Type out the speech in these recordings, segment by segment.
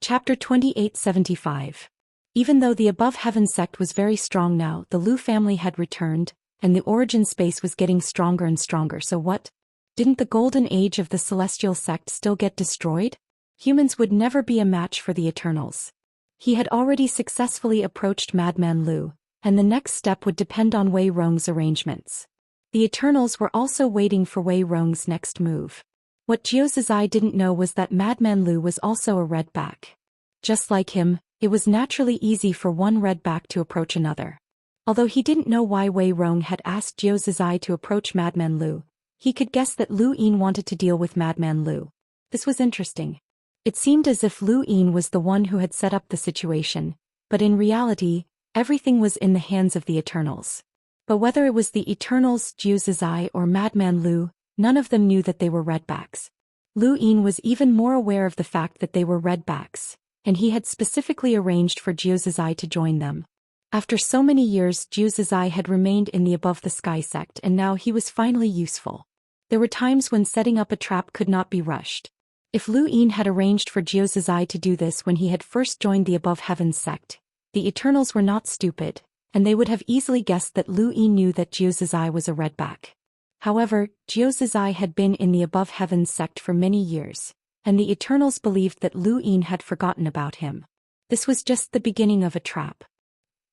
Chapter 2875. Even though the Above Heaven sect was very strong now, the Lu family had returned, and the origin space was getting stronger and stronger. So what? Didn't the golden age of the celestial sect still get destroyed? Humans would never be a match for the Eternals. He had already successfully approached Madman Lu, and the next step would depend on Wei Rong's arrangements. The Eternals were also waiting for Wei Rong's next move. What Zhou Xian didn't know was that Madman Lu was also a redback. Just like him, it was naturally easy for one redback to approach another. Although he didn't know why Wei Rong had asked Zhou Xian to approach Madman Lu, he could guess that Lu Yin wanted to deal with Madman Lu. This was interesting. It seemed as if Lu Yin was the one who had set up the situation, but in reality, everything was in the hands of the Eternals. But whether it was the Eternals, Zhou Xian or Madman Lu, none of them knew that they were redbacks. Lu Yin was even more aware of the fact that they were redbacks, and he had specifically arranged for Zhou Xian to join them. After so many years, Zhou Xian had remained in the Above the Sky sect, and now he was finally useful. There were times when setting up a trap could not be rushed. If Lu Yin had arranged for Zhou Xian to do this when he had first joined the Above Heaven sect, the Eternals were not stupid, and they would have easily guessed that Lu Yin knew that Zhou Xian was a redback. However, Zhou Xian had been in the Above Heaven sect for many years, and the Eternals believed that Lu Yin had forgotten about him. This was just the beginning of a trap.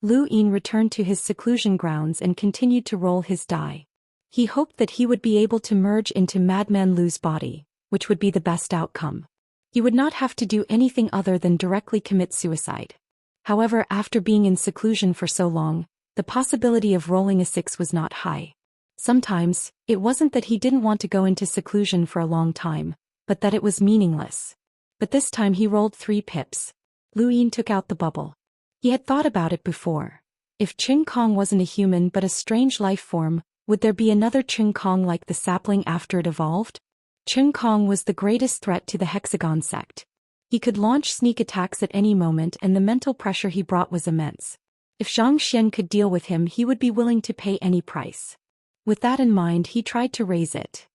Lu Yin returned to his seclusion grounds and continued to roll his die. He hoped that he would be able to merge into Madman Lu's body, which would be the best outcome. He would not have to do anything other than directly commit suicide. However, after being in seclusion for so long, the possibility of rolling a 6 was not high. Sometimes, it wasn't that he didn't want to go into seclusion for a long time, but that it was meaningless. But this time he rolled 3 pips. Lu Yin took out the bubble. He had thought about it before. If Qing Kong wasn't a human but a strange life form, would there be another Qing Kong like the sapling after it evolved? Qing Kong was the greatest threat to the Hexagon sect. He could launch sneak attacks at any moment, and the mental pressure he brought was immense. If Zhou Xian could deal with him, he would be willing to pay any price. With that in mind, he tried to raise it.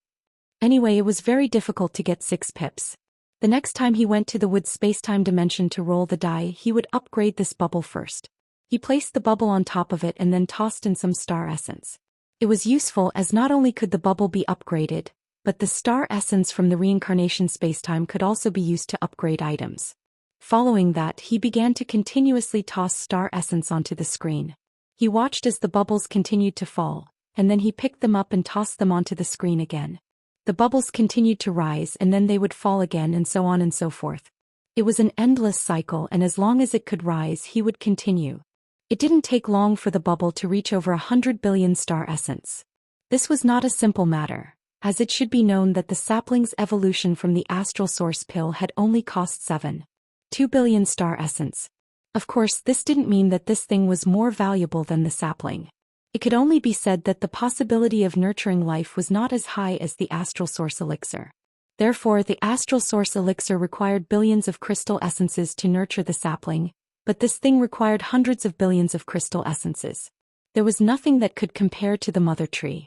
Anyway, it was very difficult to get 6 pips. The next time he went to the wood spacetime dimension to roll the die, he would upgrade this bubble first. He placed the bubble on top of it and then tossed in some star essence. It was useful as not only could the bubble be upgraded, but the star essence from the reincarnation spacetime could also be used to upgrade items. Following that, he began to continuously toss star essence onto the screen. He watched as the bubbles continued to fall, and then he picked them up and tossed them onto the screen again. The bubbles continued to rise and then they would fall again, and so on and so forth. It was an endless cycle, and as long as it could rise, he would continue. It didn't take long for the bubble to reach over 100 billion star essence. This was not a simple matter, as it should be known that the sapling's evolution from the astral source pill had only cost 7.2 billion star essence. Of course, this didn't mean that this thing was more valuable than the sapling. It could only be said that the possibility of nurturing life was not as high as the astral source elixir. Therefore, the astral source elixir required billions of crystal essences to nurture the sapling, but this thing required hundreds of billions of crystal essences. There was nothing that could compare to the mother tree.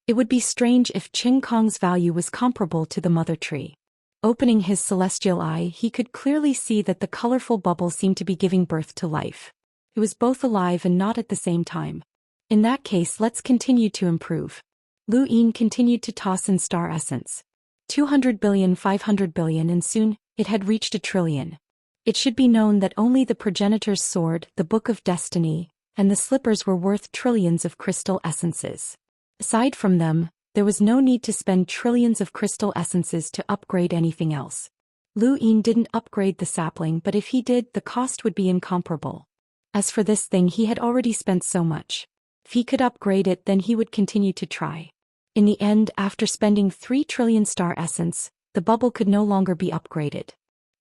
It would be strange if Qing Kong's value was comparable to the mother tree. Opening his celestial eye, he could clearly see that the colorful bubble seemed to be giving birth to life. It was both alive and not at the same time. In that case, let's continue to improve. Lu Yin continued to toss in star essence. 200 billion, 500 billion, and soon, it had reached 1 trillion. It should be known that only the progenitor's sword, the Book of Destiny, and the slippers were worth trillions of crystal essences. Aside from them, there was no need to spend trillions of crystal essences to upgrade anything else. Lu Yin didn't upgrade the sapling, but if he did, the cost would be incomparable. As for this thing, he had already spent so much. If he could upgrade it, then he would continue to try. In the end, after spending 3 trillion star essence, the bubble could no longer be upgraded.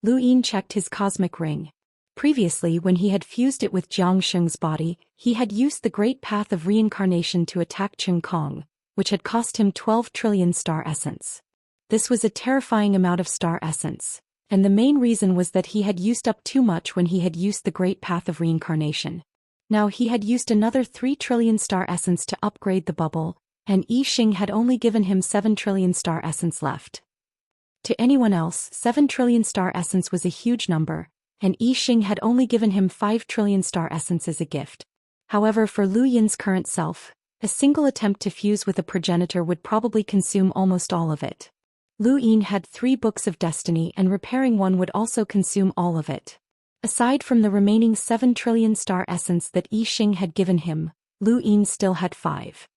Lu Yin checked his cosmic ring. Previously, when he had fused it with Jiang Sheng's body, he had used the great path of reincarnation to attack Qing Kong, which had cost him 12 trillion star essence. This was a terrifying amount of star essence, and the main reason was that he had used up too much when he had used the great path of reincarnation. Now he had used another 3 trillion star essence to upgrade the bubble, and Yi Xing had only given him 7 trillion star essence left. To anyone else, 7 trillion star essence was a huge number, and Yi Xing had only given him 5 trillion star essence as a gift. However, for Lu Yin's current self, a single attempt to fuse with a progenitor would probably consume almost all of it. Lu Yin had 3 books of destiny, and repairing one would also consume all of it. Aside from the remaining 7 trillion star essence that Yi Xing had given him, Lu Yin still had 5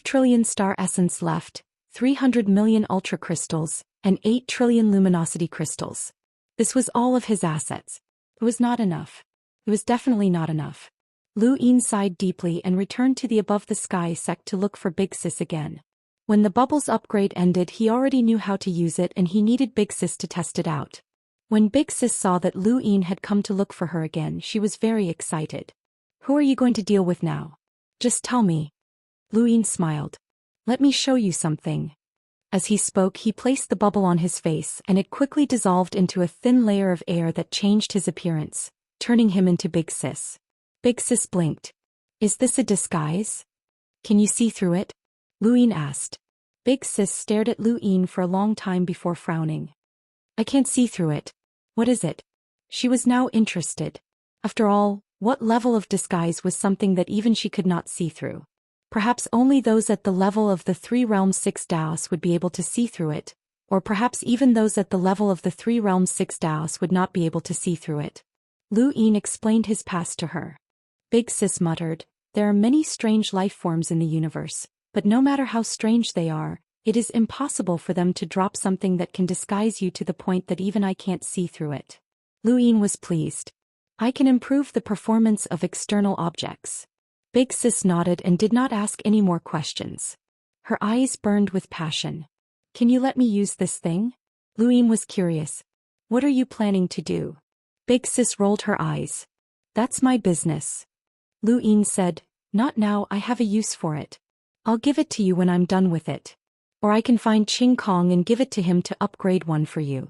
trillion star essence left, 300 million ultra crystals, and 8 trillion luminosity crystals. This was all of his assets. It was not enough. It was definitely not enough. Lu Yin sighed deeply and returned to the above the sky sect to look for Big Sis again. When the bubbles upgrade ended, he already knew how to use it and he needed Big Sis to test it out. When Big Sis saw that Lu Yin had come to look for her again, she was very excited. Who are you going to deal with now? Just tell me. Lu Yin smiled. Let me show you something. As he spoke, he placed the bubble on his face and it quickly dissolved into a thin layer of air that changed his appearance, turning him into Big Sis. Big Sis blinked. Is this a disguise? Can you see through it? Lu Yin asked. Big Sis stared at Lu Yin for a long time before frowning. I can't see through it. What is it? She was now interested. After all, what level of disguise was something that even she could not see through? Perhaps only those at the level of the 3 realms 6 Daoists would be able to see through it, or perhaps even those at the level of the 3 realms 6 Daoists would not be able to see through it. Lu Yin explained his past to her. Big Sis muttered, there are many strange life forms in the universe, but no matter how strange they are, it is impossible for them to drop something that can disguise you to the point that even I can't see through it. Lu Yin was pleased. I can improve the performance of external objects. Big Sis nodded and did not ask any more questions. Her eyes burned with passion. Can you let me use this thing? Lu Yin was curious. What are you planning to do? Big Sis rolled her eyes. That's my business. Lu Yin said, not now, I have a use for it. I'll give it to you when I'm done with it. Or I can find Qing Kong and give it to him to upgrade one for you.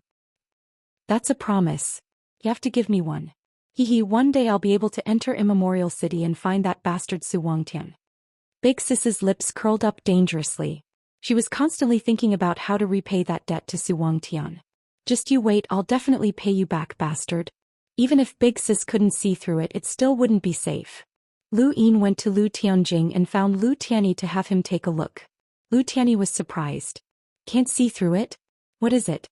That's a promise. You have to give me one. One day I'll be able to enter Immemorial City and find that bastard Su Wangtian. Big Sis's lips curled up dangerously. She was constantly thinking about how to repay that debt to Su Wangtian. Just you wait, I'll definitely pay you back, bastard. Even if Big Sis couldn't see through it, it still wouldn't be safe. Lu Yin went to Lu Tianjing and found Lu Tianyi to have him take a look. Lu Tianyi was surprised. Can't see through it? What is it?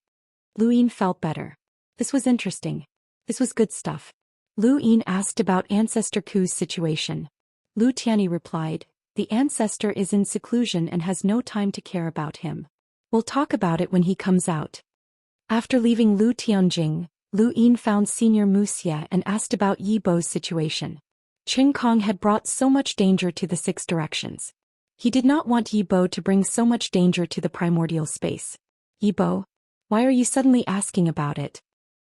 Lu Yin felt better. This was interesting. This was good stuff. Lu Yin asked about Ancestor Ku's situation. Lu Tianyi replied, the ancestor is in seclusion and has no time to care about him. We'll talk about it when he comes out. After leaving Lu Tianjing, Lu Yin found Senior Wuxia and asked about Yi Bo's situation. Qing Kong had brought so much danger to the 6 directions. He did not want Yi Bo to bring so much danger to the primordial space. Yi Bo? Why are you suddenly asking about it?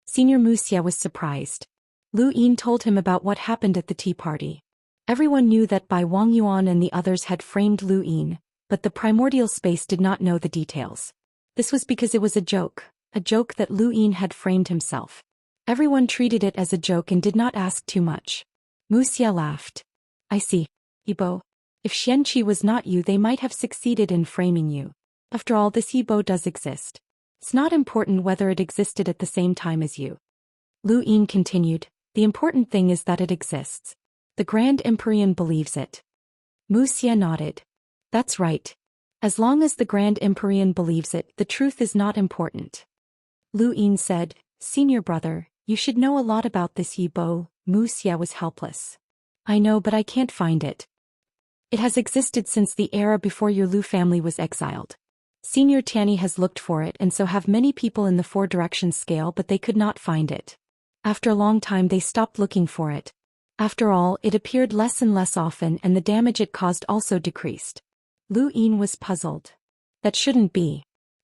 Senior Wuxia was surprised. Lu Yin told him about what happened at the tea party. Everyone knew that Bai Wang Yuan and the others had framed Lu Yin, but the primordial space did not know the details. This was because it was a joke that Lu Yin had framed himself. Everyone treated it as a joke and did not ask too much. Wuxia laughed. I see. Yi Bo. If Xianxia was not you, they might have succeeded in framing you. After all, this Yi Bo does exist. It's not important whether it existed at the same time as you. Lu Yin continued, the important thing is that it exists. The Grand Empyrean believes it. Wuxia nodded. That's right. As long as the Grand Empyrean believes it, the truth is not important. Lu Yin said, Senior brother, you should know a lot about this Yi Bo. Wuxia was helpless. I know, but I can't find it. It has existed since the era before your Lu family was exiled. Senior Tianyi has looked for it and so have many people in the 4 directions scale, but they could not find it. After a long time they stopped looking for it. After all, it appeared less and less often and the damage it caused also decreased. Lu Yin was puzzled. That shouldn't be.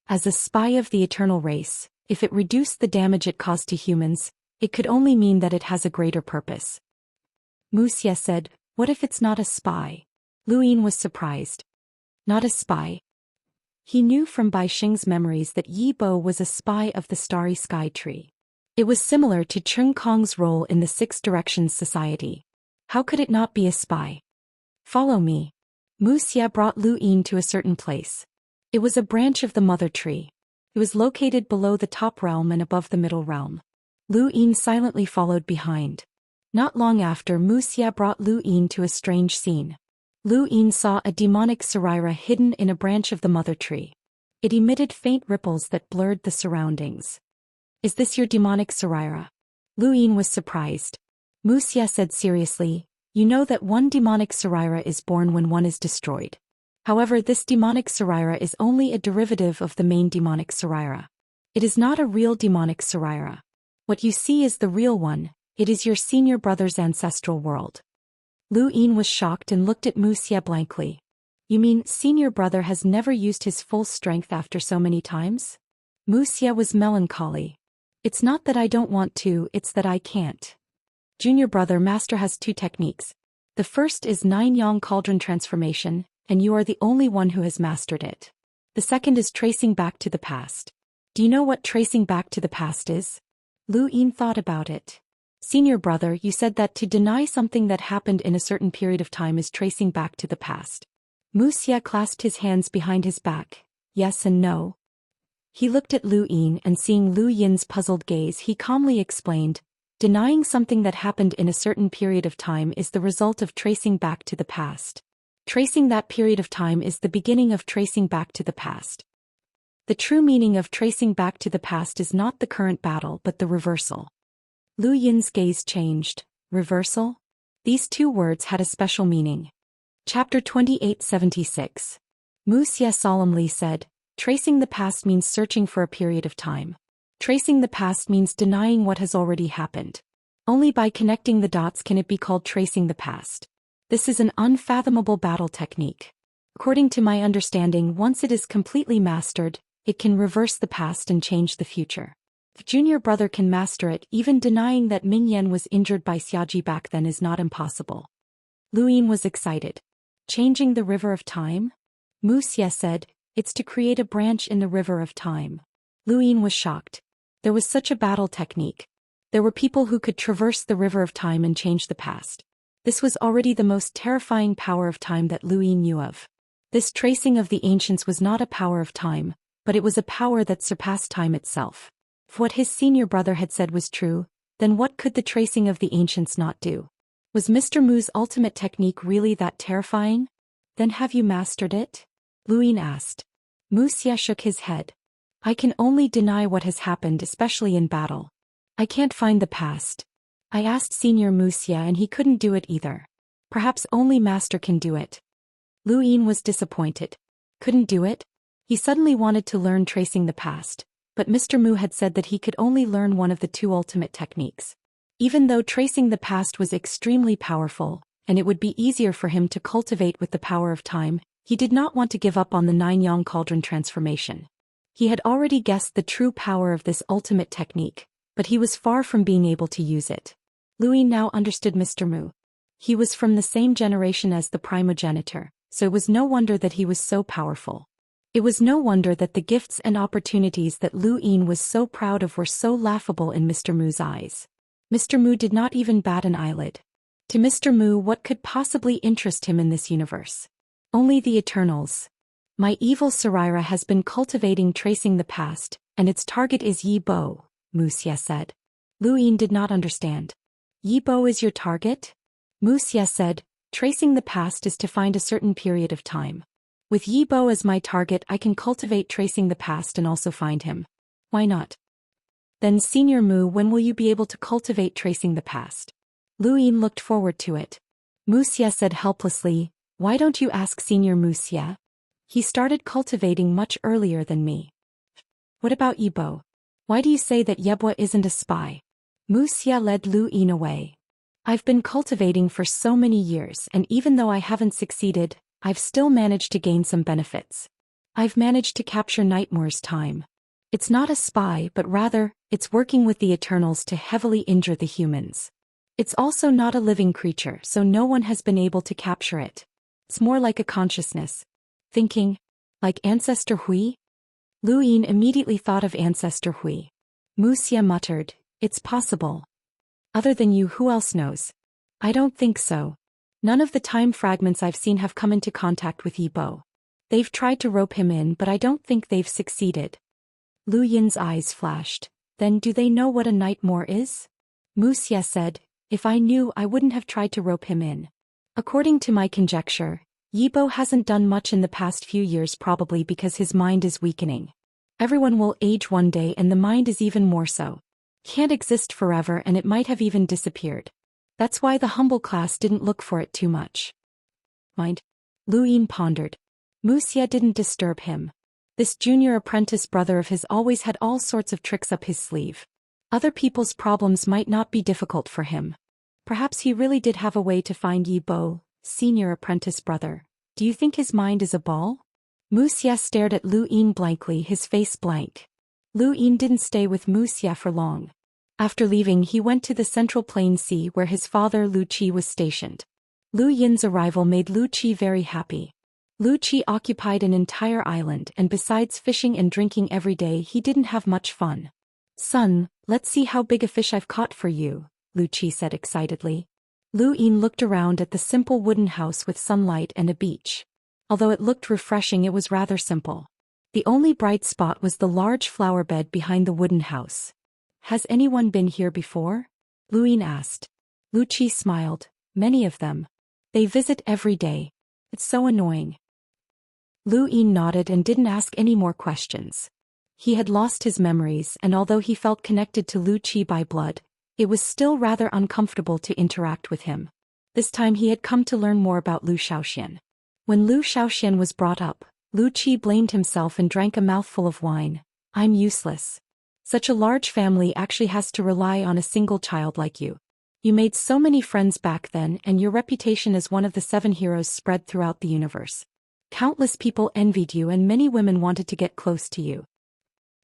As a spy of the eternal race, if it reduced the damage it caused to humans, it could only mean that it has a greater purpose. Wuxia said, what if it's not a spy? Lu Yin was surprised. Not a spy. He knew from Bai Xing's memories that Yi Bo was a spy of the Starry Sky Tree. It was similar to Qing Kong's role in the 6 Directions Society. How could it not be a spy? Follow me. Wuxia brought Lu Yin to a certain place. It was a branch of the Mother Tree. It was located below the top realm and above the middle realm. Lu Yin silently followed behind. Not long after, Wuxia brought Lu Yin to a strange scene. Lu Yin saw a demonic Sarira hidden in a branch of the mother tree. It emitted faint ripples that blurred the surroundings. "Is this your demonic Sarira?" Lu Yin was surprised. Wuxia said seriously, "You know that one demonic Sarira is born when one is destroyed. However, this demonic Sarira is only a derivative of the main demonic Sarira. It is not a real demonic Sarira. What you see is the real one. It is your senior brother's ancestral world." Lu Yin was shocked and looked at Wuxia blankly. "You mean senior brother has never used his full strength after so many times?" Wuxia was melancholy. "It's not that I don't want to, it's that I can't. Junior brother master has two techniques. The first is 9-yang cauldron transformation, and you are the only one who has mastered it. The second is tracing back to the past. Do you know what tracing back to the past is?" Lu Yin thought about it. "Senior brother, you said that to deny something that happened in a certain period of time is tracing back to the past." Wuxia clasped his hands behind his back. "Yes and no." He looked at Lu Yin and seeing Lu Yin's puzzled gaze, he calmly explained, "Denying something that happened in a certain period of time is the result of tracing back to the past. Tracing that period of time is the beginning of tracing back to the past. The true meaning of tracing back to the past is not the current battle but the reversal." Lu Yin's gaze changed. Reversal? These two words had a special meaning. Chapter 2876. Wuxia solemnly said, "Tracing the past means searching for a period of time. Tracing the past means denying what has already happened. Only by connecting the dots can it be called tracing the past. This is an unfathomable battle technique. According to my understanding, once it is completely mastered, it can reverse the past and change the future. If junior brother can master it, even denying that Ming Yan was injured by Xiaji back then is not impossible." Lu Yin was excited. "Changing the river of time?" Wuxia said, "It's to create a branch in the river of time." Lu Yin was shocked. There was such a battle technique. There were people who could traverse the river of time and change the past. This was already the most terrifying power of time that Lu Yin knew of. This tracing of the ancients was not a power of time, but it was a power that surpassed time itself. If what his senior brother had said was true, then what could the tracing of the ancients not do? Was Mr. Mu's ultimate technique really that terrifying? "Then have you mastered it?" Lu Yin asked. Wuxia shook his head. "I can only deny what has happened, especially in battle. I can't find the past. I asked Senior Wuxia and he couldn't do it either. Perhaps only Master can do it." Lu Yin was disappointed. Couldn't do it? He suddenly wanted to learn tracing the past, but Mr. Mu had said that he could only learn one of the two ultimate techniques. Even though tracing the past was extremely powerful, and it would be easier for him to cultivate with the power of time, he did not want to give up on the 9-yang cauldron transformation. He had already guessed the true power of this ultimate technique, but he was far from being able to use it. Lu Yin now understood Mr. Mu. He was from the same generation as the primogenitor, so it was no wonder that he was so powerful. It was no wonder that the gifts and opportunities that Lu Yin was so proud of were so laughable in Mr. Mu's eyes. Mr. Mu did not even bat an eyelid. To Mr. Mu, what could possibly interest him in this universe? Only the Eternals. "My evil Sarira has been cultivating tracing the past, and its target is Yi Bo," Wuxia said. Lu Yin did not understand. "Yi Bo is your target?" Wuxia said, "Tracing the past is to find a certain period of time. With Yi Bo as my target, I can cultivate tracing the past and also find him. Why not?" "Then Senior Mu, when will you be able to cultivate tracing the past?" Lu Yin looked forward to it. Wuxia said helplessly, "Why don't you ask Senior Wuxia? He started cultivating much earlier than me." "What about Yi Bo? Why do you say that Yebwa isn't a spy?" Wuxia led Lu Yin away. "I've been cultivating for so many years, and even though I haven't succeeded, I've still managed to gain some benefits. I've managed to capture Nightmore's time. It's not a spy, but rather, it's working with the Eternals to heavily injure the humans. It's also not a living creature, so no one has been able to capture it. It's more like a consciousness. Thinking. Like Ancestor Hui?" Lu Yin immediately thought of Ancestor Hui. Wuxia muttered, "It's possible. Other than you, who else knows?" "I don't think so. None of the time fragments I've seen have come into contact with Yi Bo. They've tried to rope him in, but I don't think they've succeeded." Lu Yin's eyes flashed. Then do they know what a night more is? Wuxia said, if I knew I wouldn't have tried to rope him in. According to my conjecture, Yibo hasn't done much in the past few years probably because his mind is weakening. Everyone will age one day and the mind is even more so. Can't exist forever and it might have even disappeared. That's why the humble class didn't look for it too much. Mind? Lu Yin pondered. Wuxia didn't disturb him. This junior apprentice brother of his always had all sorts of tricks up his sleeve. Other people's problems might not be difficult for him. Perhaps he really did have a way to find Yibo, senior apprentice brother. Do you think his mind is a ball? Wuxia stared at Lu Yin blankly, his face blank. Lu Yin didn't stay with Wuxia for long. After leaving he went to the Central Plain Sea where his father Lu Qi was stationed. Lu Yin's arrival made Lu Qi very happy. Lu Qi occupied an entire island and besides fishing and drinking every day he didn't have much fun. Son, let's see how big a fish I've caught for you, Lu Qi said excitedly. Lu Yin looked around at the simple wooden house with sunlight and a beach. Although it looked refreshing it was rather simple. The only bright spot was the large flower bed behind the wooden house. Has anyone been here before? Lu Yin asked. Lu Qi smiled. Many of them. They visit every day. It's so annoying. Lu Yin nodded and didn't ask any more questions. He had lost his memories and although he felt connected to Lu Qi by blood, it was still rather uncomfortable to interact with him. This time he had come to learn more about Lu Xiaoxian. When Lu Xiaoxian was brought up, Lu Qi blamed himself and drank a mouthful of wine. I'm useless. Such a large family actually has to rely on a single child like you. You made so many friends back then and your reputation as one of the 7 heroes spread throughout the universe. Countless people envied you and many women wanted to get close to you.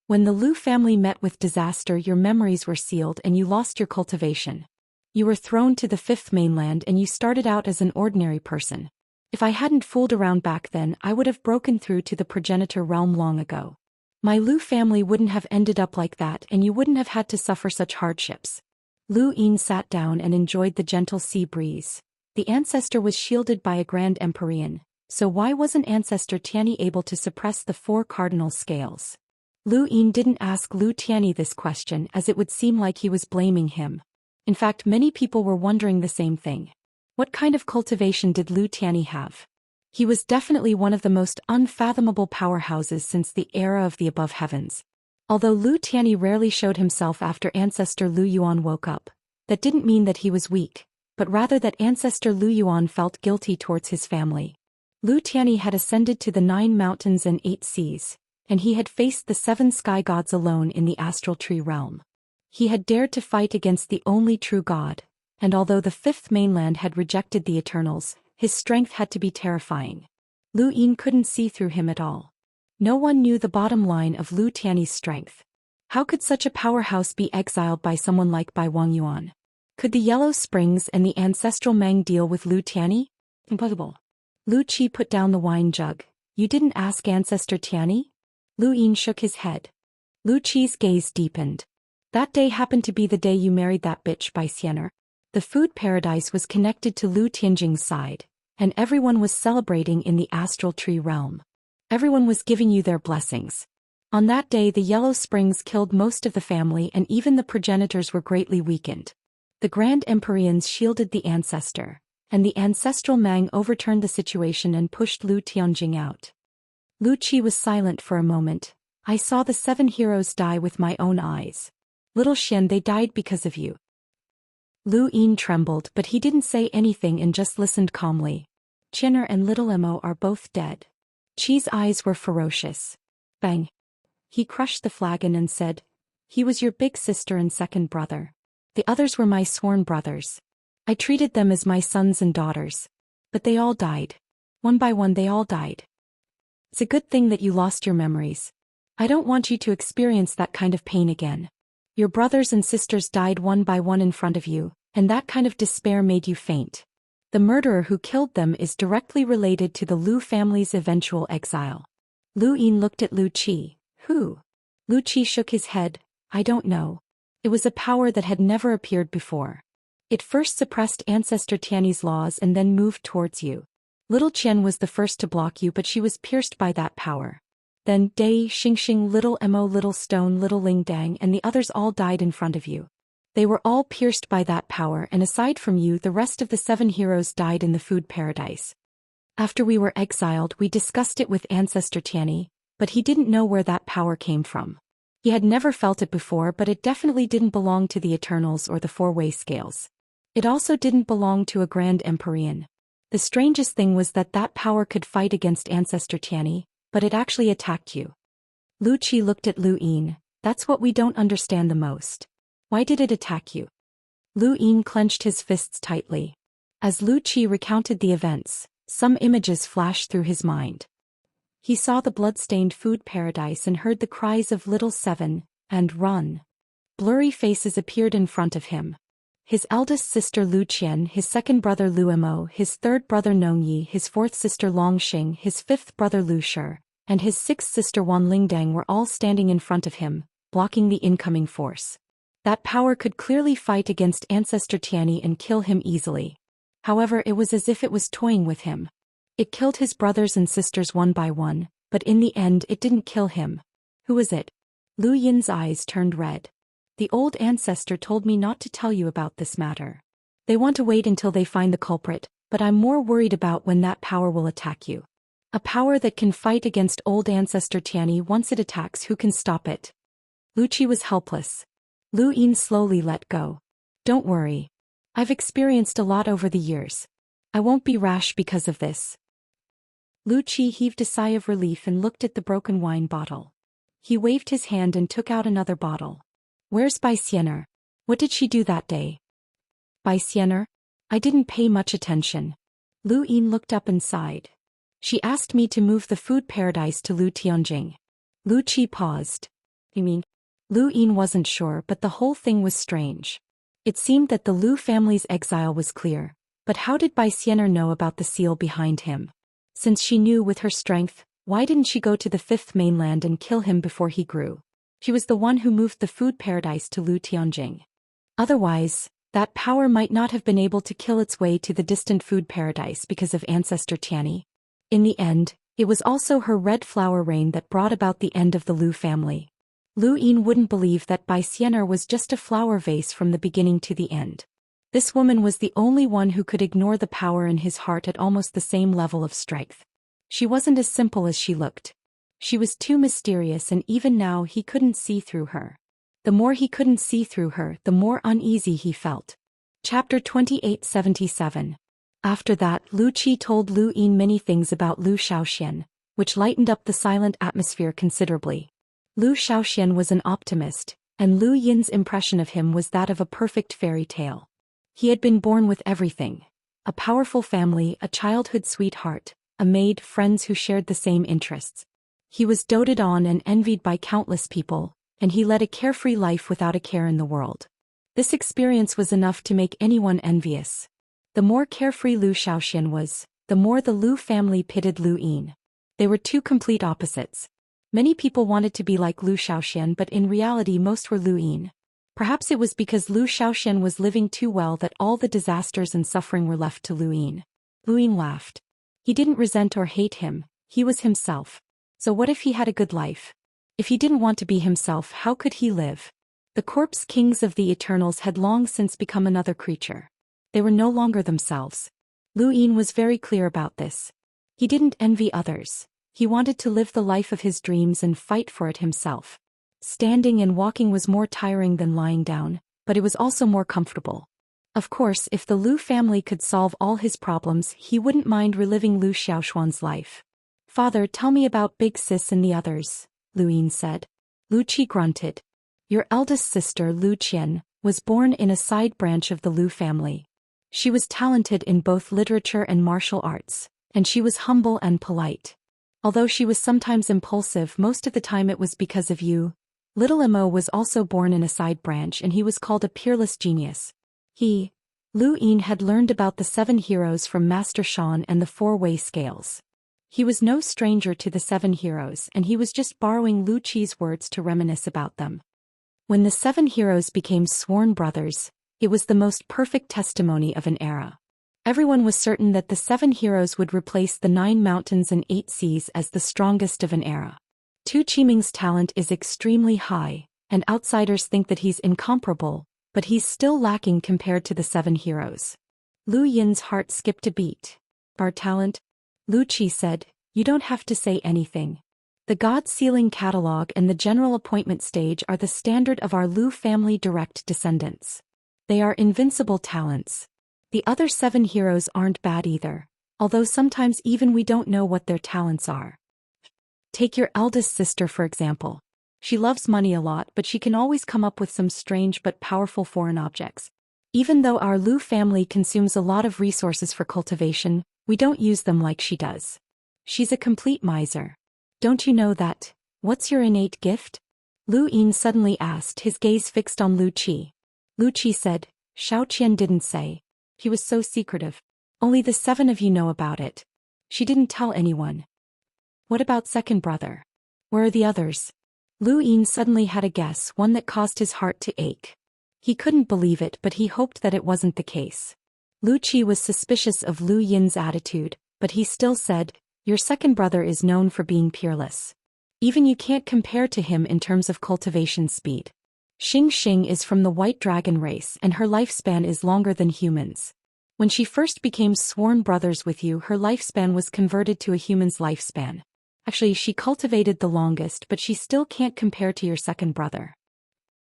When the Lu family met with disaster your memories were sealed and you lost your cultivation. You were thrown to the 5th mainland and you started out as an ordinary person. If I hadn't fooled around back then I would have broken through to the progenitor realm long ago. My Lu family wouldn't have ended up like that and you wouldn't have had to suffer such hardships. Lu Yin sat down and enjoyed the gentle sea breeze. The ancestor was shielded by a grand empyrean, so why wasn't Ancestor Tianyi able to suppress the 4 cardinal scales? Lu Yin didn't ask Lu Tianyi this question as it would seem like he was blaming him. In fact many people were wondering the same thing. What kind of cultivation did Lu Tianyi have? He was definitely one of the most unfathomable powerhouses since the era of the above heavens. Although Lu Tianyi rarely showed himself after Ancestor Lu Yuan woke up, that didn't mean that he was weak, but rather that Ancestor Lu Yuan felt guilty towards his family. Lu Tianyi had ascended to the 9 mountains and 8 seas, and he had faced the 7 sky gods alone in the astral tree realm. He had dared to fight against the only true god, and although the 5th mainland had rejected the Eternals, his strength had to be terrifying. Lu Yin couldn't see through him at all. No one knew the bottom line of Lu Tianyi's strength. How could such a powerhouse be exiled by someone like Bai Wangyuan? Could the Yellow Springs and the ancestral Meng deal with Lu Tianyi? Impossible. Lu Qi put down the wine jug. You didn't ask Ancestor Tianyi? Lu Yin shook his head. Lu Qi's gaze deepened. That day happened to be the day you married that bitch Bai Xianer. The food paradise was connected to Lu Tianjing's side, and everyone was celebrating in the astral tree realm. Everyone was giving you their blessings. On that day the Yellow Springs killed most of the family and even the progenitors were greatly weakened. The Grand Empyreans shielded the ancestor, and the ancestral Mang overturned the situation and pushed Lu Tianjing out. Lu Qi was silent for a moment. I saw the 7 heroes die with my own eyes. Little Xian, they died because of you. Lu Yin trembled but he didn't say anything and just listened calmly. Qin'er and little Emo are both dead. Qi's eyes were ferocious. Bang. He crushed the flagon and said, he was your big sister and second brother. The others were my sworn brothers. I treated them as my sons and daughters. But they all died. One by one they all died. It's a good thing that you lost your memories. I don't want you to experience that kind of pain again. Your brothers and sisters died one by one in front of you, and that kind of despair made you faint. The murderer who killed them is directly related to the Lu family's eventual exile. Lu Yin looked at Lu Qi. Who? Lu Qi shook his head. I don't know. It was a power that had never appeared before. It first suppressed Ancestor Tianyi's laws and then moved towards you. Little Qian was the first to block you but she was pierced by that power. Then Dai, Xingxing, Little Mo, Little Stone, Little Lingdang and the others all died in front of you. They were all pierced by that power, and aside from you the rest of the 7 heroes died in the food paradise. After we were exiled we discussed it with Ancestor Tianyi, but he didn't know where that power came from. He had never felt it before, but it definitely didn't belong to the Eternals or the four-way scales. It also didn't belong to a Grand Empyrean. The strangest thing was that that power could fight against Ancestor Tianyi, but it actually attacked you. Lu Qi looked at Lu Yin. That's what we don't understand the most. Why did it attack you? Lu Yin clenched his fists tightly. As Lu Qi recounted the events, some images flashed through his mind. He saw the blood-stained food paradise and heard the cries of Little Seven, and run. Blurry faces appeared in front of him. His eldest sister Lu Qian, his second brother Lu Mo, his third brother Nongyi, his fourth sister Long Xing, his fifth brother Lu Shi, and his sixth sister Wan Lingdang were all standing in front of him, blocking the incoming force. That power could clearly fight against Ancestor Tianyi and kill him easily. However, it was as if it was toying with him. It killed his brothers and sisters one by one, but in the end it didn't kill him. Who was it? Lu Yin's eyes turned red. The old ancestor told me not to tell you about this matter. They want to wait until they find the culprit, but I'm more worried about when that power will attack you. A power that can fight against old Ancestor Tianyi. Once it attacks, who can stop it? Lu Qi was helpless. Lu Yin slowly let go. Don't worry. I've experienced a lot over the years. I won't be rash because of this. Lu Qi heaved a sigh of relief and looked at the broken wine bottle. He waved his hand and took out another bottle. Where's Bai Xianer? What did she do that day? Bai Xianer? I didn't pay much attention. Lu Yin looked up and sighed. She asked me to move the food paradise to Lu Tianjing. Lu Qi paused. You mean? Lu Yin wasn't sure, but the whole thing was strange. It seemed that the Lu family's exile was clear, but how did Bai Xianer know about the seal behind him? Since she knew with her strength, why didn't she go to the fifth mainland and kill him before he grew? She was the one who moved the food paradise to Lu Tianjing. Otherwise, that power might not have been able to kill its way to the distant food paradise because of Ancestor Tianyi. In the end, it was also her red flower rain that brought about the end of the Lu family. Lu Yin wouldn't believe that Bai Xianer was just a flower vase from the beginning to the end. This woman was the only one who could ignore the power in his heart at almost the same level of strength. She wasn't as simple as she looked. She was too mysterious, and even now he couldn't see through her. The more he couldn't see through her, the more uneasy he felt. Chapter 2877. After that, Lu Qi told Lu Yin many things about Lu Xian, which lightened up the silent atmosphere considerably. Lu Xian was an optimist, and Lu Yin's impression of him was that of a perfect fairy tale. He had been born with everything: a powerful family, a childhood sweetheart, a maid, friends who shared the same interests. He was doted on and envied by countless people, and he led a carefree life without a care in the world. This experience was enough to make anyone envious. The more carefree Lu Xian was, the more the Lu family pitied Lu Yin. They were two complete opposites. Many people wanted to be like Lu Xian, but in reality most were Lu Yin. Perhaps it was because Lu Xian was living too well that all the disasters and suffering were left to Lu Yin. Lu Yin laughed. He didn't resent or hate him, he was himself. So what if he had a good life? If he didn't want to be himself, how could he live? The corpse kings of the Eternals had long since become another creature. They were no longer themselves. Lu Yin was very clear about this. He didn't envy others. He wanted to live the life of his dreams and fight for it himself. Standing and walking was more tiring than lying down, but it was also more comfortable. Of course, if the Lu family could solve all his problems, he wouldn't mind reliving Lu Xiaoshuan's life. Father, tell me about Big Sis and the others, Lu Yin said. Lu Qi grunted. Your eldest sister, Lu Qian, was born in a side branch of the Lu family. She was talented in both literature and martial arts, and she was humble and polite. Although she was sometimes impulsive, most of the time it was because of you. Little Mo was also born in a side branch, and he was called a peerless genius. Lu Yin had learned about the 7 heroes from Master Shan and the four-way scales. He was no stranger to the 7 heroes, and he was just borrowing Lu Qi's words to reminisce about them. When the 7 heroes became sworn brothers, it was the most perfect testimony of an era. Everyone was certain that the 7 heroes would replace the 9 mountains and 8 seas as the strongest of an era. Tu Qiming's talent is extremely high, and outsiders think that he's incomparable, but he's still lacking compared to the 7 heroes. Lu Yin's heart skipped a beat. Our talent? Lu Qi said, you don't have to say anything. The God Sealing Catalog and the General Appointment Stage are the standard of our Lu family direct descendants. They are invincible talents. The other 7 heroes aren't bad either, although sometimes even we don't know what their talents are. Take your eldest sister for example. She loves money a lot, but she can always come up with some strange but powerful foreign objects. Even though our Lu family consumes a lot of resources for cultivation, we don't use them like she does. She's a complete miser. Don't you know that? What's your innate gift? Lu Yin suddenly asked, his gaze fixed on Lu Qi. Lu Qi said, Xiaoqian didn't say. He was so secretive. Only the 7 of you know about it. She didn't tell anyone. What about second brother? Where are the others? Lu Yin suddenly had a guess, one that caused his heart to ache. He couldn't believe it, but he hoped that it wasn't the case. Lu Qi was suspicious of Lu Yin's attitude, but he still said, your second brother is known for being peerless. Even you can't compare to him in terms of cultivation speed. Xing is from the White Dragon race and her lifespan is longer than humans. When she first became sworn brothers with you, her lifespan was converted to a human's lifespan. Actually, she cultivated the longest, but she still can't compare to your second brother.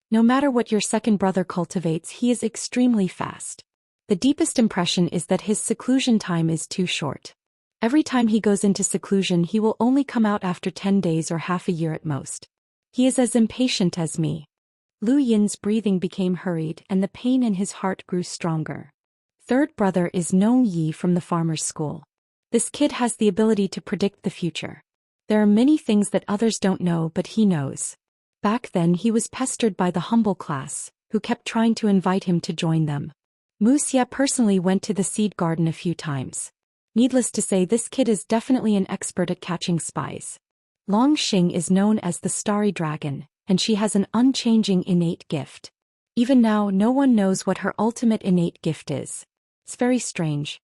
No matter what your second brother cultivates, he is extremely fast. The deepest impression is that his seclusion time is too short. Every time he goes into seclusion, he will only come out after 10 days or half a year at most. He is as impatient as me. Lu Yin's breathing became hurried and the pain in his heart grew stronger. Third brother is Nong Yi from the farmer's school. This kid has the ability to predict the future. There are many things that others don't know, but he knows. Back then he was pestered by the humble class, who kept trying to invite him to join them. Wuxia personally went to the seed garden a few times. Needless to say, this kid is definitely an expert at catching spies. Long Xing is known as the Starry Dragon, and she has an unchanging innate gift. Even now, no one knows what her ultimate innate gift is. It's very strange.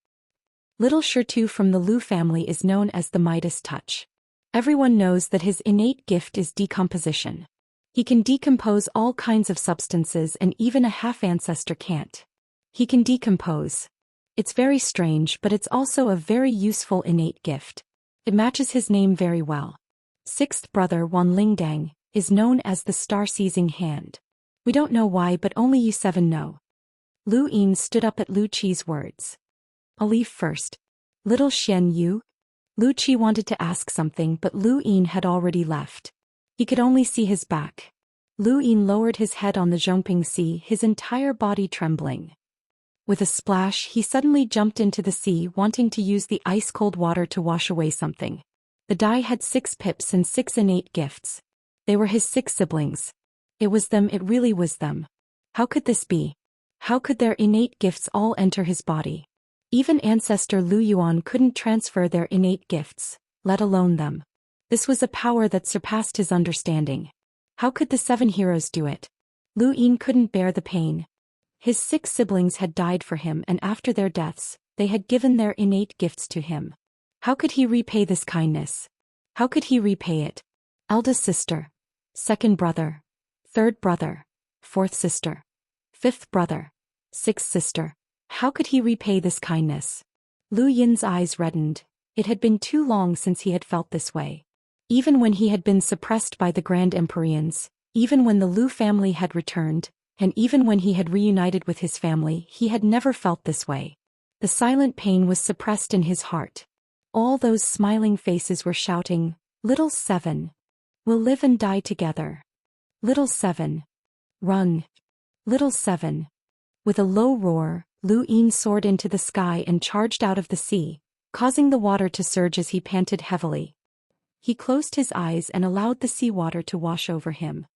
Little Shirtu from the Lu family is known as the Midas Touch. Everyone knows that his innate gift is decomposition. He can decompose all kinds of substances and even a half-ancestor can't. He can decompose. It's very strange, but it's also a very useful innate gift. It matches his name very well. Sixth brother Wan Lingdang is known as the Star-Seizing Hand. We don't know why, but only you 7 know. Lu Yin stood up at Lu Qi's words. I'll leave first. Little Xian Yu? Lu Qi wanted to ask something, but Lu Yin had already left. He could only see his back. Lu Yin lowered his head on the Zhongping Sea, his entire body trembling. With a splash, he suddenly jumped into the sea, wanting to use the ice-cold water to wash away something. The Dai had 6 pips and 6 innate gifts. They were his 6 siblings. It was them, it really was them. How could this be? How could their innate gifts all enter his body? Even ancestor Lu Yuan couldn't transfer their innate gifts, let alone them. This was a power that surpassed his understanding. How could the 7 heroes do it? Lu Yin couldn't bear the pain. His 6 siblings had died for him, and after their deaths, they had given their innate gifts to him. How could he repay this kindness? How could he repay it? Eldest sister, second brother, third brother, fourth sister, fifth brother, sixth sister. How could he repay this kindness? Lu Yin's eyes reddened. It had been too long since he had felt this way. Even when he had been suppressed by the Grand Empyreans, even when the Lu family had returned, and even when he had reunited with his family, he had never felt this way. The silent pain was suppressed in his heart. All those smiling faces were shouting, "Little 7. We'll live and die together. Little 7. Run. Little 7. With a low roar, Lu Yin soared into the sky and charged out of the sea, causing the water to surge as he panted heavily. He closed his eyes and allowed the seawater to wash over him.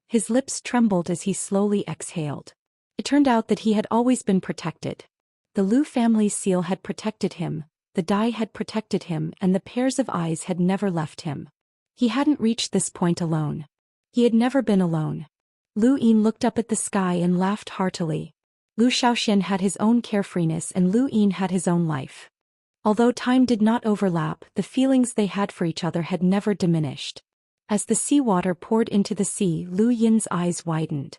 His lips trembled as he slowly exhaled. It turned out that he had always been protected. The Lu family's seal had protected him, the Dai had protected him, and the pairs of eyes had never left him. He hadn't reached this point alone. He had never been alone. Lu Yin looked up at the sky and laughed heartily. Lu Xiaoxian had his own carefreeness and Lu Yin had his own life. Although time did not overlap, the feelings they had for each other had never diminished. As the seawater poured into the sea, Lu Yin's eyes widened.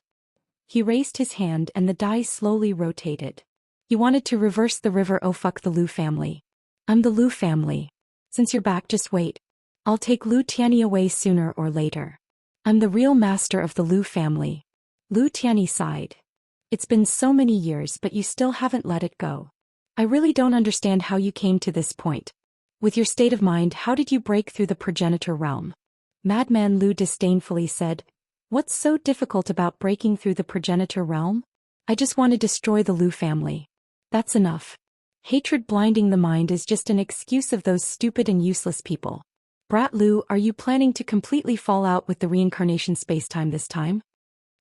He raised his hand and the die slowly rotated. He wanted to reverse the river. Oh fuck the Lu family. I'm the Lu family. Since you're back, just wait. I'll take Lu Tianyi away sooner or later. I'm the real master of the Lu family. Lu Tianyi sighed. It's been so many years but you still haven't let it go. I really don't understand how you came to this point. With your state of mind, how did you break through the progenitor realm? Madman Lu disdainfully said. What's so difficult about breaking through the progenitor realm? I just want to destroy the Lu family. That's enough. Hatred blinding the mind is just an excuse of those stupid and useless people. Brat Lu, are you planning to completely fall out with the reincarnation spacetime this time?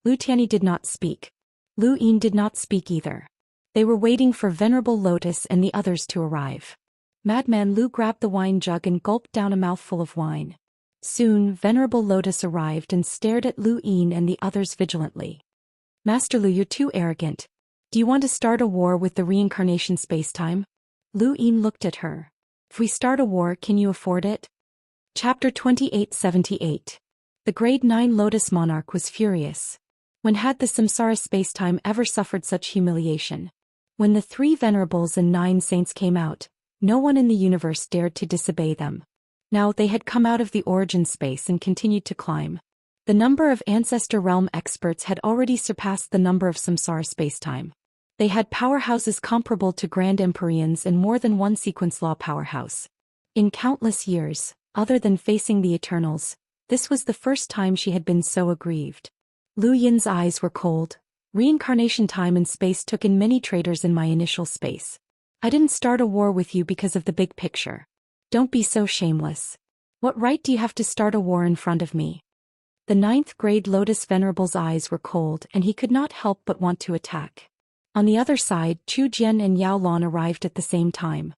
Lu Tianyi did not speak. Lu Yin did not speak either. They were waiting for Venerable Lotus and the others to arrive. Madman Lu grabbed the wine jug and gulped down a mouthful of wine. Soon, Venerable Lotus arrived and stared at Lu Yin and the others vigilantly. Master Lu, you're too arrogant. Do you want to start a war with the reincarnation spacetime? Lu Yin looked at her. If we start a war, can you afford it? Chapter 2878. The Grade 9 Lotus Monarch was furious. When had the Samsara spacetime ever suffered such humiliation? When the 3 venerables and 9 saints came out, no one in the universe dared to disobey them. Now they had come out of the origin space and continued to climb. The number of Ancestor Realm experts had already surpassed the number of Samsara spacetime. They had powerhouses comparable to Grand Empyreans and more than one sequence law powerhouse. In countless years, other than facing the Eternals, this was the first time she had been so aggrieved. Lu Yin's eyes were cold. Reincarnation time and space took in many traders in my initial space. I didn't start a war with you because of the big picture. Don't be so shameless. What right do you have to start a war in front of me? The 9th grade Lotus Venerable's eyes were cold and he could not help but want to attack. On the other side, Chu Jian and Yao Lan arrived at the same time.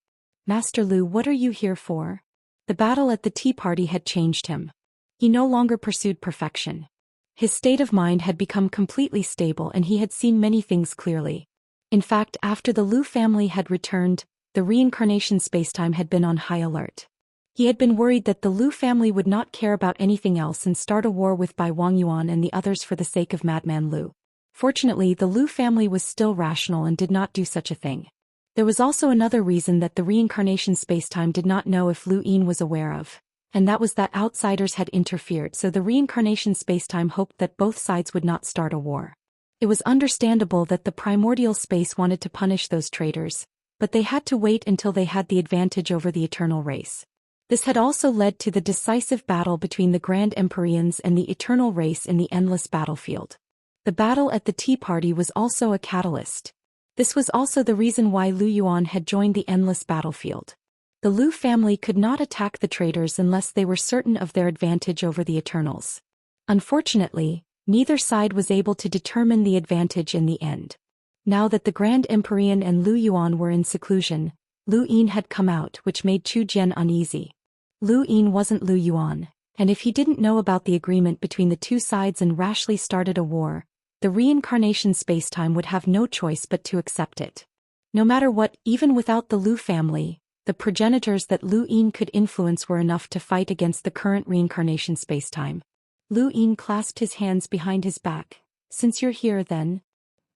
Master Lu, what are you here for? The battle at the tea party had changed him. He no longer pursued perfection. His state of mind had become completely stable and he had seen many things clearly. In fact, after the Lu family had returned, the reincarnation spacetime had been on high alert. He had been worried that the Lu family would not care about anything else and start a war with Bai Wangyuan and the others for the sake of Madman Lu. Fortunately, the Lu family was still rational and did not do such a thing. There was also another reason that the reincarnation spacetime did not know if Lu Yin was aware of, and that was that outsiders had interfered, so the reincarnation spacetime hoped that both sides would not start a war. It was understandable that the primordial space wanted to punish those traitors, but they had to wait until they had the advantage over the eternal race. This had also led to the decisive battle between the Grand Empyreans and the eternal race in the endless battlefield. The battle at the tea party was also a catalyst. This was also the reason why Lu Yuan had joined the endless battlefield. The Lu family could not attack the traitors unless they were certain of their advantage over the Eternals. Unfortunately, neither side was able to determine the advantage in the end. Now that the Grand Empyrean and Lu Yuan were in seclusion, Lu Yin had come out, which made Chu Jian uneasy. Lu Yin wasn't Lu Yuan, and if he didn't know about the agreement between the two sides and rashly started a war, the reincarnation spacetime would have no choice but to accept it. No matter what, even without the Lu family, the progenitors that Lu Yin could influence were enough to fight against the current reincarnation spacetime. Lu Yin clasped his hands behind his back. Since you're here then?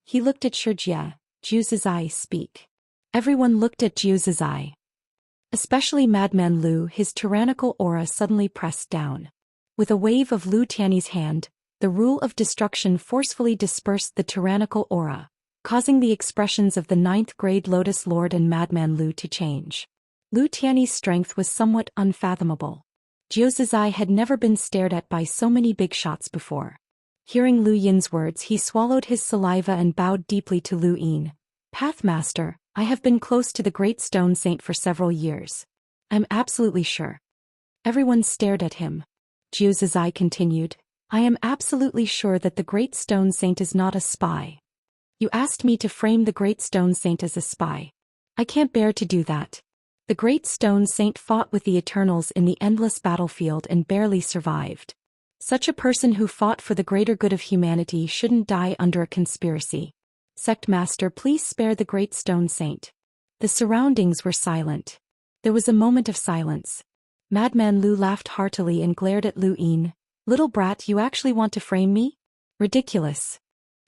He looked at Shijia. Zhou Zizai, speak. Everyone looked at Zhou Zizai. Especially Madman Lu, his tyrannical aura suddenly pressed down. With a wave of Lu Tianyi's hand, the rule of destruction forcefully dispersed the tyrannical aura, causing the expressions of the 9th grade Lotus Lord and Madman Lu to change. Lu Tianyi's strength was somewhat unfathomable. Zhou Zizai had never been stared at by so many big shots before. Hearing Lu Yin's words, he swallowed his saliva and bowed deeply to Lu Yin. Pathmaster, I have been close to the Great Stone Saint for several years. I'm absolutely sure. Everyone stared at him. Zhou Zizai continued. I am absolutely sure that the Great Stone Saint is not a spy. You asked me to frame the Great Stone Saint as a spy. I can't bear to do that. The Great Stone Saint fought with the Eternals in the endless battlefield and barely survived. Such a person who fought for the greater good of humanity shouldn't die under a conspiracy. Sect Master, please spare the Great Stone Saint. The surroundings were silent. There was a moment of silence. Madman Lu laughed heartily and glared at Lu Yin. Little brat, you actually want to frame me? Ridiculous.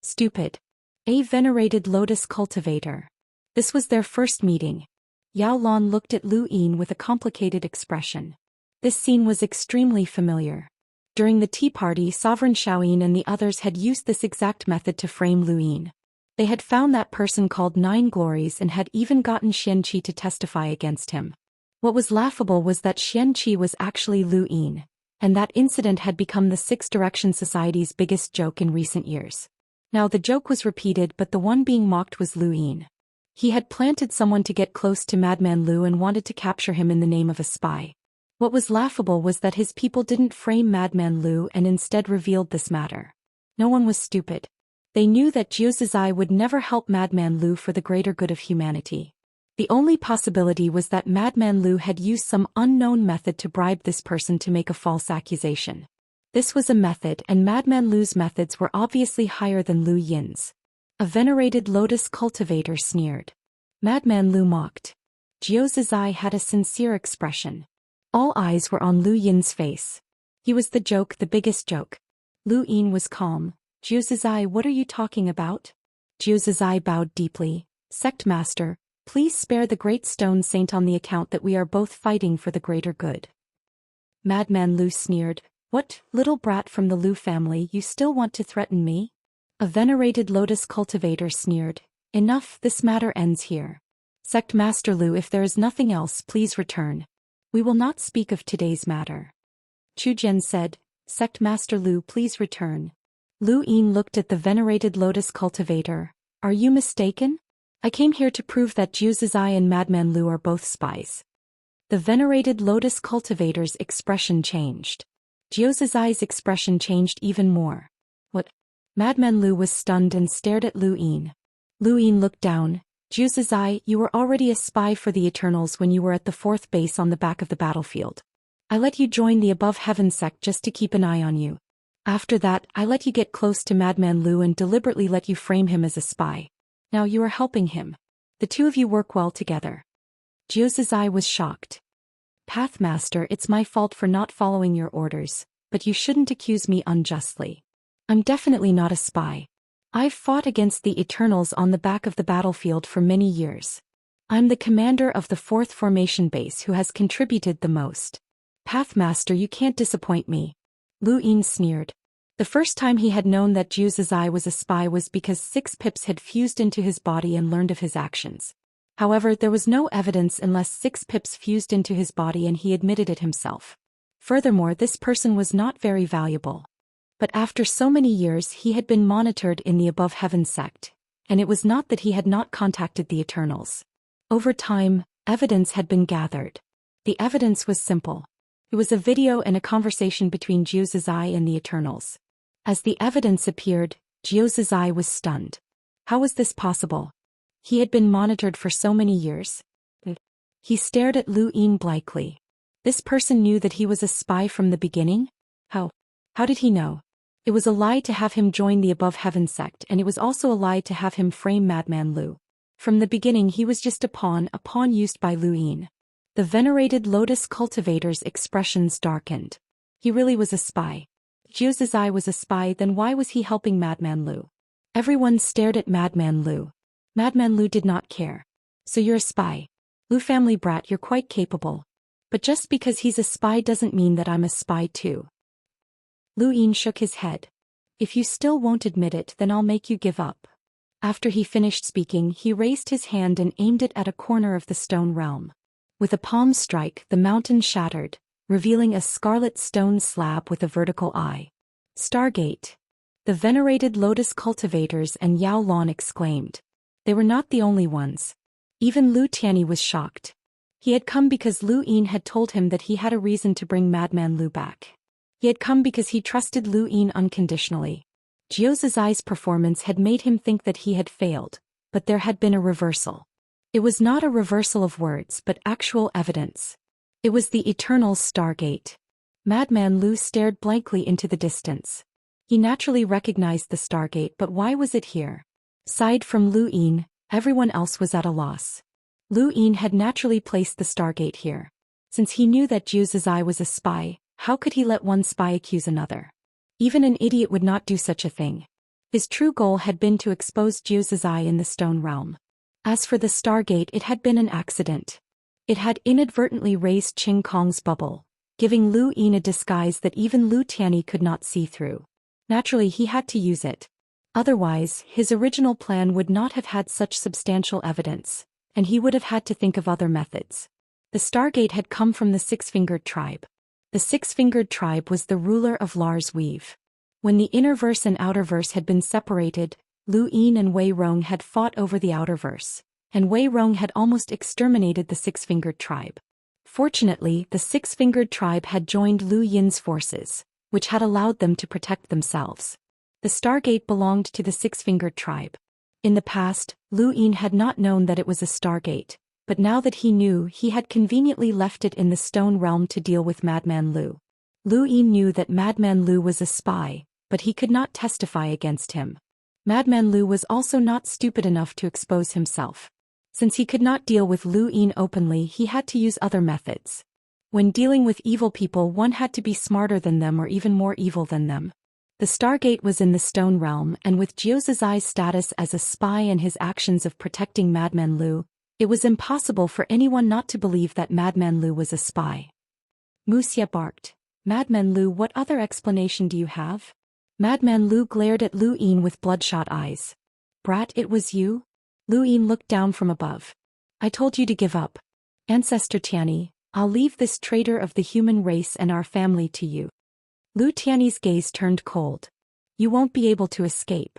Stupid. A venerated lotus cultivator. This was their first meeting. Yao Lan looked at Lu Yin with a complicated expression. This scene was extremely familiar. During the tea party, Sovereign Xiaoyin and the others had used this exact method to frame Lu Yin. They had found that person called Nine Glories and had even gotten Xianxia to testify against him. What was laughable was that Xianxia was actually Lu Yin, and that incident had become the Six Direction Society's biggest joke in recent years. Now the joke was repeated, but the one being mocked was Lu Yin. He had planted someone to get close to Madman Lu and wanted to capture him in the name of a spy. What was laughable was that his people didn't frame Madman Lu and instead revealed this matter. No one was stupid. They knew that Zhou Xian would never help Madman Lu for the greater good of humanity. The only possibility was that Madman Lu had used some unknown method to bribe this person to make a false accusation. This was a method, and Madman Lu's methods were obviously higher than Lu Yin's. A venerated lotus cultivator sneered. Madman Lu mocked. Zhou Xian had a sincere expression. All eyes were on Lu Yin's face. He was the joke, the biggest joke. Lu Yin was calm. Zhou Xian, what are you talking about? Zhou Xian bowed deeply. Sect Master, please spare the great stone saint on the account that we are both fighting for the greater good. Madman Lu sneered. What, little brat from the Lu family, you still want to threaten me? A venerated lotus cultivator sneered. Enough, this matter ends here. Sect Master Lu, if there is nothing else, please return. We will not speak of today's matter. Chu Jian said, Sect Master Lu, please return. Lu Yin looked at the venerated lotus cultivator. Are you mistaken? I came here to prove that Zhou Xian and Madman Lu are both spies. The venerated lotus cultivator's expression changed. Zhou Xian's expression changed even more. What? Madman Lu was stunned and stared at Lu Yin. Lu Yin looked down. Zhou Xian, you were already a spy for the Eternals when you were at the 4th base on the back of the battlefield. I let you join the Above Heaven sect just to keep an eye on you. After that, I let you get close to Madman Lu and deliberately let you frame him as a spy. Now you are helping him. The two of you work well together. Zhou Xian was shocked. Pathmaster, it's my fault for not following your orders, but you shouldn't accuse me unjustly. I'm definitely not a spy. I've fought against the Eternals on the back of the battlefield for many years. I'm the commander of the 4th formation base who has contributed the most. Pathmaster, you can't disappoint me. Lu Yin sneered. The first time he had known that Zhou Xian was a spy was because 6 pips had fused into his body and learned of his actions. However, there was no evidence unless 6 pips fused into his body and he admitted it himself. Furthermore, this person was not very valuable. But after so many years he had been monitored in the Above Heaven sect, and it was not that he had not contacted the Eternals. Over time, evidence had been gathered. The evidence was simple. It was a video and a conversation between Zhou Xian and the Eternals. As the evidence appeared, Zhou Xian was stunned. How was this possible? He had been monitored for so many years. He stared at Lu Yin blankly. This person knew that he was a spy from the beginning? How did he know? It was a lie to have him join the Above Heaven sect, and it was also a lie to have him frame Madman Lu. From the beginning he was just a pawn used by Lu Yin. The venerated lotus cultivator's expressions darkened. He really was a spy. Zhou Xian was a spy, then why was he helping Madman Lu? Everyone stared at Madman Lu. Madman Lu did not care. So you're a spy. Lu family brat, you're quite capable. But just because he's a spy doesn't mean that I'm a spy too. Lu Yin shook his head. If you still won't admit it, then I'll make you give up. After he finished speaking, he raised his hand and aimed it at a corner of the stone realm. With a palm strike, the mountain shattered, revealing a scarlet stone slab with a vertical eye. Stargate. The venerated lotus cultivators and Yao Lan exclaimed. They were not the only ones. Even Lu Tianyi was shocked. He had come because Lu Yin had told him that he had a reason to bring Madman Lu back. He had come because he trusted Lu Yin unconditionally. Zhou Xian's performance had made him think that he had failed, but there had been a reversal. It was not a reversal of words but actual evidence. It was the eternal Stargate. Madman Lu stared blankly into the distance. He naturally recognized the Stargate, but why was it here? Aside from Lu Yin, everyone else was at a loss. Lu Yin had naturally placed the Stargate here. Since he knew that Zhou Xian was a spy, How could he let one spy accuse another? Even an idiot would not do such a thing. His true goal had been to expose Zhou Xian in the stone realm. As for the Stargate, it had been an accident. It had inadvertently raised Qing Kong's bubble, giving Lu Yin a disguise that even Lu Tianyi could not see through. Naturally, he had to use it. Otherwise, his original plan would not have had such substantial evidence, and he would have had to think of other methods. The Stargate had come from the Six-Fingered Tribe. The Six-Fingered Tribe was the ruler of Lars Weave. When the inner verse and outer verse had been separated, Lu Yin and Wei Rong had fought over the outer verse, and Wei Rong had almost exterminated the Six-Fingered Tribe. Fortunately, the Six-Fingered Tribe had joined Lu Yin's forces, which had allowed them to protect themselves. The Stargate belonged to the Six-Fingered Tribe. In the past, Lu Yin had not known that it was a Stargate, but now that he knew, he had conveniently left it in the Stone Realm to deal with Madman Lu. Lu Yin knew that Madman Lu was a spy, but he could not testify against him. Madman Lu was also not stupid enough to expose himself. Since he could not deal with Lu Yin openly, he had to use other methods. When dealing with evil people, one had to be smarter than them or even more evil than them. The Stargate was in the Stone Realm, and with Zhou Zizai's status as a spy and his actions of protecting Madman Lu, it was impossible for anyone not to believe that Madman Lu was a spy. Wuxia barked. Madman Lu, what other explanation do you have? Madman Lu glared at Lu Yin with bloodshot eyes. Brat, it was you? Lu Yin looked down from above. I told you to give up. Ancestor Tianyi, I'll leave this traitor of the human race and our family to you. Lu Tianyi's gaze turned cold. You won't be able to escape.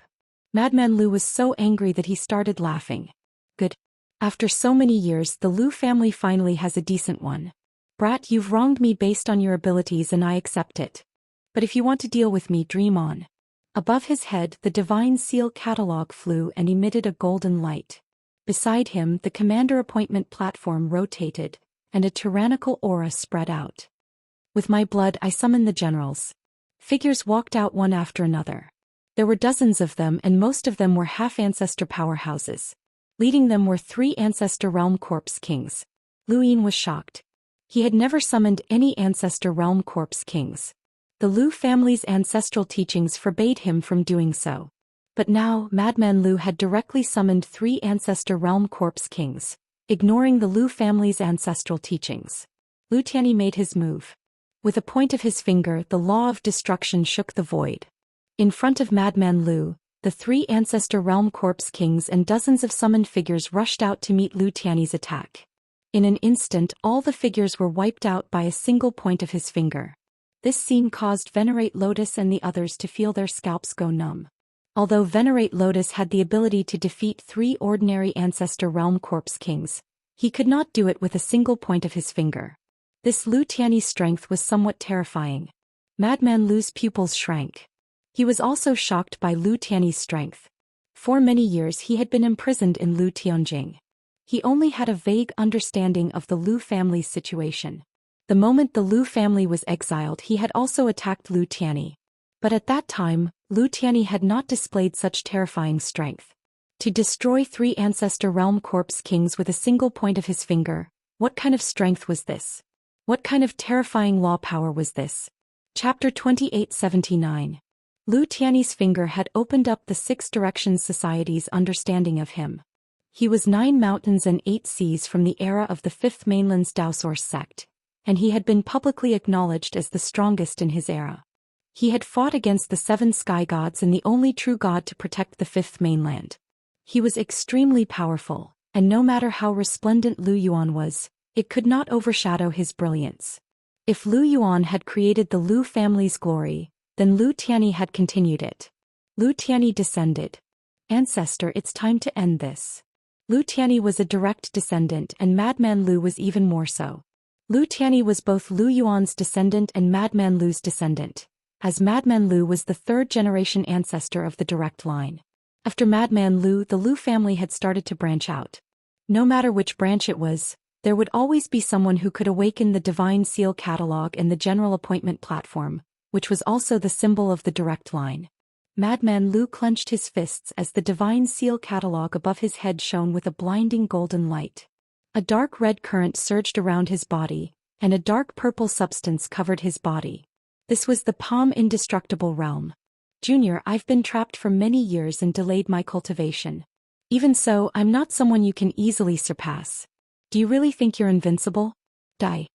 Madman Lu was so angry that he started laughing. Good. After so many years, the Lu family finally has a decent one. Brat, you've wronged me based on your abilities and I accept it. But if you want to deal with me, dream on. Above his head, the Divine Seal catalog flew and emitted a golden light. Beside him, the commander appointment platform rotated, and a tyrannical aura spread out. With my blood, I summon the generals. Figures walked out one after another. There were dozens of them, and most of them were half-ancestor powerhouses. Leading them were 3 Ancestor Realm Corpse Kings. Lu Yin was shocked. He had never summoned any Ancestor Realm Corpse Kings. The Lu family's ancestral teachings forbade him from doing so. But now, Madman Lu had directly summoned 3 Ancestor Realm Corpse Kings, ignoring the Lu family's ancestral teachings. Lu Tianyi made his move. With a point of his finger, the law of destruction shook the void. In front of Madman Lu, the 3 Ancestor Realm Corpse Kings and dozens of summoned figures rushed out to meet Lu Tianyi's attack. In an instant, all the figures were wiped out by a single point of his finger. This scene caused Venerate Lotus and the others to feel their scalps go numb. Although Venerate Lotus had the ability to defeat 3 ordinary Ancestor Realm Corpse Kings, he could not do it with a single point of his finger. This Lu Tianyi's strength was somewhat terrifying. Madman Lu's pupils shrank. He was also shocked by Lu Tianyi's strength. For many years he had been imprisoned in Lu Tianjing. He only had a vague understanding of the Lu family's situation. The moment the Lu family was exiled, he had also attacked Lu Tianyi. But at that time, Lu Tianyi had not displayed such terrifying strength. To destroy 3 Ancestor Realm Corpse Kings with a single point of his finger, what kind of strength was this? What kind of terrifying law power was this? Chapter 2879. Lu Tianyi's finger had opened up the 6 Directions Society's understanding of him. He was 9 mountains and 8 seas from the era of the 5th Mainland's Daoist sect, and he had been publicly acknowledged as the strongest in his era. He had fought against the 7 sky gods and the only true god to protect the 5th mainland. He was extremely powerful, and no matter how resplendent Lu Yuan was, it could not overshadow his brilliance. If Lu Yuan had created the Lu family's glory, then Lu Tianyi had continued it. Lu Tianyi descended. Ancestor, it's time to end this. Lu Tianyi was a direct descendant, and Madman Lu was even more so. Lu Tianyi was both Lu Yuan's descendant and Madman Lu's descendant, as Madman Lu was the 3rd-generation ancestor of the direct line. After Madman Lu, the Lu family had started to branch out. No matter which branch it was, there would always be someone who could awaken the Divine Seal catalog and the General Appointment platform, which was also the symbol of the direct line. Madman Lu clenched his fists as the Divine Seal catalog above his head shone with a blinding golden light. A dark red current surged around his body, and a dark purple substance covered his body. This was the Palm Indestructible Realm. Junior, I've been trapped for many years and delayed my cultivation. Even so, I'm not someone you can easily surpass. Do you really think you're invincible? Die.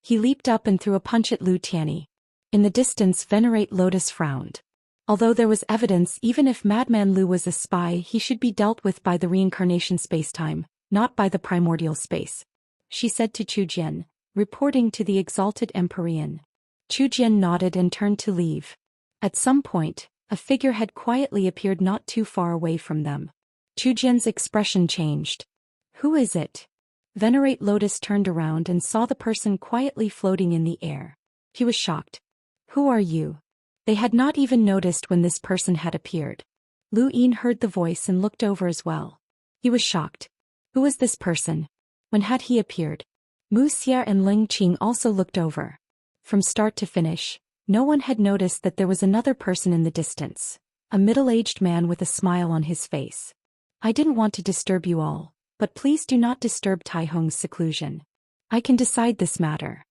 He leaped up and threw a punch at Lu Tianyi. In the distance, Venerate Lotus frowned. Although there was evidence even if Madman Lu was a spy, he should be dealt with by the reincarnation spacetime, not by the primordial space. She said to Chu Jian, reporting to the exalted Empyrean. Chu Jian nodded and turned to leave. At some point, a figure had quietly appeared not too far away from them. Chu Jian's expression changed. Who is it? Venerate Lotus turned around and saw the person quietly floating in the air. He was shocked. Who are you? They had not even noticed when this person had appeared. Lu Yin heard the voice and looked over as well. He was shocked. Who was this person? When had he appeared? Wuxia and Ling Qing also looked over. From start to finish, no one had noticed that there was another person in the distance. A middle-aged man with a smile on his face. I didn't want to disturb you all, but please do not disturb Tai Hong's seclusion. I can decide this matter.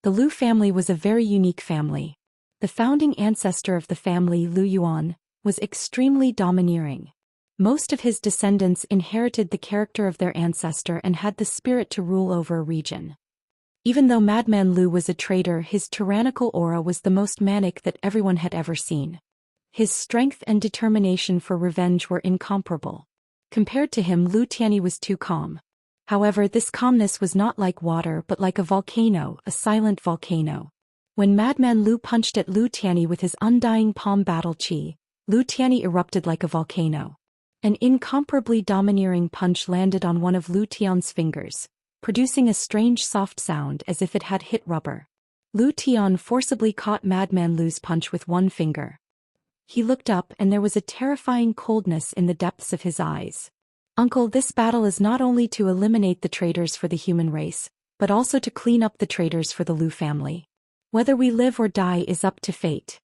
The Lu family was a very unique family. The founding ancestor of the family, Lu Yuan, was extremely domineering. Most of his descendants inherited the character of their ancestor and had the spirit to rule over a region. Even though Madman Lu was a traitor, his tyrannical aura was the most manic that everyone had ever seen. His strength and determination for revenge were incomparable. Compared to him, Lu Tianyi was too calm. However, this calmness was not like water but like a volcano, a silent volcano. When Madman Lu punched at Lu Tianyi with his undying palm battle chi, Lu Tianyi erupted like a volcano. An incomparably domineering punch landed on one of Lu Tian's fingers, producing a strange soft sound as if it had hit rubber. Lu Tian forcibly caught Madman Lu's punch with one finger. He looked up and there was a terrifying coldness in the depths of his eyes. Uncle, this battle is not only to eliminate the traitors for the human race, but also to clean up the traitors for the Lu family. Whether we live or die is up to fate.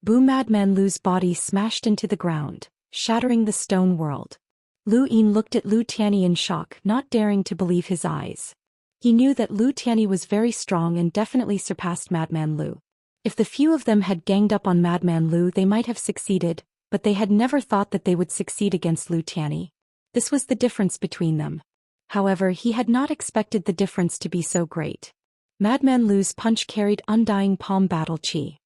Boom! Madman Lu's body smashed into the ground, shattering the stone world. Lu Yin looked at Lu Tianyi in shock, not daring to believe his eyes. He knew that Lu Tianyi was very strong and definitely surpassed Madman Lu. If the few of them had ganged up on Madman Lu, they might have succeeded, but they had never thought that they would succeed against Lu Tianyi. This was the difference between them. However, he had not expected the difference to be so great. Madman Lu's punch carried undying palm battle chi.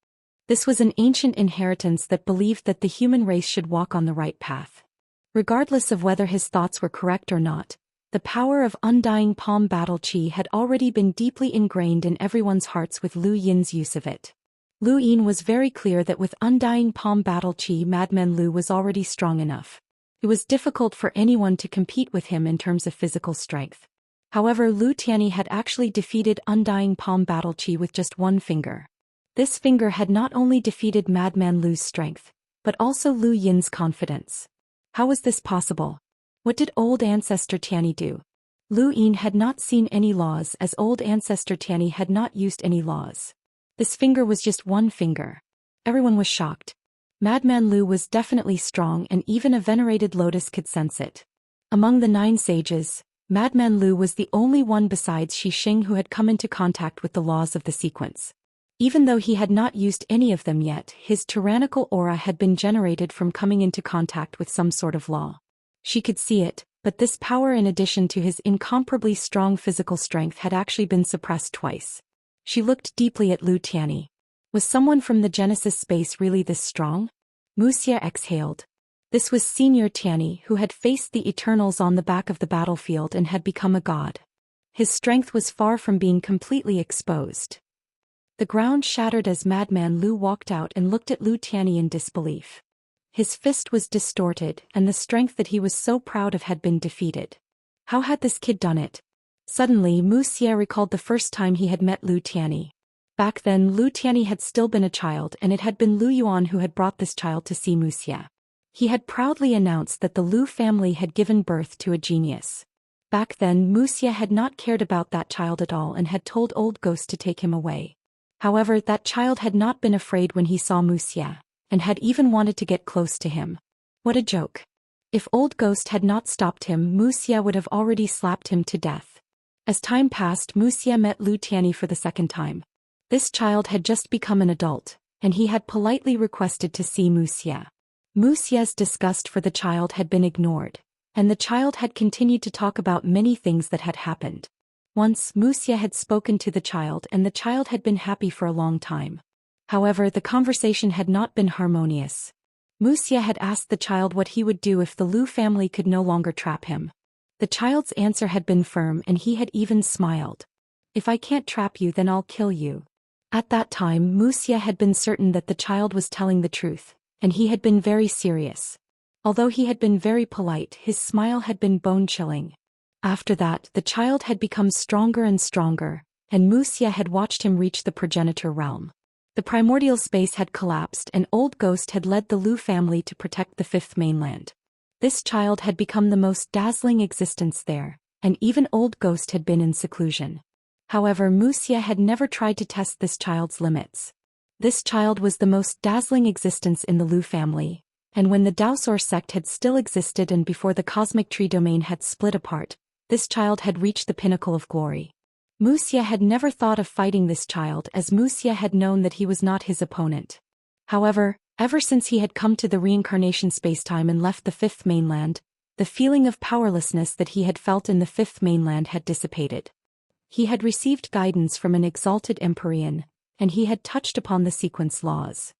This was an ancient inheritance that believed that the human race should walk on the right path. Regardless of whether his thoughts were correct or not, the power of undying palm battle chi had already been deeply ingrained in everyone's hearts with Lu Yin's use of it. Lu Yin was very clear that with undying palm battle chi, Madman Lu was already strong enough. It was difficult for anyone to compete with him in terms of physical strength. However, Lu Tianyi had actually defeated undying palm battle chi with just one finger. This finger had not only defeated Madman Lu's strength, but also Lu Yin's confidence. How was this possible? What did old ancestor Tianyi do? Lu Yin had not seen any laws, as old ancestor Tianyi had not used any laws. This finger was just one finger. Everyone was shocked. Madman Lu was definitely strong and even a venerated lotus could sense it. Among the 9 sages, Madman Lu was the only one besides Xixing who had come into contact with the laws of the sequence. Even though he had not used any of them yet, his tyrannical aura had been generated from coming into contact with some sort of law. She could see it, but this power, in addition to his incomparably strong physical strength, had actually been suppressed twice. She looked deeply at Lu Tianyi. Was someone from the Genesis space really this strong? Wuxia exhaled. This was Senior Tianyi, who had faced the Eternals on the back of the battlefield and had become a god. His strength was far from being completely exposed. The ground shattered as Madman Lu walked out and looked at Lu Tianyi in disbelief. His fist was distorted, and the strength that he was so proud of had been defeated. How had this kid done it? Suddenly, Wuxia recalled the first time he had met Lu Tianyi. Back then, Lu Tianyi had still been a child, and it had been Lu Yuan who had brought this child to see Wuxia. He had proudly announced that the Lu family had given birth to a genius. Back then, Wuxia had not cared about that child at all and had told Old Ghost to take him away. However, that child had not been afraid when he saw Wuxia, and had even wanted to get close to him. What a joke. If Old Ghost had not stopped him, Wuxia would have already slapped him to death. As time passed, Wuxia met Lu Tianyi for the second time. This child had just become an adult, and he had politely requested to see Wuxia. Wuxia's disgust for the child had been ignored, and the child had continued to talk about many things that had happened. Once, Wuxia had spoken to the child and the child had been happy for a long time. However, the conversation had not been harmonious. Wuxia had asked the child what he would do if the Lu family could no longer trap him. The child's answer had been firm and he had even smiled. "If I can't trap you, then I'll kill you." At that time, Wuxia had been certain that the child was telling the truth, and he had been very serious. Although he had been very polite, his smile had been bone-chilling. After that, the child had become stronger and stronger, and Wuxia had watched him reach the progenitor realm. The primordial space had collapsed and Old Ghost had led the Lu family to protect the fifth mainland. This child had become the most dazzling existence there, and even Old Ghost had been in seclusion. However, Wuxia had never tried to test this child's limits. This child was the most dazzling existence in the Lu family, and when the Daoist sect had still existed and before the cosmic tree domain had split apart, this child had reached the pinnacle of glory. Wuxia had never thought of fighting this child as Wuxia had known that he was not his opponent. However, ever since he had come to the reincarnation spacetime and left the fifth mainland, the feeling of powerlessness that he had felt in the fifth mainland had dissipated. He had received guidance from an exalted Empyrean, and he had touched upon the sequence laws.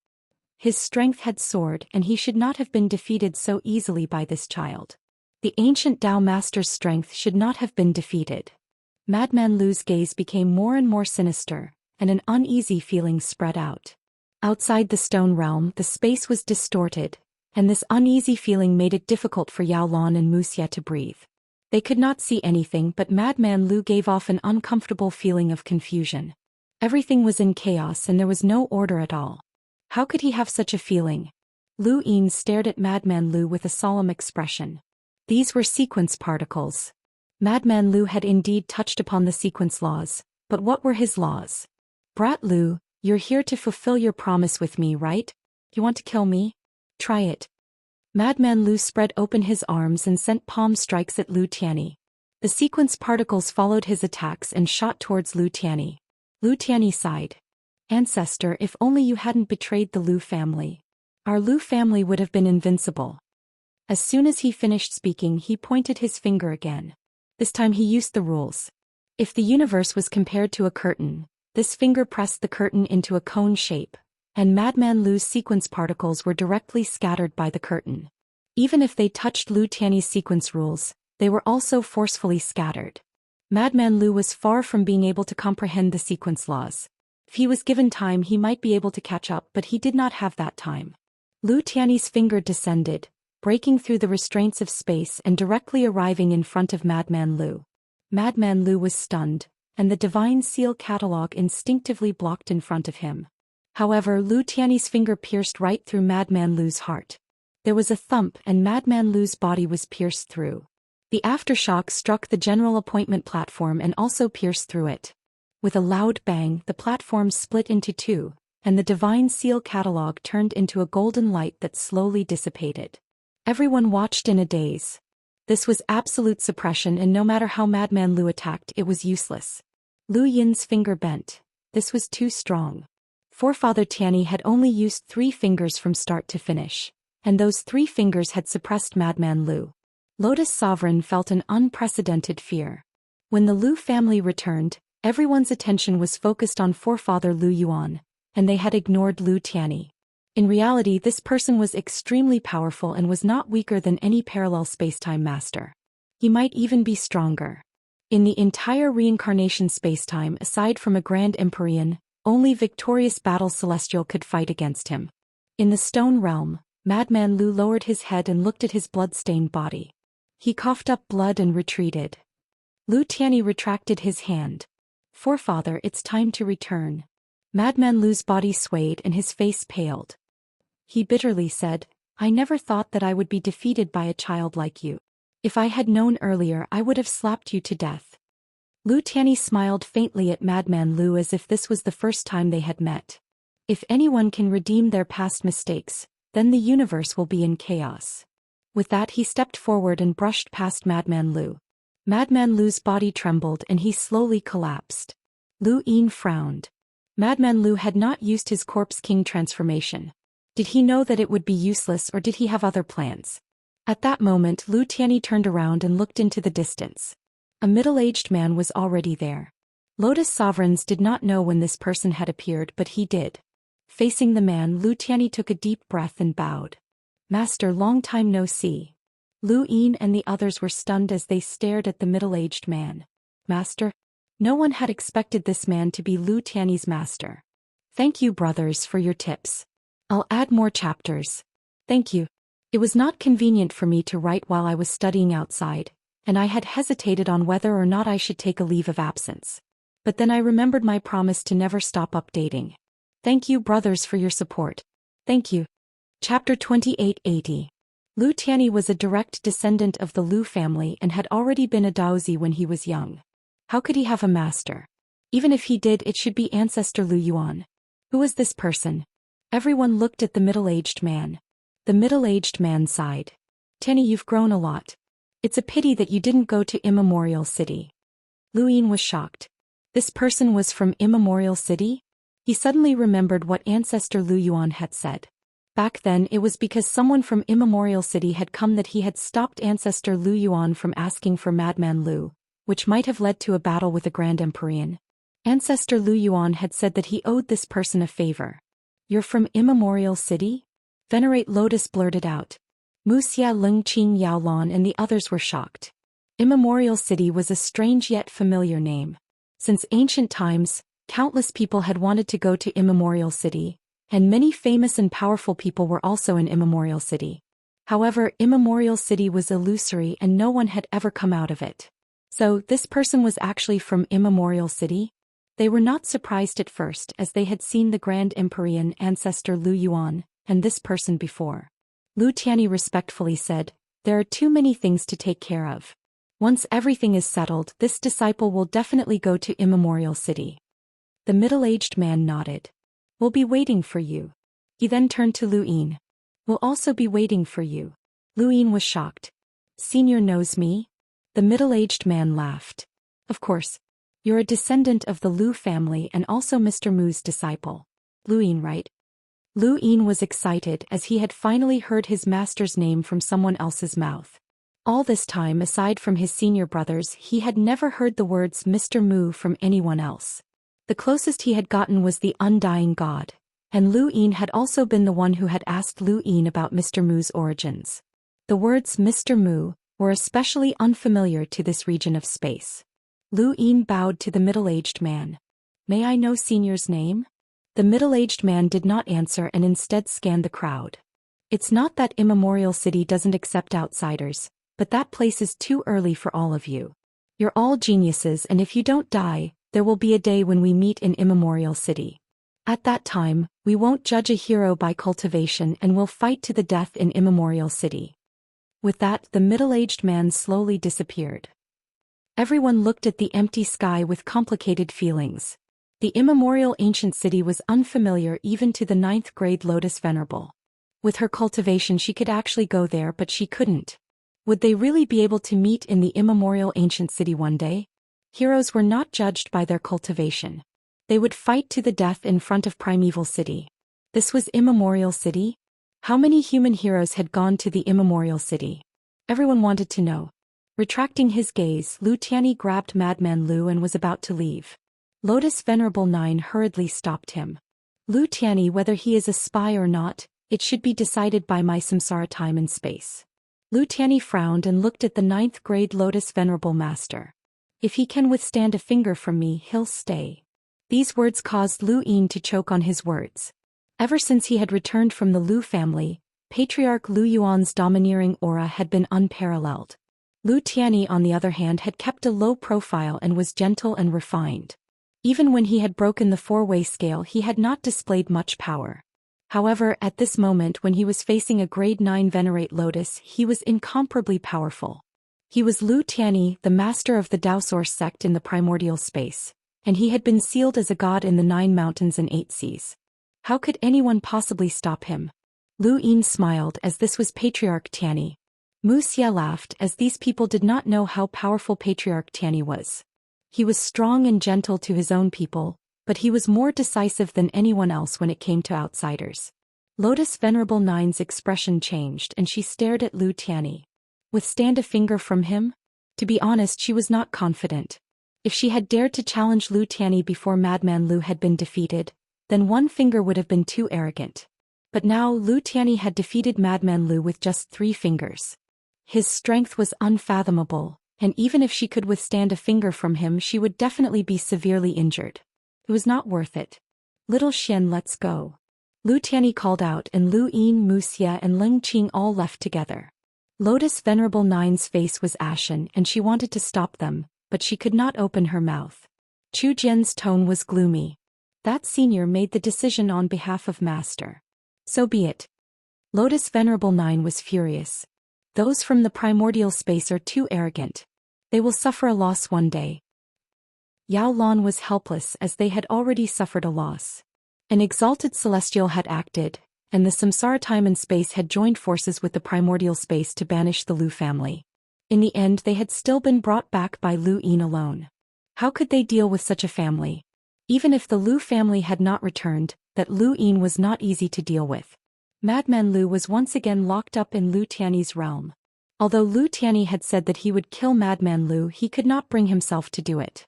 His strength had soared and he should not have been defeated so easily by this child. The ancient Tao Master's strength should not have been defeated. Madman Lu's gaze became more and more sinister, and an uneasy feeling spread out. Outside the stone realm, the space was distorted, and this uneasy feeling made it difficult for Yao Lan and Wuxia to breathe. They could not see anything, but Madman Lu gave off an uncomfortable feeling of confusion. Everything was in chaos and there was no order at all. How could he have such a feeling? Lu Yin stared at Madman Lu with a solemn expression. These were sequence particles. Madman Lu had indeed touched upon the sequence laws, but what were his laws? "Brat Lu, you're here to fulfill your promise with me, right? You want to kill me? Try it." Madman Lu spread open his arms and sent palm strikes at Lu Tianyi. The sequence particles followed his attacks and shot towards Lu Tianyi. Lu Tianyi sighed. "Ancestor, if only you hadn't betrayed the Lu family. Our Lu family would have been invincible." As soon as he finished speaking, he pointed his finger again. This time he used the rules. If the universe was compared to a curtain, this finger pressed the curtain into a cone shape, and Madman Lu's sequence particles were directly scattered by the curtain. Even if they touched Lu Tianyi's sequence rules, they were also forcefully scattered. Madman Lu was far from being able to comprehend the sequence laws. If he was given time, he might be able to catch up, but he did not have that time. Lu Tianyi's finger descended, breaking through the restraints of space and directly arriving in front of Madman Lu. Madman Lu was stunned, and the divine seal catalog instinctively blocked in front of him. However, Lu Tianyi's finger pierced right through Madman Lu's heart. There was a thump and Madman Lu's body was pierced through. The aftershock struck the general appointment platform and also pierced through it. With a loud bang, the platform split into two, and the divine seal catalog turned into a golden light that slowly dissipated. Everyone watched in a daze. This was absolute suppression, and no matter how Madman Lu attacked, it was useless. Lu Yin's finger bent. This was too strong. Forefather Tianyi had only used 3 fingers from start to finish, and those 3 fingers had suppressed Madman Lu. Lotus Sovereign felt an unprecedented fear. When the Lu family returned, everyone's attention was focused on forefather Lu Yuan, and they had ignored Lu Tianyi. In reality, this person was extremely powerful and was not weaker than any parallel spacetime master. He might even be stronger. In the entire reincarnation spacetime, aside from a Grand Empyrean, only victorious Battle Celestial could fight against him. In the stone realm, Madman Lu lowered his head and looked at his blood-stained body. He coughed up blood and retreated. Lu Tianyi retracted his hand. "Forefather, it's time to return." Madman Lu's body swayed and his face paled. He bitterly said, "I never thought that I would be defeated by a child like you. If I had known earlier, I would have slapped you to death." Lu Tianyi smiled faintly at Madman Lu as if this was the first time they had met. If anyone can redeem their past mistakes, then the universe will be in chaos. With that, he stepped forward and brushed past Madman Lu. Madman Lu's body trembled and he slowly collapsed. Lu Yin frowned. Madman Lu had not used his Corpse King transformation. Did he know that it would be useless or did he have other plans? At that moment Lu Tianyi turned around and looked into the distance. A middle-aged man was already there. Lotus sovereigns did not know when this person had appeared, but he did. Facing the man, Lu Tianyi took a deep breath and bowed. Master, long time no see. Lu Yin and the others were stunned as they stared at the middle-aged man. Master? No one had expected this man to be Lu Tianyi's master. Thank you, brothers, for your tips. I'll add more chapters. Thank you. It was not convenient for me to write while I was studying outside, and I had hesitated on whether or not I should take a leave of absence. But then I remembered my promise to never stop updating. Thank you, brothers, for your support. Thank you. Chapter 2880. Lu Tianyi was a direct descendant of the Lu family and had already been a Daoist when he was young. How could he have a master? Even if he did, it should be ancestor Lu Yuan. Who was this person? Everyone looked at the middle-aged man. The middle-aged man sighed. Tianyi, you've grown a lot. It's a pity that you didn't go to Immemorial City. Lu Yin was shocked. This person was from Immemorial City? He suddenly remembered what ancestor Lu Yuan had said. Back then it was because someone from Immemorial City had come that he had stopped ancestor Lu Yuan from asking for Madman Lu, which might have led to a battle with a Grand Empyrean. Ancestor Lu Yuan had said that he owed this person a favor. You're from Immemorial City? Venerate Lotus blurted out. Wuxia, Leng Qing, Yaolon and the others were shocked. Immemorial City was a strange yet familiar name. Since ancient times, countless people had wanted to go to Immemorial City, and many famous and powerful people were also in Immemorial City. However, Immemorial City was illusory and no one had ever come out of it. So, this person was actually from Immemorial City? They were not surprised at first as they had seen the Grand Empyrean ancestor Lu Yuan, and this person before. Lu Tianyi respectfully said, there are too many things to take care of. Once everything is settled, this disciple will definitely go to Immemorial City. The middle-aged man nodded. We'll be waiting for you. He then turned to Lu Yin. We'll also be waiting for you. Lu Yin was shocked. Senior knows me? The middle-aged man laughed. Of course. You're a descendant of the Lu family and also Mr. Mu's disciple. Lu Yin, right? Lu Yin was excited as he had finally heard his master's name from someone else's mouth. All this time, aside from his senior brothers, he had never heard the words Mr. Mu from anyone else. The closest he had gotten was the Undying God, and Lu Yin had also been the one who had asked Lu Yin about Mr. Mu's origins. The words Mr. Mu were especially unfamiliar to this region of space. Lu Yin bowed to the middle-aged man. May I know Senior's name? The middle-aged man did not answer and instead scanned the crowd. It's not that Immemorial City doesn't accept outsiders, but that place is too early for all of you. You're all geniuses, and if you don't die, there will be a day when we meet in Immemorial City. At that time, we won't judge a hero by cultivation and will fight to the death in Immemorial City. With that, the middle-aged man slowly disappeared. Everyone looked at the empty sky with complicated feelings. The immemorial ancient city was unfamiliar even to the 9th grade Lotus Venerable. With her cultivation she could actually go there, but she couldn't. Would they really be able to meet in the immemorial ancient city one day? Heroes were not judged by their cultivation. They would fight to the death in front of Primeval City. This was Immemorial City? How many human heroes had gone to the Immemorial City? Everyone wanted to know. Retracting his gaze, Lu Tianyi grabbed Madman Lu and was about to leave. Lotus Venerable 9 hurriedly stopped him. Lu Tianyi, whether he is a spy or not, it should be decided by my samsara time and space. Lu Tianyi frowned and looked at the 9th grade Lotus Venerable Master. If he can withstand a finger from me, he'll stay. These words caused Lu Yin to choke on his words. Ever since he had returned from the Lu family, Patriarch Lu Yuan's domineering aura had been unparalleled. Lu Tianyi, on the other hand, had kept a low profile and was gentle and refined. Even when he had broken the four-way scale, he had not displayed much power. However, at this moment when he was facing a grade 9 Venerate Lotus, he was incomparably powerful. He was Lu Tianyi, the master of the Daoist sect in the primordial space, and he had been sealed as a god in the 9 mountains and 8 seas. How could anyone possibly stop him? Lu Yin smiled as this was Patriarch Tianyi. Wuxia laughed, as these people did not know how powerful Patriarch Tianyi was. He was strong and gentle to his own people, but he was more decisive than anyone else when it came to outsiders. Lotus Venerable Nine's expression changed and she stared at Lu Tianyi. Withstand a finger from him? To be honest, she was not confident. If she had dared to challenge Lu Tianyi before Madman Lu had been defeated, then one finger would have been too arrogant. But now Lu Tianyi had defeated Madman Lu with just 3 fingers. His strength was unfathomable, and even if she could withstand a finger from him, she would definitely be severely injured. It was not worth it. Little Xian, let's go. Lu Tianyi called out, and Lu Yin, Wuxia and Ling Qing all left together. Lotus Venerable Nine's face was ashen and she wanted to stop them, but she could not open her mouth. Chu Jian's tone was gloomy. That senior made the decision on behalf of Master. So be it. Lotus Venerable Nine was furious. Those from the primordial space are too arrogant. They will suffer a loss one day. Yao Lan was helpless, as they had already suffered a loss. An exalted celestial had acted, and the samsara time and space had joined forces with the primordial space to banish the Lu family. In the end, they had still been brought back by Lu Yin alone. How could they deal with such a family? Even if the Lu family had not returned, that Lu Yin was not easy to deal with. Madman Lu was once again locked up in Lu Tianyi's realm. Although Lu Tianyi had said that he would kill Madman Lu, he could not bring himself to do it.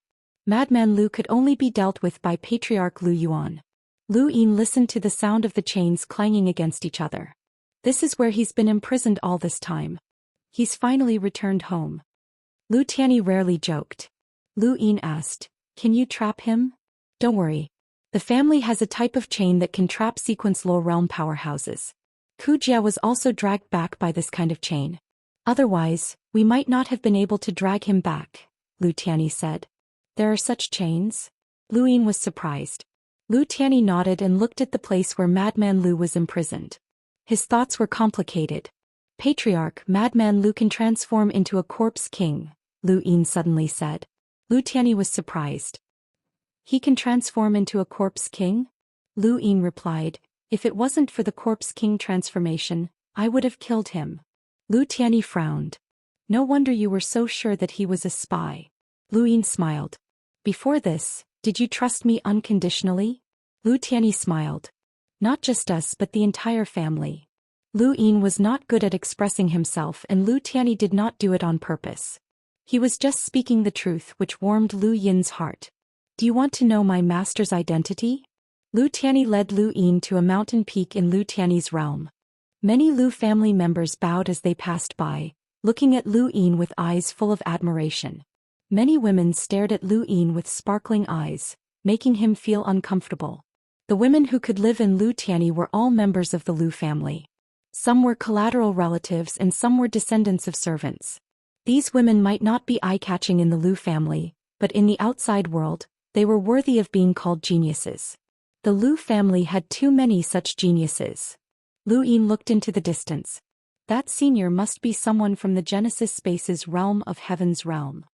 Madman Lu could only be dealt with by Patriarch Lu Yuan. Lu Yin listened to the sound of the chains clanging against each other. This is where he's been imprisoned all this time. He's finally returned home. Lu Tianyi rarely joked. Lu Yin asked, "Can you trap him?" "Don't worry. The family has a type of chain that can trap sequence low realm powerhouses. Kujia was also dragged back by this kind of chain. Otherwise, we might not have been able to drag him back," Lu Tianyi said. "There are such chains?" Lu Yin was surprised. Lu Tianyi nodded and looked at the place where Madman Lu was imprisoned. His thoughts were complicated. "Patriarch, Madman Lu can transform into a corpse king," Lu Yin suddenly said. Lu Tianyi was surprised. "He can transform into a corpse king?" Lu Yin replied, "If it wasn't for the corpse king transformation, I would have killed him." Lu Tianyi frowned. "No wonder you were so sure that he was a spy." Lu Yin smiled. "Before this, did you trust me unconditionally?" Lu Tianyi smiled. "Not just us, but the entire family." Lu Yin was not good at expressing himself, and Lu Tianyi did not do it on purpose. He was just speaking the truth, which warmed Lu Yin's heart. "Do you want to know my master's identity?" Lu Tianyi led Lu Yin to a mountain peak in Lu Tianyi's realm. Many Lu family members bowed as they passed by, looking at Lu Yin with eyes full of admiration. Many women stared at Lu Yin with sparkling eyes, making him feel uncomfortable. The women who could live in Lu Tianyi were all members of the Lu family. Some were collateral relatives and some were descendants of servants. These women might not be eye-catching in the Lu family, but in the outside world, they were worthy of being called geniuses. The Lu family had too many such geniuses. Lu Yin looked into the distance. That senior must be someone from the Genesis Space's realm of Heaven's realm.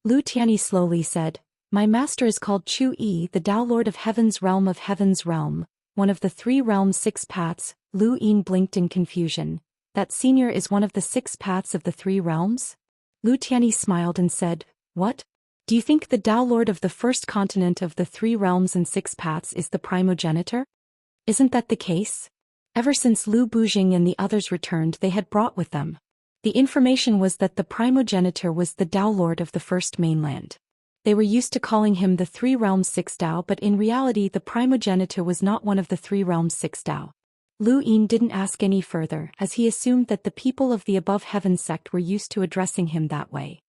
Lu Tianyi slowly said, "My master is called Chu Yi, the Tao Lord of Heaven's realm, one of the 3 realms' 6 paths." Lu Yin blinked in confusion. "That senior is one of the 6 paths of the 3 realms?" Lu Tianyi smiled and said, "What? Do you think the Tao Lord of the first continent of the 3 realms and 6 paths is the primogenitor? Isn't that the case? Ever since Lu Bujing and the others returned, they had brought with them. The information was that the primogenitor was the Tao Lord of the first mainland. They were used to calling him the 3 realms 6 Tao, but in reality the primogenitor was not one of the 3 realms 6 Tao." Lu Yin didn't ask any further, as he assumed that the people of the Above Heaven sect were used to addressing him that way.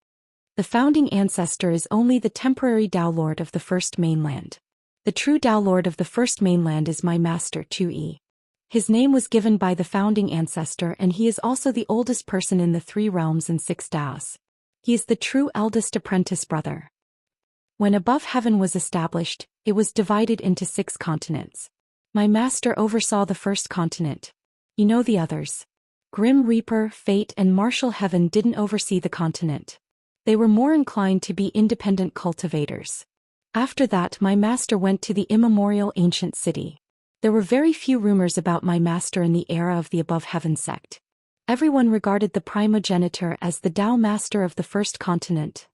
The founding ancestor is only the temporary Tao Lord of the first mainland. The true Tao Lord of the first mainland is my master Chu Yi. His name was given by the founding ancestor, and he is also the oldest person in the 3 realms and 6 Taos. He is the true eldest apprentice brother. When Above Heaven was established, it was divided into 6 continents. My master oversaw the first continent. You know the others. Grim Reaper, Fate and Martial Heaven didn't oversee the continent. They were more inclined to be independent cultivators. After that, my master went to the immemorial ancient city. There were very few rumors about my master in the era of the Above Heaven sect. Everyone regarded the primogenitor as the Tao master of the first continent.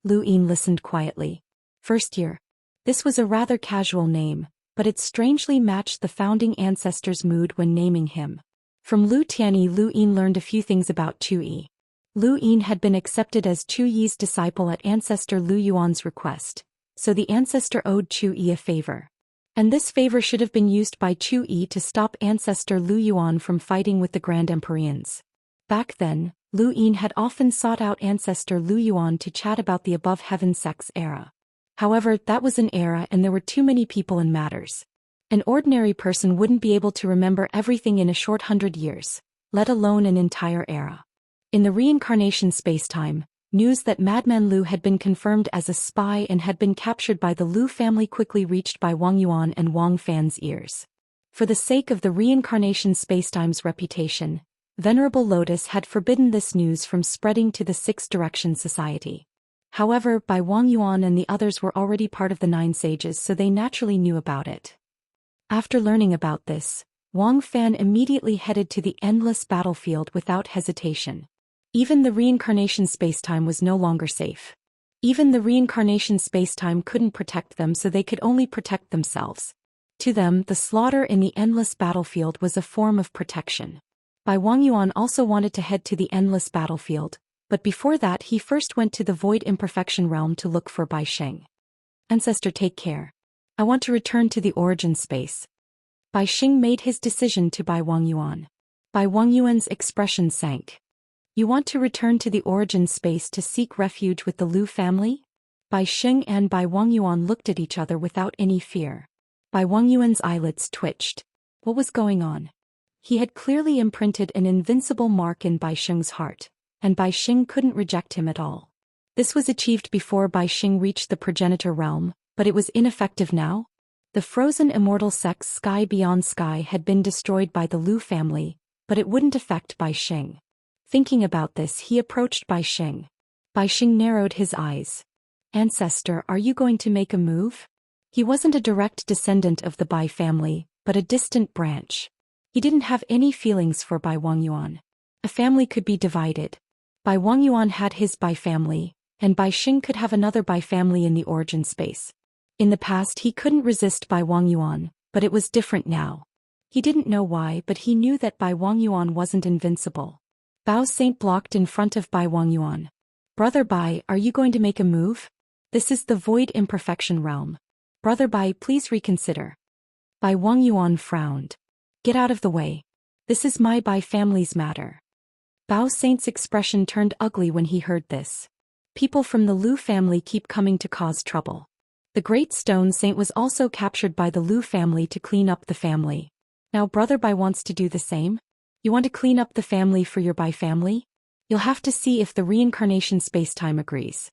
Lu Yin listened quietly. First year. This was a rather casual name, but it strangely matched the founding ancestor's mood when naming him. From Lu Tianyi, Lu Yin learned a few things about Chu Yi. Lu Yin had been accepted as Chu Yi's disciple at ancestor Lu Yuan's request, so the ancestor owed Chu Yi a favor. And this favor should have been used by Chu Yi to stop ancestor Lu Yuan from fighting with the Grand Empyreans. Back then, Lu Yin had often sought out ancestor Lu Yuan to chat about the above heaven sect's era. However, that was an era and there were too many people and matters. An ordinary person wouldn't be able to remember everything in a short 100 years, let alone an entire era. In the reincarnation spacetime, news that Madman Lu had been confirmed as a spy and had been captured by the Lu family quickly reached by Wang Yuan and Wang Fan's ears. For the sake of the reincarnation spacetime's reputation, Venerable Lotus had forbidden this news from spreading to the Six Direction Society. However, Bai Wang Yuan and the others were already part of the Nine Sages, so they naturally knew about it. After learning about this, Wang Fan immediately headed to the endless battlefield without hesitation. Even the reincarnation spacetime was no longer safe. Even the reincarnation spacetime couldn't protect them, so they could only protect themselves. To them, the slaughter in the endless battlefield was a form of protection. Bai Wang Yuan also wanted to head to the endless battlefield, but before that he first went to the Void Imperfection Realm to look for Bai Xing. Ancestor, take care. I want to return to the origin space. Bai Xing made his decision to Bai Wang Yuan. Bai Wang Yuan's expression sank. You want to return to the origin space to seek refuge with the Lu family? Bai Xing and Bai Wang Yuan looked at each other without any fear. Bai Wang Yuan's eyelids twitched. What was going on? He had clearly imprinted an invincible mark in Bai Xing's heart, and Bai Xing couldn't reject him at all. This was achieved before Bai Xing reached the progenitor realm, but it was ineffective now. The frozen immortal sect's sky beyond sky had been destroyed by the Lu family, but it wouldn't affect Bai Xing. Thinking about this, he approached Bai Xing. Bai Xing narrowed his eyes. Ancestor, are you going to make a move? He wasn't a direct descendant of the Bai family, but a distant branch. He didn't have any feelings for Bai Wang Yuan. A family could be divided. Bai Wang Yuan had his Bai family, and Bai Xing could have another Bai family in the origin space. In the past he couldn't resist Bai Wang Yuan, but it was different now. He didn't know why, but he knew that Bai Wang Yuan wasn't invincible. Bao Saint blocked in front of Bai Wang Yuan. Brother Bai, are you going to make a move? This is the Void Imperfection Realm. Brother Bai, please reconsider. Bai Wang Yuan frowned. Get out of the way. This is my Bai family's matter. Bao Saint's expression turned ugly when he heard this. People from the Lu family keep coming to cause trouble. The Great Stone Saint was also captured by the Lu family to clean up the family. Now Brother Bai wants to do the same? You want to clean up the family for your Bai family? You'll have to see if the reincarnation spacetime agrees.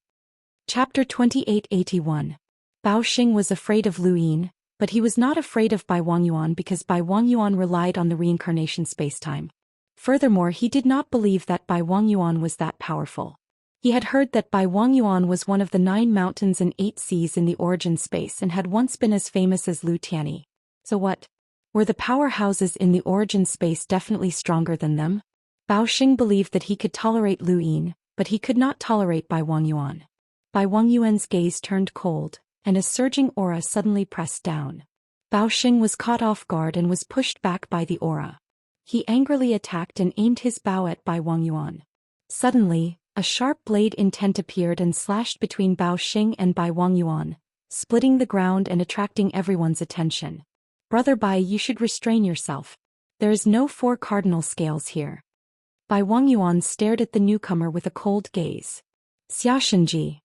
Chapter 2881. Bao Xing was afraid of Lu Yin, but he was not afraid of Bai Wang Yuan because Bai Wang Yuan relied on the reincarnation spacetime. Furthermore, he did not believe that Bai Wang Yuan was that powerful. He had heard that Bai Wang Yuan was one of the 9 mountains and 8 seas in the origin space and had once been as famous as Lu Tianyi. So what? Were the powerhouses in the origin space definitely stronger than them? Bao Xing believed that he could tolerate Lu Yin, but he could not tolerate Bai Wang Yuan. Bai Wang Yuan's gaze turned cold, and a surging aura suddenly pressed down. Bao Xing was caught off guard and was pushed back by the aura. He angrily attacked and aimed his bow at Bai Wang Yuan. Suddenly, a sharp blade intent appeared and slashed between Bao Xing and Bai Wang Yuan, splitting the ground and attracting everyone's attention. Brother Bai, you should restrain yourself. There is no 4 cardinal scales here. Bai Wang Yuan stared at the newcomer with a cold gaze. Xia Shenji.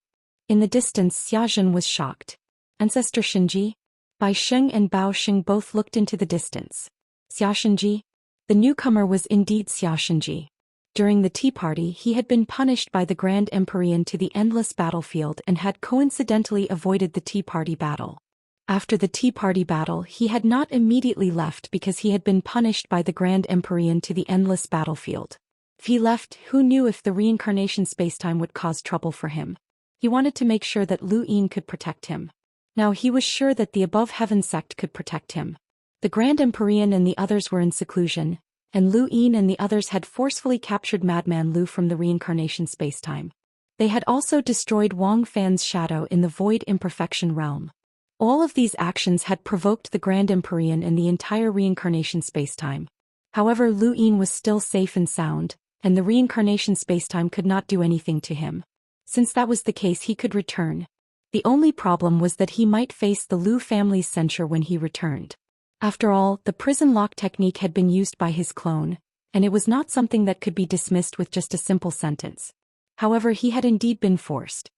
In the distance, Xia Zhen was shocked. Ancestor Shenji? Bai Xing and Bao Xing both looked into the distance. Xia Shenji? The newcomer was indeed Xia Shenji. During the tea party, he had been punished by the Grand Empyrean to the endless battlefield and had coincidentally avoided the tea party battle. After the tea party battle, he had not immediately left because he had been punished by the Grand Empyrean to the endless battlefield. If he left, who knew if the reincarnation spacetime would cause trouble for him? He wanted to make sure that Lu Yin could protect him. Now he was sure that the above heaven sect could protect him. The Grand Empyrean and the others were in seclusion, and Lu Yin and the others had forcefully captured Madman Lu from the reincarnation spacetime. They had also destroyed Wang Fan's shadow in the Void Imperfection realm. All of these actions had provoked the Grand Empyrean and the entire reincarnation spacetime. However, Lu Yin was still safe and sound, and the reincarnation spacetime could not do anything to him. Since that was the case, he could return. The only problem was that he might face the Lu family's censure when he returned. After all, the prison lock technique had been used by his clone, and it was not something that could be dismissed with just a simple sentence. However, he had indeed been forced.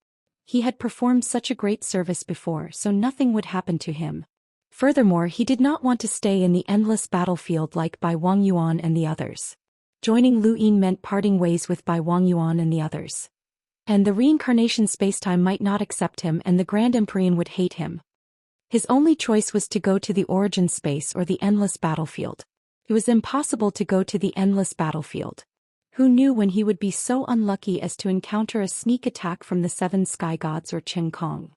He had performed such a great service before, so nothing would happen to him. Furthermore, he did not want to stay in the endless battlefield like Bai Wangyuan and the others. Joining Lu Yin meant parting ways with Bai Wangyuan and the others. And the reincarnation spacetime might not accept him, and the Grand Empyrean would hate him. His only choice was to go to the origin space or the endless battlefield. It was impossible to go to the endless battlefield. Who knew when he would be so unlucky as to encounter a sneak attack from the Seven Sky Gods or Qin Kong?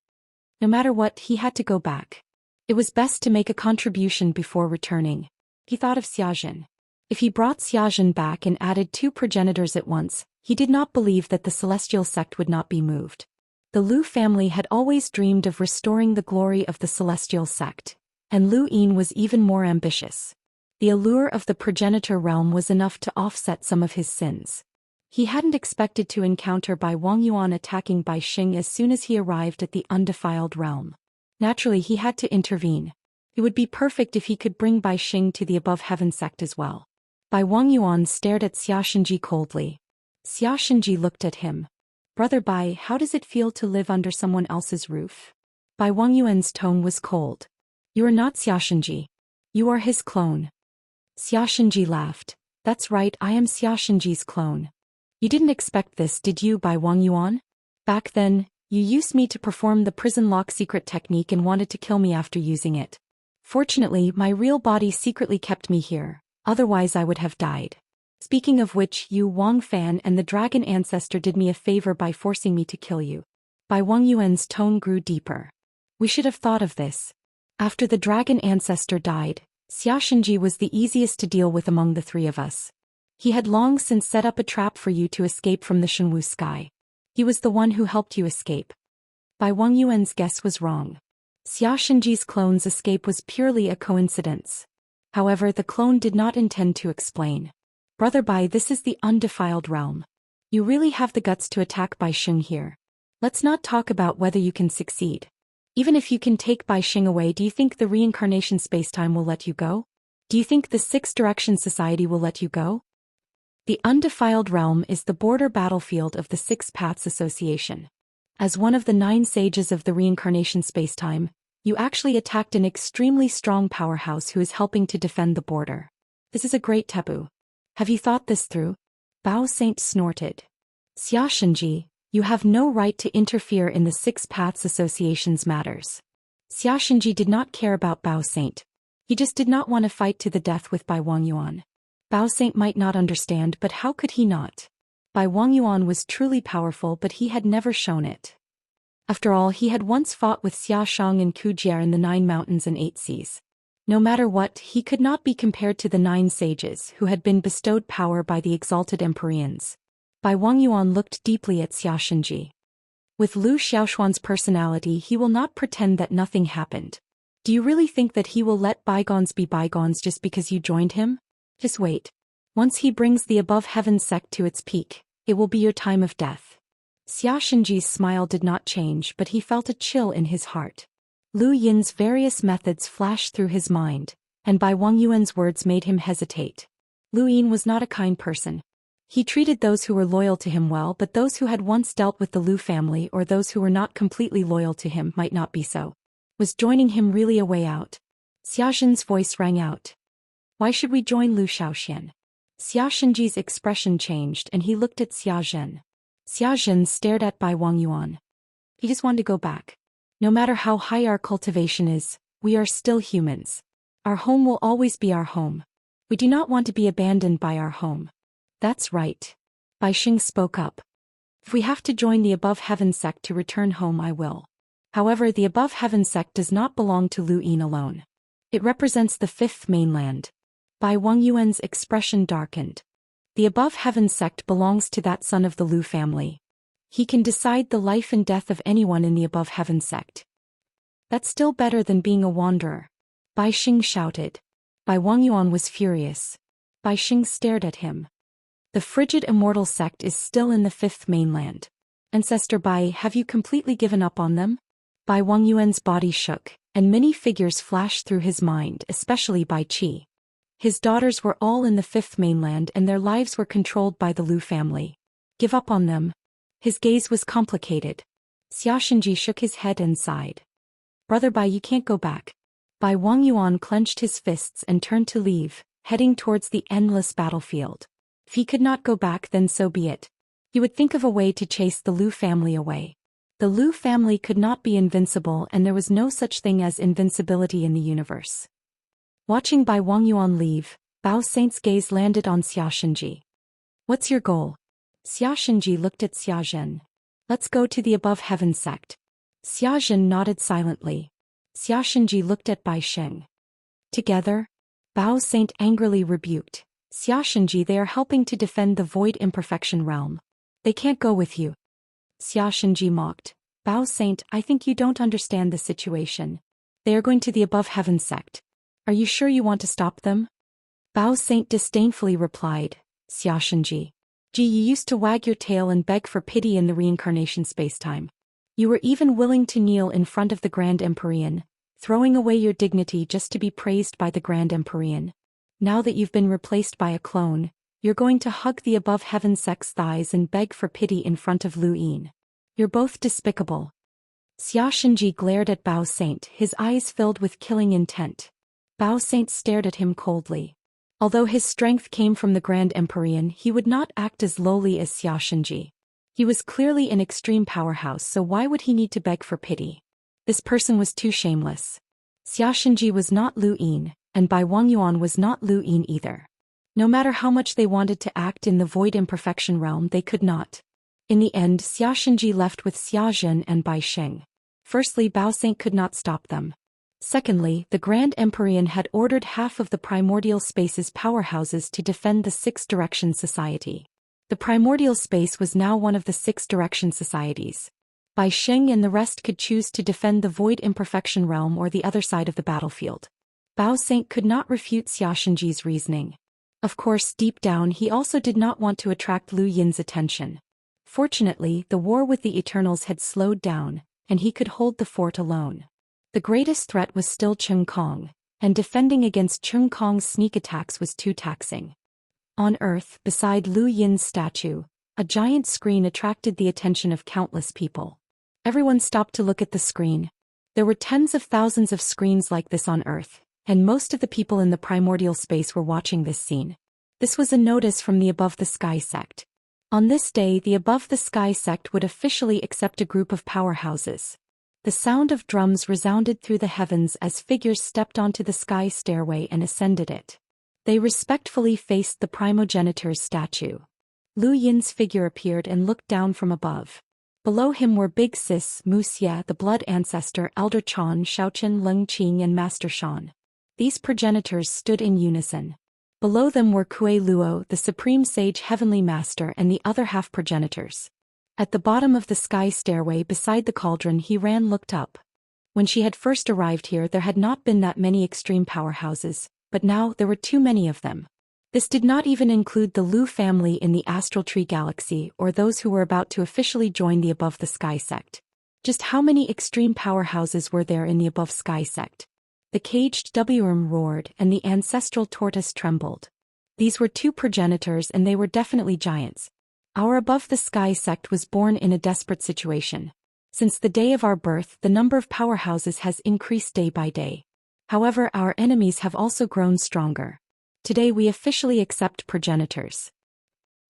No matter what, he had to go back. It was best to make a contribution before returning. He thought of Xiaxia. If he brought Xiaxia back and added 2 progenitors at once, he did not believe that the celestial sect would not be moved. The Lu family had always dreamed of restoring the glory of the celestial sect, and Lu Yin was even more ambitious. The allure of the progenitor realm was enough to offset some of his sins. He hadn't expected to encounter Bai Wangyuan attacking Bai Xing as soon as he arrived at the undefiled realm. Naturally, he had to intervene. It would be perfect if he could bring Bai Xing to the above heaven sect as well. Bai Wangyuan stared at Xiaxia coldly. Xiaxia looked at him. "Brother Bai, how does it feel to live under someone else's roof?" Bai Wangyuan's tone was cold. "You are not Xiaxia. You are his clone." Xiaxia laughed. "That's right, I am Xiaxia's clone. You didn't expect this, did you, Bai Wangyuan? Back then, you used me to perform the prison lock secret technique and wanted to kill me after using it. Fortunately, my real body secretly kept me here, otherwise I would have died. Speaking of which, you Wang Fan and the dragon ancestor did me a favor by forcing me to kill you." Bai Wangyuan's tone grew deeper. "We should have thought of this. After the dragon ancestor died, Xiaxia was the easiest to deal with among the 3 of us. He had long since set up a trap for you to escape from the Shenwu sky. He was the one who helped you escape." Bai Wangyuan's guess was wrong. Xiaxia's clone's escape was purely a coincidence. However, the clone did not intend to explain. "Brother Bai, this is the undefiled realm. You really have the guts to attack Bai Xing here. Let's not talk about whether you can succeed. Even if you can take Bai Xing away, do you think the reincarnation spacetime will let you go? Do you think the Six Direction Society will let you go? The undefiled realm is the border battlefield of the Six Paths Association. As one of the 9 sages of the reincarnation spacetime, you actually attacked an extremely strong powerhouse who is helping to defend the border. This is a great taboo. Have you thought this through?" Bao Saint snorted. "Xiaxia, you have no right to interfere in the Six Paths Association's matters." Xiaxia did not care about Bao Saint. He just did not want to fight to the death with Bai Wangyuan. Bao Saint might not understand, but how could he not? Bai Wangyuan was truly powerful, but he had never shown it. After all, he had once fought with Xia Shang and Ku Jie in the 9 mountains and 8 seas. No matter what, he could not be compared to the 9 sages who had been bestowed power by the exalted Empyreans. Bai Wangyuan looked deeply at Xiaxia. With Lu Xiaoshuan's personality, he will not pretend that nothing happened. Do you really think that he will let bygones be bygones just because you joined him? Just wait. Once he brings the above heaven sect to its peak, it will be your time of death. Xiaxia's smile did not change, but he felt a chill in his heart. Lu Yin's various methods flashed through his mind, and Bai Wangyuan's words made him hesitate. Lu Yin was not a kind person. He treated those who were loyal to him well, but those who had once dealt with the Lu family or those who were not completely loyal to him might not be so. Was joining him really a way out? Xiaxin's voice rang out. "Why should we join Lu Xiaoxian?" Xiaxinji's expression changed and he looked at Xiaxin. Xiaxin stared at Bai Wangyuan. He just wanted to go back. No matter how high our cultivation is, we are still humans. Our home will always be our home. We do not want to be abandoned by our home. That's right. Bai Xing spoke up. If we have to join the above heaven sect to return home, I will. However, the above heaven sect does not belong to Lu Yin alone. It represents the 5th mainland. Bai Wengyuan's expression darkened. The above heaven sect belongs to that son of the Lu family. He can decide the life and death of anyone in the above heaven sect. That's still better than being a wanderer. Bai Xing shouted. Bai Wengyuan was furious. Bai Xing stared at him. The frigid immortal sect is still in the fifth mainland. Ancestor Bai, have you completely given up on them? Bai Wengyuan's body shook, and many figures flashed through his mind, especially Bai Qi. His daughters were all in the fifth mainland and their lives were controlled by the Lu family. Give up on them? His gaze was complicated. Xianxia shook his head and sighed. Brother Bai, you can't go back. Bai Wengyuan clenched his fists and turned to leave, heading towards the endless battlefield. If he could not go back, then so be it. He would think of a way to chase the Lu family away. The Lu family could not be invincible and there was no such thing as invincibility in the universe. Watching Bai Wengyuan leave, Bao Saint's gaze landed on Xianxia. What's your goal? Xianxia looked at Xia Zhen. Let's go to the above heaven sect. Xia Zhen nodded silently. Xianxia looked at Bai Xing. Together? Bao Saint angrily rebuked. Xianxia, they are helping to defend the void imperfection realm. They can't go with you. Xianxia mocked. Bao Saint, I think you don't understand the situation. They are going to the above heaven sect. Are you sure you want to stop them? Bao Saint disdainfully replied. Xianxia. You used to wag your tail and beg for pity in the reincarnation spacetime. You were even willing to kneel in front of the Grand Empyrean, throwing away your dignity just to be praised by the Grand Empyrean. Now that you've been replaced by a clone, you're going to hug the above heaven sect's thighs and beg for pity in front of Lu Yin. You're both despicable. Xianxia glared at Bao Saint, his eyes filled with killing intent. Bao Saint stared at him coldly. Although his strength came from the Grand Empyrean, he would not act as lowly as Xianxia. He was clearly an extreme powerhouse, so why would he need to beg for pity? This person was too shameless. Xianxia was not Lu Yin, and Bai Wengyuan was not Lu Yin either. No matter how much they wanted to act in the void imperfection realm, they could not. In the end, Xianxia left with Xia Zhen and Bai Xing. Firstly, Bao Saint could not stop them. Secondly, the Grand Empyrean had ordered half of the primordial space's powerhouses to defend the Six Direction Society. The primordial space was now one of the Six Direction Societies. Bai Xing and the rest could choose to defend the void imperfection realm or the other side of the battlefield. Bao Saint could not refute Xianxia's reasoning. Of course, deep down he also did not want to attract Lu Yin's attention. Fortunately, the war with the Eternals had slowed down, and he could hold the fort alone. The greatest threat was still Cheng Kong, and defending against Cheng Kong's sneak attacks was too taxing. On Earth, beside Lu Yin's statue, a giant screen attracted the attention of countless people. Everyone stopped to look at the screen. There were tens of thousands of screens like this on Earth, and most of the people in the primordial space were watching this scene. This was a notice from the Above the Sky sect. On this day, the Above the Sky sect would officially accept a group of powerhouses. The sound of drums resounded through the heavens as figures stepped onto the sky stairway and ascended it. They respectfully faced the primogenitor's statue. Lu Yin's figure appeared and looked down from above. Below him were Big Sis, Wuxia, the blood ancestor, Elder Chan, Shaoqian, Leng Qing and Master Shan. These progenitors stood in unison. Below them were Kuei Luo, the supreme sage heavenly master, and the other half progenitors. At the bottom of the sky stairway beside the cauldron he looked up. When she had first arrived here there had not been that many extreme powerhouses, but now there were too many of them. This did not even include the Lu family in the Astral Tree Galaxy or those who were about to officially join the Above the Sky sect. Just how many extreme powerhouses were there in the Above Sky sect? The caged Wurm roared and the ancestral tortoise trembled. These were two progenitors and they were definitely giants. Our Above the Sky sect was born in a desperate situation. Since the day of our birth, the number of powerhouses has increased day by day. However, our enemies have also grown stronger. Today we officially accept progenitors.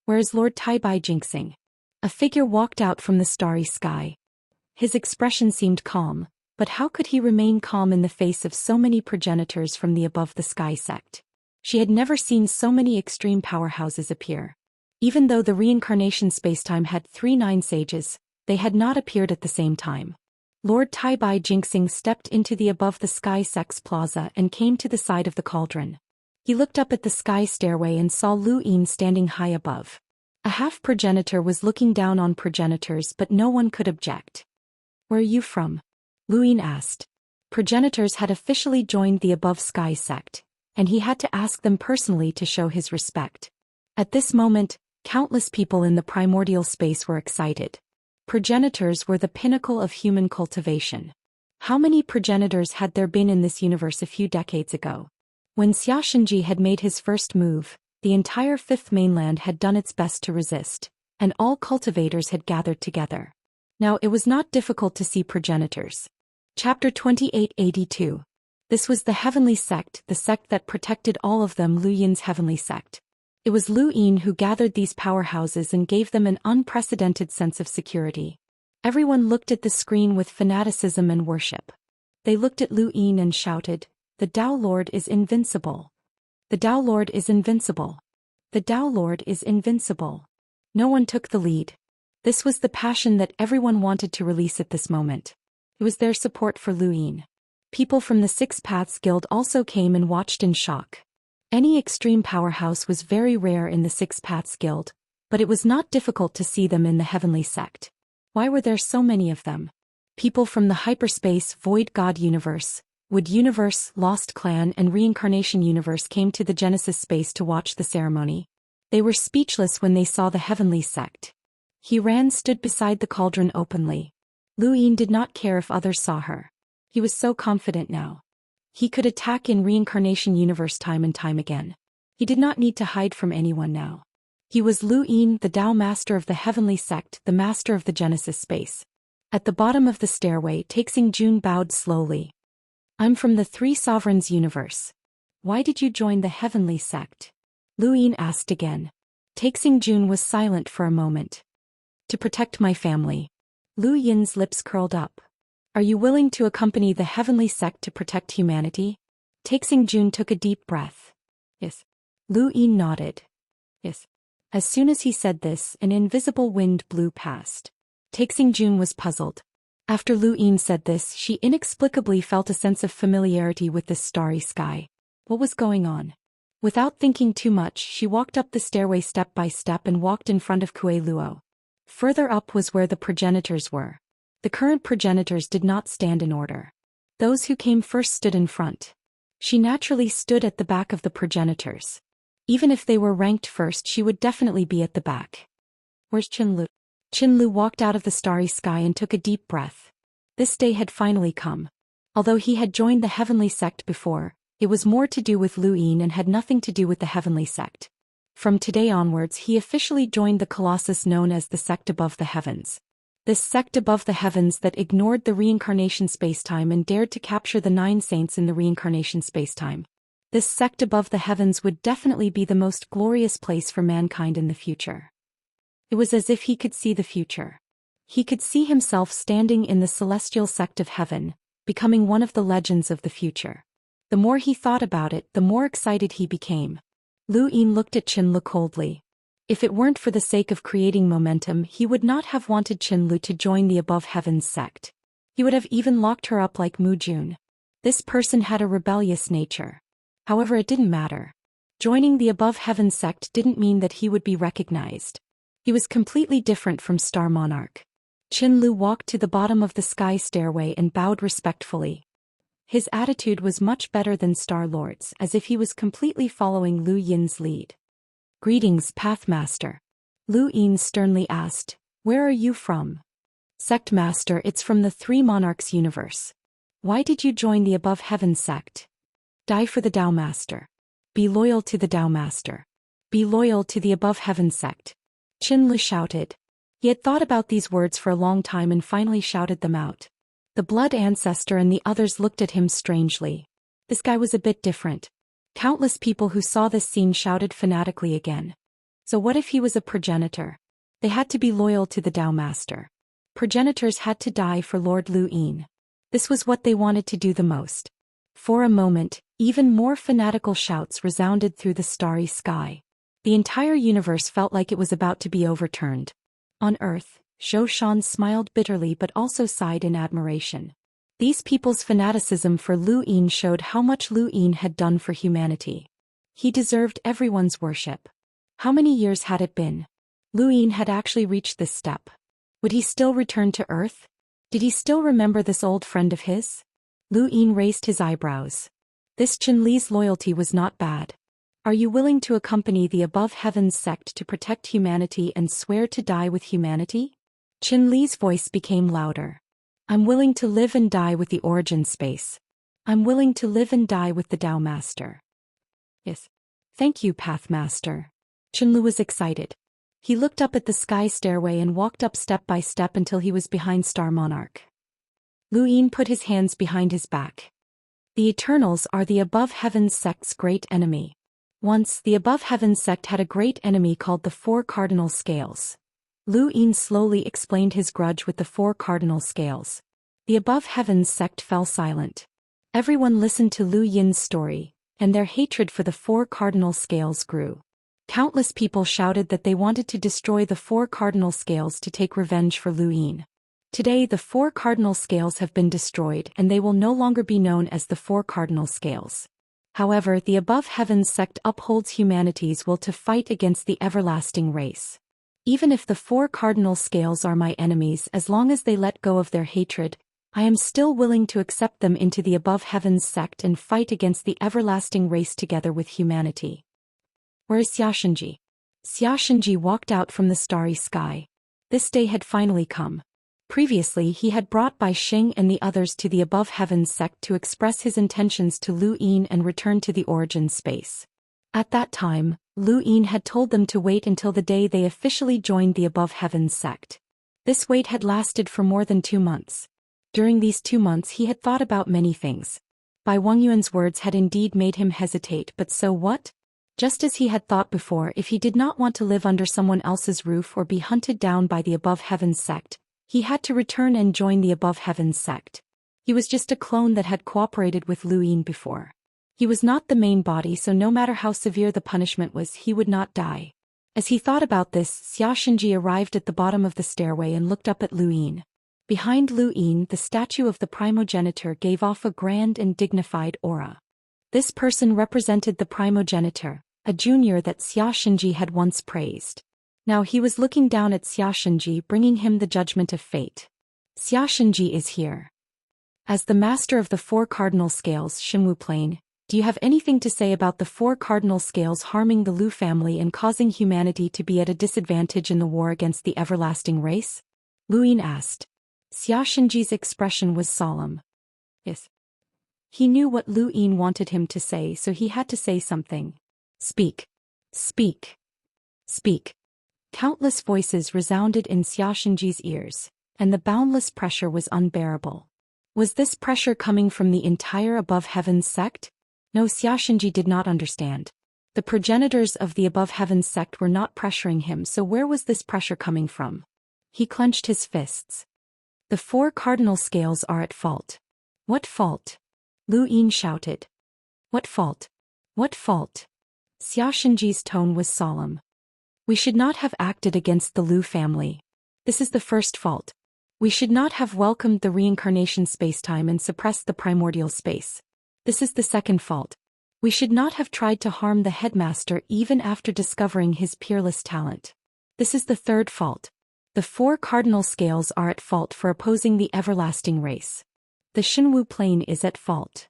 Where is Lord Tai Bai Jinxing? A figure walked out from the starry sky. His expression seemed calm, but how could he remain calm in the face of so many progenitors from the Above the Sky sect? She had never seen so many extreme powerhouses appear. Even though the reincarnation spacetime had 3 9 sages, they had not appeared at the same time. Lord Tai Bai Jinxing stepped into the Above the Sky sect's plaza and came to the side of the cauldron. He looked up at the sky stairway and saw Lu Yin standing high above. A half-progenitor was looking down on progenitors, but no one could object. "Where are you from?" Lu Yin asked. Progenitors had officially joined the above sky sect, and he had to ask them personally to show his respect. At this moment, countless people in the primordial space were excited. Progenitors were the pinnacle of human cultivation. How many progenitors had there been in this universe a few decades ago? When Xianxia had made his first move, the entire fifth mainland had done its best to resist, and all cultivators had gathered together. Now it was not difficult to see progenitors. Chapter 2882. This was the heavenly sect, the sect that protected all of them, Lu Yin's heavenly sect. It was Lu Yin who gathered these powerhouses and gave them an unprecedented sense of security. Everyone looked at the screen with fanaticism and worship. They looked at Lu Yin and shouted, "The Dao Lord is invincible! The Dao Lord is invincible! The Dao Lord is invincible!" No one took the lead. This was the passion that everyone wanted to release at this moment. It was their support for Lu Yin. People from the Six Paths Guild also came and watched in shock. Any extreme powerhouse was very rare in the Six Paths Guild, but it was not difficult to see them in the heavenly sect. Why were there so many of them? People from the hyperspace, void god universe, Wood universe, Lost Clan and Reincarnation universe came to the Genesis space to watch the ceremony. They were speechless when they saw the heavenly sect. Stood beside the cauldron openly. Lu Yin did not care if others saw her. He was so confident now. He could attack in Reincarnation universe time and time again. He did not need to hide from anyone now. He was Lu Yin, the Dao master of the heavenly sect, the master of the Genesis space. At the bottom of the stairway, Taixing Jun bowed slowly. "I'm from the Three Sovereigns universe. Why did you join the heavenly sect?" Lu Yin asked again. Taixing Jun was silent for a moment. "To protect my family." Lu Yin's lips curled up. "Are you willing to accompany the heavenly sect to protect humanity?" Taixing Jun took a deep breath. "Yes." Lu Yin nodded. "Yes." As soon as he said this, an invisible wind blew past. Taixing Jun was puzzled. After Lu Yin said this, she inexplicably felt a sense of familiarity with this starry sky. What was going on? Without thinking too much, she walked up the stairway step by step and walked in front of Kue Luo. Further up was where the progenitors were. The current progenitors did not stand in order. Those who came first stood in front. She naturally stood at the back of the progenitors. Even if they were ranked first, she would definitely be at the back. "Where's Qinlu?" Qinlu walked out of the starry sky and took a deep breath. This day had finally come. Although he had joined the heavenly sect before, it was more to do with Lu Yin and had nothing to do with the heavenly sect. From today onwards, he officially joined the colossus known as the sect above the heavens. This sect above the heavens that ignored the reincarnation spacetime and dared to capture the 9 saints in the reincarnation spacetime. This sect above the heavens would definitely be the most glorious place for mankind in the future. It was as if he could see the future. He could see himself standing in the celestial sect of heaven, becoming one of the legends of the future. The more he thought about it, the more excited he became. Lu Yin looked at Qinlu coldly. If it weren't for the sake of creating momentum, he would not have wanted Qinlu to join the above heavens sect. He would have even locked her up like Mu Jun. This person had a rebellious nature. However, it didn't matter. Joining the above heavens sect didn't mean that he would be recognized. He was completely different from Star Monarch. Qinlu walked to the bottom of the sky stairway and bowed respectfully. His attitude was much better than Star Lord's, as if he was completely following Lu Yin's lead. "Greetings, Pathmaster." Lu Yin sternly asked, "Where are you from?" "Sect Master, it's from the Three Monarchs universe." "Why did you join the above heavens sect?" "Die for the Dao Master." "Be loyal to the Dao Master." "Be loyal to the above heavens sect." Qinlu shouted. He had thought about these words for a long time and finally shouted them out. The blood ancestor and the others looked at him strangely. This guy was a bit different. Countless people who saw this scene shouted fanatically again. So what if he was a progenitor? They had to be loyal to the Dao Master. Progenitors had to die for Lord Lu Yin. This was what they wanted to do the most. For a moment, even more fanatical shouts resounded through the starry sky. The entire universe felt like it was about to be overturned. On Earth, Zhou Xian smiled bitterly but also sighed in admiration. These people's fanaticism for Lu Yin showed how much Lu Yin had done for humanity. He deserved everyone's worship. How many years had it been? Lu Yin had actually reached this step. Would he still return to Earth? Did he still remember this old friend of his? Lu Yin raised his eyebrows. This Qin Li's loyalty was not bad. Are you willing to accompany the Above Heavens sect to protect humanity and swear to die with humanity? Qin Li's voice became louder. I'm willing to live and die with the origin space. I'm willing to live and die with the Tao Master. Yes. Thank you, Path Master. Qinlu was excited. He looked up at the sky stairway and walked up step by step until he was behind Star Monarch. Lu Yin put his hands behind his back. The Eternals are the Above Heavens sect's great enemy. Once, the Above Heavens sect had a great enemy called the Four Cardinal Scales. Lu Yin slowly explained his grudge with the Four Cardinal Scales. The Above Heavens sect fell silent. Everyone listened to Lu Yin's story, and their hatred for the Four Cardinal Scales grew. Countless people shouted that they wanted to destroy the Four Cardinal Scales to take revenge for Lu Yin. Today the Four Cardinal Scales have been destroyed and they will no longer be known as the Four Cardinal Scales. However, the Above Heavens sect upholds humanity's will to fight against the everlasting race. Even if the Four Cardinal Scales are my enemies, as long as they let go of their hatred, I am still willing to accept them into the Above Heavens sect and fight against the everlasting race together with humanity. Where is Xianxia? Xianxia walked out from the starry sky. This day had finally come. Previously he had brought Bai Xing and the others to the Above Heavens sect to express his intentions to Lu Yin and return to the origin space. At that time, Lu Yin had told them to wait until the day they officially joined the Above Heavens sect. This wait had lasted for more than 2 months. During these 2 months he had thought about many things. Bai Wengyuan's words had indeed made him hesitate, but so what? Just as he had thought before, if he did not want to live under someone else's roof or be hunted down by the Above Heavens sect, he had to return and join the Above Heavens sect. He was just a clone that had cooperated with Lu Yin before. He was not the main body, so no matter how severe the punishment was, he would not die. As he thought about this, Xianxia arrived at the bottom of the stairway and looked up at Lu Yin. Behind Lu Yin, the statue of the primogenitor gave off a grand and dignified aura. This person represented the primogenitor, a junior that Xianxia had once praised. Now he was looking down at Xianxia, bringing him the judgment of fate. Xianxia is here. As the master of the Four Cardinal Scales, Xinwu Plain, do you have anything to say about the Four Cardinal Scales harming the Lu family and causing humanity to be at a disadvantage in the war against the everlasting race? Lu Yin asked. Xianxia's expression was solemn. Yes. He knew what Lu Yin wanted him to say, so he had to say something. Speak. Speak. Speak. Countless voices resounded in Xianxia's ears, and the boundless pressure was unbearable. Was this pressure coming from the entire Above Heavens sect? No, Xianxia did not understand. The progenitors of the Above Heavens sect were not pressuring him, so where was this pressure coming from? He clenched his fists. The Four Cardinal Scales are at fault. What fault? Lu Yin shouted. What fault? What fault? Xianxia's tone was solemn. We should not have acted against the Lu family. This is the first fault. We should not have welcomed the reincarnation spacetime and suppressed the primordial space. This is the second fault. We should not have tried to harm the headmaster even after discovering his peerless talent. This is the third fault. The Four Cardinal Scales are at fault for opposing the everlasting race. The Xinwu Plain is at fault.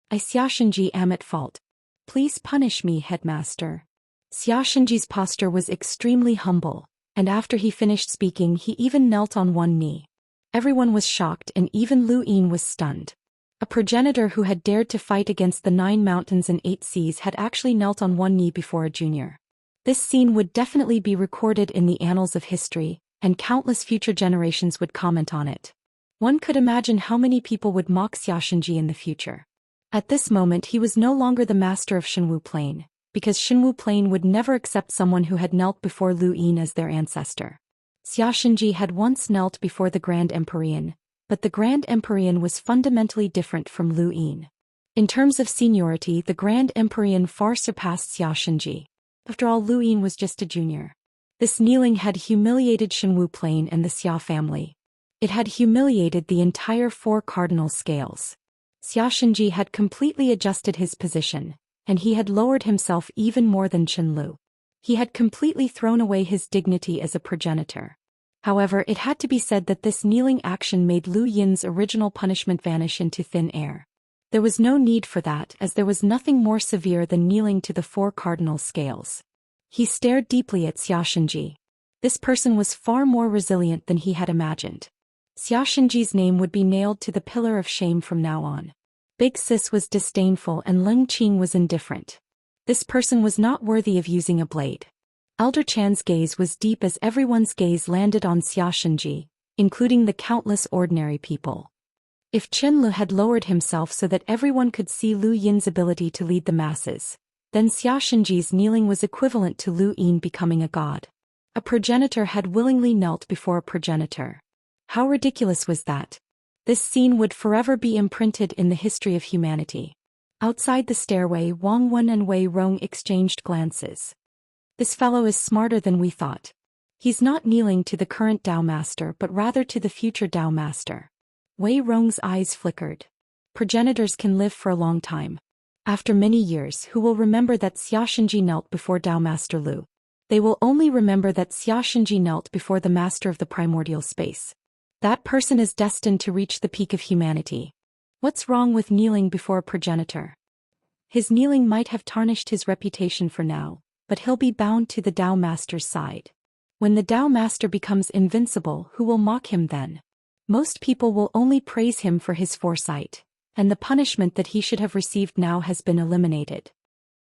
I, Xianxia, am at fault. Please punish me, headmaster. Xianxia's posture was extremely humble, and after he finished speaking he even knelt on one knee. Everyone was shocked and even Lu Yin was stunned. A progenitor who had dared to fight against the 9 mountains and 8 seas had actually knelt on one knee before a junior. This scene would definitely be recorded in the annals of history, and countless future generations would comment on it. One could imagine how many people would mock Xianxia in the future. At this moment he was no longer the master of Xinwu Plain, because Xinwu Plain would never accept someone who had knelt before Lu Yin as their ancestor. Xianxia had once knelt before the Grand Empyrean, but the Grand Empyrean was fundamentally different from Lu Yin. In terms of seniority, the Grand Empyrean far surpassed Xianxia. After all, Lu Yin was just a junior. This kneeling had humiliated Xinwu Plain and the Xia family. It had humiliated the entire Four Cardinal Scales. Xianxia had completely adjusted his position, and he had lowered himself even more than Qianlu. He had completely thrown away his dignity as a progenitor. However, it had to be said that this kneeling action made Lu Yin's original punishment vanish into thin air. There was no need for that, as there was nothing more severe than kneeling to the 4 cardinal scales. He stared deeply at Xianxia. This person was far more resilient than he had imagined. Xianxia's name would be nailed to the pillar of shame from now on. Big Sis was disdainful and Leng Qing was indifferent. This person was not worthy of using a blade. Elder Chan's gaze was deep as everyone's gaze landed on Xianxia, including the countless ordinary people. If Qianlu had lowered himself so that everyone could see Lu Yin's ability to lead the masses, then Xianxia's kneeling was equivalent to Lu Yin becoming a god. A progenitor had willingly knelt before a progenitor. How ridiculous was that? This scene would forever be imprinted in the history of humanity. Outside the stairway, Wang Wen and Wei Rong exchanged glances. This fellow is smarter than we thought. He's not kneeling to the current Dao Master but rather to the future Dao Master. Wei Rong's eyes flickered. Progenitors can live for a long time. After many years, who will remember that Xianxia knelt before Dao Master Lu? They will only remember that Xianxia knelt before the Master of the Primordial Space. That person is destined to reach the peak of humanity. What's wrong with kneeling before a progenitor? His kneeling might have tarnished his reputation for now, but he'll be bound to the Dao Master's side. When the Dao Master becomes invincible, who will mock him then? Most people will only praise him for his foresight, and the punishment that he should have received now has been eliminated.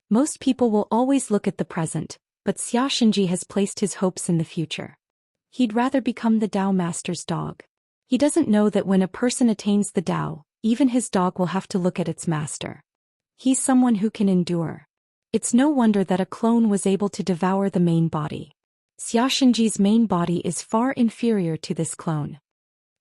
Most people will always look at the present, but Xianxia has placed his hopes in the future. He'd rather become the Dao Master's dog. He doesn't know that when a person attains the Dao, even his dog will have to look at its master. He's someone who can endure. It's no wonder that a clone was able to devour the main body. Xianxia's main body is far inferior to this clone.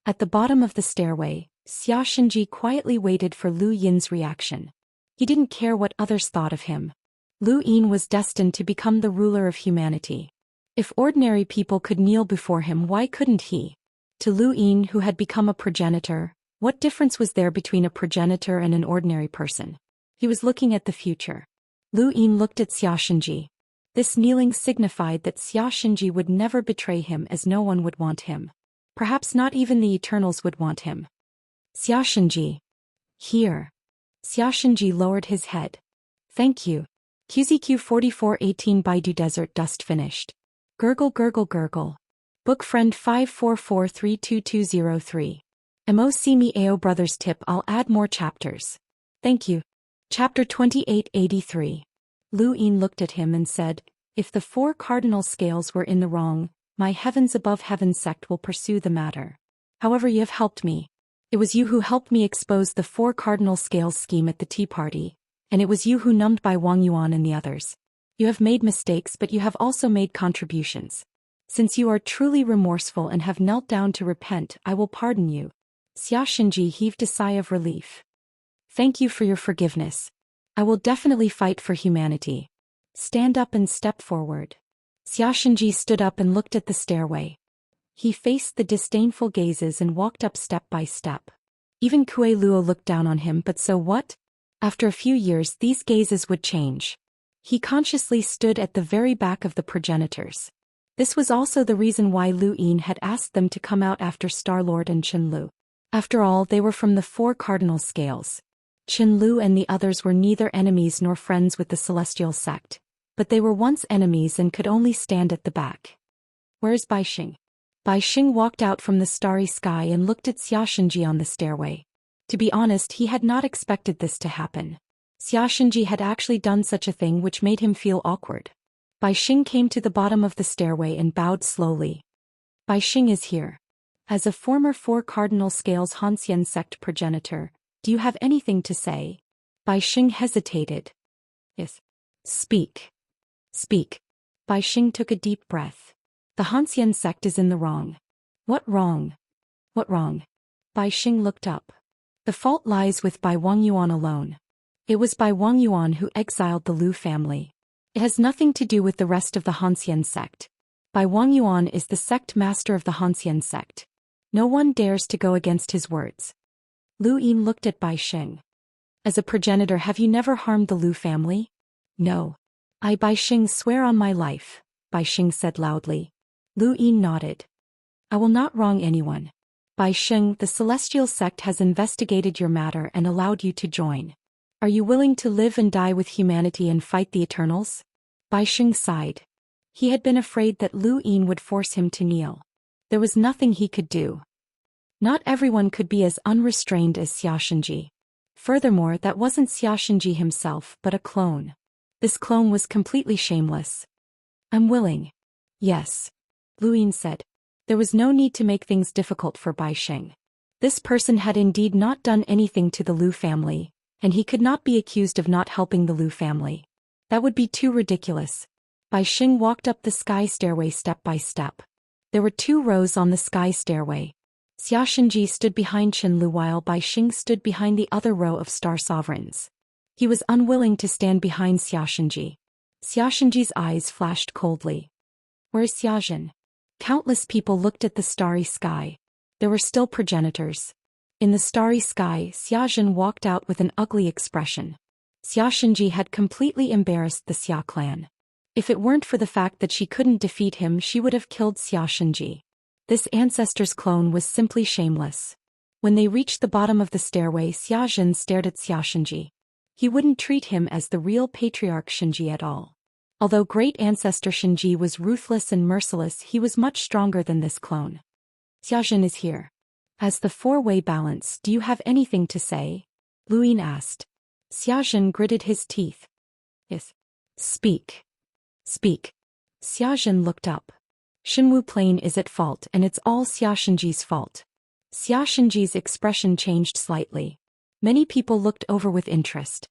At the bottom of the stairway, Xianxia quietly waited for Lu Yin's reaction. He didn't care what others thought of him. Lu Yin was destined to become the ruler of humanity. If ordinary people could kneel before him, why couldn't he? To Lu Yin, who had become a progenitor, what difference was there between a progenitor and an ordinary person? He was looking at the future. Lu Yin looked at Xianxia. This kneeling signified that Xianxia would never betray him, as no one would want him. Perhaps not even the Eternals would want him. Xianxia. Here. Xianxia lowered his head. Thank you. QZQ 4418 Baidu Desert Dust finished. Gurgle gurgle gurgle. Book friend 544322203. MOC me AO Brothers tip, I'll add more chapters. Thank you. Chapter 2883. Lu Yin looked at him and said, if the 4 cardinal scales were in the wrong, my Heavens Above Heaven sect will pursue the matter. However, you have helped me. It was you who helped me expose the 4 cardinal scales scheme at the tea party, and it was you who numbed by Wang Yuan and the others. You have made mistakes, but you have also made contributions. Since you are truly remorseful and have knelt down to repent, I will pardon you. Xianxia heaved a sigh of relief. Thank you for your forgiveness. I will definitely fight for humanity. Stand up and step forward. Xianxia stood up and looked at the stairway. He faced the disdainful gazes and walked up step by step. Even Kue Luo looked down on him, but so what? After a few years, these gazes would change. He consciously stood at the very back of the progenitors. This was also the reason why Lu Yin had asked them to come out after Star-Lord and Qianlu. After all, they were from the 4 cardinal scales. Qianlu and the others were neither enemies nor friends with the celestial sect, but they were once enemies and could only stand at the back. Where's Baixing? Baixing walked out from the starry sky and looked at Xianxia on the stairway. To be honest, he had not expected this to happen. Xianxia had actually done such a thing, which made him feel awkward. Baixing came to the bottom of the stairway and bowed slowly. Baixing is here. As a former 4 cardinal scales Hanxian sect progenitor, do you have anything to say? Baixing hesitated. Yes. Speak. Speak. Baixing took a deep breath. The Hanxian sect is in the wrong. What wrong? What wrong? Baixing looked up. The fault lies with Bai Wangyuan alone. It was Bai Wangyuan who exiled the Lu family. It has nothing to do with the rest of the Hanxian sect. Bai Wangyuan is the sect master of the Hanxian sect. No one dares to go against his words. Lu Yin looked at Baixing. As a progenitor, have you never harmed the Lu family? No. I Bai Xing swear on my life, Bai Xing said loudly. Lu Yin nodded. I will not wrong anyone. Bai Xing, the celestial sect has investigated your matter and allowed you to join. Are you willing to live and die with humanity and fight the Eternals? Bai Xing sighed. He had been afraid that Lu Yin would force him to kneel. There was nothing he could do. Not everyone could be as unrestrained as Xianxia. Furthermore, that wasn't Xianxia himself, but a clone. This clone was completely shameless. I'm willing. Yes. Lu Yin said. There was no need to make things difficult for Bai Xing. This person had indeed not done anything to the Lu family, and he could not be accused of not helping the Lu family. That would be too ridiculous. Bai Xing walked up the sky stairway step by step. There were 2 rows on the sky stairway. Xianxia stood behind Chen Lu while Bai Xing stood behind the other row of star sovereigns. He was unwilling to stand behind Xianxia. Xianxia's eyes flashed coldly. Where is Xiaxin? Countless people looked at the starry sky. There were still progenitors. In the starry sky, Xiaxin walked out with an ugly expression. Xianxia had completely embarrassed the Xia clan. If it weren't for the fact that she couldn't defeat him, she would have killed Xianxia. This ancestor's clone was simply shameless. When they reached the bottom of the stairway, Xiaxin stared at Xianxia. He wouldn't treat him as the real patriarch Xianxia at all. Although great ancestor Xianxia was ruthless and merciless, he was much stronger than this clone. Xiaxin is here. As the 4-way balance, do you have anything to say? Lu Yin asked. Xiaxin gritted his teeth. Yes. Speak. Speak. Xiaxin looked up. Xinwu Plain is at fault and it's all Xianxia's fault. Xianxia's expression changed slightly. Many people looked over with interest.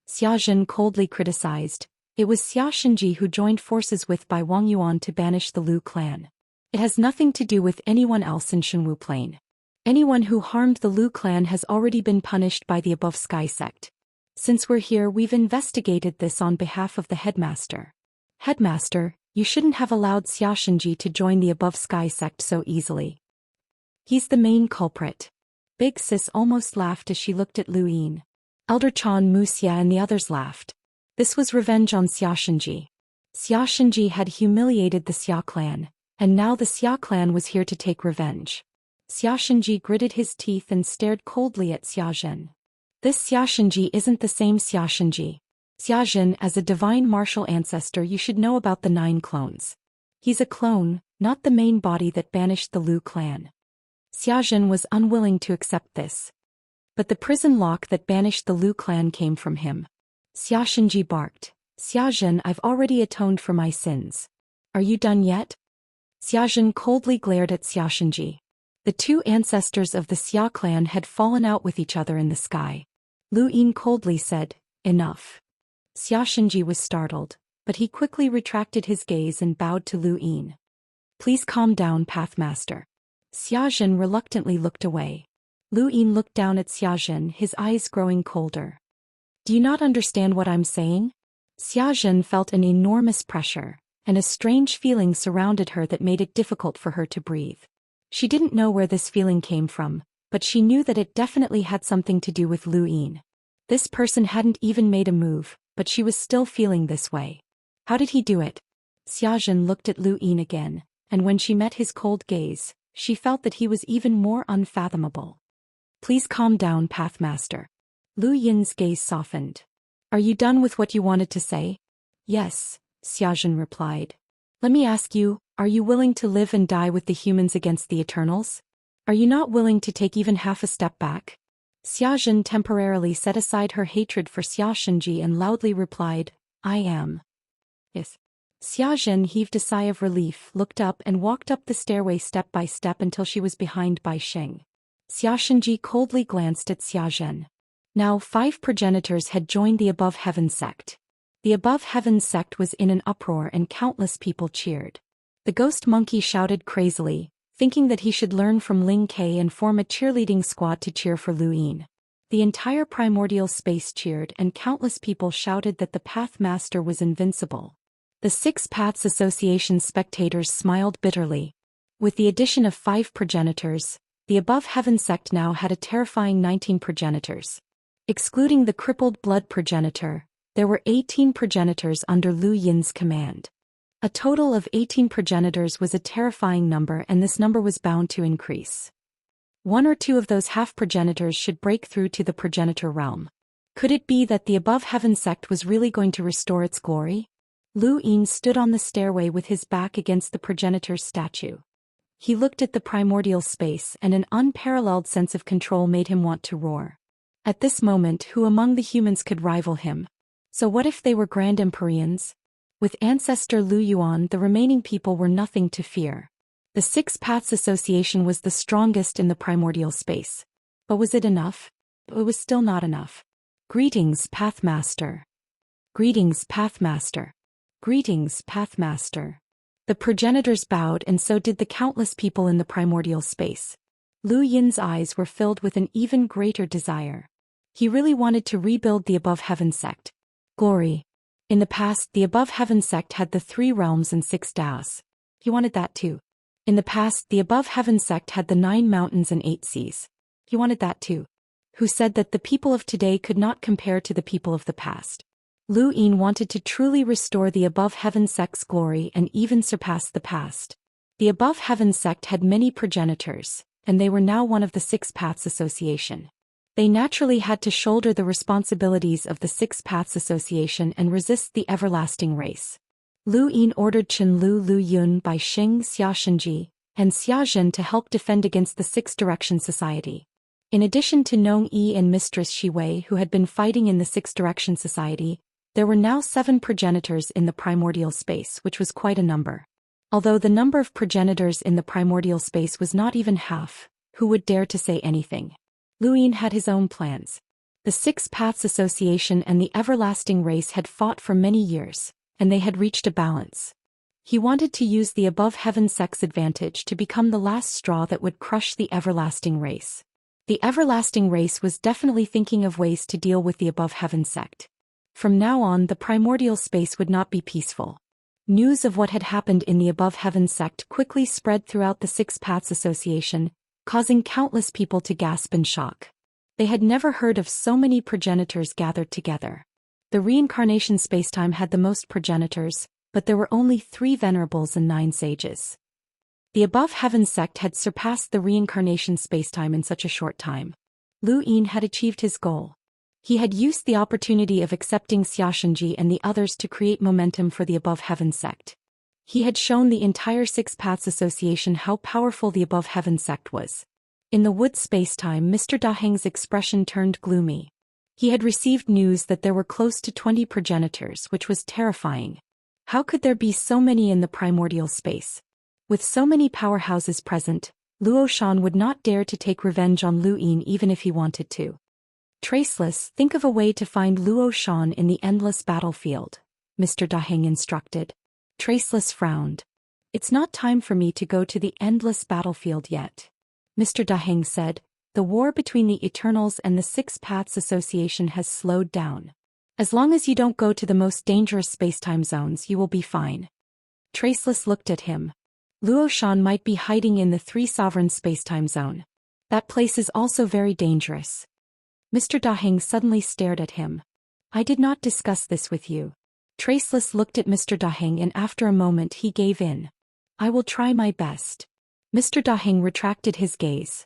Xiaxin coldly criticized. It was Xianxia who joined forces with Bai Wangyuan to banish the Lu clan. It has nothing to do with anyone else in Xinwu Plain. Anyone who harmed the Lu clan has already been punished by the above sky sect. Since we're here, we've investigated this on behalf of the headmaster. Headmaster, you shouldn't have allowed Xianxia to join the above sky sect so easily. He's the main culprit. Big Sis almost laughed as she looked at Lu Yin. Elder Chan, Wuxia and the others laughed. This was revenge on Xianxia. Xianxia had humiliated the Xia clan, and now the Xia clan was here to take revenge. Xianxia gritted his teeth and stared coldly at Xiaxin. This Xianxia isn't the same Xianxia. Xiaxin, as a divine martial ancestor, you should know about the 9 clones. He's a clone, not the main body that banished the Lu clan. Xiaxin was unwilling to accept this. But the prison lock that banished the Lu clan came from him. Xianxia barked. Xiaxin, I've already atoned for my sins. Are you done yet? Xiaxin coldly glared at Xianxia. The 2 ancestors of the Xia clan had fallen out with each other in the sky. Lu Yin coldly said, enough. Xianxia was startled, but he quickly retracted his gaze and bowed to Lu Yin. Please calm down, Pathmaster. Xiaxin reluctantly looked away. Lu Yin looked down at Xiaxin, his eyes growing colder. Do you not understand what I'm saying? Xiaxin felt an enormous pressure, and a strange feeling surrounded her that made it difficult for her to breathe. She didn't know where this feeling came from, but she knew that it definitely had something to do with Lu Yin. This person hadn't even made a move, but she was still feeling this way. How did he do it? Xiaxin looked at Lu Yin again, and when she met his cold gaze, she felt that he was even more unfathomable. Please calm down, Pathmaster. Lu Yin's gaze softened. Are you done with what you wanted to say? Yes, Xiaxin replied. Let me ask you, are you willing to live and die with the humans against the Eternals? Are you not willing to take even half a step back? Xiaxin temporarily set aside her hatred for Xianxia and loudly replied, I am. Yes. Xiaxin heaved a sigh of relief, looked up and walked up the stairway step by step until she was behind Bai Xing. Xianxia coldly glanced at Xiaxin. Now 5 progenitors had joined the Above Heaven sect. The Above Heaven sect was in an uproar and countless people cheered. The ghost monkey shouted crazily, thinking that he should learn from Ling Kai and form a cheerleading squad to cheer for Lu Yin. The entire primordial space cheered and countless people shouted that the Pathmaster was invincible. The 6 Paths Association spectators smiled bitterly. With the addition of 5 progenitors, the Above Heaven sect now had a terrifying 19 progenitors. Excluding the crippled blood progenitor, there were 18 progenitors under Lu Yin's command. A total of 18 progenitors was a terrifying number, and this number was bound to increase. One or two of those half-progenitors should break through to the progenitor realm. Could it be that the above heaven sect was really going to restore its glory? Lu Yin stood on the stairway with his back against the progenitor's statue. He looked at the primordial space, and an unparalleled sense of control made him want to roar. At this moment, who among the humans could rival him? So what if they were Grand Empyreans? With ancestor Lu Yuan, the remaining people were nothing to fear. The Six Paths Association was the strongest in the primordial space. But was it enough? It was still not enough. Greetings, Pathmaster. Greetings, Pathmaster. Greetings, Pathmaster. The progenitors bowed, and so did the countless people in the primordial space. Lu Yin's eyes were filled with an even greater desire. He really wanted to rebuild the above heaven sect. Glory. In the past, the above heaven sect had the 3 realms and 6 Daos. He wanted that too. In the past, the above heaven sect had the 9 mountains and 8 seas. He wanted that too. Who said that the people of today could not compare to the people of the past? Lu Yin wanted to truly restore the above heaven sect's glory and even surpass the past. The above heaven sect had many progenitors, and they were now one of the Six Paths Association. They naturally had to shoulder the responsibilities of the Six Paths Association and resist the everlasting race. Lu Yin ordered Chen Lu Yun by Xianxia Shenji and Xia Zhen to help defend against the Six Direction Society. In addition to Nong Yi and Mistress Shi Wei, who had been fighting in the Six Direction Society, there were now 7 progenitors in the primordial space, which was quite a number. Although the number of progenitors in the primordial space was not even half, who would dare to say anything? Lu Yin had his own plans. The Six Paths Association and the everlasting race had fought for many years, and they had reached a balance. He wanted to use the above heaven sect's advantage to become the last straw that would crush the everlasting race. The everlasting race was definitely thinking of ways to deal with the above heaven sect. From now on, the primordial space would not be peaceful. News of what had happened in the above heaven sect quickly spread throughout the Six Paths Association, causing countless people to gasp in shock. They had never heard of so many progenitors gathered together. The reincarnation spacetime had the most progenitors, but there were only 3 venerables and 9 sages. The above heaven sect had surpassed the reincarnation spacetime in such a short time. Lu Yin had achieved his goal. He had used the opportunity of accepting Xia Shenji and the others to create momentum for the above heaven sect. He had shown the entire Six Paths Association how powerful the above heaven sect was. In the wood spacetime, Mr. Daheng's expression turned gloomy. He had received news that there were close to 20 progenitors, which was terrifying. How could there be so many in the primordial space? With so many powerhouses present, Luo Shan would not dare to take revenge on Lu Yin even if he wanted to. Traceless, think of a way to find Luo Shan in the endless battlefield, Mr. Daheng instructed. Traceless frowned. It's not time for me to go to the endless battlefield yet. Mr. Daheng said, the war between the Eternals and the Six Paths Association has slowed down. As long as you don't go to the most dangerous spacetime zones, you will be fine. Traceless looked at him. Luo Shan might be hiding in the 3 sovereign spacetime zone. That place is also very dangerous. Mr. Daheng suddenly stared at him. I did not discuss this with you. Traceless looked at Mr. Daheng, and after a moment he gave in. I will try my best. Mr. Daheng retracted his gaze.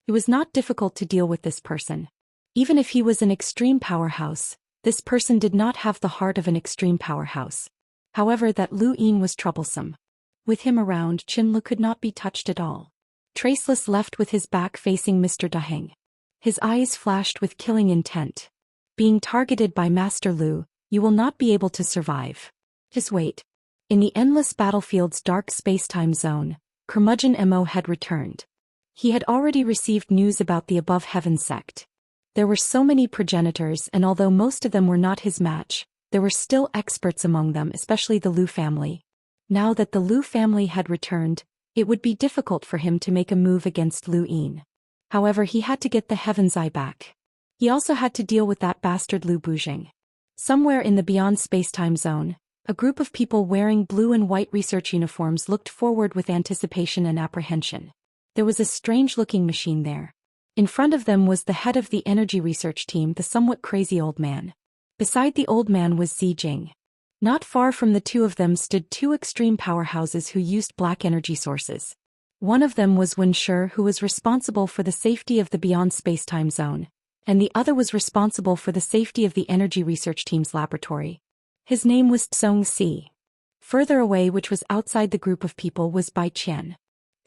It was not difficult to deal with this person. Even if he was an extreme powerhouse, this person did not have the heart of an extreme powerhouse. However, that Lu Yin was troublesome. With him around, Qinlu could not be touched at all. Traceless left with his back facing Mr. Daheng. His eyes flashed with killing intent. Being targeted by Master Lu, you will not be able to survive. Just wait. In the endless battlefield's dark spacetime zone, Curmudgeon Mo had returned. He had already received news about the above heaven sect. There were so many progenitors, and although most of them were not his match, there were still experts among them, especially the Lu family. Now that the Lu family had returned, it would be difficult for him to make a move against Lu Yin. However, he had to get the Heaven's Eye back. He also had to deal with that bastard Lu Bujing. Somewhere in the beyond spacetime zone, a group of people wearing blue and white research uniforms looked forward with anticipation and apprehension. There was a strange-looking machine there. In front of them was the head of the energy research team, the somewhat crazy old man. Beside the old man was Zijing. Not far from the two of them stood two extreme powerhouses who used black energy sources. One of them was Wuxia, who was responsible for the safety of the beyond space-time zone, and the other was responsible for the safety of the energy research team's laboratory. His name was Zhou Xian. Further away, which was outside the group of people, was Bai Qian.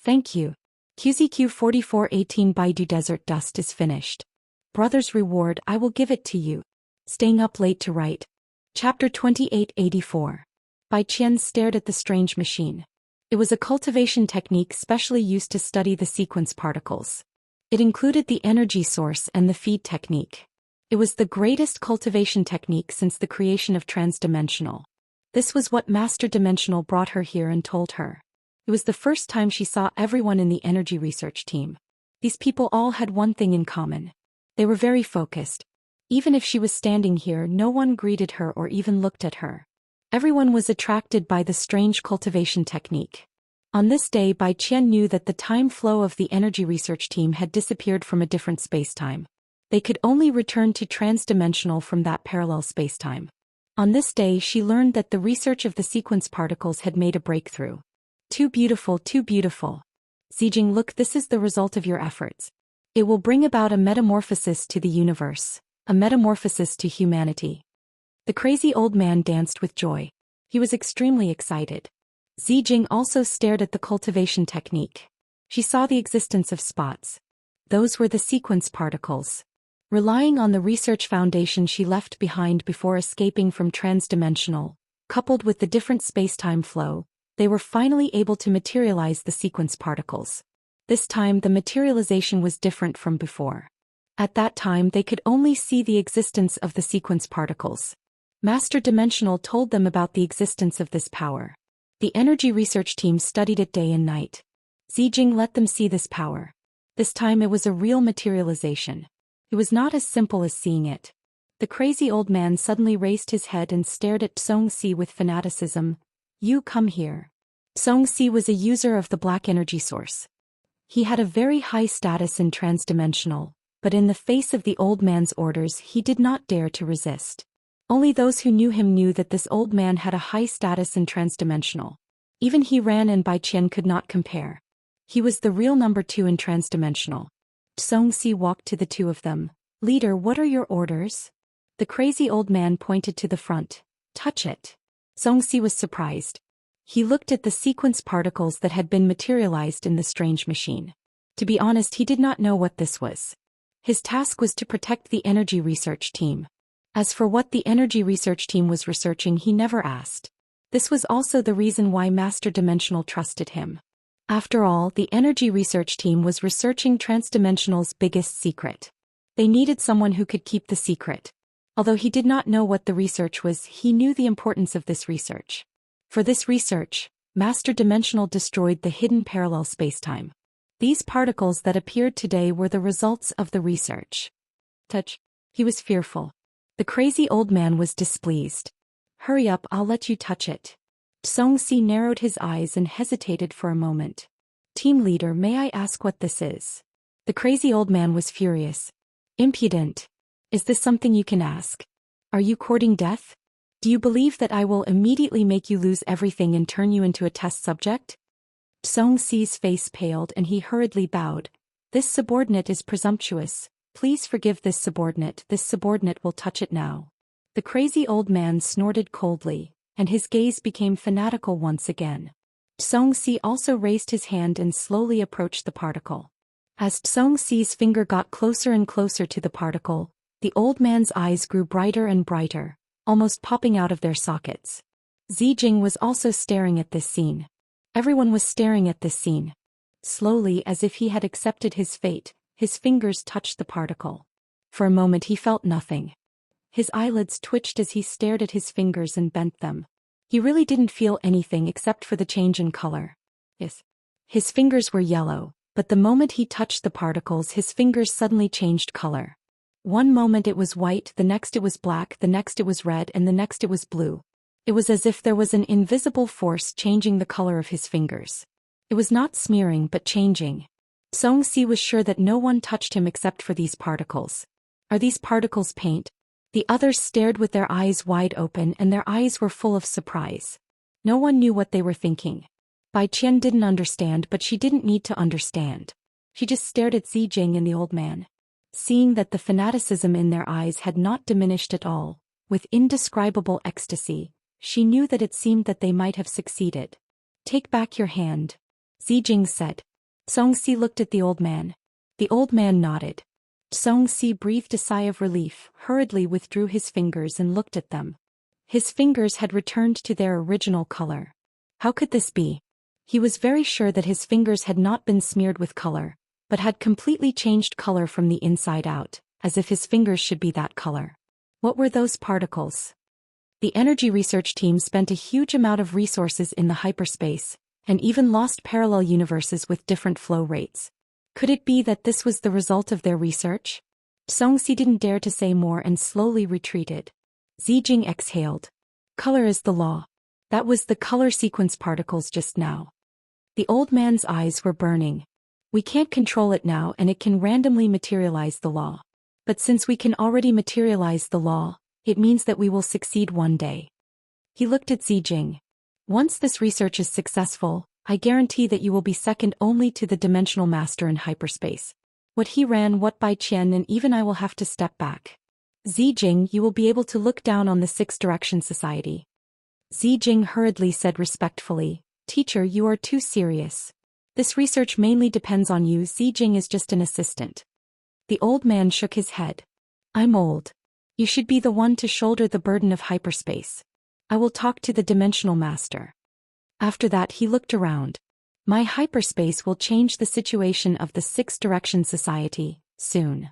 Thank you. QZQ 4418 Baidu Desert Dust is finished. Brother's reward, I will give it to you. Staying up late to write. Chapter 2884. Bai Qian stared at the strange machine. It was a cultivation technique specially used to study the sequence particles. It included the energy source and the feed technique. It was the greatest cultivation technique since the creation of transdimensional. This was what Master Dimensional brought her here and told her. It was the first time she saw everyone in the energy research team. These people all had one thing in common. They were very focused. Even if she was standing here, no one greeted her or even looked at her. Everyone was attracted by the strange cultivation technique. On this day, Bai Qian knew that the time flow of the energy research team had disappeared from a different spacetime. They could only return to transdimensional from that parallel spacetime. On this day, she learned that the research of the sequence particles had made a breakthrough. Too beautiful, too beautiful. Zijing, look, this is the result of your efforts. It will bring about a metamorphosis to the universe, a metamorphosis to humanity. The crazy old man danced with joy. He was extremely excited. Zijing also stared at the cultivation technique. She saw the existence of spots. Those were the sequence particles. Relying on the research foundation she left behind before escaping from transdimensional, coupled with the different spacetime flow, they were finally able to materialize the sequence particles. This time the materialization was different from before. At that time they could only see the existence of the sequence particles. Master Dimensional told them about the existence of this power. The energy research team studied it day and night. Zijing let them see this power. This time it was a real materialization. It was not as simple as seeing it. The crazy old man suddenly raised his head and stared at Zhou Xian with fanaticism. You come here. Zhou Xian was a user of the black energy source. He had a very high status in transdimensional, but in the face of the old man's orders he did not dare to resist. Only those who knew him knew that this old man had a high status in transdimensional. Even he ran and Bai Qian could not compare. He was the real number 2 in transdimensional. Zhou Xian walked to the two of them. Leader, what are your orders? The crazy old man pointed to the front. Touch it. Zhou Xian was surprised. He looked at the sequence particles that had been materialized in the strange machine. To be honest, he did not know what this was. His task was to protect the energy research team. As for what the energy research team was researching, he never asked. This was also the reason why Master Dimensional trusted him. After all, the energy research team was researching transdimensional's biggest secret. They needed someone who could keep the secret. Although he did not know what the research was, he knew the importance of this research. For this research, Master Dimensional destroyed the hidden parallel spacetime. These particles that appeared today were the results of the research. Touch. He was fearful. The crazy old man was displeased. Hurry up, I'll let you touch it. Zhou Xian narrowed his eyes and hesitated for a moment. Team leader, may I ask what this is? The crazy old man was furious. Impudent. Is this something you can ask? Are you courting death? Do you believe that I will immediately make you lose everything and turn you into a test subject? Zhou Xi's face paled and he hurriedly bowed. This subordinate is presumptuous. Please forgive this subordinate will touch it now. The crazy old man snorted coldly, and his gaze became fanatical once again. Zhou Xian also raised his hand and slowly approached the particle. As Zhou Xi's finger got closer and closer to the particle, the old man's eyes grew brighter and brighter, almost popping out of their sockets. Zijing was also staring at this scene. Everyone was staring at this scene. Slowly, as if he had accepted his fate, his fingers touched the particle. For a moment he felt nothing. His eyelids twitched as he stared at his fingers and bent them. He really didn't feel anything except for the change in color. Yes. His fingers were yellow, but the moment he touched the particles his fingers suddenly changed color. One moment it was white, the next it was black, the next it was red, and the next it was blue. It was as if there was an invisible force changing the color of his fingers. It was not smearing but changing. Xianxia was sure that no one touched him except for these particles. Are these particles paint? The others stared with their eyes wide open, and their eyes were full of surprise. No one knew what they were thinking. Bai Qian didn't understand, but she didn't need to understand. She just stared at Zijing and the old man. Seeing that the fanaticism in their eyes had not diminished at all, with indescribable ecstasy, she knew that it seemed that they might have succeeded. "Take back your hand," Zijing said. Xianxia looked at the old man. The old man nodded. Xianxia breathed a sigh of relief, hurriedly withdrew his fingers and looked at them. His fingers had returned to their original color. How could this be? He was very sure that his fingers had not been smeared with color, but had completely changed color from the inside out, as if his fingers should be that color. What were those particles? The energy research team spent a huge amount of resources in the hyperspace, and even lost parallel universes with different flow rates. Could it be that this was the result of their research? Xianxia didn't dare to say more and slowly retreated. Zijing exhaled. Color is the law. That was the color sequence particles just now. The old man's eyes were burning. We can't control it now, and it can randomly materialize the law. But since we can already materialize the law, it means that we will succeed one day. He looked at Zijing. Once this research is successful, I guarantee that you will be second only to the dimensional master in hyperspace. What he ran, what Bai Qian, and even I will have to step back. Zijing, you will be able to look down on the Six Direction Society. Zijing hurriedly said respectfully, "Teacher, you are too serious. This research mainly depends on you. Zijing is just an assistant." The old man shook his head. "I'm old. You should be the one to shoulder the burden of hyperspace. I will talk to the dimensional master." After that he looked around. "My hyperspace will change the situation of the Six Direction Society, soon.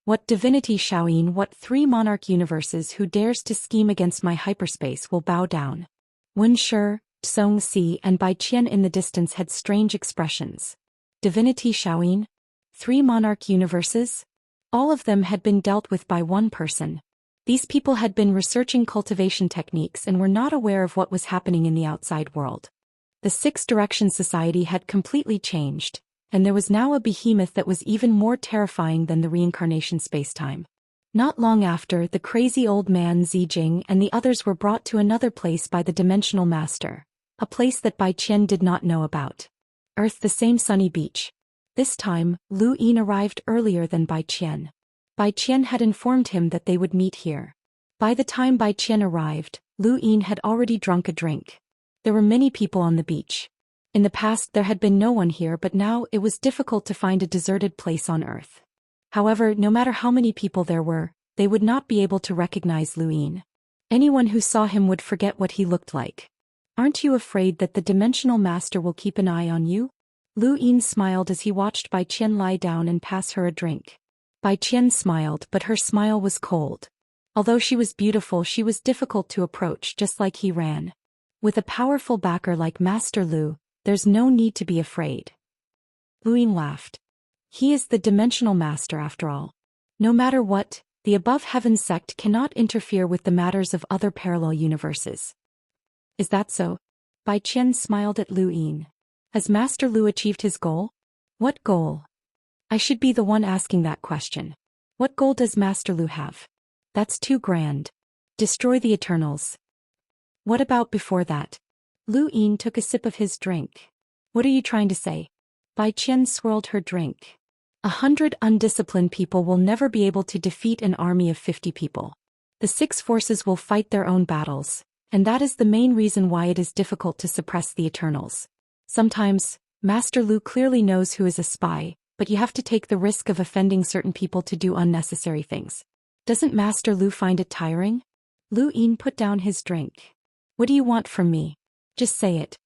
What divinity Xiaoyin, what 3 monarch universes who dares to scheme against my hyperspace will bow down." Wen Shi, Xianxia and Bai Qian in the distance had strange expressions. Divinity Xiaoyin? 3 monarch universes? All of them had been dealt with by one person. These people had been researching cultivation techniques and were not aware of what was happening in the outside world. The Six Direction Society had completely changed, and there was now a behemoth that was even more terrifying than the reincarnation spacetime. Not long after, the crazy old man Zijing and the others were brought to another place by the dimensional master, a place that Bai Qian did not know about. Earth, the same sunny beach. This time, Lu Yin arrived earlier than Bai Qian. Bai Qian had informed him that they would meet here. By the time Bai Qian arrived, Lu Yin had already drunk a drink. There were many people on the beach. In the past there had been no one here, but now it was difficult to find a deserted place on Earth. However, no matter how many people there were, they would not be able to recognize Lu Yin. Anyone who saw him would forget what he looked like. "Aren't you afraid that the dimensional master will keep an eye on you?" Lu Yin smiled as he watched Bai Qian lie down and pass her a drink. Bai Qian smiled, but her smile was cold. Although she was beautiful, she was difficult to approach, just like he ran. With a powerful backer like Master Lu, there's no need to be afraid. Lu Yin laughed. He is the dimensional master after all. No matter what, the above heaven sect cannot interfere with the matters of other parallel universes. Is that so? Bai Qian smiled at Lu Yin. Has Master Lu achieved his goal? What goal? I should be the one asking that question. What goal does Master Lu have? That's too grand. Destroy the Eternals. What about before that? Lu Yin took a sip of his drink. What are you trying to say? Bai Qian swirled her drink. 100 undisciplined people will never be able to defeat an army of 50 people. The 6 forces will fight their own battles, and that is the main reason why it is difficult to suppress the Eternals. Sometimes, Master Lu clearly knows who is a spy, but you have to take the risk of offending certain people to do unnecessary things. Doesn't Master Lu find it tiring? Lu Yin put down his drink. What do you want from me? Just say it.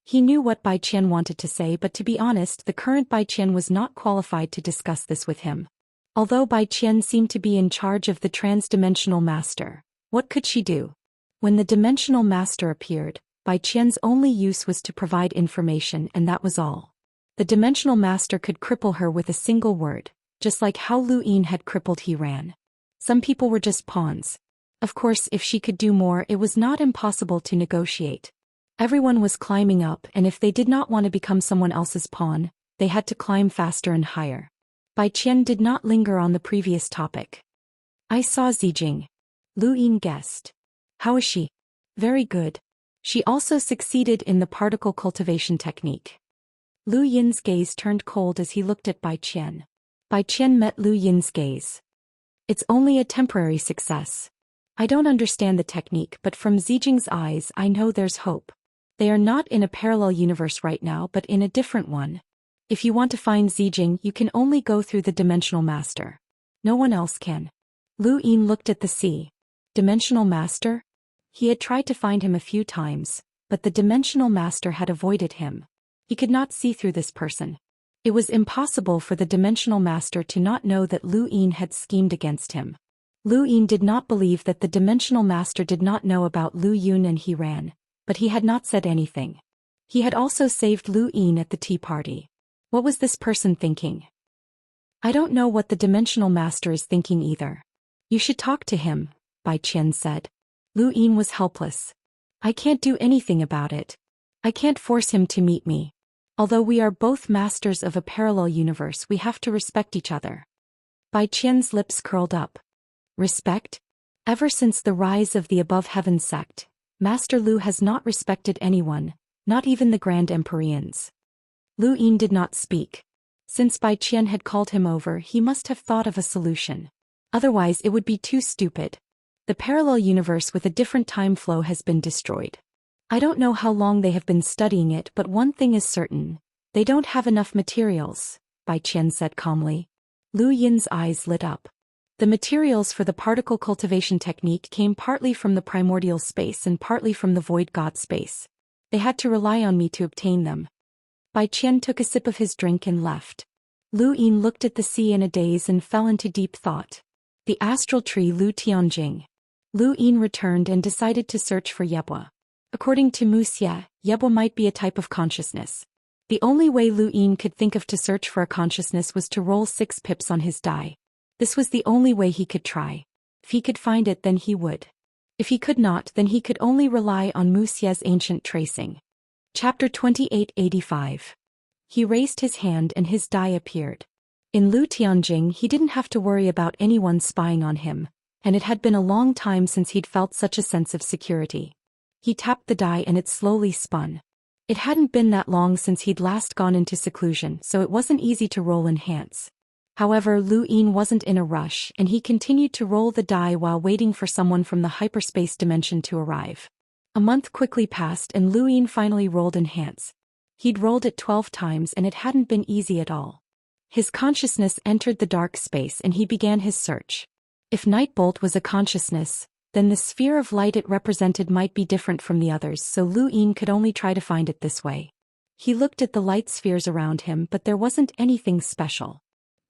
He knew what Bai Qian wanted to say, but to be honest, the current Bai Qian was not qualified to discuss this with him. Although Bai Qian seemed to be in charge of the trans-dimensional master, what could she do? When the dimensional master appeared, Bai Qian's only use was to provide information, and that was all. The dimensional master could cripple her with a single word, just like how Lu Yin had crippled He Ran. Some people were just pawns. Of course, if she could do more, it was not impossible to negotiate. Everyone was climbing up, and if they did not want to become someone else's pawn, They had to climb faster and higher. Bai Qian did not linger on the previous topic. I saw Zijing. Lu Yin guessed. How is she? Very good. She also succeeded in the particle cultivation technique. Lu Yin's gaze turned cold as he looked at Bai Qian. Bai Qian met Lu Yin's gaze. It's only a temporary success. I don't understand the technique, but from Zijing's eyes I know there's hope. They are not in a parallel universe right now but in a different one. If you want to find Zijing, you can only go through the Dimensional Master. No one else can. Lu Yin looked at the sea. Dimensional Master? He had tried to find him a few times, but the Dimensional Master had avoided him. He could not see through this person. It was impossible for the Dimensional Master to not know that Lu Yin had schemed against him. Lu Yin did not believe that the Dimensional Master did not know about Lu Yun and he ran, but he had not said anything. He had also saved Lu Yin at the tea party. What was this person thinking? I don't know what the Dimensional Master is thinking either. You should talk to him, Bai Qian said. Lu Yin was helpless. I can't do anything about it. I can't force him to meet me. Although we are both masters of a parallel universe, we have to respect each other. Bai Qian's lips curled up. Respect? Ever since the rise of the Above Heaven sect, Master Lu has not respected anyone, not even the Grand Empyreans. Lu Yin did not speak. Since Bai Qian had called him over, he must have thought of a solution. Otherwise it would be too stupid. The parallel universe with a different time flow has been destroyed. I don't know how long they have been studying it, but one thing is certain. They don't have enough materials, Bai Qian said calmly. Lu Yin's eyes lit up. The materials for the particle cultivation technique came partly from the primordial space and partly from the void god space. They had to rely on me to obtain them. Bai Qian took a sip of his drink and left. Lu Yin looked at the sea in a daze and fell into deep thought. The astral tree Lu Tianjing. Lu Yin returned and decided to search for Yebwa. According to Wuxia, Yebwa might be a type of consciousness. The only way Lu Yin could think of to search for a consciousness was to roll 6 pips on his die. This was the only way he could try. If he could find it, then he would. If he could not, then he could only rely on Wuxia's ancient tracing. Chapter 2885. He raised his hand and his die appeared. In Lu Tianjing he didn't have to worry about anyone spying on him, and it had been a long time since he'd felt such a sense of security. He tapped the die and it slowly spun. It hadn't been that long since he'd last gone into seclusion, so it wasn't easy to roll enhance. However, Lu Yin wasn't in a rush and he continued to roll the die while waiting for someone from the hyperspace dimension to arrive. A month quickly passed and Lu Yin finally rolled enhance. He'd rolled it 12 times and it hadn't been easy at all. His consciousness entered the dark space and he began his search. If Nightbolt was a consciousness, then the sphere of light it represented might be different from the others, so Lu Yin could only try to find it this way. He looked at the light spheres around him, but there wasn't anything special.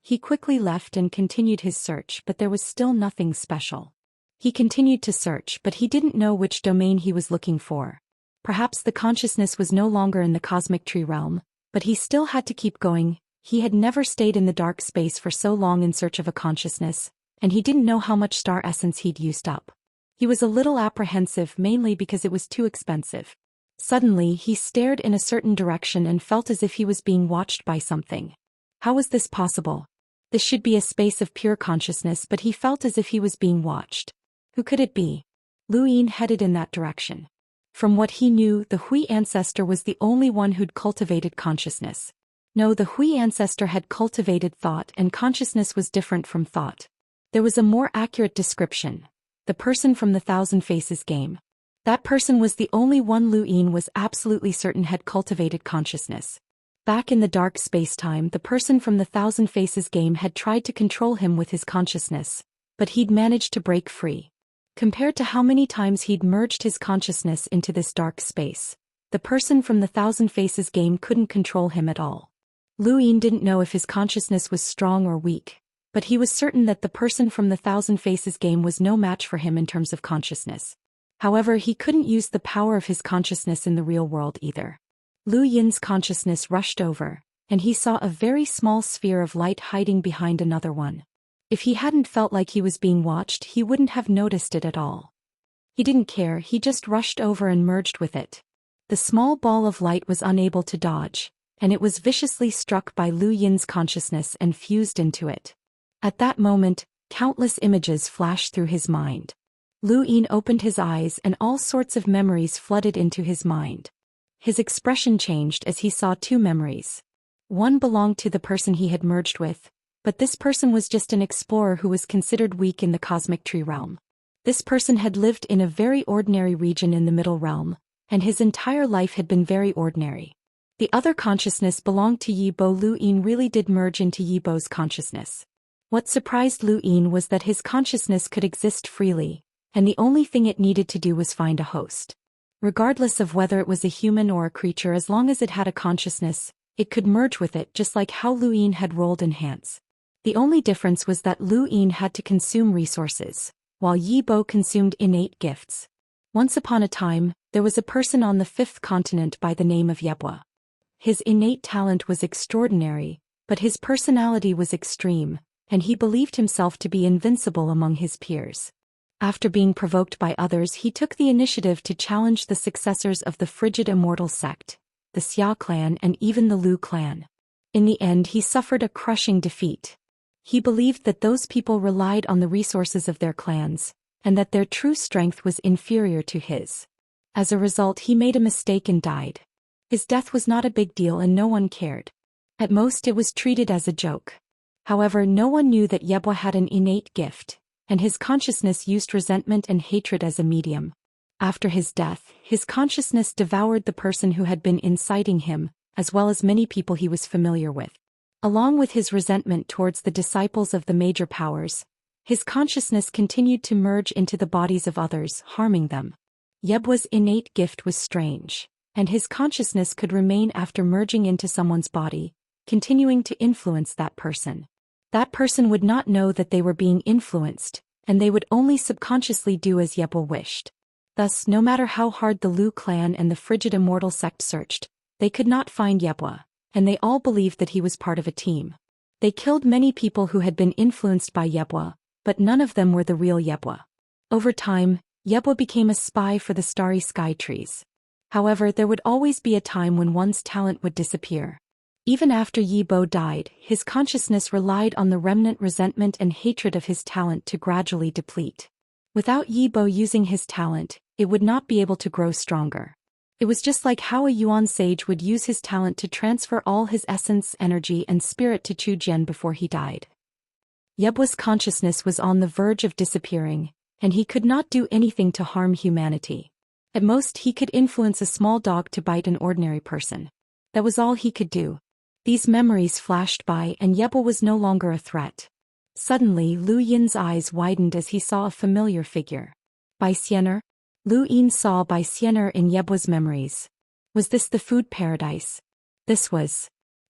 He quickly left and continued his search, but there was still nothing special. He continued to search, but he didn't know which domain he was looking for. Perhaps the consciousness was no longer in the cosmic tree realm, but he still had to keep going. He had never stayed in the dark space for so long in search of a consciousness, and he didn't know how much star essence he'd used up. He was a little apprehensive, mainly because it was too expensive. Suddenly he stared in a certain direction and felt as if he was being watched by something. How was this possible? This should be a space of pure consciousness, but he felt as if he was being watched. Who could it be? Lu Yin headed in that direction. From what he knew, the Hui ancestor was the only one who'd cultivated consciousness. No, the Hui ancestor had cultivated thought, and consciousness was different from thought. There was a more accurate description. The person from the Thousand Faces game. That person was the only one Lu Yin was absolutely certain had cultivated consciousness. Back in the dark space-time, the person from the Thousand Faces game had tried to control him with his consciousness, but he'd managed to break free. Compared to how many times he'd merged his consciousness into this dark space, the person from the Thousand Faces game couldn't control him at all. Lu Yin didn't know if his consciousness was strong or weak, but he was certain that the person from the Thousand Faces game was no match for him in terms of consciousness. However, he couldn't use the power of his consciousness in the real world either. Lu Yin's consciousness rushed over, and he saw a very small sphere of light hiding behind another one. If he hadn't felt like he was being watched, he wouldn't have noticed it at all. He didn't care, he just rushed over and merged with it. The small ball of light was unable to dodge. and it was viciously struck by Lu Yin's consciousness and fused into it. At that moment, countless images flashed through his mind. Lu Yin opened his eyes and all sorts of memories flooded into his mind. His expression changed as he saw two memories. One belonged to the person he had merged with, but this person was just an explorer who was considered weak in the cosmic tree realm. This person had lived in a very ordinary region in the middle realm, and his entire life had been very ordinary. The other consciousness belonged to Yi Bo. Lu Yin really did merge into Yi Bo's consciousness. What surprised Lu Yin was that his consciousness could exist freely, and the only thing it needed to do was find a host. Regardless of whether it was a human or a creature, as long as it had a consciousness, it could merge with it, just like how Lu Yin had rolled in Hans. The only difference was that Lu Yin had to consume resources, while Yi Bo consumed innate gifts. Once upon a time, there was a person on the 5th continent by the name of Yebwa. His innate talent was extraordinary, but his personality was extreme, and he believed himself to be invincible among his peers. After being provoked by others, he took the initiative to challenge the successors of the frigid Immortal sect, the Xia clan and even the Lu clan. In the end, he suffered a crushing defeat. He believed that those people relied on the resources of their clans, and that their true strength was inferior to his. As a result, he made a mistake and died. His death was not a big deal and no one cared. At most, it was treated as a joke. However, no one knew that Yebwa had an innate gift, and his consciousness used resentment and hatred as a medium. After his death, his consciousness devoured the person who had been inciting him, as well as many people he was familiar with. Along with his resentment towards the disciples of the major powers, his consciousness continued to merge into the bodies of others, harming them. Yebwa's innate gift was strange, and his consciousness could remain after merging into someone's body, continuing to influence that person. That person would not know that they were being influenced, and they would only subconsciously do as Yebwa wished. Thus, no matter how hard the Lu clan and the frigid Immortal sect searched, they could not find Yebwa, and they all believed that he was part of a team. They killed many people who had been influenced by Yebwa, but none of them were the real Yebwa. Over time, Yebwa became a spy for the starry sky trees. However, there would always be a time when one's talent would disappear. Even after Yi Bo died, his consciousness relied on the remnant resentment and hatred of his talent to gradually deplete. Without Yi Bo using his talent, it would not be able to grow stronger. It was just like how a Yuan sage would use his talent to transfer all his essence, energy and spirit to Chu Jian before he died. Yebwa's consciousness was on the verge of disappearing, and he could not do anything to harm humanity. At most, he could influence a small dog to bite an ordinary person. That was all he could do. These memories flashed by and Yebwa was no longer a threat. Suddenly, Lu Yin's eyes widened as he saw a familiar figure. Bai Xianer? Lu Yin saw Bai Xianer in Yebwa's memories. Was this the food paradise? This was.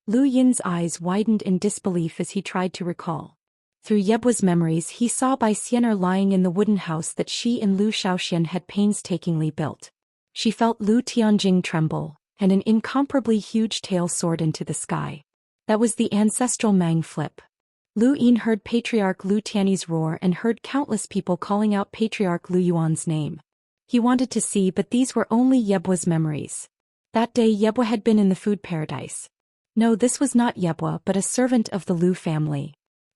Lu Yin's eyes widened in disbelief as he tried to recall. Through Yebwa's memories, he saw Bai Xianer lying in the wooden house that she and Zhou Xian had painstakingly built. She felt Lu Tianjing tremble, and an incomparably huge tail soared into the sky. That was the ancestral Mang flip. Lu Yin heard Patriarch Lu Tianyi's roar and heard countless people calling out Patriarch Lu Yuan's name. He wanted to see, but these were only Yebwa's memories. That day Yebwa had been in the food paradise. No, this was not Yebwa but a servant of the Lu family.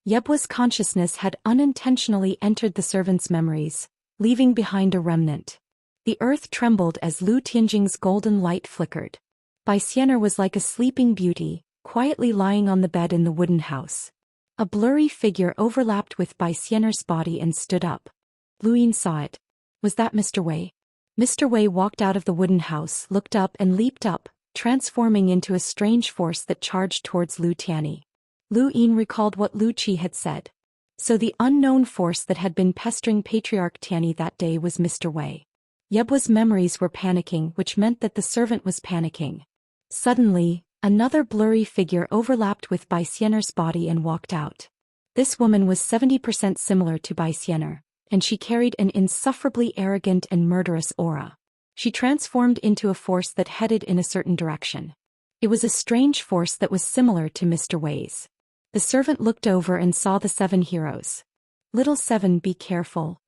Yebwa's consciousness had unintentionally entered the servant's memories, leaving behind a remnant. The earth trembled as Lu Tianjing's golden light flickered. Bai Xianer was like a sleeping beauty, quietly lying on the bed in the wooden house. A blurry figure overlapped with Bai Xianer's body and stood up. Lu Yin saw it. Was that Mr. Wei? Mr. Wei walked out of the wooden house, looked up and leaped up, transforming into a strange force that charged towards Lu Tianyi. Lu Yin recalled what Lu Qi had said. So the unknown force that had been pestering Patriarch Tianyi that day was Mr. Wei. Yebwa's memories were panicking, which meant that the servant was panicking. Suddenly, another blurry figure overlapped with Bai Xianer's body and walked out. This woman was 70% similar to Bai Xianer, and she carried an insufferably arrogant and murderous aura. She transformed into a force that headed in a certain direction. It was a strange force that was similar to Mr. Wei's. The servant looked over and saw the 7 heroes. "Little 7, be careful."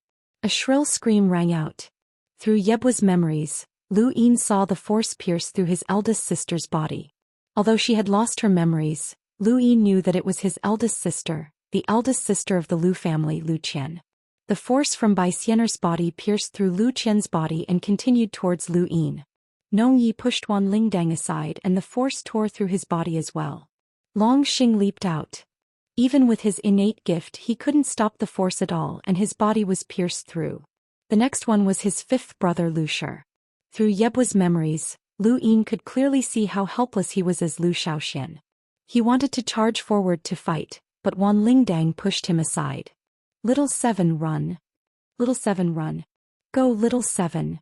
A shrill scream rang out. Through Yebwa's memories, Lu Yin saw the force pierce through his eldest sister's body. Although she had lost her memories, Lu Yin knew that it was his eldest sister, the eldest sister of the Lu family, Lu Qian. The force from Bai Xian'er's body pierced through Lu Qian's body and continued towards Lu Yin. Nong Yi pushed Wan Lingdang aside and the force tore through his body as well. Long Xing leaped out. Even with his innate gift he couldn't stop the force at all and his body was pierced through. The next one was his fifth brother Lu Shi. Through Yebwa's memories, Lu Yin could clearly see how helpless he was as Lu Xian. He wanted to charge forward to fight, but Wan Lingdang pushed him aside. Little Seven, run. Little Seven, run. Go, Little Seven.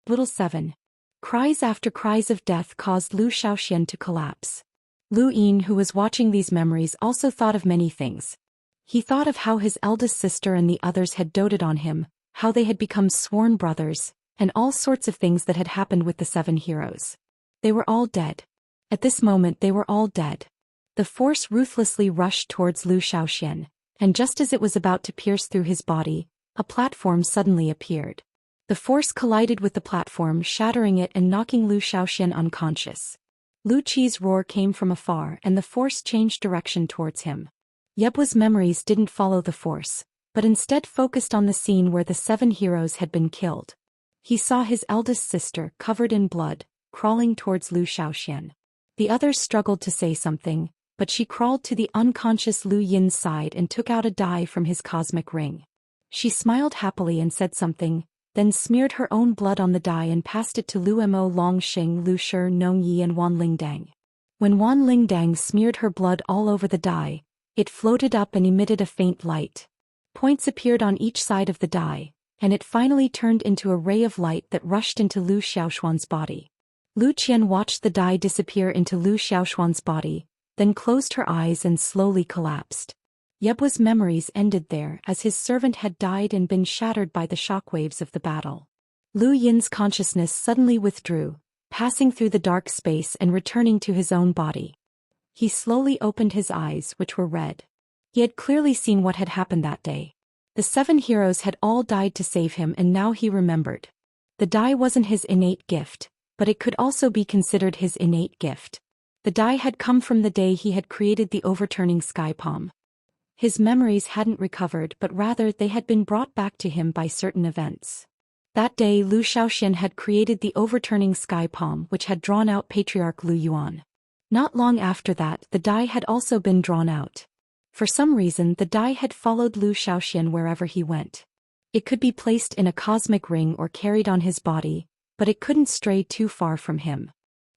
Little Seven. Cries after cries of death caused Lu Xian to collapse. Lu Yin, who was watching these memories, also thought of many things. He thought of how his eldest sister and the others had doted on him, how they had become sworn brothers, and all sorts of things that had happened with the 7 heroes. They were all dead. At this moment they were all dead. The force ruthlessly rushed towards Lu Xian, and just as it was about to pierce through his body, a platform suddenly appeared. The force collided with the platform, shattering it and knocking Lu Xian unconscious. Lu Qi's roar came from afar and the force changed direction towards him. Yebwa's memories didn't follow the force, but instead focused on the scene where the 7 heroes had been killed. He saw his eldest sister, covered in blood, crawling towards Lu Xian. The others struggled to say something, but she crawled to the unconscious Lu Yin's side and took out a die from his cosmic ring. She smiled happily and said something, then smeared her own blood on the die and passed it to Lu Mo, Long Xing, Lu Shi, Nong Yi and Wan Lingdang. When Wan Lingdang smeared her blood all over the die, it floated up and emitted a faint light. Points appeared on each side of the die, and it finally turned into a ray of light that rushed into Lu Xiaoxuan's body. Lu Qian watched the die disappear into Lu Xiaoxuan's body, then closed her eyes and slowly collapsed. Yebwa's memories ended there as his servant had died and been shattered by the shockwaves of the battle. Lu Yin's consciousness suddenly withdrew, passing through the dark space and returning to his own body. He slowly opened his eyes, which were red. He had clearly seen what had happened that day. The 7 heroes had all died to save him and now he remembered. The die wasn't his innate gift, but it could also be considered his innate gift. The die had come from the day he had created the overturning sky palm. His memories hadn't recovered but rather they had been brought back to him by certain events. That day Lu Xian had created the overturning sky palm which had drawn out Patriarch Lu Yuan. Not long after that the die had also been drawn out. For some reason the die had followed Lu Xian wherever he went. It could be placed in a cosmic ring or carried on his body, but it couldn't stray too far from him.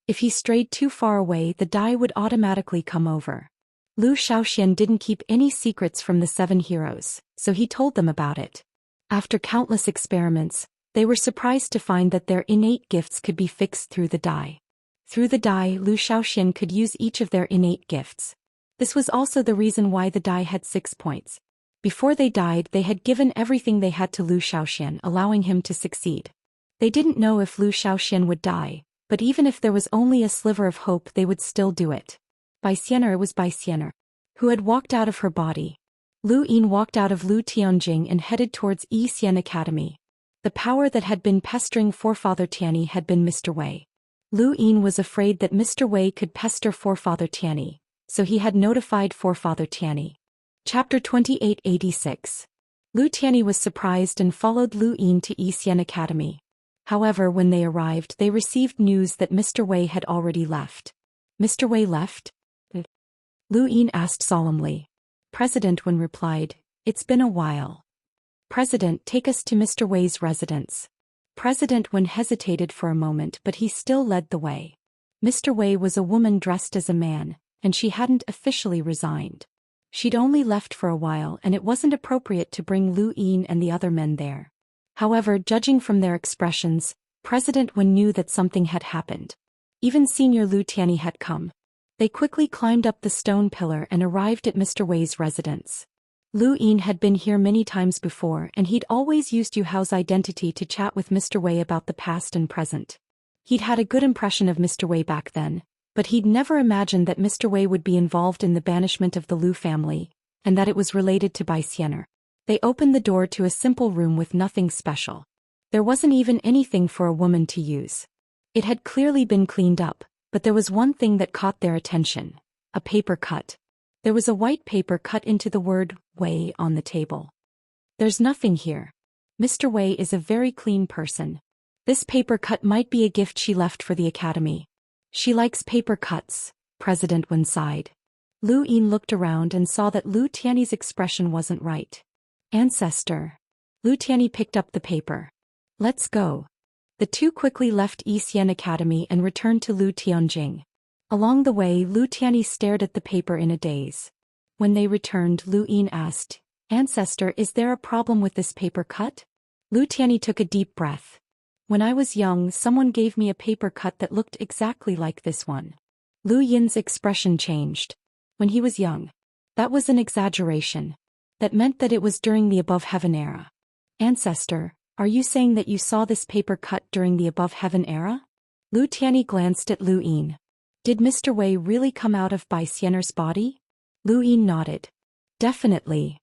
If he strayed too far away the die would automatically come over. Lu Xian didn't keep any secrets from the 7 heroes, so he told them about it. After countless experiments, they were surprised to find that their innate gifts could be fixed through the die. Through the die, Lu Xian could use each of their innate gifts. This was also the reason why the die had 6 points. Before they died, they had given everything they had to Lu Xian, allowing him to succeed. They didn't know if Lu Xian would die, but even if there was only a sliver of hope, they would still do it. Bai Xian'er, it was Bai Xian'er who had walked out of her body. Lu Yin walked out of Lu Tianjing and headed towards Xian Academy. The power that had been pestering Forefather Tianyi had been Mr. Wei. Lu Yin was afraid that Mr. Wei could pester Forefather Tianyi, so he had notified Forefather Tianyi. Chapter 2886. Lu Tianyi was surprised and followed Lu Yin to Xian Academy. However, when they arrived they received news that Mr. Wei had already left. Mr. Wei left? Lu Yin asked solemnly. President Wen replied, "It's been a while. President, take us to Mr. Wei's residence." President Wen hesitated for a moment but he still led the way. Mr. Wei was a woman dressed as a man, and she hadn't officially resigned. She'd only left for a while and it wasn't appropriate to bring Lu Yin and the other men there. However, judging from their expressions, President Wen knew that something had happened. Even Senior Lu Tianyi had come. They quickly climbed up the stone pillar and arrived at Mr. Wei's residence. Lu Yin had been here many times before and he'd always used Yu Hao's identity to chat with Mr. Wei about the past and present. He'd had a good impression of Mr. Wei back then, but he'd never imagined that Mr. Wei would be involved in the banishment of the Lu family, and that it was related to Bai Xian'er. They opened the door to a simple room with nothing special. There wasn't even anything for a woman to use. It had clearly been cleaned up, But there was one thing that caught their attention. A paper cut. There was a white paper cut into the word Wei on the table. There's nothing here. Mr. Wei is a very clean person. This paper cut might be a gift she left for the academy. She likes paper cuts, President Wen sighed. Lu Yin looked around and saw that Lu Tiany's expression wasn't right. Ancestor. Lu Tiany picked up the paper. Let's go. The two quickly left Xian Academy and returned to Lu Tianjing. Along the way, Lu Tiany stared at the paper in a daze. When they returned, Lu Yin asked, Ancestor, is there a problem with this paper cut? Lu Tiany took a deep breath. When I was young, someone gave me a paper cut that looked exactly like this one. Lu Yin's expression changed. When he was young. That was an exaggeration. That meant that it was during the above heaven era. Ancestor, are you saying that you saw this paper cut during the above heaven era? Lu Tiany glanced at Lu Yin. Did Mr. Wei really come out of Bai Xianer's body? Lu Yin nodded. Definitely.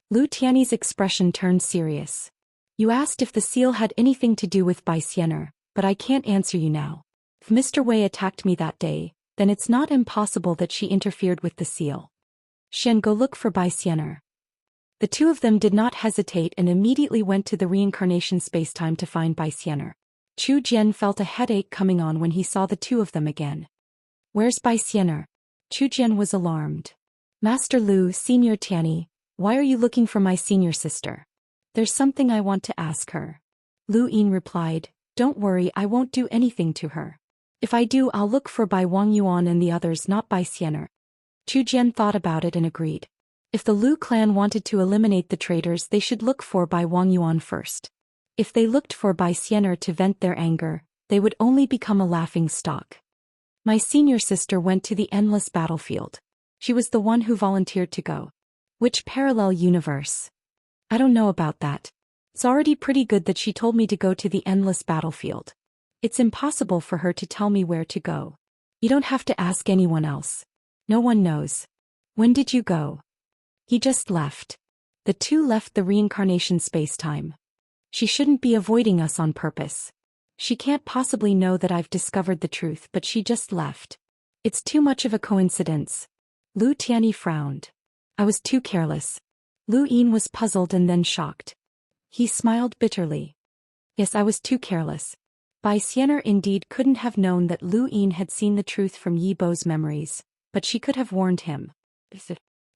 Lu Tiany's expression turned serious. You asked if the seal had anything to do with Bai Xianer, but I can't answer you now. If Mr. Wei attacked me that day, then it's not impossible that she interfered with the seal. Xian, go look for Bai Xianer. The two of them did not hesitate and immediately went to the reincarnation spacetime to find Bai Xianer. Chu Jian felt a headache coming on when he saw the two of them again. Where's Bai Xianer? Chu Jian was alarmed. Master Lu, Senior Tiany, why are you looking for my senior sister? There's something I want to ask her. Lu Yin replied, don't worry, I won't do anything to her. If I do, I'll look for Bai Wang Yuan and the others, not Bai Xianer. Chu Jian thought about it and agreed. If the Lu clan wanted to eliminate the traitors, they should look for Bai Wang Yuan first. If they looked for Bai Xianer to vent their anger, they would only become a laughing stock. My senior sister went to the endless battlefield. She was the one who volunteered to go. Which parallel universe? I don't know about that. It's already pretty good that she told me to go to the endless battlefield. It's impossible for her to tell me where to go. You don't have to ask anyone else. No one knows. When did you go? He just left. The two left the reincarnation spacetime. She shouldn't be avoiding us on purpose. She can't possibly know that I've discovered the truth, but she just left. It's too much of a coincidence. Lu Tiany frowned. I was too careless. Lu Yin was puzzled and then shocked. He smiled bitterly. Yes, I was too careless. Bai Xianer indeed couldn't have known that Lu Yin had seen the truth from Yi Bo's memories, but she could have warned him.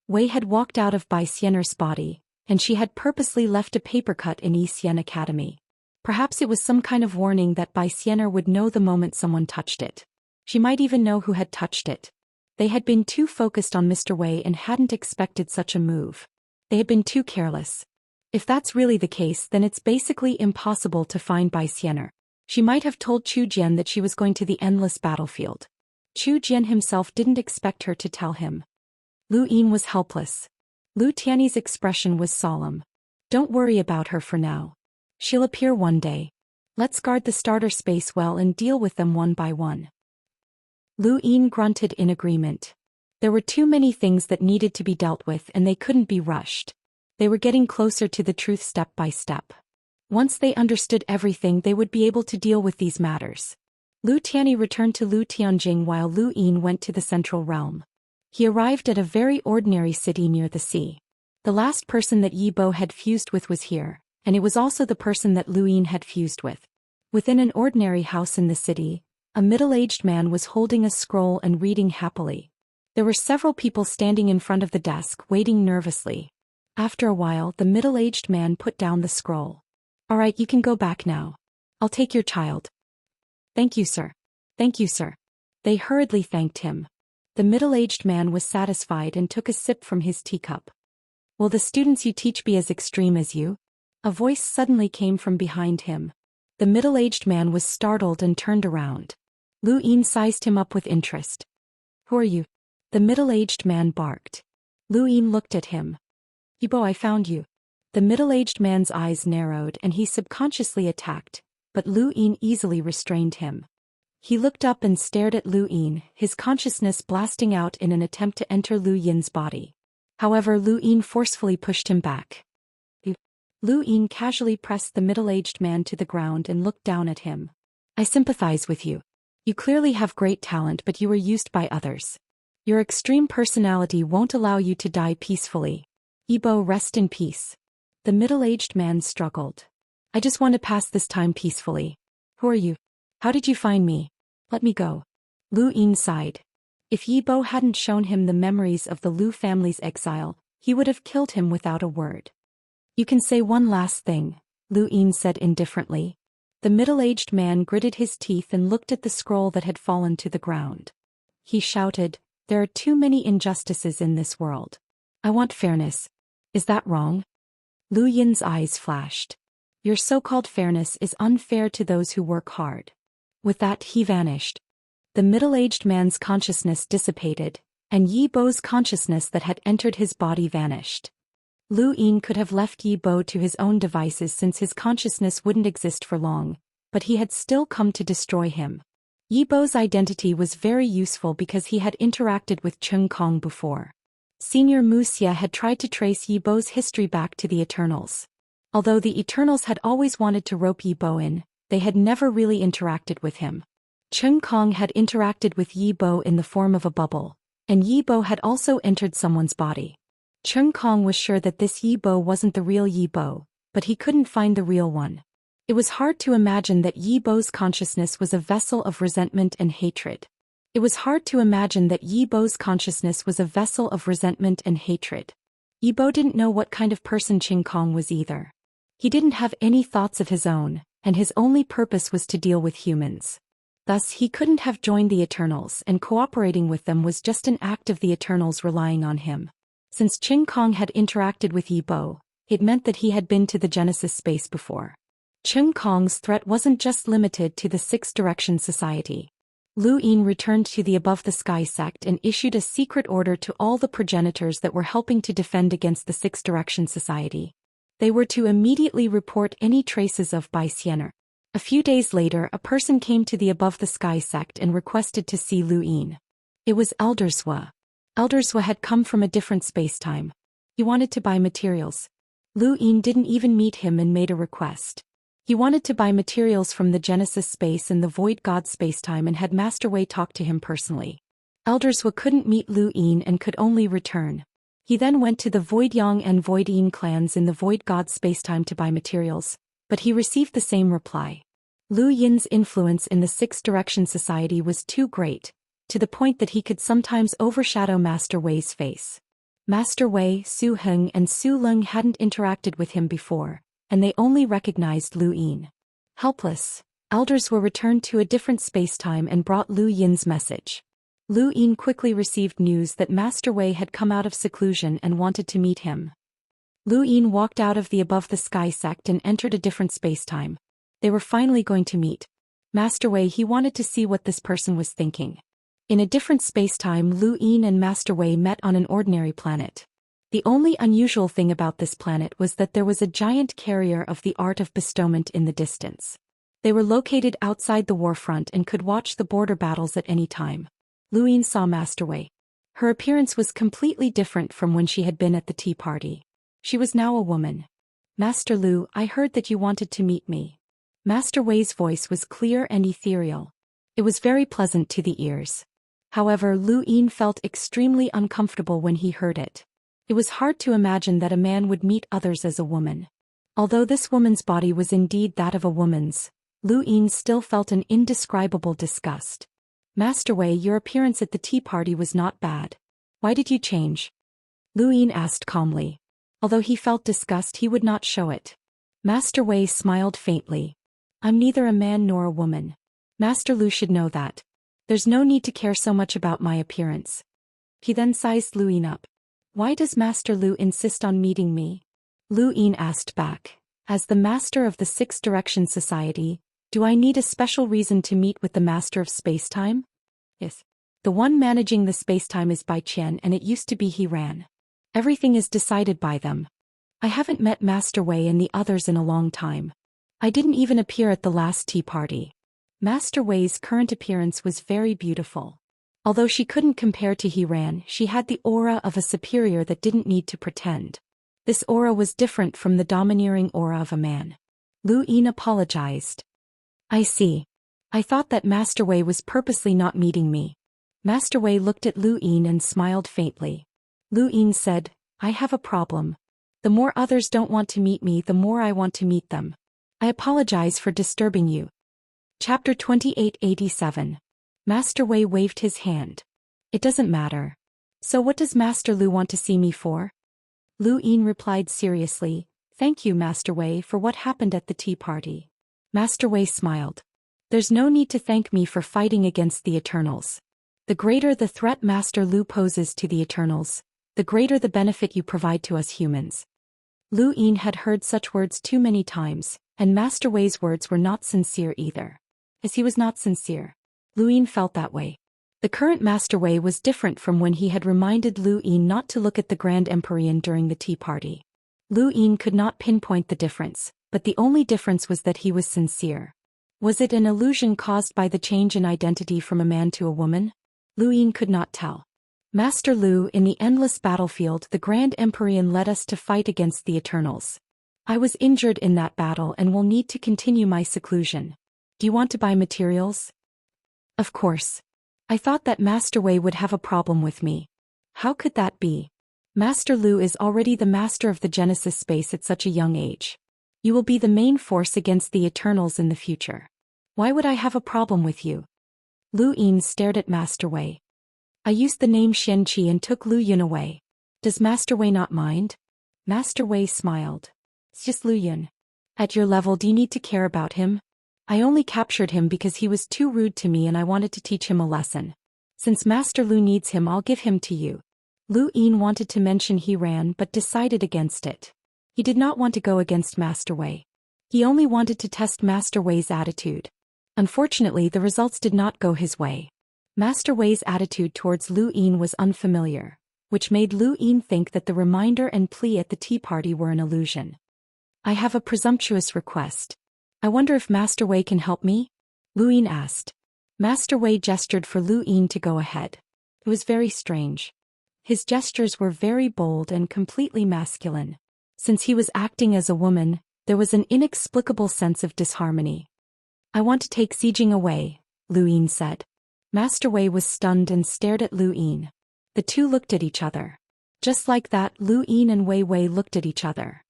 Wei had walked out of Bai Xianer's body, and she had purposely left a paper cut in Xian Academy. Perhaps it was some kind of warning that Bai Xianer would know the moment someone touched it. She might even know who had touched it. They had been too focused on Mr. Wei and hadn't expected such a move. They had been too careless. If that's really the case, then it's basically impossible to find Bai Xianer. She might have told Chu Jian that she was going to the endless battlefield. Chu Jian himself didn't expect her to tell him. Lu Yin was helpless. Lu Tiany's expression was solemn. Don't worry about her for now. She'll appear one day. Let's guard the starter space well and deal with them one by one. Lu Yin grunted in agreement. There were too many things that needed to be dealt with and they couldn't be rushed. They were getting closer to the truth step by step. Once they understood everything, they would be able to deal with these matters. Lu Tiany returned to Lu Tianjing while Lu Yin went to the central realm. He arrived at a very ordinary city near the sea. The last person that Yi Bo had fused with was here, and it was also the person that Lu Yin had fused with. Within an ordinary house in the city, a middle-aged man was holding a scroll and reading happily. There were several people standing in front of the desk, waiting nervously. After a while, the middle-aged man put down the scroll. All right, you can go back now. I'll take your child. Thank you, sir. Thank you, sir. They hurriedly thanked him. The middle-aged man was satisfied and took a sip from his teacup. Will the students you teach be as extreme as you? A voice suddenly came from behind him. The middle-aged man was startled and turned around. Lu Yin sized him up with interest. Who are you? The middle-aged man barked. Lu Yin looked at him. Yi Bo, I found you. The middle-aged man's eyes narrowed and he subconsciously attacked, but Lu Yin easily restrained him. He looked up and stared at Lu Yin, his consciousness blasting out in an attempt to enter Lu Yin's body. However, Lu Yin forcefully pushed him back. Lu Yin casually pressed the middle-aged man to the ground and looked down at him. I sympathize with you. You clearly have great talent, but you were used by others. Your extreme personality won't allow you to die peacefully. Yibo, rest in peace. The middle-aged man struggled. I just want to pass this time peacefully. Who are you? How did you find me? Let me go. Lu Yin sighed. If Yibo hadn't shown him the memories of the Lu family's exile, he would have killed him without a word. You can say one last thing, Lu Yin said indifferently. The middle-aged man gritted his teeth and looked at the scroll that had fallen to the ground. He shouted, there are too many injustices in this world. I want fairness. Is that wrong? Lu Yin's eyes flashed. Your so-called fairness is unfair to those who work hard. With that, he vanished. The middle-aged man's consciousness dissipated, and Yibo's consciousness that had entered his body vanished. Lu Yin could have left Yibo to his own devices since his consciousness wouldn't exist for long, but he had still come to destroy him. Yibo's identity was very useful because he had interacted with Cheng Kong before. Senior Wuxia had tried to trace Yibo's history back to the Eternals. Although the Eternals had always wanted to rope Yibo in, they had never really interacted with him. Cheng Kong had interacted with Yibo in the form of a bubble, and Yibo had also entered someone's body. Cheng Kong was sure that this Yibo wasn't the real Yibo, but he couldn't find the real one. It was hard to imagine that Yibo's consciousness was a vessel of resentment and hatred. Yibo didn't know what kind of person Cheng Kong was either. He didn't have any thoughts of his own, and his only purpose was to deal with humans. Thus he couldn't have joined the Eternals, and cooperating with them was just an act of the Eternals relying on him. Since Cheng Kong had interacted with Yibo, it meant that he had been to the Genesis space before. Cheng Kong's threat wasn't just limited to the Six Direction Society. Lu Yin returned to the Above the Sky sect and issued a secret order to all the progenitors that were helping to defend against the Six Direction Society. They were to immediately report any traces of Bai Xianer. A few days later, a person came to the Above the Sky sect and requested to see Lu Yin. It was Elder Zhou. Elder Zhou had come from a different space-time. He wanted to buy materials. Lu Yin didn't even meet him and made a request. He wanted to buy materials from the Genesis space and the Void God spacetime and had Master Wei talk to him personally. Elder Zhou couldn't meet Lu Yin and could only return. He then went to the Void Yang and Void Yin clans in the Void God spacetime to buy materials, but he received the same reply. Lu Yin's influence in the Six Direction Society was too great, to the point that he could sometimes overshadow Master Wei's face. Master Wei, Su Heng and Su Leng hadn't interacted with him before, and they only recognized Lu Yin. Helpless, elders were returned to a different spacetime and brought Lu Yin's message. Lu Yin quickly received news that Master Wei had come out of seclusion and wanted to meet him. Lu Yin walked out of the Above the Sky sect and entered a different spacetime. They were finally going to meet. Master Wei, he wanted to see what this person was thinking. In a different spacetime, Lu Yin and Master Wei met on an ordinary planet. The only unusual thing about this planet was that there was a giant carrier of the art of bestowment in the distance. They were located outside the warfront and could watch the border battles at any time. Lu Yin saw Master Wei. Her appearance was completely different from when she had been at the tea party. She was now a woman. Master Lu, I heard that you wanted to meet me. Master Wei's voice was clear and ethereal. It was very pleasant to the ears. However, Lu Yin felt extremely uncomfortable when he heard it. It was hard to imagine that a man would meet others as a woman. Although this woman's body was indeed that of a woman's, Lu Yin still felt an indescribable disgust. Master Wei, your appearance at the tea party was not bad. Why did you change? Lu Yin asked calmly. Although he felt disgust, he would not show it. Master Wei smiled faintly. I'm neither a man nor a woman. Master Lu should know that. There's no need to care so much about my appearance. He then sized Lu Yin up. Why does Master Lu insist on meeting me? Lu Yin asked back. As the master of the Six Direction Society, do I need a special reason to meet with the master of spacetime? Yes. The one managing the spacetime is Bai Qian and it used to be he ran. Everything is decided by them. I haven't met Master Wei and the others in a long time. I didn't even appear at the last tea party. Master Wei's current appearance was very beautiful. Although she couldn't compare to Hiran, she had the aura of a superior that didn't need to pretend. This aura was different from the domineering aura of a man. Lu Yin apologized. I see. I thought that Master Wei was purposely not meeting me. Master Wei looked at Lu Yin and smiled faintly. Lu Yin said, I have a problem. The more others don't want to meet me, the more I want to meet them. I apologize for disturbing you. Chapter 2887. Master Wei waved his hand. It doesn't matter. So what does Master Lu want to see me for? Lu Yin replied seriously, Thank you, Master Wei, for what happened at the tea party. Master Wei smiled. There's no need to thank me for fighting against the Eternals. The greater the threat Master Lu poses to the Eternals, the greater the benefit you provide to us humans. Lu Yin had heard such words too many times, and Master Wei's words were not sincere either. As he was not sincere, Lu Yin felt that way. The current Master Wei was different from when he had reminded Lu Yin not to look at the Grand Empyrean during the tea party. Lu Yin could not pinpoint the difference, but the only difference was that he was sincere. Was it an illusion caused by the change in identity from a man to a woman? Lu Yin could not tell. Master Lu, in the endless battlefield the Grand Empyrean led us to fight against the Eternals. I was injured in that battle and will need to continue my seclusion. Do you want to buy materials? Of course. I thought that Master Wei would have a problem with me. How could that be? Master Lu is already the master of the Genesis space at such a young age. You will be the main force against the Eternals in the future. Why would I have a problem with you? Lu Yin stared at Master Wei. I used the name Xianxia and took Lu Yin away. Does Master Wei not mind? Master Wei smiled. It's just Lu Yin. At your level, do you need to care about him? I only captured him because he was too rude to me and I wanted to teach him a lesson. Since Master Lu needs him, I'll give him to you. Lu Yin wanted to mention he ran but decided against it. He did not want to go against Master Wei. He only wanted to test Master Wei's attitude. Unfortunately, the results did not go his way. Master Wei's attitude towards Lu Yin was unfamiliar, which made Lu Yin think that the reminder and plea at the tea party were an illusion. I have a presumptuous request. I wonder if Master Wei can help me? Lu Yin asked. Master Wei gestured for Lu Yin to go ahead. It was very strange. His gestures were very bold and completely masculine. Since he was acting as a woman, there was an inexplicable sense of disharmony. I want to take Zijing away, Lu Yin said. Master Wei was stunned and stared at Lu Yin. The two looked at each other. Just like that, Lu Yin and Wei Wei looked at each other.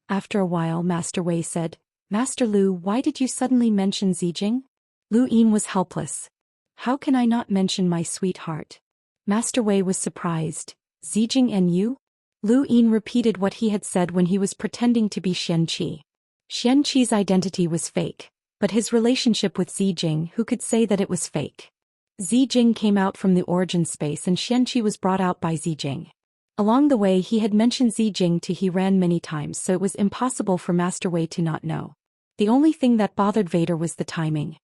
After a while, Master Wei said, Master Lu, why did you suddenly mention Zijing? Lu Yin was helpless. How can I not mention my sweetheart? Master Wei was surprised. Zijing and you? Lu Yin repeated what he had said when he was pretending to be Xianxia. Xianxi's identity was fake, but his relationship with Zijing, who could say that it was fake? Zijing came out from the origin space and Xianxia was brought out by Zijing. Along the way he had mentioned Zijing to he ran many times, so it was impossible for Master Wei to not know. The only thing that bothered Vader was the timing.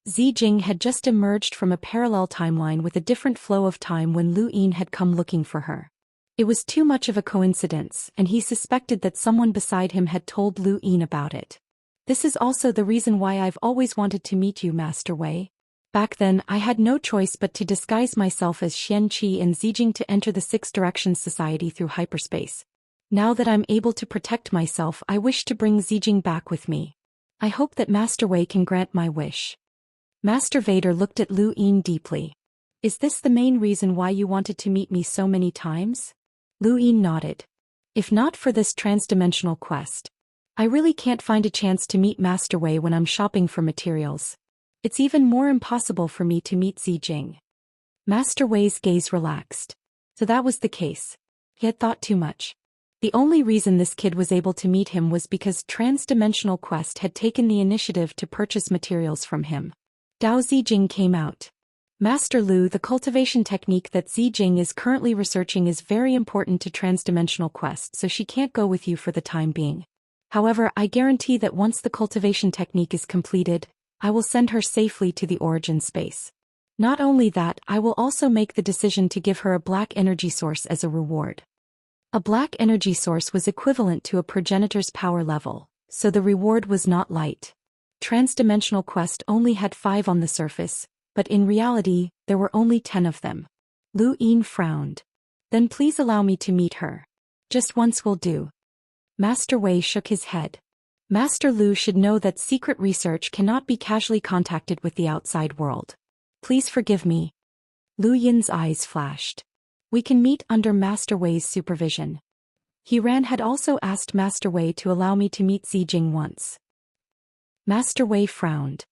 Zijing had just emerged from a parallel timeline with a different flow of time when Lu Yin had come looking for her. It was too much of a coincidence, and he suspected that someone beside him had told Lu Yin about it. This is also the reason why I've always wanted to meet you, Master Wei. Back then, I had no choice but to disguise myself as Xianxia and Zijing to enter the Six Directions Society through hyperspace. Now that I'm able to protect myself, I wish to bring Zijing back with me. I hope that Master Wei can grant my wish. Master Vader looked at Lu Yin deeply. Is this the main reason why you wanted to meet me so many times? Lu Yin nodded. If not for this transdimensional quest, I really can't find a chance to meet Master Wei when I'm shopping for materials. It's even more impossible for me to meet Zijing. Master Wei's gaze relaxed. So that was the case. He had thought too much. The only reason this kid was able to meet him was because Transdimensional Quest had taken the initiative to purchase materials from him. Dao Zijing came out. Master Lu, the cultivation technique that Zijing is currently researching is very important to Transdimensional Quest, so she can't go with you for the time being. However, I guarantee that once the cultivation technique is completed, I will send her safely to the origin space. Not only that, I will also make the decision to give her a black energy source as a reward. A black energy source was equivalent to a progenitor's power level, so the reward was not light. Transdimensional Quest only had 5 on the surface, but in reality, there were only 10 of them. Lu Yin frowned. Then please allow me to meet her. Just once will do. Master Wei shook his head. Master Lu should know that secret research cannot be casually contacted with the outside world. Please forgive me. Lu Yin's eyes flashed. We can meet under Master Wei's supervision. He had also asked Master Wei to allow me to meet Zijing once. Master Wei frowned.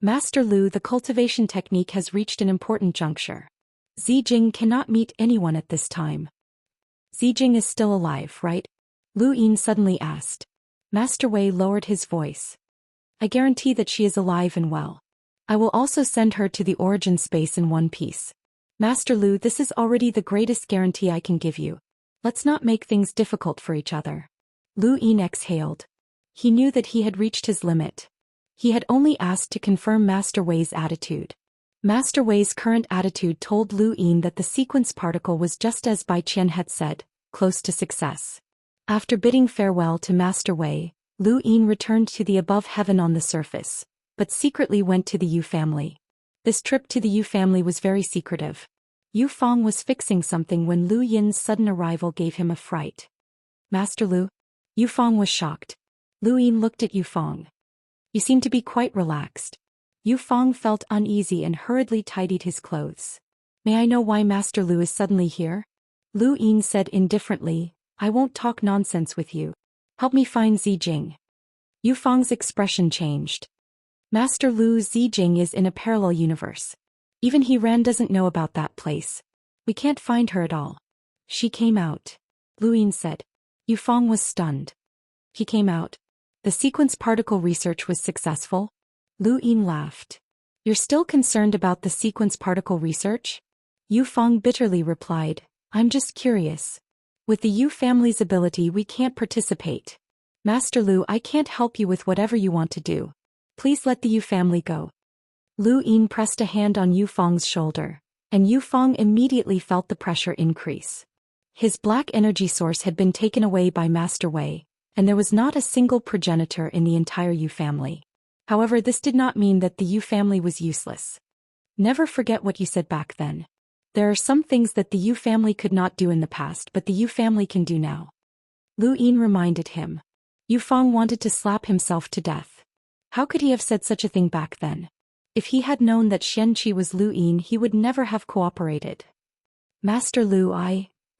Master Lu, the cultivation technique has reached an important juncture. Zijing cannot meet anyone at this time. Zijing is still alive, right? Lu Yin suddenly asked. Master Wei lowered his voice. I guarantee that she is alive and well. I will also send her to the origin space in one piece. Master Lu, this is already the greatest guarantee I can give you. Let's not make things difficult for each other. Lu Yin exhaled. He knew that he had reached his limit. He had only asked to confirm Master Wei's attitude. Master Wei's current attitude told Lu Yin that the sequence particle was just as Bai Qian had said, close to success. After bidding farewell to Master Wei, Lu Yin returned to the above heaven on the surface, but secretly went to the Yu family. This trip to the Yu family was very secretive. Yu Fang was fixing something when Lu Yin's sudden arrival gave him a fright. Master Lu? Yu Fang was shocked. Lu Yin looked at Yu Fang. You seem to be quite relaxed. Yu Fang felt uneasy and hurriedly tidied his clothes. May I know why Master Lu is suddenly here? Lu Yin said indifferently, I won't talk nonsense with you. Help me find Zijing. Yu Fang's expression changed. Master Lu, Zijing is in a parallel universe. Even Ran doesn't know about that place. We can't find her at all. She came out. Lu Yin said. Yu Fang was stunned. He came out. The sequence particle research was successful? Lu Yin laughed. You're still concerned about the sequence particle research? Yu Fang bitterly replied, I'm just curious. With the Yu family's ability we can't participate. Master Lu, I can't help you with whatever you want to do. Please let the Yu family go. Lu Yin pressed a hand on Yu Fang's shoulder, and Yu Fang immediately felt the pressure increase. His black energy source had been taken away by Master Wei, and there was not a single progenitor in the entire Yu family. However, this did not mean that the Yu family was useless. Never forget what you said back then. There are some things that the Yu family could not do in the past but the Yu family can do now. Lu Yin reminded him. Yu Fang wanted to slap himself to death. How could he have said such a thing back then? If he had known that Xianxia was Lu Yin, he would never have cooperated. Master Lu,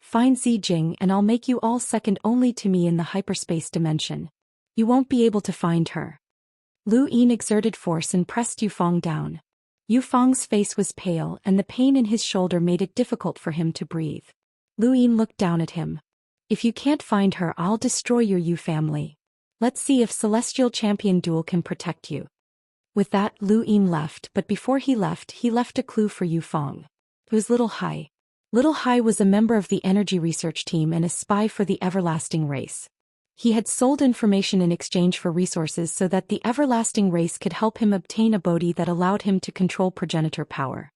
find Zijing and I'll make you all second only to me in the hyperspace dimension. You won't be able to find her. Lu Yin exerted force and pressed Yu Fang down. Yu Fang's face was pale and the pain in his shoulder made it difficult for him to breathe. Lu Yin looked down at him. If you can't find her, I'll destroy your Yu family. Let's see if Celestial Champion Duel can protect you. With that, Lu Yin left, but before he left a clue for Yu Fang. It was Little Hai. Little Hai was a member of the energy research team and a spy for the everlasting race. He had sold information in exchange for resources so that the everlasting race could help him obtain a body that allowed him to control progenitor power.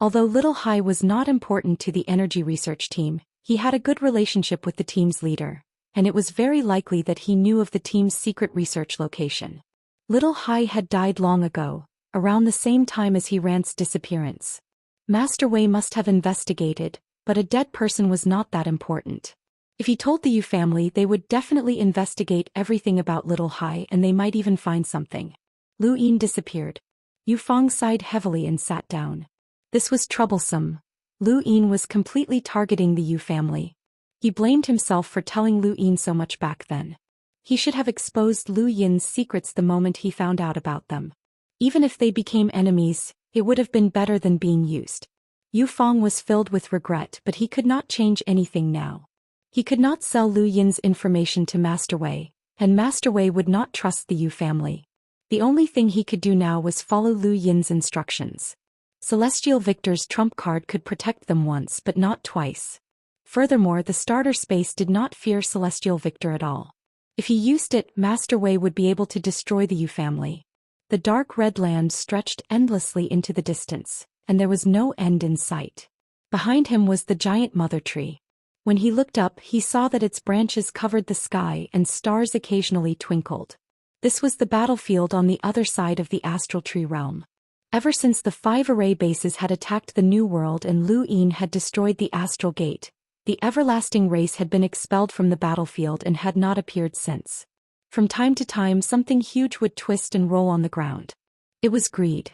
Although Little Hai was not important to the energy research team, he had a good relationship with the team's leader, and it was very likely that he knew of the team's secret research location. Little Hai had died long ago, around the same time as Ran's disappearance. Master Wei must have investigated, but a dead person was not that important. If he told the Yu family, they would definitely investigate everything about Little Hai and they might even find something. Lu Yin disappeared. Yu Fang sighed heavily and sat down. This was troublesome. Lu Yin was completely targeting the Yu family. He blamed himself for telling Lu Yin so much back then. He should have exposed Lu Yin's secrets the moment he found out about them. Even if they became enemies, it would have been better than being used. Yu Fang was filled with regret, but he could not change anything now. He could not sell Lu Yin's information to Master Wei, and Master Wei would not trust the Yu family. The only thing he could do now was follow Lu Yin's instructions. Celestial Victor's trump card could protect them once but not twice. Furthermore, the starter space did not fear Celestial Victor at all. If he used it, Master Wei would be able to destroy the Yu family. The dark red land stretched endlessly into the distance, and there was no end in sight. Behind him was the giant mother tree. When he looked up, he saw that its branches covered the sky and stars occasionally twinkled. This was the battlefield on the other side of the astral tree realm. Ever since the 5 array bases had attacked the New World and Lu Yin had destroyed the astral gate, the everlasting race had been expelled from the battlefield and had not appeared since. From time to time something huge would twist and roll on the ground. It was greed.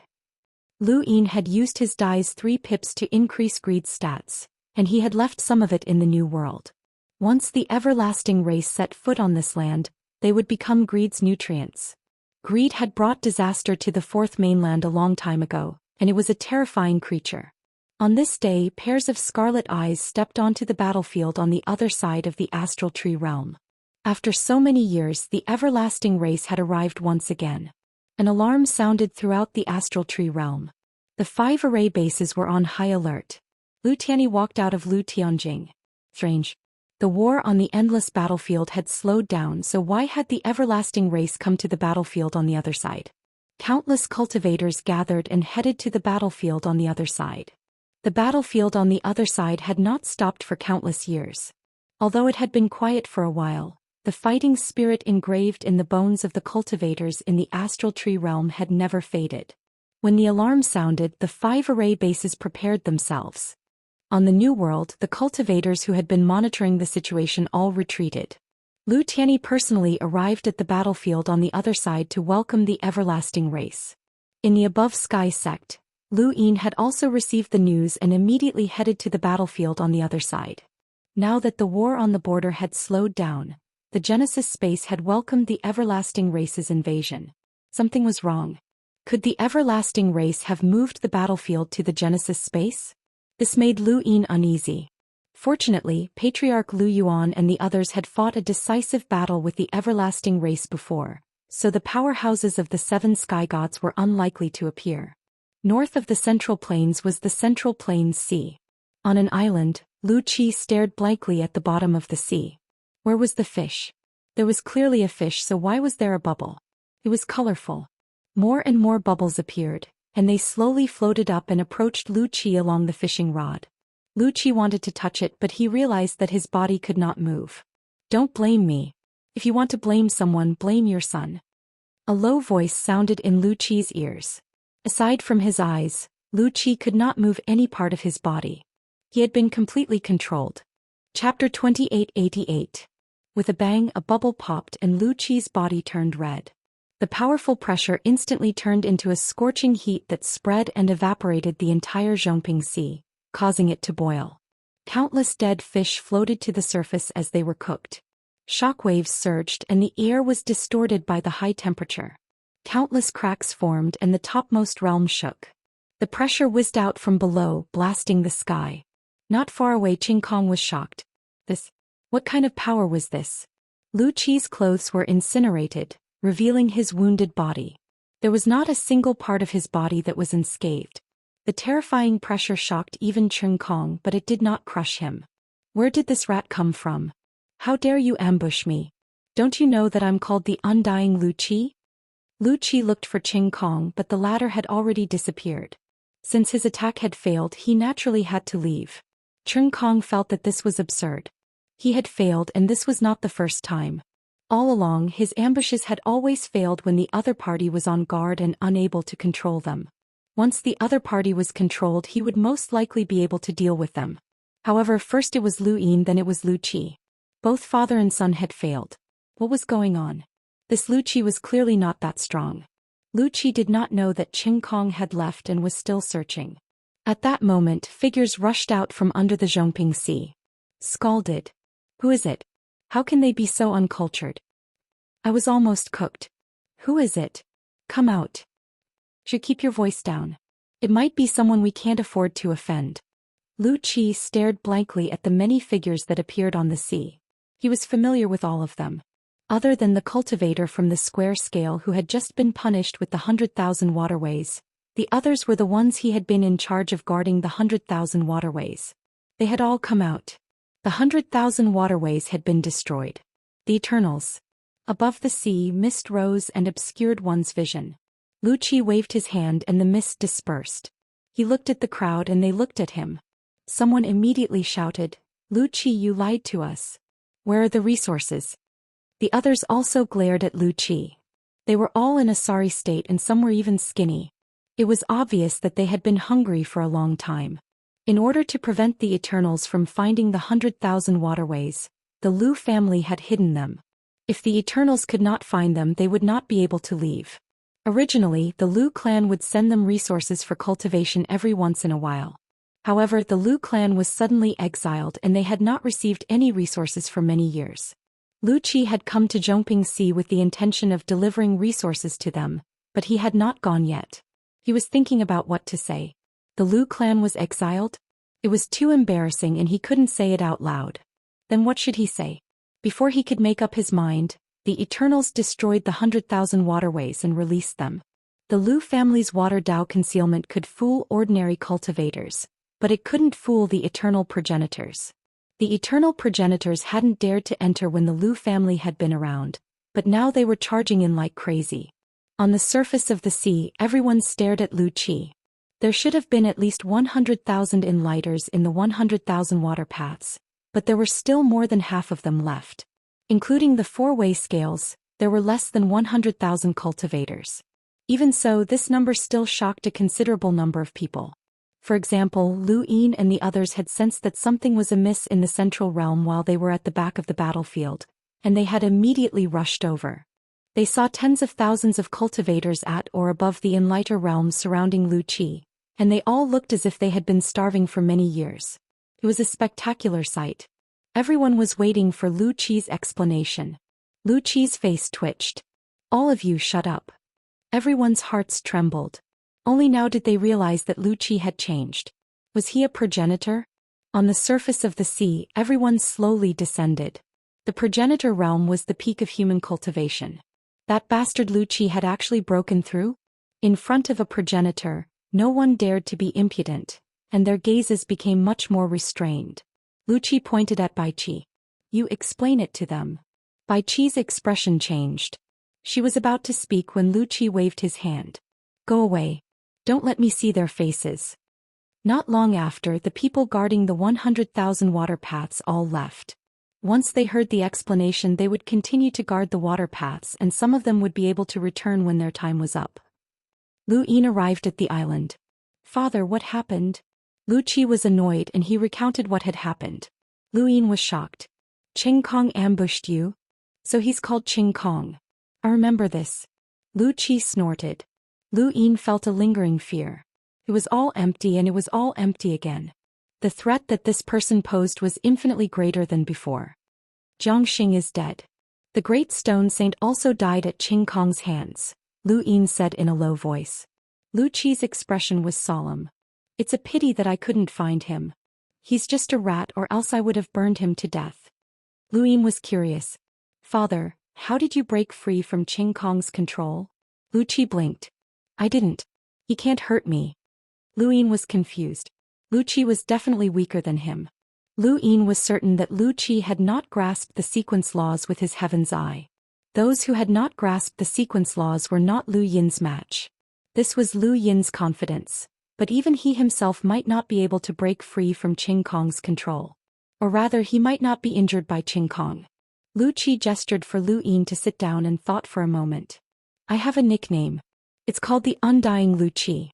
Lu Yin had used his dye's 3 pips to increase greed's stats, and he had left some of it in the new world. Once the everlasting race set foot on this land, they would become greed's nutrients. Greed had brought disaster to the 4th mainland a long time ago, and it was a terrifying creature. On this day, pairs of scarlet eyes stepped onto the battlefield on the other side of the astral tree realm. After so many years, the everlasting race had arrived once again. An alarm sounded throughout the astral tree realm. The 5 array bases were on high alert. Lu Tianyi walked out of Lu Tianjing. Strange. The war on the endless battlefield had slowed down, so why had the everlasting race come to the battlefield on the other side? Countless cultivators gathered and headed to the battlefield on the other side. The battlefield on the other side had not stopped for countless years. Although it had been quiet for a while, the fighting spirit engraved in the bones of the cultivators in the astral tree realm had never faded. When the alarm sounded, the 5 array bases prepared themselves. On the new world, the cultivators who had been monitoring the situation all retreated. Lu Tianyi personally arrived at the battlefield on the other side to welcome the everlasting race. In the above sky sect, Lu Yin had also received the news and immediately headed to the battlefield on the other side. Now that the war on the border had slowed down, the Genesis space had welcomed the everlasting race's invasion. Something was wrong. Could the everlasting race have moved the battlefield to the Genesis space? This made Lu Yin uneasy. Fortunately, Patriarch Lu Yuan and the others had fought a decisive battle with the everlasting race before, so the powerhouses of the 7 sky gods were unlikely to appear. North of the Central Plains was the Central Plains Sea. On an island, Lu Qi stared blankly at the bottom of the sea. Where was the fish? There was clearly a fish, so why was there a bubble? It was colorful. More and more bubbles appeared, and they slowly floated up and approached Lu Qi along the fishing rod. Lu Qi wanted to touch it, but he realized that his body could not move. Don't blame me. If you want to blame someone, blame your son. A low voice sounded in Lu Qi's ears. Aside from his eyes, Lu Qi could not move any part of his body. He had been completely controlled. Chapter 2888. With a bang, a bubble popped and Lu Qi's body turned red. The powerful pressure instantly turned into a scorching heat that spread and evaporated the entire Zhongping Sea, causing it to boil. Countless dead fish floated to the surface as they were cooked. Shockwaves surged and the air was distorted by the high temperature. Countless cracks formed and the topmost realm shook. The pressure whizzed out from below, blasting the sky. Not far away, Qing Kong was shocked. What kind of power was this? Lu Qi's clothes were incinerated, revealing his wounded body. There was not a single part of his body that was unscathed. The terrifying pressure shocked even Qing Kong, but it did not crush him. Where did this rat come from? How dare you ambush me? Don't you know that I'm called the Undying Lu Qi? Lu Qi looked for Qing Kong, but the latter had already disappeared. Since his attack had failed, he naturally had to leave. Qing Kong felt that this was absurd. He had failed, and this was not the first time. All along, his ambushes had always failed when the other party was on guard and unable to control them. Once the other party was controlled, he would most likely be able to deal with them. However, first it was Lu Yin, then it was Lu Qi. Both father and son had failed. What was going on? This Lu Qi was clearly not that strong. Lu Qi did not know that Qing Kong had left and was still searching. At that moment, figures rushed out from under the Zhongping Sea. Scalded. Who is it? How can they be so uncultured? I was almost cooked. Who is it? Come out. Should keep your voice down. It might be someone we can't afford to offend. Lu Qi stared blankly at the many figures that appeared on the sea. He was familiar with all of them. Other than the cultivator from the square scale who had just been punished with the 100,000 waterways, the others were the ones he had been in charge of guarding the 100,000 waterways. They had all come out. The 100,000 waterways had been destroyed. The Eternals. Above the sea, mist rose and obscured one's vision. Lu Qi waved his hand and the mist dispersed. He looked at the crowd and they looked at him. Someone immediately shouted, "Lu Qi, you lied to us. Where are the resources?" The others also glared at Lu Qi. They were all in a sorry state and some were even skinny. It was obvious that they had been hungry for a long time. In order to prevent the Eternals from finding the 100,000 waterways, the Lu family had hidden them. If the Eternals could not find them, they would not be able to leave. Originally, the Lu clan would send them resources for cultivation every once in a while. However, the Lu clan was suddenly exiled and they had not received any resources for many years. Lu Qi had come to Zhongping Sea with the intention of delivering resources to them, but he had not gone yet. He was thinking about what to say. The Lu clan was exiled? It was too embarrassing and he couldn't say it out loud. Then what should he say? Before he could make up his mind, the Eternals destroyed the 100,000 waterways and released them. The Lu family's water Dao concealment could fool ordinary cultivators, but it couldn't fool the eternal progenitors. The eternal progenitors hadn't dared to enter when the Lu family had been around, but now they were charging in like crazy. On the surface of the sea, everyone stared at Lu Qi. There should have been at least 100,000 enlighters in the 100,000 water paths, but there were still more than half of them left. Including the four-way scales, there were less than 100,000 cultivators. Even so, this number still shocked a considerable number of people. For example, Lu Yin and the others had sensed that something was amiss in the central realm while they were at the back of the battlefield, and they had immediately rushed over. They saw tens of thousands of cultivators at or above the enlighter realms surrounding Lu Qi, and they all looked as if they had been starving for many years. It was a spectacular sight. Everyone was waiting for Lu Qi's explanation. Lu Qi's face twitched. "All of you shut up." Everyone's hearts trembled. Only now did they realize that Lu Qi had changed. Was he a progenitor? On the surface of the sea, everyone slowly descended. The progenitor realm was the peak of human cultivation. That bastard Lu Qi had actually broken through? In front of a progenitor, no one dared to be impudent, and their gazes became much more restrained. Lu Qi pointed at Bai Qi. "You explain it to them." Bai Qi's expression changed. She was about to speak when Lu Qi waved his hand. "Go away. Don't let me see their faces." Not long after, the people guarding the 100,000 water paths all left. Once they heard the explanation, they would continue to guard the water paths and some of them would be able to return when their time was up. Lu Yin arrived at the island. "Father, what happened?" Lu Qi was annoyed and he recounted what had happened. Lu Yin was shocked. "Qing Kong ambushed you? So he's called Qing Kong. I remember this." Lu Qi snorted. Lu Yin felt a lingering fear. It was all empty and it was all empty again. The threat that this person posed was infinitely greater than before. "Jiangxing is dead. The great stone saint also died at Qing Kong's hands," Lu Yin said in a low voice. Lu Qi's expression was solemn. "It's a pity that I couldn't find him. He's just a rat or else I would have burned him to death." Lu Yin was curious. "Father, how did you break free from Qing Kong's control?" Lu Qi blinked. "I didn't. He can't hurt me." Lu Yin was confused. Lu Qi was definitely weaker than him. Lu Yin was certain that Lu Qi had not grasped the sequence laws with his heaven's eye. Those who had not grasped the sequence laws were not Lu Yin's match. This was Lu Yin's confidence, but even he himself might not be able to break free from Qing Kong's control. Or rather, he might not be injured by Qing Kong. Lu Qi gestured for Lu Yin to sit down and thought for a moment. "I have a nickname. It's called the Undying Lu Qi."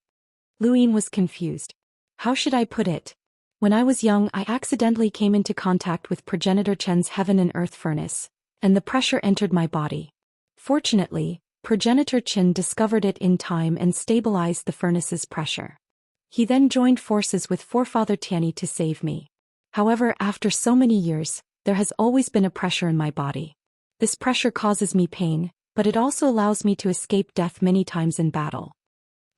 Lu Yin was confused. "How should I put it? When I was young, I accidentally came into contact with Progenitor Chen's heaven and earth furnace, and the pressure entered my body. Fortunately, Progenitor Chen discovered it in time and stabilized the furnace's pressure. He then joined forces with Forefather Tianyi to save me. However, after so many years, there has always been a pressure in my body. This pressure causes me pain, but it also allows me to escape death many times in battle.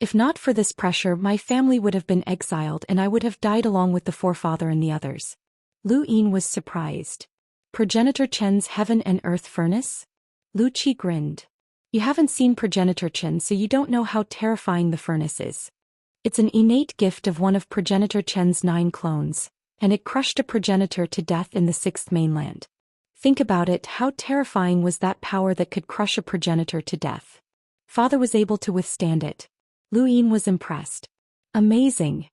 If not for this pressure, my family would have been exiled and I would have died along with the forefather and the others." Lu Yin was surprised. "Progenitor Chen's heaven and earth furnace?" Lu Qi grinned. "You haven't seen Progenitor Chen, so you don't know how terrifying the furnace is. It's an innate gift of one of Progenitor Chen's 9 clones, and it crushed a progenitor to death in the 6th mainland. Think about it, how terrifying was that power that could crush a progenitor to death? Father was able to withstand it." Lu Yin was impressed. "Amazing."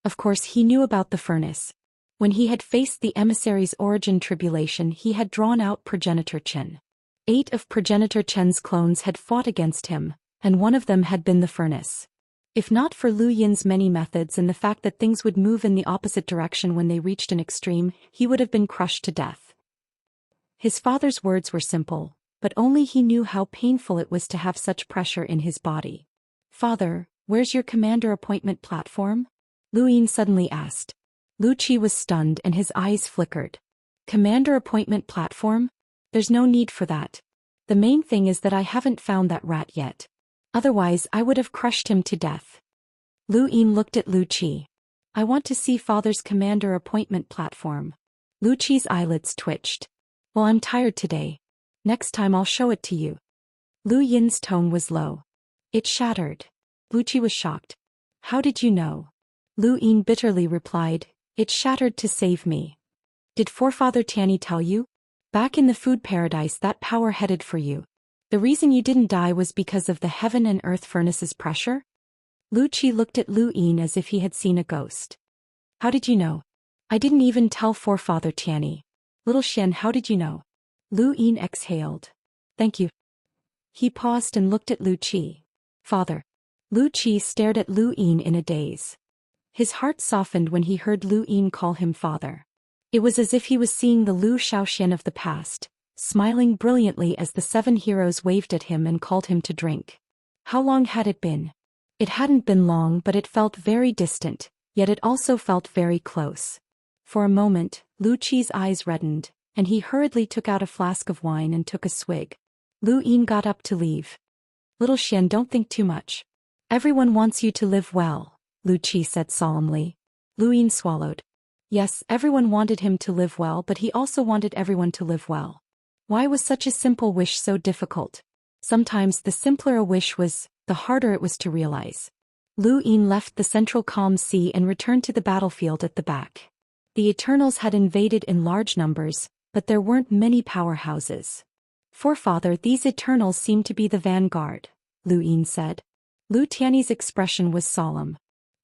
Of course he knew about the furnace. When he had faced the emissary's origin tribulation, he had drawn out Progenitor Chen. 8 of Progenitor Chen's clones had fought against him, and one of them had been the furnace. If not for Lu Yin's many methods and the fact that things would move in the opposite direction when they reached an extreme, he would have been crushed to death. His father's words were simple, but only he knew how painful it was to have such pressure in his body. "Father, where's your commander appointment platform?" Lu Yin suddenly asked. Lu Qi was stunned and his eyes flickered. "Commander appointment platform? There's no need for that. The main thing is that I haven't found that rat yet. Otherwise I would have crushed him to death." Lu Yin looked at Lu Qi. "I want to see father's commander appointment platform." Lu Qi's eyelids twitched. "Well, I'm tired today. Next time I'll show it to you." Lu Yin's tone was low. "It shattered." Lu Qi was shocked. "How did you know?" Lu Yin bitterly replied, "It shattered to save me." "Did forefather Tianyi tell you? Back in the food paradise that power headed for you. The reason you didn't die was because of the heaven and earth furnace's pressure?" Lu Qi looked at Lu Yin as if he had seen a ghost. "How did you know?" "I didn't even tell forefather Tianyi." "Little Xian, how did you know?" Lu Yin exhaled. "Thank you." He paused and looked at Lu Qi. "Father." Lu Qi stared at Lu Yin in a daze. His heart softened when he heard Lu Yin call him father. It was as if he was seeing the Zhou Xian of the past, smiling brilliantly as the 7 heroes waved at him and called him to drink. How long had it been? It hadn't been long, but it felt very distant, yet it also felt very close. For a moment, Lu Qi's eyes reddened, and he hurriedly took out a flask of wine and took a swig. Lu Yin got up to leave. "Little Xian, don't think too much. Everyone wants you to live well," Lu Qi said solemnly. Lu Yin swallowed. Yes, everyone wanted him to live well, but he also wanted everyone to live well. Why was such a simple wish so difficult? Sometimes the simpler a wish was, the harder it was to realize. Lu Yin left the central calm sea and returned to the battlefield at the back. The Eternals had invaded in large numbers, but there weren't many powerhouses. "Forefather, these Eternals seem to be the vanguard," Lu Yin said. Lu Tianyi's expression was solemn.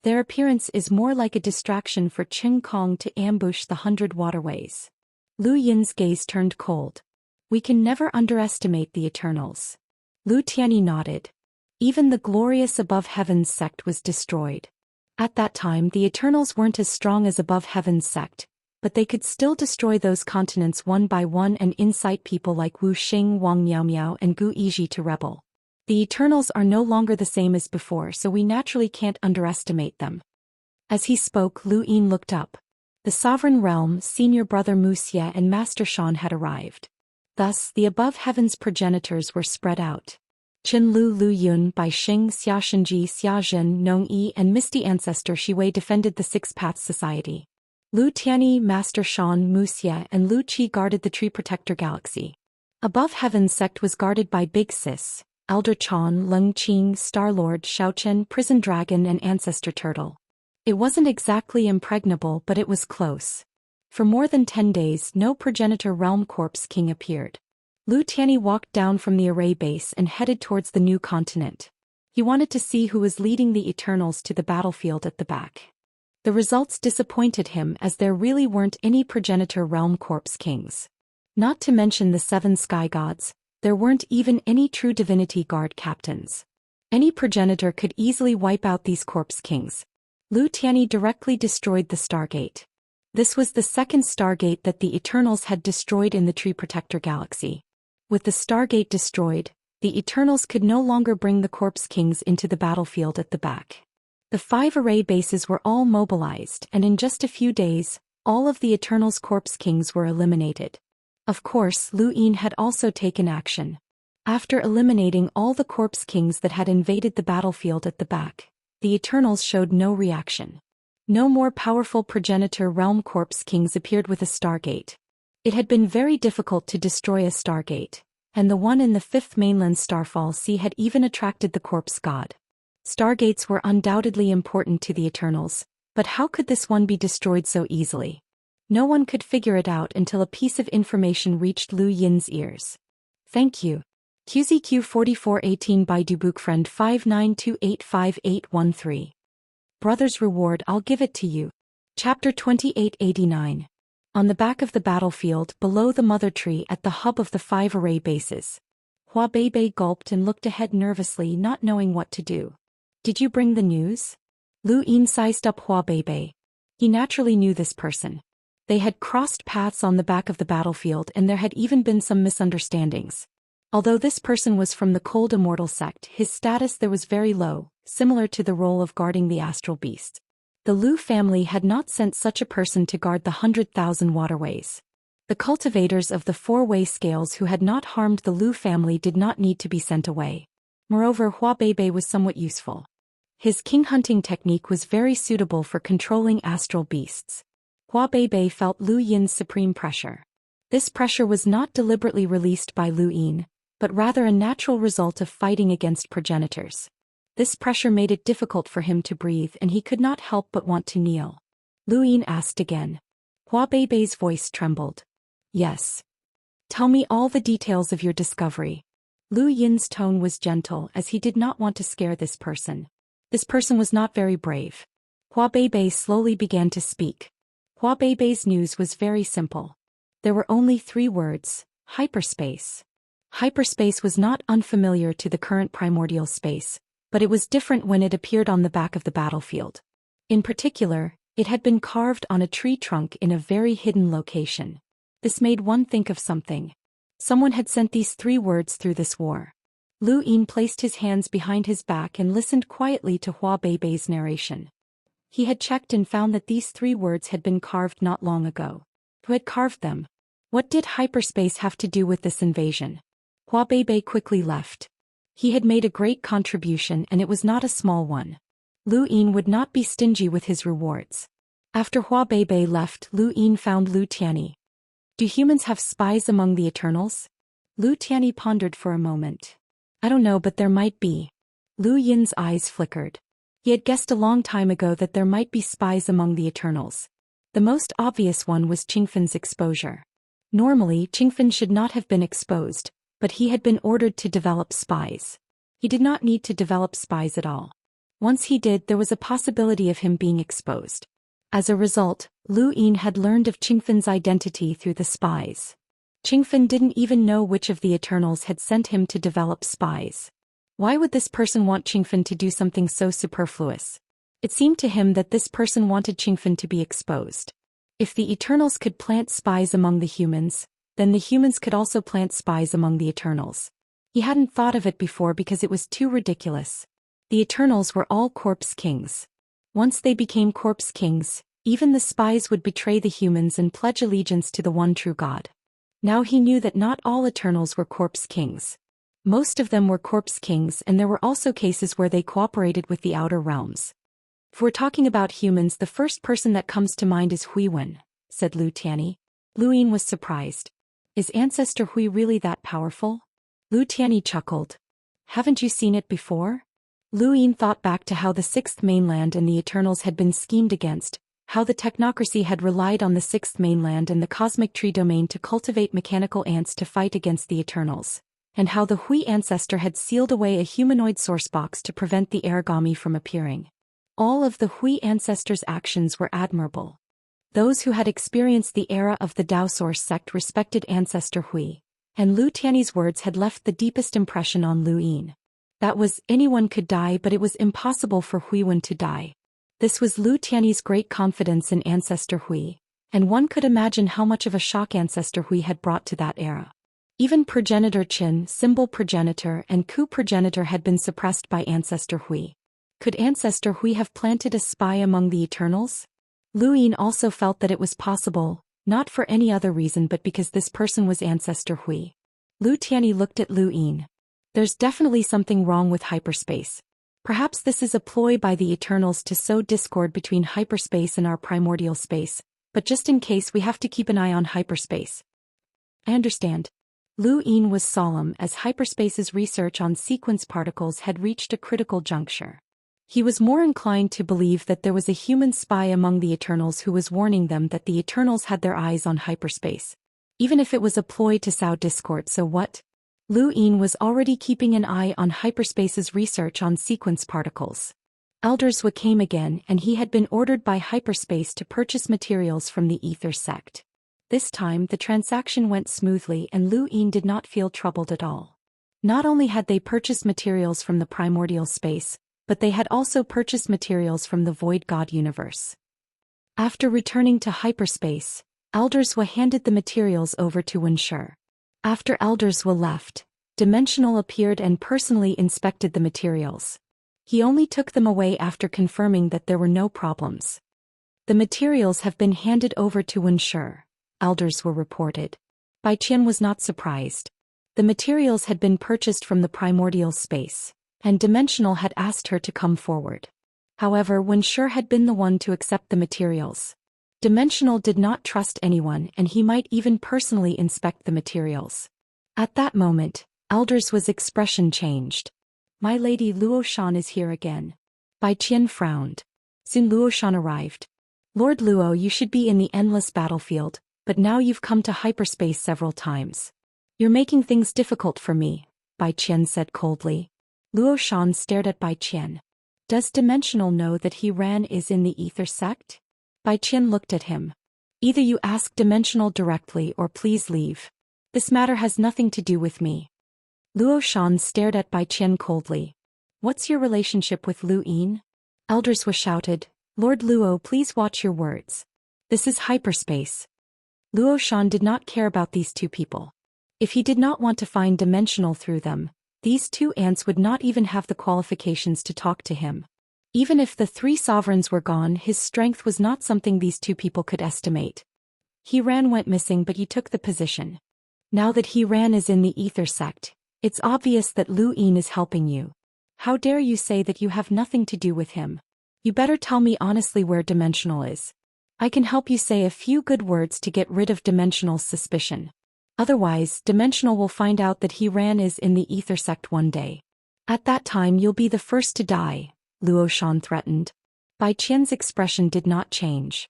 "Their appearance is more like a distraction for Qing Kong to ambush the 100 waterways." Lu Yin's gaze turned cold. "We can never underestimate the Eternals." Lu Tianyi nodded. Even the glorious Above Heavens sect was destroyed. At that time the Eternals weren't as strong as Above Heavens sect, but they could still destroy those continents one by one and incite people like Wu Xing, Wang Miaomiao and Gu Yizhi to rebel. The Eternals are no longer the same as before, so we naturally can't underestimate them. As he spoke, Lu Yin looked up. The Sovereign Realm, Senior Brother Wuxia and Master Shan had arrived. Thus, the Above Heavens progenitors were spread out. Qin Lu Lu Yun, Bai Xing, Xia Shenji, Xia Zhen, Nong Yi and Misty Ancestor Shiwei defended the Six Paths Society. Lu Tianyi, Master Shan, Wuxia and Lu Qi guarded the Tree Protector Galaxy. Above Heavens sect was guarded by Big Sis, Elder Chan, Leng Qing, Star-Lord, Xiaochen, Prison Dragon and Ancestor Turtle. It wasn't exactly impregnable, but it was close. For more than 10 days, no progenitor realm corpse king appeared. Lu Tianyi walked down from the array base and headed towards the new continent. He wanted to see who was leading the Eternals to the battlefield at the back. The results disappointed him, as there really weren't any progenitor realm corpse kings. Not to mention the 7 sky gods, there weren't even any true divinity guard captains. Any progenitor could easily wipe out these corpse kings. Lu Tianyi directly destroyed the Stargate. This was the second Stargate that the Eternals had destroyed in the Tree Protector Galaxy. With the Stargate destroyed, the Eternals could no longer bring the corpse kings into the battlefield at the back. The 5 array bases were all mobilized, and in just a few days, all of the Eternals' corpse kings were eliminated. Of course, Lu Yin had also taken action. After eliminating all the corpse kings that had invaded the battlefield at the back, the Eternals showed no reaction. No more powerful progenitor realm corpse kings appeared with a Stargate. It had been very difficult to destroy a Stargate, and the one in the 5th mainland Starfall Sea had even attracted the corpse god. Stargates were undoubtedly important to the Eternals, but how could this one be destroyed so easily? No one could figure it out until a piece of information reached Lu Yin's ears. "Thank you. QZQ 4418 Audiobook friend 59285813. Brother's reward, I'll give it to you." Chapter 2889. On the back of the battlefield, below the mother tree at the hub of the 5 array bases. Hua Beibei gulped and looked ahead nervously, not knowing what to do. "Did you bring the news?" Lu Yin sized up Hua Beibei. He naturally knew this person. They had crossed paths on the back of the battlefield, and there had even been some misunderstandings. Although this person was from the cold Immortal sect, his status there was very low, similar to the role of guarding the astral beast. The Lu family had not sent such a person to guard the 100,000 waterways. The cultivators of the four-way scales who had not harmed the Lu family did not need to be sent away. Moreover, Hua Beibei was somewhat useful. His king hunting technique was very suitable for controlling astral beasts. Hua Beibei felt Lu Yin's supreme pressure. This pressure was not deliberately released by Lu Yin, but rather a natural result of fighting against progenitors. This pressure made it difficult for him to breathe and he could not help but want to kneel. Lu Yin asked again. Hua Beibei's voice trembled. Yes. Tell me all the details of your discovery. Lu Yin's tone was gentle as he did not want to scare this person. This person was not very brave. Hua Beibei slowly began to speak. Hua Beibei's news was very simple. There were only 3 words: hyperspace. Hyperspace was not unfamiliar to the current primordial space, but it was different when it appeared on the back of the battlefield. In particular, it had been carved on a tree trunk in a very hidden location. This made one think of something. Someone had sent these 3 words through this war. Lu Yin placed his hands behind his back and listened quietly to Hua Beibei's narration. He had checked and found that these 3 words had been carved not long ago. Who had carved them? What did hyperspace have to do with this invasion? Hua Beibei quickly left. He had made a great contribution and it was not a small one. Lu Yin would not be stingy with his rewards. After Hua Beibei left, Lu Yin found Lu Tianyi. Do humans have spies among the Eternals? Lu Tianyi pondered for a moment. I don't know, but there might be. Lu Yin's eyes flickered. He had guessed a long time ago that there might be spies among the Eternals. The most obvious one was Qingfen's exposure. Normally, Qingfen should not have been exposed, but he had been ordered to develop spies. He did not need to develop spies at all. Once he did, there was a possibility of him being exposed. As a result, Lu Yin had learned of Qingfen's identity through the spies. Qingfen didn't even know which of the Eternals had sent him to develop spies. Why would this person want Qingfen to do something so superfluous? It seemed to him that this person wanted Qingfen to be exposed. If the Eternals could plant spies among the humans, then the humans could also plant spies among the Eternals. He hadn't thought of it before because it was too ridiculous. The Eternals were all corpse kings. Once they became corpse kings, even the spies would betray the humans and pledge allegiance to the one true God. Now he knew that not all Eternals were corpse kings. Most of them were corpse kings, and there were also cases where they cooperated with the outer realms. If we're talking about humans, the first person that comes to mind is Huiwen, said Lu Tianyi. Lu Yin was surprised. Is Ancestor Hui really that powerful? Lu Tianyi chuckled. Haven't you seen it before? Lu Yin thought back to how the Sixth Mainland and the Eternals had been schemed against, how the technocracy had relied on the Sixth Mainland and the Cosmic Tree Domain to cultivate mechanical ants to fight against the Eternals, and how the Hui ancestor had sealed away a humanoid sourcebox to prevent the origami from appearing. All of the Hui ancestors' actions were admirable. Those who had experienced the era of the Dao Source sect respected Ancestor Hui, and Lu Tianyi's words had left the deepest impression on Lu Yin. That was, anyone could die, but it was impossible for Huiwen to die. This was Lu Tianyi's great confidence in Ancestor Hui, and one could imagine how much of a shock Ancestor Hui had brought to that era. Even Progenitor Qin, Symbol Progenitor, and Ku Progenitor had been suppressed by Ancestor Hui. Could Ancestor Hui have planted a spy among the Eternals? Lu Yin also felt that it was possible, not for any other reason but because this person was Ancestor Hui. Lu Tianyi looked at Lu Yin. There's definitely something wrong with hyperspace. Perhaps this is a ploy by the Eternals to sow discord between hyperspace and our primordial space, but just in case we have to keep an eye on hyperspace. I understand. Lu Yin was solemn as hyperspace's research on sequence particles had reached a critical juncture. He was more inclined to believe that there was a human spy among the Eternals who was warning them that the Eternals had their eyes on hyperspace. Even if it was a ploy to sow discord, so what? Lu Yin was already keeping an eye on hyperspace's research on sequence particles. Elderswa came again and he had been ordered by hyperspace to purchase materials from the Ether sect. This time the transaction went smoothly and Lu Yin did not feel troubled at all. Not only had they purchased materials from the primordial space, but they had also purchased materials from the Void God universe. After returning to hyperspace, Elderswa handed the materials over to Wenshi. After Elderswa left, Dimensional appeared and personally inspected the materials. He only took them away after confirming that there were no problems. The materials have been handed over to Wuxia, elders were reported. Bai Qian was not surprised. The materials had been purchased from the primordial space, and Dimensional had asked her to come forward. However, Wuxia had been the one to accept the materials. Dimensional did not trust anyone, and he might even personally inspect the materials. At that moment, Elder's expression changed. My lady Luo Shan is here again. Bai Qian frowned. Soon Luo Shan arrived. Lord Luo, you should be in the endless battlefield, but now you've come to hyperspace several times. You're making things difficult for me, Bai Qian said coldly. Luo Shan stared at Bai Qian. Does Dimensional know that he is in the ether sect? Bai Qian looked at him. Either you ask Dimensional directly or please leave. This matter has nothing to do with me. Luo Shan stared at Bai Qian coldly. What's your relationship with Lu Yin? Elders shouted. Lord Luo, please watch your words. This is hyperspace. Luo Shan did not care about these two people. If he did not want to find Dimensional through them, these two ants would not even have the qualifications to talk to him. Even if the three sovereigns were gone, his strength was not something these two people could estimate. He went missing, but he took the position. Now that he is in the ether sect, it's obvious that Lu Yin is helping you. How dare you say that you have nothing to do with him? You better tell me honestly where Dimensional is. I can help you say a few good words to get rid of Dimensional's suspicion. Otherwise, Dimensional will find out that he is in the ether sect one day. At that time you'll be the first to die, Luo Shan threatened. Bai Qian's expression did not change.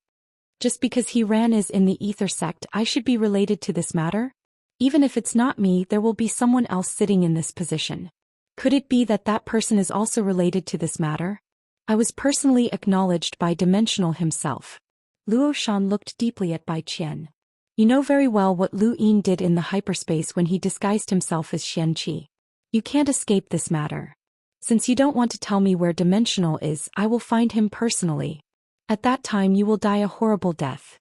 Just because he is in the ether sect, I should be related to this matter? Even if it's not me, there will be someone else sitting in this position. Could it be that that person is also related to this matter? I was personally acknowledged by Dimensional himself. Luo Shan looked deeply at Bai Qian. You know very well what Lu Yin did in the hyperspace when he disguised himself as Xianxia. You can't escape this matter. Since you don't want to tell me where Dimensional is, I will find him personally. At that time you will die a horrible death.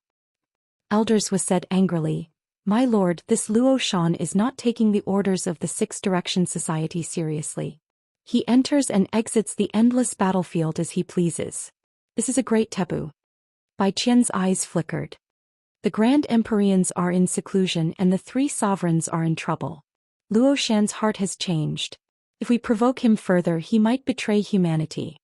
Elders said angrily. My lord, this Luo Shan is not taking the orders of the Six Direction Society seriously. He enters and exits the endless battlefield as he pleases. This is a great taboo. Bai Qian's eyes flickered. The Grand Empyreans are in seclusion and the three sovereigns are in trouble. Luo Shan's heart has changed. If we provoke him further, he might betray humanity.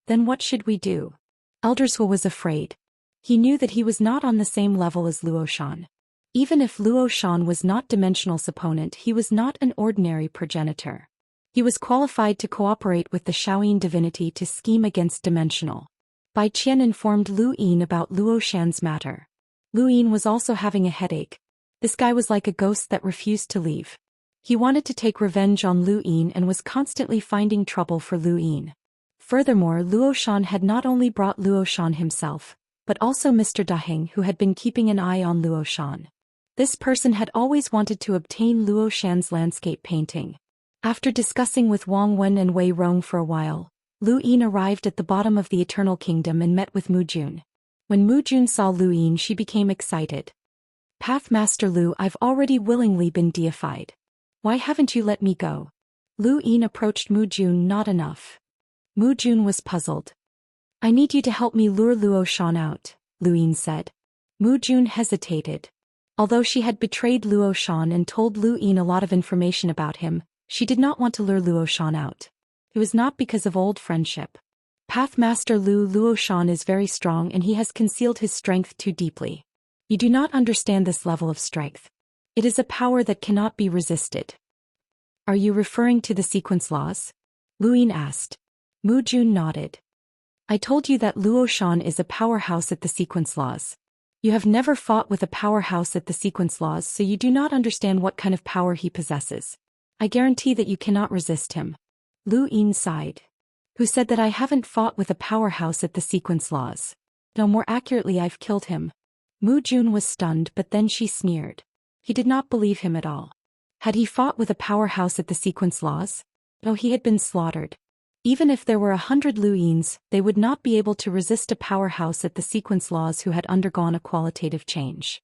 Then what should we do? Elders was afraid. He knew that he was not on the same level as Luo Shan. Even if Luo Shan was not Dimensional's opponent, he was not an ordinary progenitor. He was qualified to cooperate with the Shaoyin divinity to scheme against Dimensional. Bai Qian informed Lu Yin about Luo Shan's matter. Lu Yin was also having a headache. This guy was like a ghost that refused to leave. He wanted to take revenge on Lu Yin and was constantly finding trouble for Lu Yin. Furthermore, Luo Shan had not only brought Luo Shan himself, but also Mr. Daheng, who had been keeping an eye on Luo Shan. This person had always wanted to obtain Luo Shan's landscape painting. After discussing with Wang Wen and Wei Rong for a while, Lu Yin arrived at the bottom of the Eternal Kingdom and met with Mu Jun. When Mu Jun saw Lu Yin, she became excited. Pathmaster Lu, I've already willingly been deified. Why haven't you let me go? Lu Yin approached Mu Jun. Not enough. Mu Jun was puzzled. I need you to help me lure Luo Shan out, Lu Yin said. Mu Jun hesitated. Although she had betrayed Luo Shan and told Lu Yin a lot of information about him, she did not want to lure Luo Shan out. It was not because of old friendship. Pathmaster Luo Shan is very strong and he has concealed his strength too deeply. You do not understand this level of strength. It is a power that cannot be resisted. Are you referring to the sequence laws? Lu Yin asked. Mu Jun nodded. I told you that Luo Shan is a powerhouse at the sequence laws. You have never fought with a powerhouse at the sequence laws, so you do not understand what kind of power he possesses. I guarantee that you cannot resist him. Lu Yin sighed. Who said that I haven't fought with a powerhouse at the sequence laws? No, more accurately, I've killed him. Mu Jun was stunned, but then she sneered. He did not believe him at all. Had he fought with a powerhouse at the sequence laws? No, he had been slaughtered. Even if there were 100 Lu Yins, they would not be able to resist a powerhouse at the sequence laws who had undergone a qualitative change.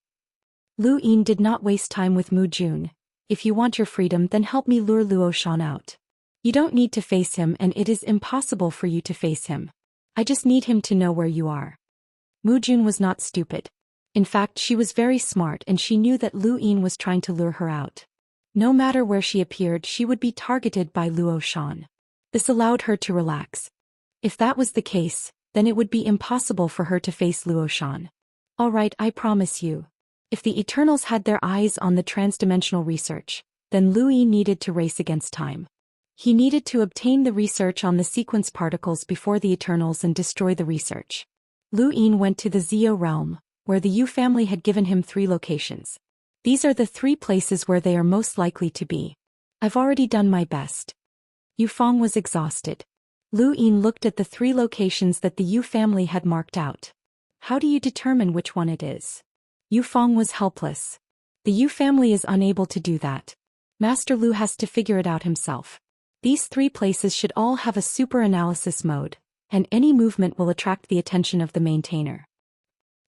Lu Yin did not waste time with Mu Jun. If you want your freedom, then help me lure Luo Shan out. You don't need to face him, and it is impossible for you to face him. I just need him to know where you are. Mu Jun was not stupid. In fact, she was very smart, and she knew that Lu Yin was trying to lure her out. No matter where she appeared, she would be targeted by Luo Shan. This allowed her to relax. If that was the case, then it would be impossible for her to face Luo Shan. All right, I promise you. If the Eternals had their eyes on the transdimensional research, then Lu Yin needed to race against time. He needed to obtain the research on the sequence particles before the Eternals and destroy the research. Lu Yin went to the Zio realm, where the Yu family had given him 3 locations. These are the 3 places where they are most likely to be. I've already done my best. Yu Feng was exhausted. Lu Yin looked at the 3 locations that the Yu family had marked out. How do you determine which one it is? Yu Feng was helpless. The Yu family is unable to do that. Master Lu has to figure it out himself. These 3 places should all have a super analysis mode, and any movement will attract the attention of the maintainer.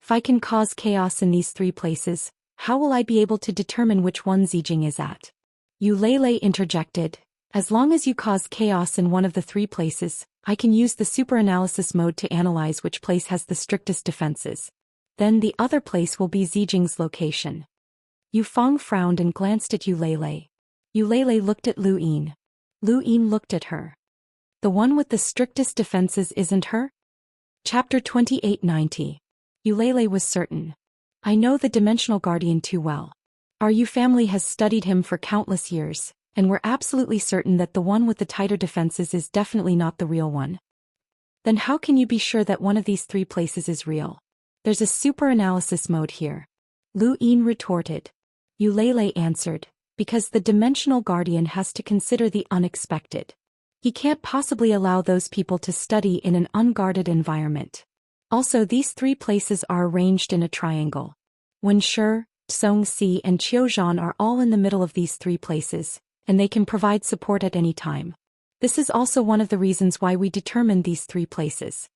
If I can cause chaos in these 3 places, how will I be able to determine which one Zijing is at? Yu Lei interjected. As long as you cause chaos in one of the 3 places, I can use the super analysis mode to analyze which place has the strictest defenses. Then the other place will be Zijing's location. Yu Feng frowned and glanced at Yu Lei. Yu Lei looked at Lu Yin. Lu Yin looked at her. The one with the strictest defenses isn't her? Chapter 2890. Yu Lei was certain. I know the Dimensional Guardian too well. Our Yu family has studied him for countless years, and we're absolutely certain that the one with the tighter defenses is definitely not the real one. Then how can you be sure that one of these 3 places is real? There's a super analysis mode here. Lu Yin retorted. Yu Lei answered, because the Dimensional Guardian has to consider the unexpected. He can't possibly allow those people to study in an unguarded environment. Also, these 3 places are arranged in a triangle. Wen Shi, Xianxia and Qiuzhan are all in the middle of these 3 places, and they can provide support at any time. This is also one of the reasons why we determined these 3 places.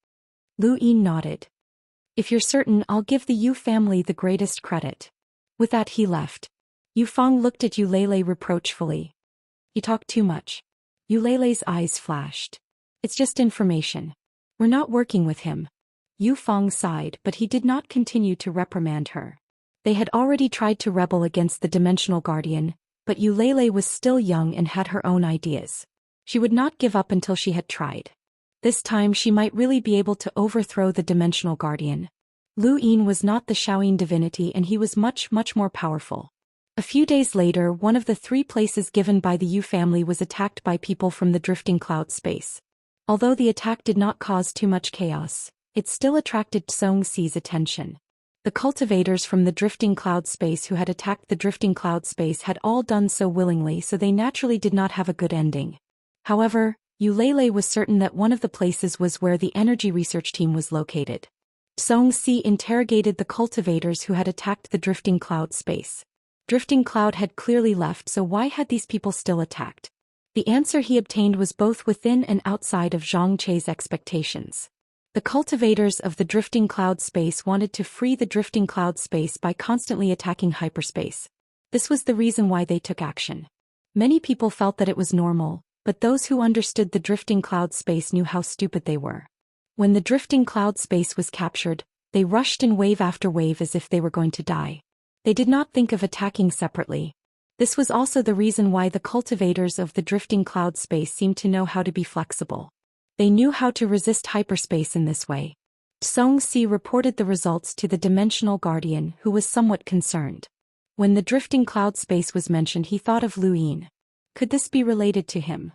Lu Yin nodded. If you're certain, I'll give the Yu family the greatest credit. With that he left. Yu Feng looked at Yu Lei reproachfully. You talk too much. Yu Lei's eyes flashed. It's just information. We're not working with him. Yu Feng sighed, but he did not continue to reprimand her. They had already tried to rebel against the Dimensional Guardian, but Yu Lei was still young and had her own ideas. She would not give up until she had tried. This time she might really be able to overthrow the Dimensional Guardian. Lu Yin was not the Shaoyin divinity, and he was much more powerful. A few days later, one of the 3 places given by the Yu family was attacked by people from the drifting cloud space. Although the attack did not cause too much chaos, it still attracted Xi's attention. The cultivators from the drifting cloud space who had attacked the drifting cloud space had all done so willingly, so they naturally did not have a good ending. However, Yu Lei was certain that one of the places was where the energy research team was located. Xianxia interrogated the cultivators who had attacked the drifting cloud space. Drifting cloud had clearly left, so why had these people still attacked? The answer he obtained was both within and outside of Zhang Chei's expectations. The cultivators of the drifting cloud space wanted to free the drifting cloud space by constantly attacking hyperspace. This was the reason why they took action. Many people felt that it was normal, but those who understood the drifting cloud space knew how stupid they were. When the drifting cloud space was captured, they rushed in wave after wave as if they were going to die. They did not think of attacking separately. This was also the reason why the cultivators of the drifting cloud space seemed to know how to be flexible. They knew how to resist hyperspace in this way. Xianxia reported the results to the Dimensional Guardian, who was somewhat concerned. When the drifting cloud space was mentioned, he thought of Lu Yin. Could this be related to him?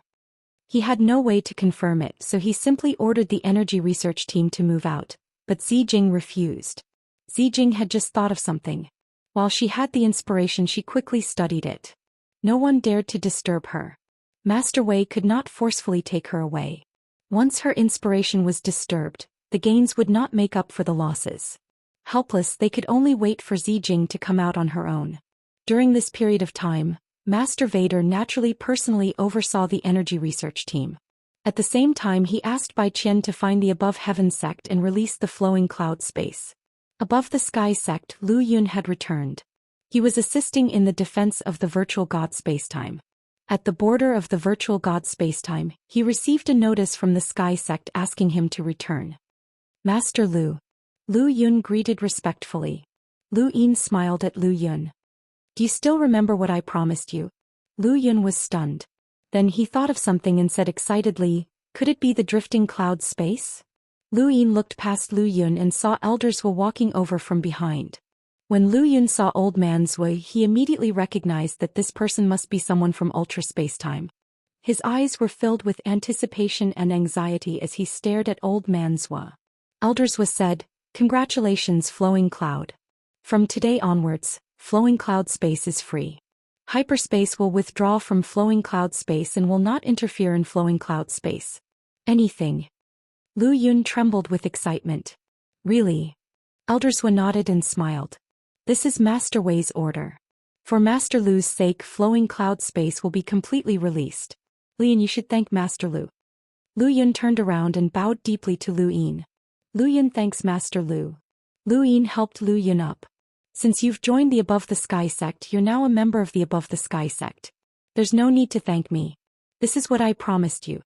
He had no way to confirm it, so he simply ordered the energy research team to move out, but Zijing refused. Zijing had just thought of something. While she had the inspiration, she quickly studied it. No one dared to disturb her. Master Wei could not forcefully take her away. Once her inspiration was disturbed, the gains would not make up for the losses. Helpless, they could only wait for Zijing to come out on her own. During this period of time, Master Vader naturally personally oversaw the energy research team. At the same time, he asked Bai Qian to find the Above Heaven sect and release the flowing cloud space. Above the Sky sect, Lu Yun had returned. He was assisting in the defense of the virtual god spacetime. At the border of the virtual god spacetime, he received a notice from the Sky Sect asking him to return. Master Lu. Lu Yun greeted respectfully. Lu Yin smiled at Lu Yun. Do you still remember what I promised you? Lu Yun was stunned. Then he thought of something and said excitedly, could it be the drifting cloud space? Lu Yin looked past Lu Yun and saw elders were walking over from behind. When Lu Yun saw Old Man Zhui, he immediately recognized that this person must be someone from ultra space-time. His eyes were filled with anticipation and anxiety as he stared at Old Man Zhui. Elders was said, congratulations Flowing Cloud. From today onwards, Flowing Cloud space is free. Hyperspace will withdraw from Flowing Cloud space and will not interfere in Flowing Cloud space. Anything. Lu Yun trembled with excitement. Really? Elders Zhui nodded and smiled. This is Master Wei's order. For Master Lu's sake, Flowing Cloud space will be completely released. Lian, you should thank Master Lu. Lu Yun turned around and bowed deeply to Lu Yin. Lu Yun thanks Master Lu. Lu Yin helped Lu Yun up. Since you've joined the Above the Sky sect, you're now a member of the Above the Sky sect. There's no need to thank me. This is what I promised you.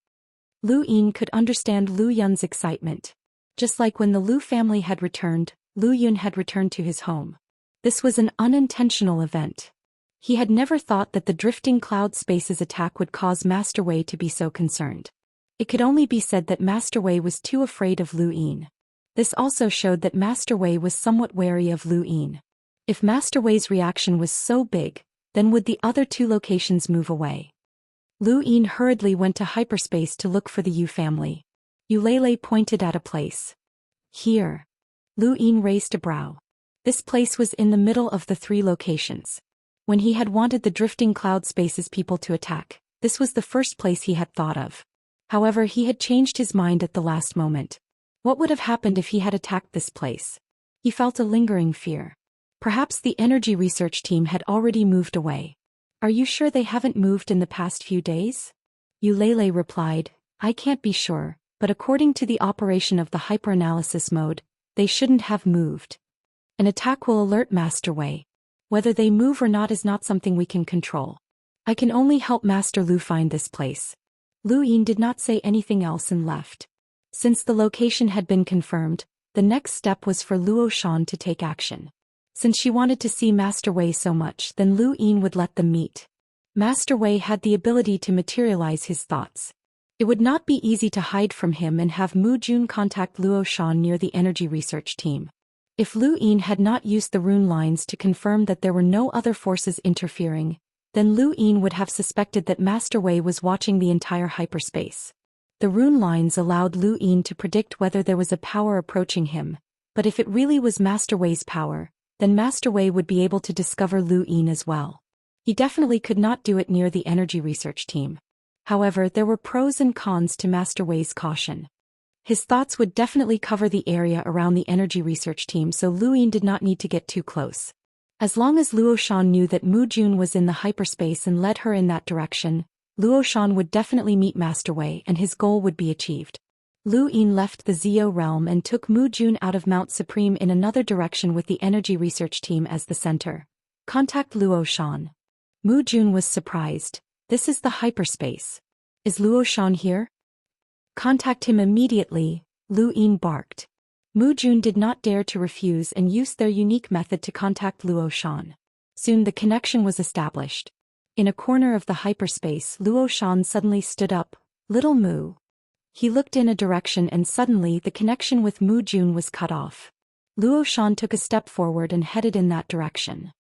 Lu Yin could understand Lu Yun's excitement. Just like when the Lu family had returned, Lu Yun had returned to his home. This was an unintentional event. He had never thought that the drifting cloud space's attack would cause Master Wei to be so concerned. It could only be said that Master Wei was too afraid of Lu Yin. This also showed that Master Wei was somewhat wary of Lu Yin. If Master Wei's reaction was so big, then would the other two locations move away? Lu Yin hurriedly went to hyperspace to look for the Yu family. Yu Lei pointed at a place. Here. Lu Yin raised a brow. This place was in the middle of the three locations. When he had wanted the drifting cloud space's people to attack, this was the first place he had thought of. However, he had changed his mind at the last moment. What would have happened if he had attacked this place? He felt a lingering fear. Perhaps the energy research team had already moved away. Are you sure they haven't moved in the past few days? Yu Lei replied, I can't be sure, but according to the operation of the hyperanalysis mode, they shouldn't have moved. An attack will alert Master Wei. Whether they move or not is not something we can control. I can only help Master Lu find this place. Lu Yin did not say anything else and left. Since the location had been confirmed, the next step was for Luo Shan to take action. Since she wanted to see Master Wei so much, then Lu Yin would let them meet. Master Wei had the ability to materialize his thoughts. It would not be easy to hide from him and have Mu Jun contact Luo Shan near the energy research team. If Lu Yin had not used the rune lines to confirm that there were no other forces interfering, then Lu Yin would have suspected that Master Wei was watching the entire hyperspace. The rune lines allowed Lu Yin to predict whether there was a power approaching him, but if it really was Master Wei's power, then Master Wei would be able to discover Lu Yin as well. He definitely could not do it near the energy research team. However, there were pros and cons to Master Wei's caution. His thoughts would definitely cover the area around the energy research team, so Lu Yin did not need to get too close. As long as Luo Shan knew that Mu Jun was in the hyperspace and led her in that direction, Luo Shan would definitely meet Master Wei and his goal would be achieved. Lu Yin left the Zio realm and took Mu Jun out of Mount Supreme in another direction with the energy research team as the center. Contact Luo Shan. Mu Jun was surprised. This is the hyperspace. Is Luo Shan here? Contact him immediately, Lu Yin barked. Mu Jun did not dare to refuse and used their unique method to contact Luo Shan. Soon the connection was established. In a corner of the hyperspace, Luo Shan suddenly stood up. Little Mu. He looked in a direction and suddenly the connection with Mu Jun was cut off. Luo Shan took a step forward and headed in that direction.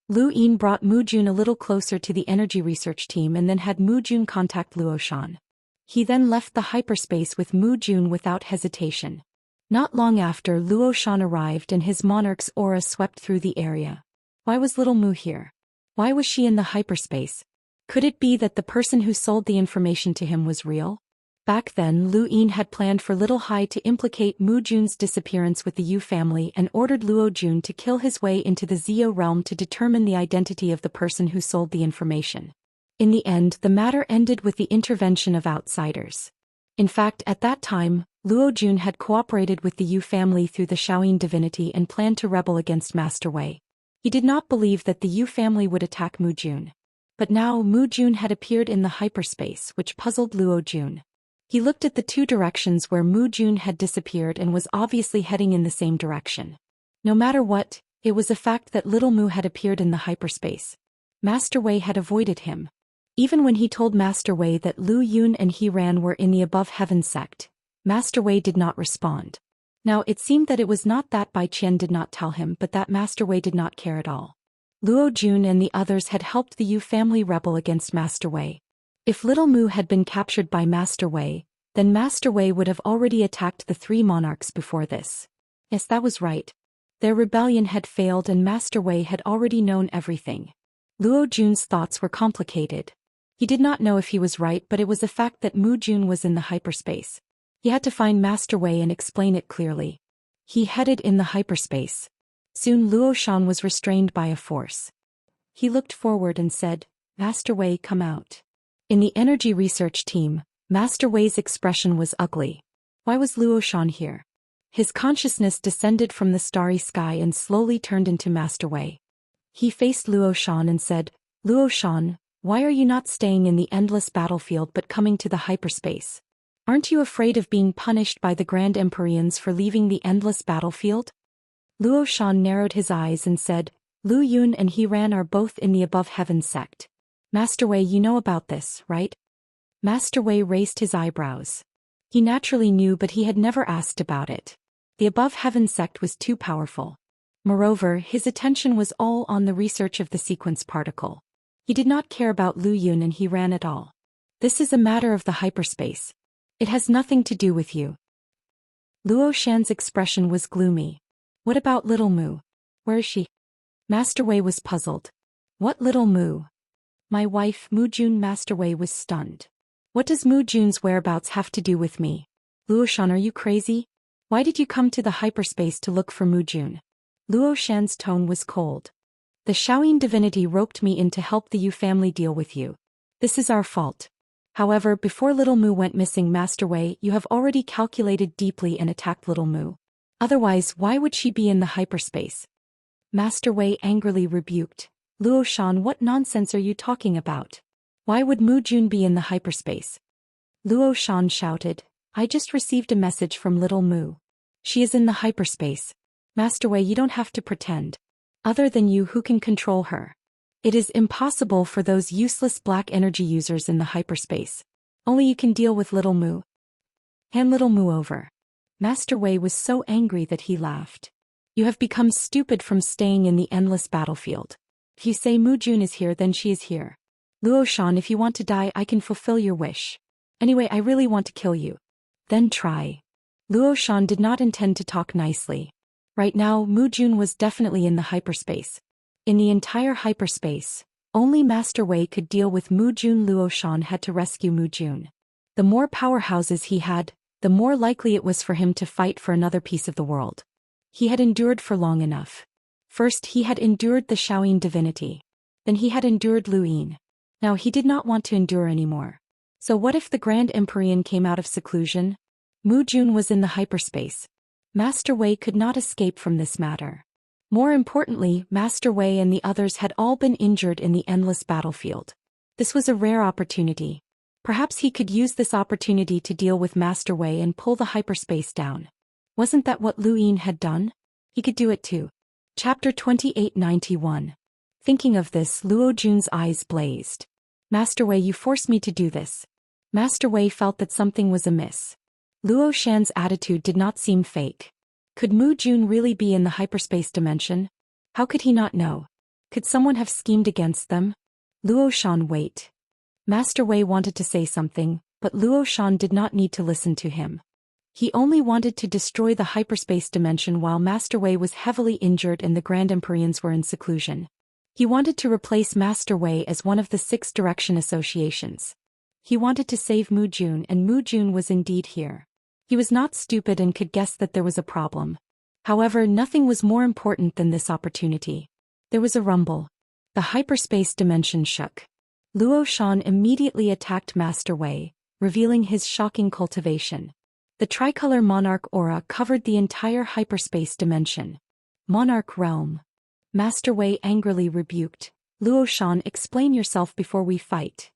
Lu Yin brought Mu Jun a little closer to the energy research team and then had Mu Jun contact Luo Shan. He then left the hyperspace with Mu Jun without hesitation. Not long after, Luo Shan arrived and his monarch's aura swept through the area. Why was little Mu here? Why was she in the hyperspace? Could it be that the person who sold the information to him was real? Back then, Lu Yin had planned for Little Hai to implicate Mu Jun's disappearance with the Yu family and ordered Luo Jun to kill his way into the Zio realm to determine the identity of the person who sold the information. In the end, the matter ended with the intervention of outsiders. In fact, at that time, Luo Jun had cooperated with the Yu family through the Shaoyin divinity and planned to rebel against Master Wei. He did not believe that the Yu family would attack Mu Jun. But now Mu Jun had appeared in the hyperspace, which puzzled Luo Jun. He looked at the two directions where Mu Jun had disappeared and was obviously heading in the same direction. No matter what, it was a fact that little Mu had appeared in the hyperspace. Master Wei had avoided him. Even when he told Master Wei that Lu Yun and he ran were in the Above Heaven sect, Master Wei did not respond. Now it seemed that it was not that Bai Qian did not tell him but that Master Wei did not care at all. Luo Jun and the others had helped the Yu family rebel against Master Wei. If little Mu had been captured by Master Wei, then Master Wei would have already attacked the three monarchs before this. Yes, that was right. Their rebellion had failed and Master Wei had already known everything. Luo Jun's thoughts were complicated. He did not know if he was right, but it was a fact that Mu Jun was in the hyperspace. He had to find Master Wei and explain it clearly. He headed in the hyperspace. Soon Luo Xian was restrained by a force. He looked forward and said, "Master Wei, come out." In the energy research team, Master Wei's expression was ugly. Why was Luo Xian here? His consciousness descended from the starry sky and slowly turned into Master Wei. He faced Luo Xian and said, "Luo Xian, why are you not staying in the endless battlefield but coming to the hyperspace? Aren't you afraid of being punished by the Grand Empyreans for leaving the endless battlefield?" Luo Xian narrowed his eyes and said, "Lu Yun and he ran are both in the Above Heaven sect. Master Wei, you know about this, right?" Master Wei raised his eyebrows. He naturally knew, but he had never asked about it. The Above Heaven sect was too powerful. Moreover, his attention was all on the research of the sequence particle. He did not care about Lu Yun and he ran at all. This is a matter of the hyperspace. It has nothing to do with you. Luo Xian's expression was gloomy. What about little Mu? Where is she? Master Wei was puzzled. What little Mu? My wife, Mu Jun. Master Wei was stunned. What does Mu Jun's whereabouts have to do with me? Luo Xian, are you crazy? Why did you come to the hyperspace to look for Mu Jun? Luo Xian's tone was cold. The Shaoyin divinity roped me in to help the Yu family deal with you. This is our fault. However, before little Mu went missing, Master Wei, you have already calculated deeply and attacked little Mu. Otherwise, why would she be in the hyperspace? Master Wei angrily rebuked. Luo Xian, what nonsense are you talking about? Why would Mu Jun be in the hyperspace? Luo Xian shouted, I just received a message from little Mu. She is in the hyperspace. Master Wei, you don't have to pretend. Other than you, who can control her? It is impossible for those useless black energy users in the hyperspace. Only you can deal with little Mu. Hand little Mu over. Master Wei was so angry that he laughed. You have become stupid from staying in the endless battlefield. If you say Mu Jun is here, then she is here. Luo Xian, if you want to die, I can fulfill your wish. Anyway, I really want to kill you. Then try. Luo Xian did not intend to talk nicely. Right now, Mu Jun was definitely in the hyperspace. In the entire hyperspace, only Master Wei could deal with Mu Jun. Luo Xian had to rescue Mu Jun. The more powerhouses he had, the more likely it was for him to fight for another piece of the world. He had endured for long enough. First he had endured the Shaoyin divinity. Then he had endured Lu Yin. Now he did not want to endure anymore. So what if the Grand Empyrean came out of seclusion? Mu Jun was in the hyperspace. Master Wei could not escape from this matter. More importantly, Master Wei and the others had all been injured in the endless battlefield. This was a rare opportunity. Perhaps he could use this opportunity to deal with Master Wei and pull the hyperspace down. Wasn't that what Lu Yin had done? He could do it too. Chapter 2891. Thinking of this, Luo Jun's eyes blazed. Master Wei, you forced me to do this. Master Wei felt that something was amiss. Luo Xian's attitude did not seem fake. Could Mu Jun really be in the hyperspace dimension? How could he not know? Could someone have schemed against them? Luo Xian, wait. Master Wei wanted to say something, but Luo Xian did not need to listen to him. He only wanted to destroy the hyperspace dimension while Master Wei was heavily injured and the Grand Empyreans were in seclusion. He wanted to replace Master Wei as one of the 6 direction associations. He wanted to save Mu Jun, and Mu Jun was indeed here. He was not stupid and could guess that there was a problem. However, nothing was more important than this opportunity. There was a rumble. The hyperspace dimension shook. Luo Xian immediately attacked Master Wei, revealing his shocking cultivation. The tricolor monarch aura covered the entire hyperspace dimension. Monarch realm. Master Wei angrily rebuked. Luo Shan, explain yourself before we fight.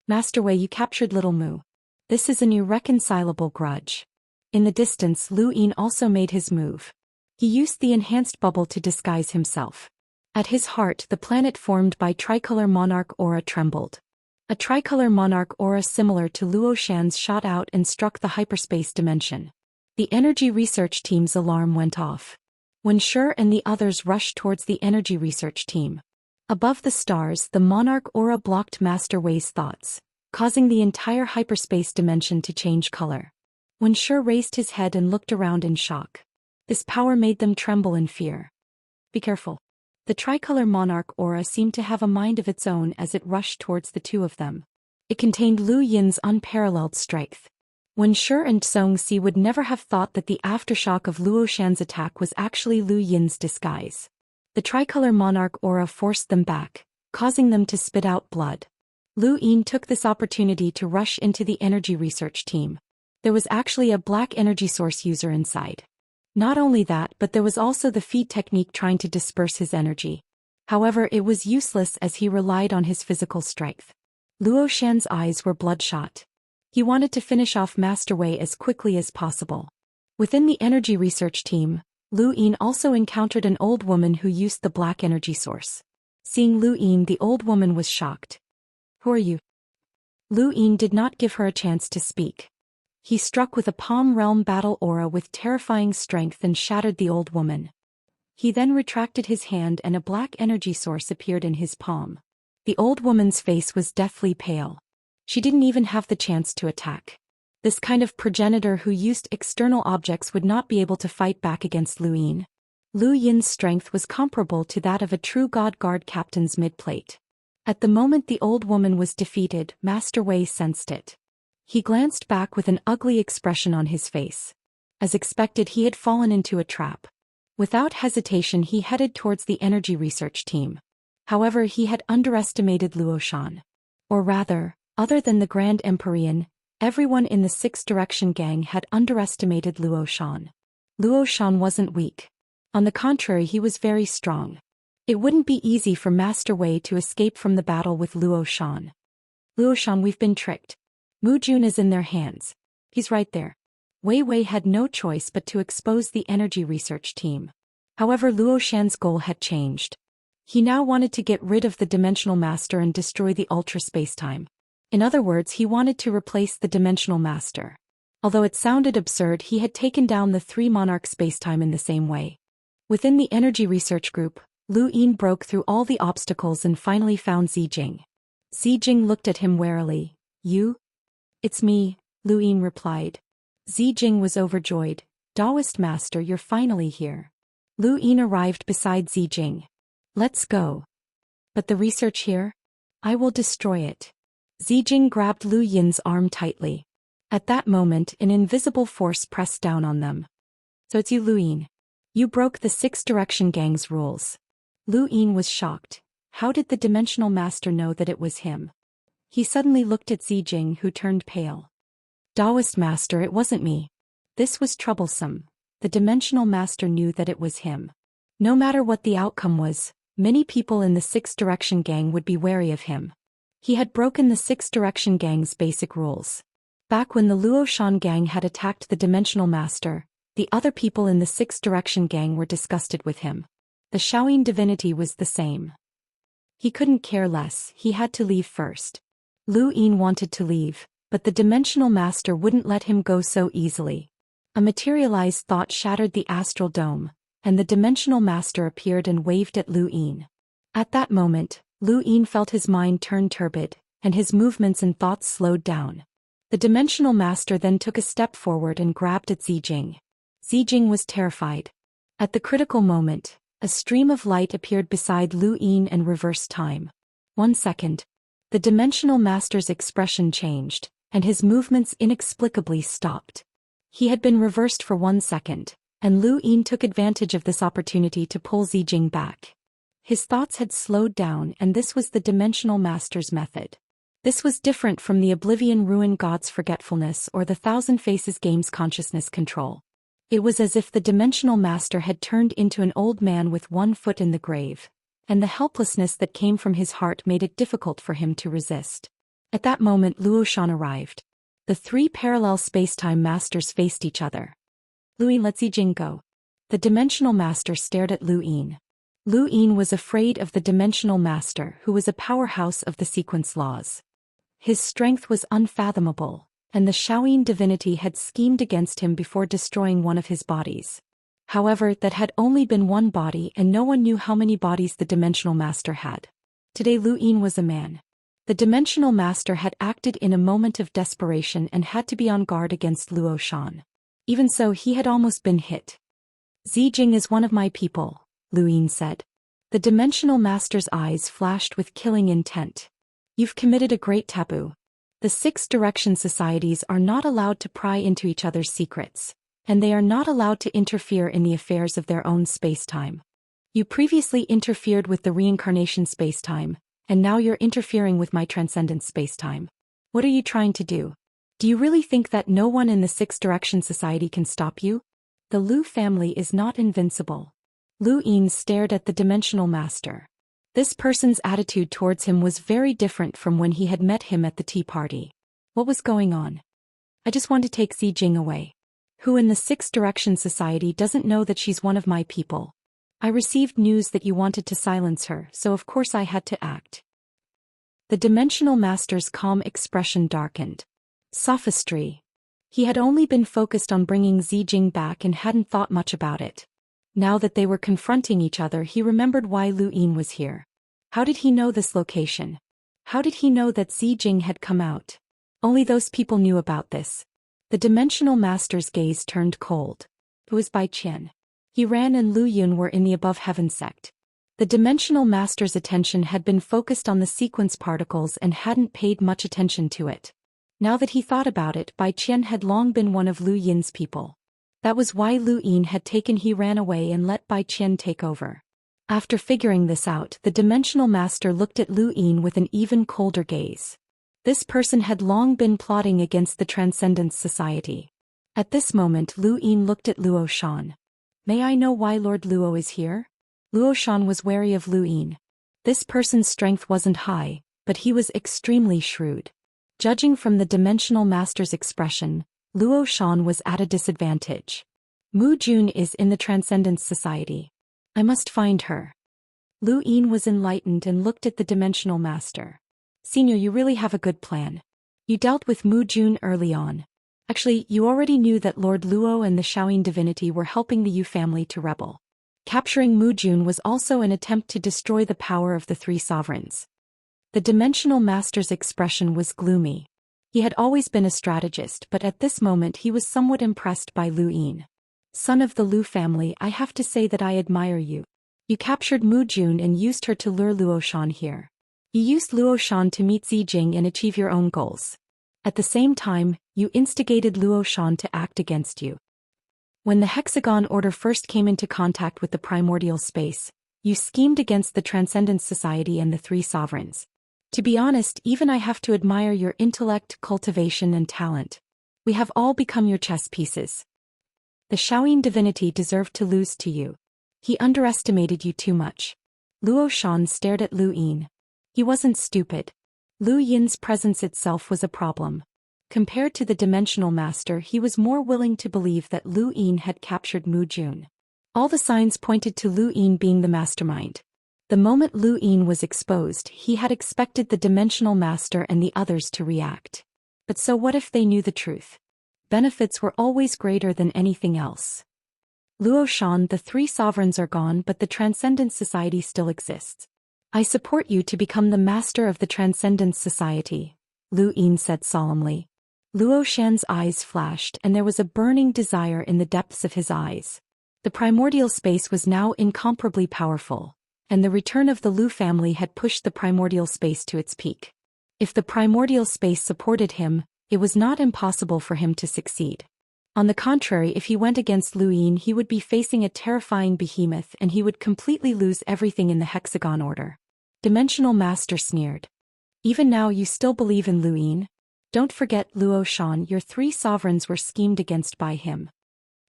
Master Wei, you captured Little Mu. This is an irreconcilable grudge. In the distance, Lu Yin also made his move. He used the enhanced bubble to disguise himself. At his heart, the planet formed by tricolor monarch aura trembled. A tricolor monarch aura similar to Luo Shan's shot out and struck the hyperspace dimension. The energy research team's alarm went off. Wen Shi and the others rushed towards the energy research team. Above the stars, the monarch aura blocked Master Wei's thoughts, causing the entire hyperspace dimension to change color. Wen Shi raised his head and looked around in shock. This power made them tremble in fear. Be careful. The tricolor monarch aura seemed to have a mind of its own as it rushed towards the two of them. It contained Lu Yin's unparalleled strength. Wen Shi and Xianxia would never have thought that the aftershock of Luo Shan's attack was actually Lu Yin's disguise. The tricolor monarch aura forced them back, causing them to spit out blood. Lu Yin took this opportunity to rush into the energy research team. There was actually a black energy source user inside. Not only that, but there was also the feed technique trying to disperse his energy. However, it was useless as he relied on his physical strength. Luo Shan's eyes were bloodshot. He wanted to finish off Master Wei as quickly as possible. Within the energy research team, Lu Yin also encountered an old woman who used the black energy source. Seeing Lu Yin, the old woman was shocked. Who are you? Lu Yin did not give her a chance to speak. He struck with a palm realm battle aura with terrifying strength and shattered the old woman. He then retracted his hand and a black energy source appeared in his palm. The old woman's face was deathly pale. She didn't even have the chance to attack. This kind of progenitor who used external objects would not be able to fight back against Lu Yin. Lu Yin's strength was comparable to that of a true God Guard captain's mid-plate. At the moment the old woman was defeated, Master Wei sensed it. He glanced back with an ugly expression on his face. As expected, he had fallen into a trap. Without hesitation, he headed towards the energy research team. However, he had underestimated Luo Shan. Or rather, other than the Grand Empyrean, everyone in the Six Direction gang had underestimated Luo Shan. Luo Shan wasn't weak. On the contrary, he was very strong. It wouldn't be easy for Master Wei to escape from the battle with Luo Shan. Luo Shan, we've been tricked. Mu Jun is in their hands. He's right there. Wei had no choice but to expose the energy research team. However, Luo Shan's goal had changed. He now wanted to get rid of the Dimensional Master and destroy the Ultra Spacetime. In other words, he wanted to replace the Dimensional Master. Although it sounded absurd, he had taken down the three Monarch Spacetime in the same way. Within the energy research group, Lu Yin broke through all the obstacles and finally found Zijing. Zijing looked at him warily. You? It's me, Lu Yin replied. Zijing was overjoyed. Daoist Master, you're finally here. Lu Yin arrived beside Zijing. Let's go. But the research here? I will destroy it. Zijing grabbed Lu Yin's arm tightly. At that moment, an invisible force pressed down on them. So it's you, Lu Yin. You broke the Six Direction gang's rules. Lu Yin was shocked. How did the Dimensional Master know that it was him? He suddenly looked at Zijing, who turned pale. Daoist Master, it wasn't me. This was troublesome. The Dimensional Master knew that it was him. No matter what the outcome was, many people in the Six Direction gang would be wary of him. He had broken the Six Direction gang's basic rules. Back when the Luo Shan gang had attacked the Dimensional Master, the other people in the Six Direction gang were disgusted with him. The Shaoyin divinity was the same. He couldn't care less, he had to leave first. Lu Yin wanted to leave, but the Dimensional Master wouldn't let him go so easily. A materialized thought shattered the astral dome, and the Dimensional Master appeared and waved at Lu Yin. At that moment, Lu Yin felt his mind turn turbid, and his movements and thoughts slowed down. The Dimensional Master then took a step forward and grabbed at Zijing. Zijing was terrified. At the critical moment, a stream of light appeared beside Lu Yin and reversed time. 1 second. The Dimensional Master's expression changed, and his movements inexplicably stopped. He had been reversed for 1 second, and Lu Yin took advantage of this opportunity to pull Zijing back. His thoughts had slowed down, and this was the Dimensional Master's method. This was different from the Oblivion Ruin God's Forgetfulness or the Thousand Faces game's consciousness control. It was as if the dimensional master had turned into an old man with one foot in the grave, and the helplessness that came from his heart made it difficult for him to resist. At that moment Luo Xian arrived. The three parallel spacetime masters faced each other. Lu Yin let Zijing go. The dimensional master stared at Lu Yin. Lu Yin was afraid of the dimensional master, who was a powerhouse of the sequence laws. His strength was unfathomable, and the Shaoyin divinity had schemed against him before destroying one of his bodies. However, that had only been one body, and no one knew how many bodies the dimensional master had. Today Lu Yin was a man. The dimensional master had acted in a moment of desperation and had to be on guard against Luo Xian. Even so, he had almost been hit. Zijing is one of my people, Lu Yin said. The dimensional master's eyes flashed with killing intent. You've committed a great taboo. The 6 direction societies are not allowed to pry into each other's secrets, and they are not allowed to interfere in the affairs of their own spacetime. You previously interfered with the reincarnation spacetime, and now you're interfering with my transcendent spacetime. What are you trying to do? Do you really think that no one in the 6 direction society can stop you? The Lu family is not invincible. Lu Yin stared at the dimensional master. This person's attitude towards him was very different from when he had met him at the tea party. What was going on? I just want to take Zijing away. Who in the 6 direction society doesn't know that she's one of my people? I received news that you wanted to silence her, so of course I had to act. The dimensional master's calm expression darkened. Sophistry. He had only been focused on bringing Zijing back and hadn't thought much about it. Now that they were confronting each other, he remembered why Lu Yin was here. How did he know this location? How did he know that Zijing had come out? Only those people knew about this. The dimensional master's gaze turned cold. It was Bai Qian. He ran and Lu Yun were in the above heaven sect. The dimensional master's attention had been focused on the sequence particles and hadn't paid much attention to it. Now that he thought about it, Bai Qian had long been one of Lu Yin's people. That was why Lu Yin had taken he ran away and let Bai Qian take over. After figuring this out, the dimensional master looked at Lu Yin with an even colder gaze. This person had long been plotting against the Transcendence Society. At this moment Lu Yin looked at Luo Xian. May I know why Lord Luo is here? Luo Xian was wary of Lu Yin. This person's strength wasn't high, but he was extremely shrewd. Judging from the dimensional master's expression, Luo Xian was at a disadvantage. Mu Jun is in the Transcendence Society. I must find her. Lu Yin was enlightened and looked at the dimensional master. Senior, you really have a good plan. You dealt with Mu Jun early on. Actually, you already knew that Lord Luo and the Shaoyin divinity were helping the Yu family to rebel. Capturing Mu Jun was also an attempt to destroy the power of the 3 sovereigns. The dimensional master's expression was gloomy. He had always been a strategist, but at this moment he was somewhat impressed by Lu Yin. Son of the Lu family, I have to say that I admire you. You captured Mu Jun and used her to lure Luo Xian here. You used Luo Xian to meet Zijing and achieve your own goals. At the same time, you instigated Luo Xian to act against you. When the Hexagon Order first came into contact with the primordial space, you schemed against the Transcendence Society and the 3 sovereigns. To be honest, even I have to admire your intellect, cultivation and talent. We have all become your chess pieces. The Shaoyin divinity deserved to lose to you. He underestimated you too much. Luo Xian stared at Lu Yin. He wasn't stupid. Lu Yin's presence itself was a problem. Compared to the dimensional master, he was more willing to believe that Lu Yin had captured Mu Jun. All the signs pointed to Lu Yin being the mastermind. The moment Lu Yin was exposed, he had expected the dimensional master and the others to react. But so what if they knew the truth? Benefits were always greater than anything else. Luo Xian, the 3 sovereigns are gone, but the Transcendence Society still exists. I support you to become the master of the Transcendence Society, Lu Yin said solemnly. Luo Xian's eyes flashed and there was a burning desire in the depths of his eyes. The primordial space was now incomparably powerful, and the return of the Lu family had pushed the primordial space to its peak. If the primordial space supported him, it was not impossible for him to succeed. On the contrary, if he went against Lu Yin, he would be facing a terrifying behemoth and he would completely lose everything in the Hexagon Order. Dimensional Master sneered. Even now you still believe in Lu Yin? Don't forget, Luo Xian, your 3 sovereigns were schemed against by him.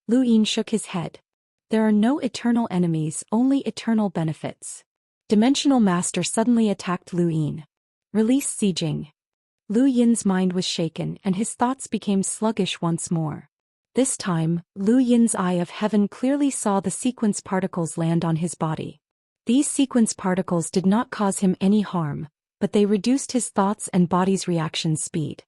Lu Yin shook his head. There are no eternal enemies, only eternal benefits. Dimensional Master suddenly attacked Lu Yin. Release Zijing. Lu Yin's mind was shaken and his thoughts became sluggish once more. This time, Lu Yin's eye of heaven clearly saw the sequence particles land on his body. These sequence particles did not cause him any harm, but they reduced his thoughts and body's reaction speed.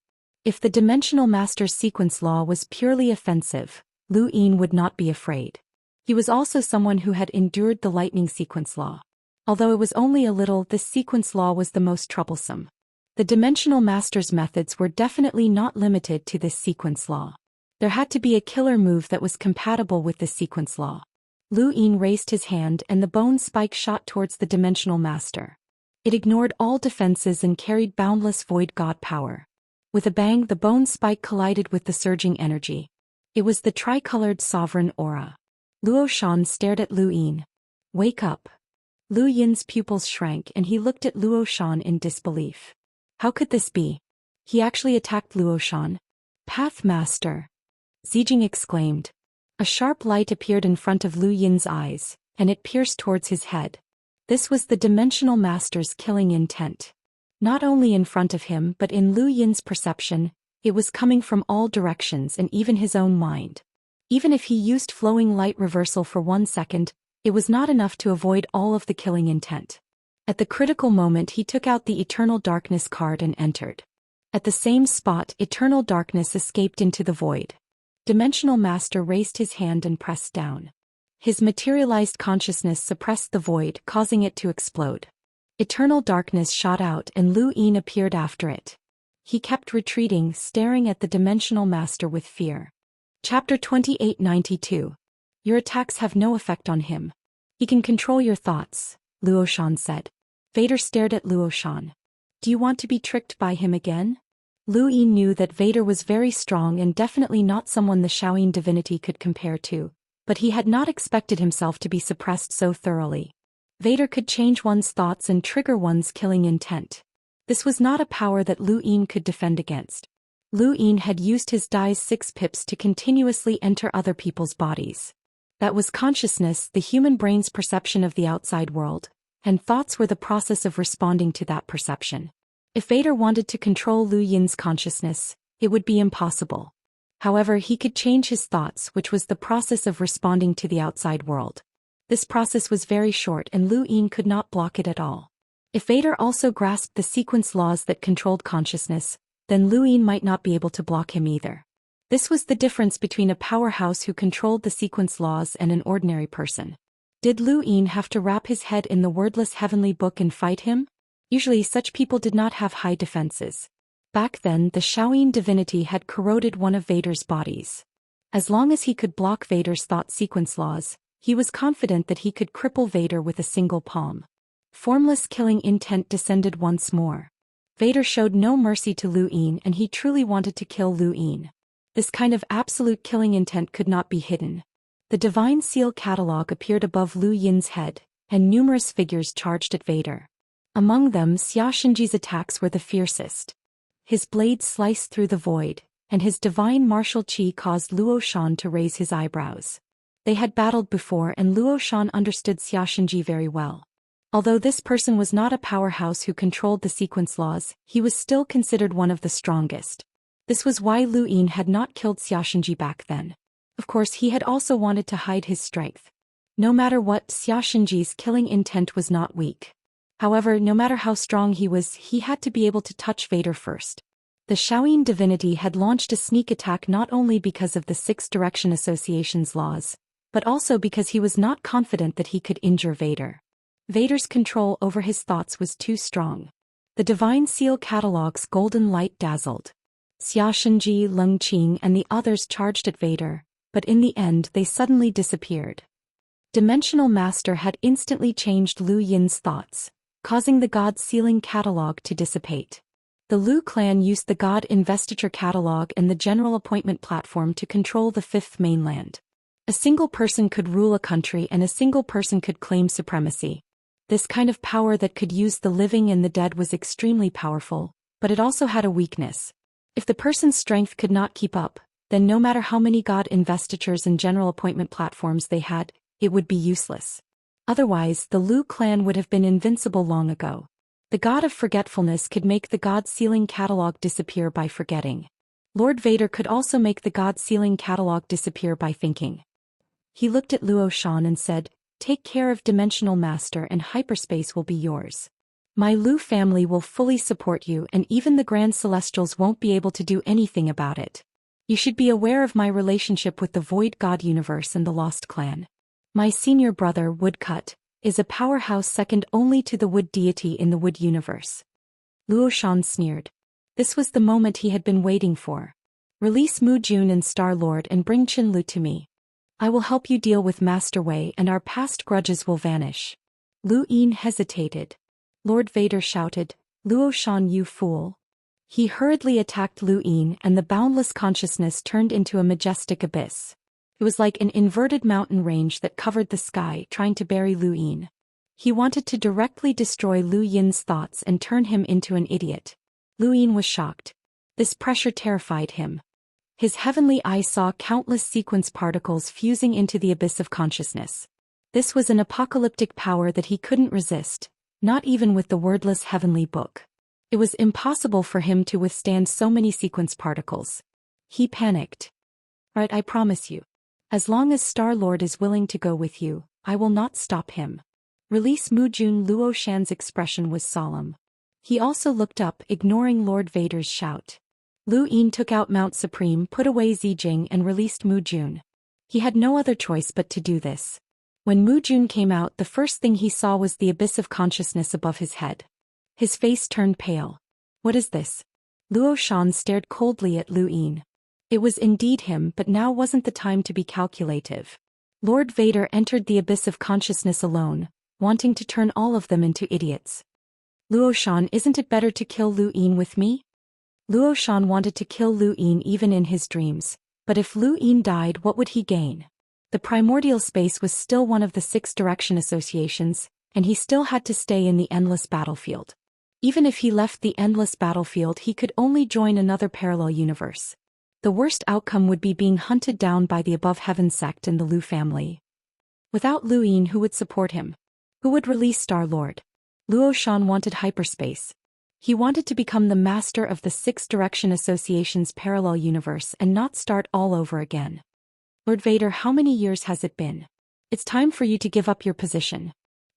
If the Dimensional Master's sequence law was purely offensive, Lu Yin would not be afraid. He was also someone who had endured the lightning sequence law. Although it was only a little, this sequence law was the most troublesome. The Dimensional Master's methods were definitely not limited to this sequence law. There had to be a killer move that was compatible with this sequence law. Lu Yin raised his hand and the bone spike shot towards the Dimensional Master. It ignored all defenses and carried boundless void god power. With a bang, the bone spike collided with the surging energy. It was the tricolored sovereign aura. Luo Shan stared at Lu Yin. Wake up. Lu Yin's pupils shrank and he looked at Luo Shan in disbelief. How could this be? He actually attacked Luo Shan? Path Master! Zijing exclaimed. A sharp light appeared in front of Lu Yin's eyes, and it pierced towards his head. This was the Dimensional Master's killing intent. Not only in front of him but in Lu Yin's perception, it was coming from all directions and even his own mind. Even if he used flowing light reversal for 1 second, it was not enough to avoid all of the killing intent. At the critical moment he took out the Eternal Darkness card and entered. At the same spot, Eternal Darkness escaped into the void. Dimensional Master raised his hand and pressed down. His materialized consciousness suppressed the void, causing it to explode. Eternal Darkness shot out and Lu Yin appeared after it. He kept retreating, staring at the Dimensional Master with fear. Chapter 2892. Your attacks have no effect on him. He can control your thoughts, Luo Shan said. Vader stared at Luo Shan. Do you want to be tricked by him again? Lu Yin knew that Vader was very strong and definitely not someone the Shaoyin divinity could compare to, but he had not expected himself to be suppressed so thoroughly. Vader could change one's thoughts and trigger one's killing intent. This was not a power that Lu Yin could defend against. Lu Yin had used his Dai's 6 pips to continuously enter other people's bodies. That was consciousness, the human brain's perception of the outside world, and thoughts were the process of responding to that perception. If Vader wanted to control Lu Yin's consciousness, it would be impossible. However, he could change his thoughts, which was the process of responding to the outside world. This process was very short and Lu Yin could not block it at all. If Vader also grasped the sequence laws that controlled consciousness, then Lu Yin might not be able to block him either. This was the difference between a powerhouse who controlled the sequence laws and an ordinary person. Did Lu Yin have to wrap his head in the wordless heavenly book and fight him? Usually such people did not have high defenses. Back then, the Shaoyin divinity had corroded one of Vader's bodies. As long as he could block Vader's thought sequence laws, he was confident that he could cripple Vader with a single palm. Formless killing intent descended once more. Vader showed no mercy to Lu Yin and he truly wanted to kill Lu Yin. This kind of absolute killing intent could not be hidden. The Divine Seal catalog appeared above Lu Yin's head, and numerous figures charged at Vader. Among them, Xianxia's attacks were the fiercest. His blade sliced through the void, and his divine martial qi caused Luo Shan to raise his eyebrows. They had battled before and Luo Shan understood Xianxia very well. Although this person was not a powerhouse who controlled the sequence laws, he was still considered one of the strongest. This was why Lu Yin had not killed Xianxia back then. Of course, he had also wanted to hide his strength. No matter what, Xianxia's killing intent was not weak. However, no matter how strong he was, he had to be able to touch Vader first. The Shaoyin divinity had launched a sneak attack not only because of the 6 Direction Association's laws, but also because he was not confident that he could injure Vader. Vader's control over his thoughts was too strong. The Divine Seal catalog's golden light dazzled. Xianxia, Leng Qing and the others charged at Vader, but in the end they suddenly disappeared. Dimensional Master had instantly changed Lu Yin's thoughts, causing the God Sealing catalog to dissipate. The Lu clan used the God Investiture catalog and the General Appointment platform to control the 5th mainland. A single person could rule a country and a single person could claim supremacy. This kind of power that could use the living and the dead was extremely powerful, but it also had a weakness. If the person's strength could not keep up, then no matter how many god investitures and general appointment platforms they had, it would be useless. Otherwise, the Liu clan would have been invincible long ago. The god of forgetfulness could make the god sealing catalog disappear by forgetting. Lord Vader could also make the god sealing catalog disappear by thinking. He looked at Zhou Xian and said, "Take care of Dimensional Master and hyperspace will be yours. My Liu family will fully support you and even the Grand Celestials won't be able to do anything about it. You should be aware of my relationship with the Void God Universe and the Lost Clan. My senior brother, Woodcut, is a powerhouse second only to the Wood Deity in the Wood Universe." Zhou Xian sneered. This was the moment he had been waiting for. "Release Mu Jun and Star-Lord and bring Qin Lu to me. I will help you deal with Master Wei and our past grudges will vanish." Lu Yin hesitated. Lord Vader shouted, "Zhou Xian, you fool." He hurriedly attacked Lu Yin and the boundless consciousness turned into a majestic abyss. It was like an inverted mountain range that covered the sky trying to bury Lu Yin. He wanted to directly destroy Lu Yin's thoughts and turn him into an idiot. Lu Yin was shocked. This pressure terrified him. His heavenly eye saw countless sequence particles fusing into the abyss of consciousness. This was an apocalyptic power that he couldn't resist, not even with the wordless heavenly book. It was impossible for him to withstand so many sequence particles. He panicked. "Right, I promise you. As long as Star-Lord is willing to go with you, I will not stop him." Release Mu Jun. Zhou Xian's expression was solemn. He also looked up, ignoring Lord Vader's shout. Lu Yin took out Mount Supreme, put away Zijing and released Mu Jun. He had no other choice but to do this. When Mu Jun came out, the first thing he saw was the abyss of consciousness above his head. His face turned pale. "What is this?" Zhou Xian stared coldly at Lu Yin. It was indeed him, but now wasn't the time to be calculative. Lord Vader entered the abyss of consciousness alone, wanting to turn all of them into idiots. "Zhou Xian, isn't it better to kill Lu Yin with me?" Zhou Xian wanted to kill Lu Yin even in his dreams, but if Lu Yin died, what would he gain? The primordial space was still one of the 6 direction associations, and he still had to stay in the endless battlefield. Even if he left the endless battlefield, he could only join another parallel universe. The worst outcome would be being hunted down by the Above Heaven sect and the Liu family. Without Lu Yin, who would support him? Who would release Star-Lord? Zhou Xian wanted hyperspace. He wanted to become the master of the 6 direction association's parallel universe and not start all over again. "Lord Vader, how many years has it been? It's time for you to give up your position."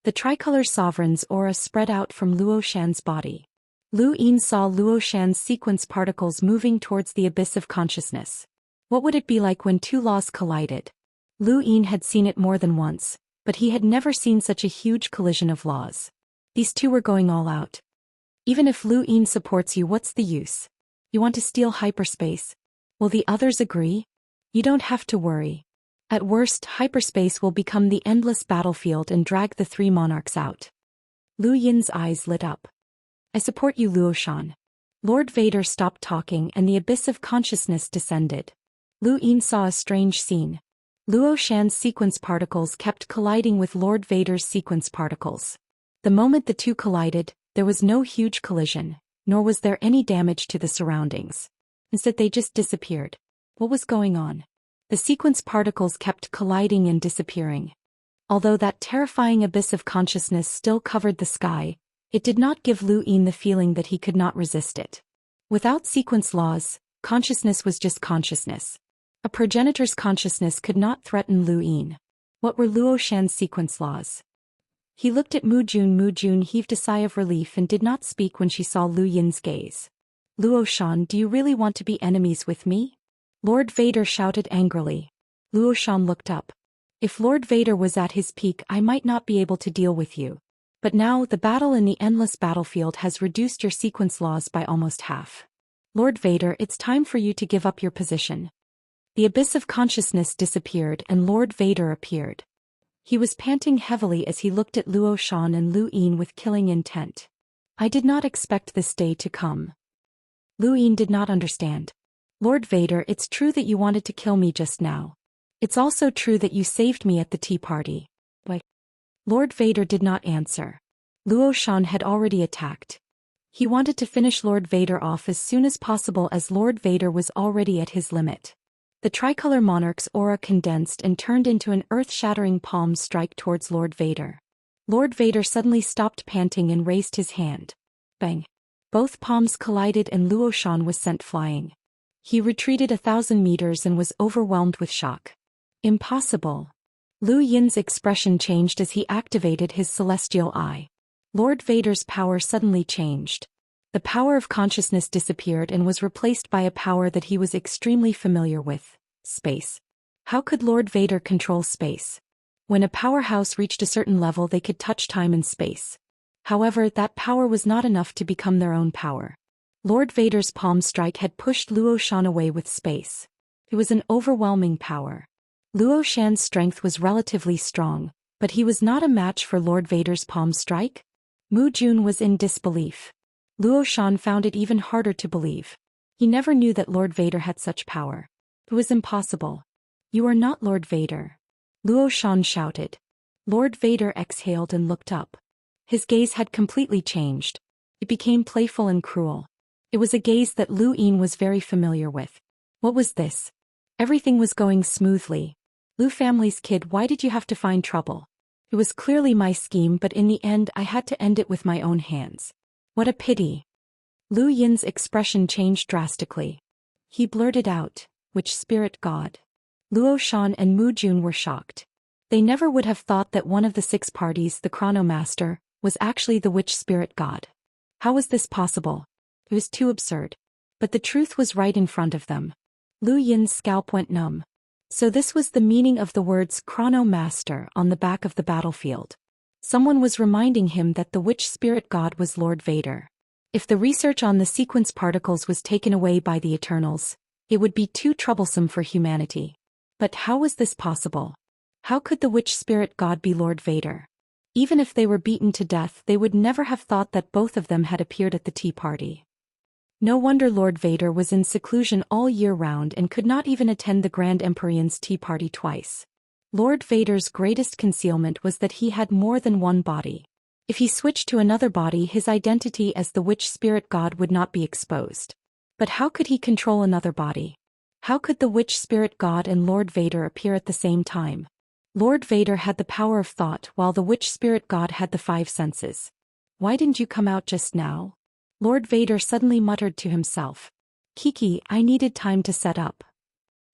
The tricolor sovereign's aura spread out from Zhou Xian's body. Lu Yin saw Zhou Xian's sequence particles moving towards the abyss of consciousness. What would it be like when 2 laws collided? Lu Yin had seen it more than once, but he had never seen such a huge collision of laws. These 2 were going all out. Even if Lu Yin supports you, what's the use? You want to steal hyperspace? Will the others agree? You don't have to worry. At worst, hyperspace will become the endless battlefield and drag the 3 monarchs out. Lu Yin's eyes lit up. "I support you, Zhou Xian." Lord Vader stopped talking and the abyss of consciousness descended. Lu Yin saw a strange scene. Zhou Xian's sequence particles kept colliding with Lord Vader's sequence particles. The moment the 2 collided, there was no huge collision, nor was there any damage to the surroundings. Instead, they just disappeared. What was going on? The sequence particles kept colliding and disappearing. Although that terrifying abyss of consciousness still covered the sky, it did not give Lu Yin the feeling that he could not resist it. Without sequence laws, consciousness was just consciousness. A progenitor's consciousness could not threaten Lu Yin. What were Zhou Xian's sequence laws? He looked at Mu Jun. Mu Jun heaved a sigh of relief and did not speak when she saw Lu Yin's gaze. "Zhou Xian, do you really want to be enemies with me?" Lord Vader shouted angrily. Zhou Xian looked up. "If Lord Vader was at his peak, I might not be able to deal with you. But now the battle in the endless battlefield has reduced your sequence laws by almost half. Lord Vader, it's time for you to give up your position." The abyss of consciousness disappeared and Lord Vader appeared. He was panting heavily as he looked at Zhou Xian and Lu Yin with killing intent. "I did not expect this day to come." Lu Yin did not understand. "Lord Vader, it's true that you wanted to kill me just now. It's also true that you saved me at the tea party." But Lord Vader did not answer. Zhou Xian had already attacked. He wanted to finish Lord Vader off as soon as possible as Lord Vader was already at his limit. The tricolor monarch's aura condensed and turned into an earth-shattering palm strike towards Lord Vader. Lord Vader suddenly stopped panting and raised his hand. Bang! Both palms collided and Luo Shan was sent flying. He retreated 1,000 meters and was overwhelmed with shock. Impossible. Lu Yin's expression changed as he activated his celestial eye. Lord Vader's power suddenly changed. The power of consciousness disappeared and was replaced by a power that he was extremely familiar with: space. How could Lord Vader control space? When a powerhouse reached a certain level, they could touch time and space. However, that power was not enough to become their own power. Lord Vader's palm strike had pushed Luo Shan away with space. It was an overwhelming power. Luo Shan's strength was relatively strong, but he was not a match for Lord Vader's palm strike? Mu Jun was in disbelief. Luo Shan found it even harder to believe. He never knew that Lord Vader had such power. It was impossible. "You are not Lord Vader," Luo Shan shouted. Lord Vader exhaled and looked up. His gaze had completely changed. It became playful and cruel. It was a gaze that Lu Yin was very familiar with. What was this? Everything was going smoothly. "Lu family's kid, why did you have to find trouble? It was clearly my scheme, but in the end I had to end it with my own hands. What a pity." Lu Yin's expression changed drastically. He blurted out, "Which spirit god?" Luo Shan and Mu Jun were shocked. They never would have thought that one of the 6 parties, the Chrono Master, was actually the witch spirit god. How was this possible? It was too absurd. But the truth was right in front of them. Lu Yin's scalp went numb. So this was the meaning of the words Chrono Master on the back of the battlefield. Someone was reminding him that the witch spirit god was Lord Vader. If the research on the sequence particles was taken away by the Eternals, it would be too troublesome for humanity. But how was this possible? How could the witch spirit god be Lord Vader? Even if they were beaten to death, they would never have thought that both of them had appeared at the tea party. No wonder Lord Vader was in seclusion all year round and could not even attend the Grand Empyrean's tea party twice. Lord Vader's greatest concealment was that he had more than one body. If he switched to another body, his identity as the witch spirit god would not be exposed. But how could he control another body? How could the witch spirit god and Lord Vader appear at the same time? Lord Vader had the power of thought, while the witch spirit god had the 5 senses. "Why didn't you come out just now?" Lord Vader suddenly muttered to himself. "Kiki, I needed time to set up.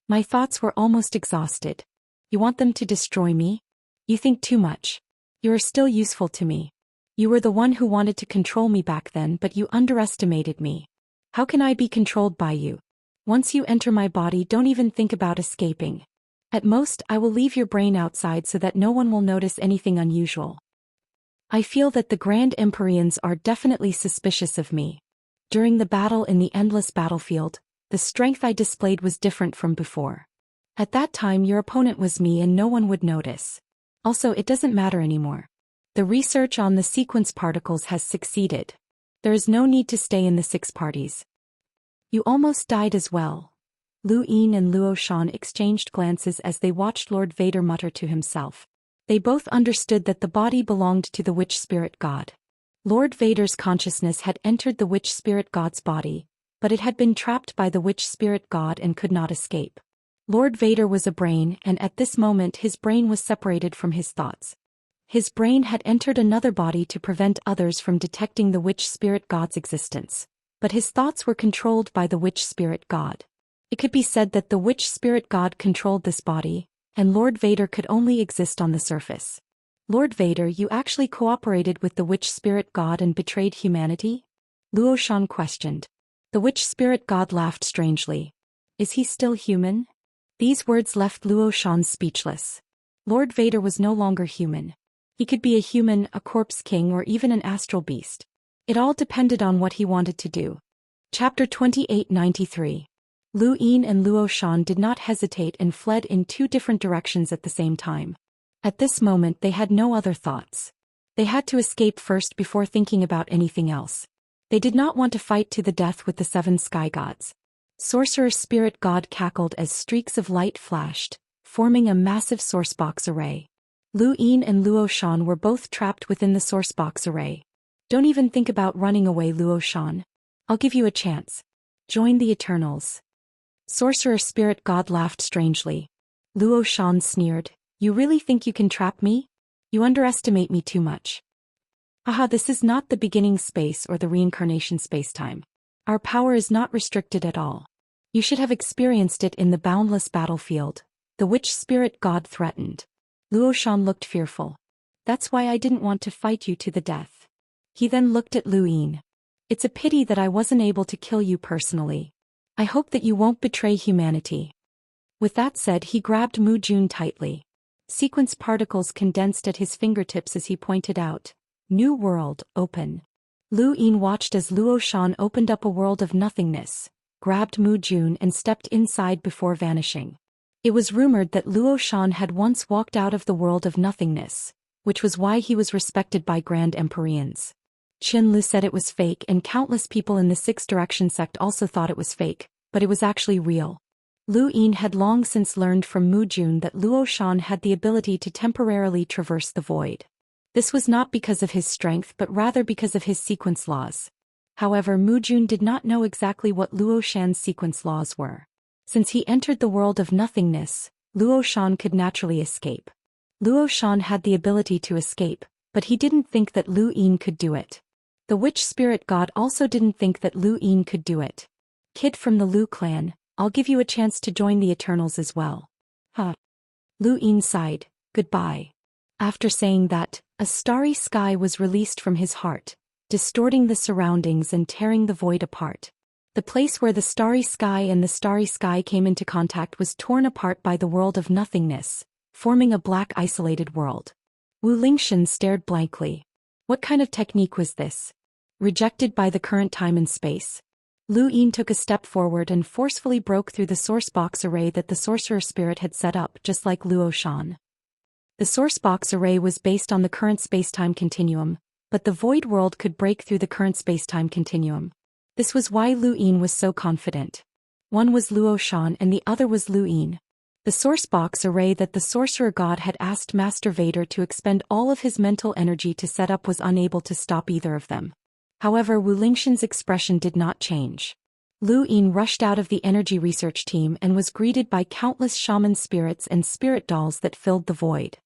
My thoughts were almost exhausted. You want them to destroy me? You think too much. You are still useful to me. You were the one who wanted to control me back then, but you underestimated me. How can I be controlled by you? Once you enter my body, don't even think about escaping. At most, I will leave your brain outside so that no one will notice anything unusual. I feel that the Grand Empyreans are definitely suspicious of me. During the battle in the endless battlefield, the strength I displayed was different from before. At that time your opponent was me and no one would notice. Also, it doesn't matter anymore. The research on the sequence particles has succeeded. There is no need to stay in the 6 parties. You almost died as well." Lu Yin and Luo Shan exchanged glances as they watched Lord Vader mutter to himself. They both understood that the body belonged to the witch spirit god. Lord Vader's consciousness had entered the witch spirit god's body, but it had been trapped by the witch spirit god and could not escape. Lord Vader was a brain, and at this moment his brain was separated from his thoughts. His brain had entered another body to prevent others from detecting the witch spirit god's existence. But his thoughts were controlled by the witch spirit god. It could be said that the witch spirit god controlled this body, and Lord Vader could only exist on the surface. "Lord Vader, you actually cooperated with the witch spirit god and betrayed humanity?" Luo Shan questioned. The witch spirit god laughed strangely. "Is he still human?" These words left Luo Shan speechless. Lord Vader was no longer human. He could be a human, a corpse king, or even an astral beast. It all depended on what he wanted to do. Chapter 2893. Lu Yin and Luo Shan did not hesitate and fled in 2 different directions at the same time. At this moment they had no other thoughts. They had to escape first before thinking about anything else. They did not want to fight to the death with the 7 sky gods. Sorcerer Spirit God cackled as streaks of light flashed, forming a massive sourcebox array. Lu Yin and Luo Shan were both trapped within the sourcebox array. "Don't even think about running away, Luo Shan. I'll give you a chance. Join the Eternals." Sorcerer Spirit God laughed strangely. Luo Shan sneered. You really think you can trap me? You underestimate me too much. Aha, this is not the beginning space or the reincarnation spacetime. Our power is not restricted at all. You should have experienced it in the boundless battlefield, the witch spirit god threatened. Luo Shan looked fearful. That's why I didn't want to fight you to the death. He then looked at Lu Yin. It's a pity that I wasn't able to kill you personally. I hope that you won't betray humanity. With that said, he grabbed Mu Jun tightly. Sequence particles condensed at his fingertips as he pointed out. New world, open. Lu Yin watched as Luo Shan opened up a world of nothingness, grabbed Mu Jun and stepped inside before vanishing. It was rumored that Luo Shan had once walked out of the world of nothingness, which was why he was respected by Grand Empyreans. Qian Lu said it was fake, and countless people in the Six Direction sect also thought it was fake, but it was actually real. Lu Yin had long since learned from Mu Jun that Luo Shan had the ability to temporarily traverse the void. This was not because of his strength but rather because of his sequence laws. However, Mu Jun did not know exactly what Luo Shan's sequence laws were. Since he entered the world of nothingness, Luo Shan could naturally escape. Luo Shan had the ability to escape, but he didn't think that Lu Yin could do it. The witch spirit god also didn't think that Lu Yin could do it. Kid from the Lu clan, I'll give you a chance to join the Eternals as well. Huh. Lu Yin sighed, goodbye. After saying that, a starry sky was released from his heart, distorting the surroundings and tearing the void apart. The place where the starry sky and the starry sky came into contact was torn apart by the world of nothingness, forming a black isolated world. Wu Lingxian stared blankly. What kind of technique was this? Rejected by the current time and space. Lu Yin took a step forward and forcefully broke through the source box array that the sorcerer spirit had set up, just like Luo Shan. The source box array was based on the current spacetime continuum, but the void world could break through the current spacetime continuum. This was why Lu Yin was so confident. One was Luo Shan and the other was Lu Yin. The source box array that the sorcerer god had asked Master Vader to expend all of his mental energy to set up was unable to stop either of them. However, Wu Lingxian's expression did not change. Lu Yin rushed out of the energy research team and was greeted by countless shaman spirits and spirit dolls that filled the void.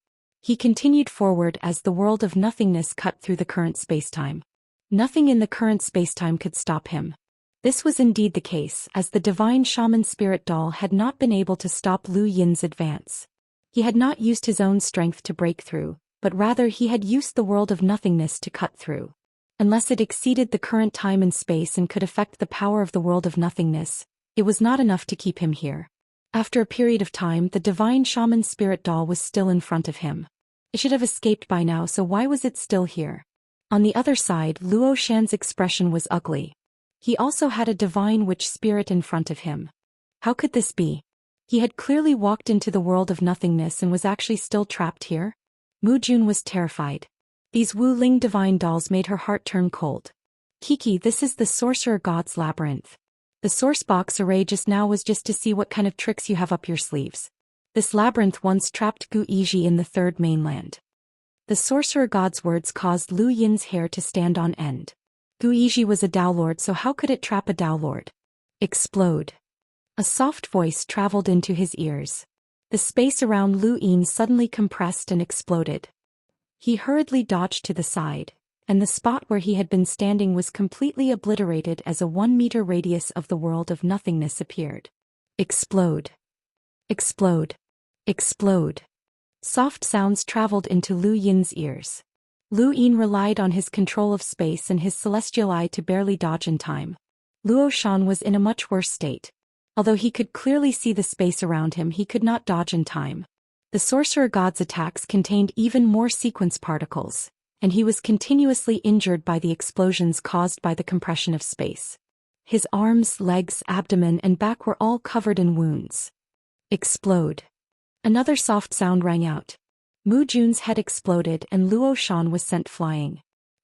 He continued forward as the world of nothingness cut through the current spacetime. Nothing in the current spacetime could stop him. This was indeed the case, as the divine shaman spirit doll had not been able to stop Lu Yin's advance. He had not used his own strength to break through, but rather he had used the world of nothingness to cut through. Unless it exceeded the current time and space and could affect the power of the world of nothingness, it was not enough to keep him here. After a period of time, the divine shaman spirit doll was still in front of him. It should have escaped by now, so why was it still here? On the other side, Luo Shan's expression was ugly. He also had a divine witch spirit in front of him. How could this be? He had clearly walked into the world of nothingness and was actually still trapped here. Mu Jun was terrified. These Wu Ling divine dolls made her heart turn cold. Kiki, this is the sorcerer god's labyrinth. The source box array just now was just to see what kind of tricks you have up your sleeves. This labyrinth once trapped Gu Yizhi in the third mainland. The sorcerer god's words caused Lu Yin's hair to stand on end. Gu Yizhi was a Dao Lord, so how could it trap a Dao Lord? Explode. A soft voice traveled into his ears. The space around Lu Yin suddenly compressed and exploded. He hurriedly dodged to the side, and the spot where he had been standing was completely obliterated as a 1-meter radius of the world of nothingness appeared. Explode. Explode. Explode. Soft sounds traveled into Lu Yin's ears. Lu Yin relied on his control of space and his celestial eye to barely dodge in time. Luo Shan was in a much worse state. Although he could clearly see the space around him, he could not dodge in time. The sorcerer god's attacks contained even more sequence particles, and he was continuously injured by the explosions caused by the compression of space. His arms, legs, abdomen, and back were all covered in wounds. Explode. Another soft sound rang out. Mu Jun's head exploded and Luo Shan was sent flying.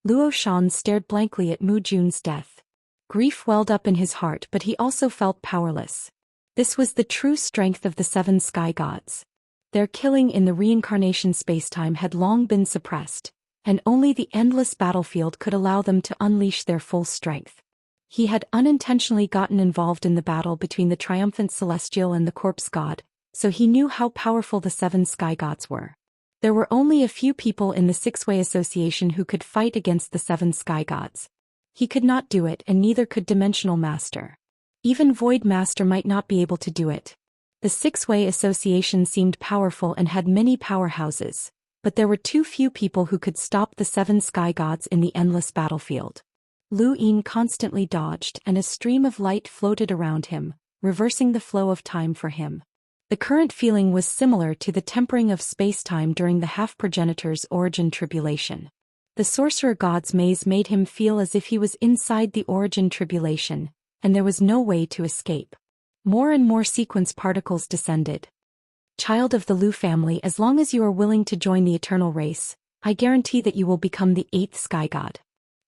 Luo Shan stared blankly at Mu Jun's death. Grief welled up in his heart, but he also felt powerless. This was the true strength of the 7 sky gods. Their killing in the reincarnation spacetime had long been suppressed, and only the endless battlefield could allow them to unleash their full strength. He had unintentionally gotten involved in the battle between the triumphant celestial and the corpse god, so he knew how powerful the 7 sky gods were. There were only a few people in the Six-Way Association who could fight against the 7 sky gods. He could not do it, and neither could Dimensional Master. Even Void Master might not be able to do it. The Six-Way Association seemed powerful and had many powerhouses, but there were too few people who could stop the 7 sky gods in the endless battlefield. Lu Yin constantly dodged, and a stream of light floated around him, reversing the flow of time for him. The current feeling was similar to the tempering of space-time during the half-progenitor's origin tribulation. The Sorcerer God's maze made him feel as if he was inside the origin tribulation, and there was no way to escape. More and more sequence particles descended. Child of the Lu family, as long as you are willing to join the eternal race, I guarantee that you will become the 8th sky god.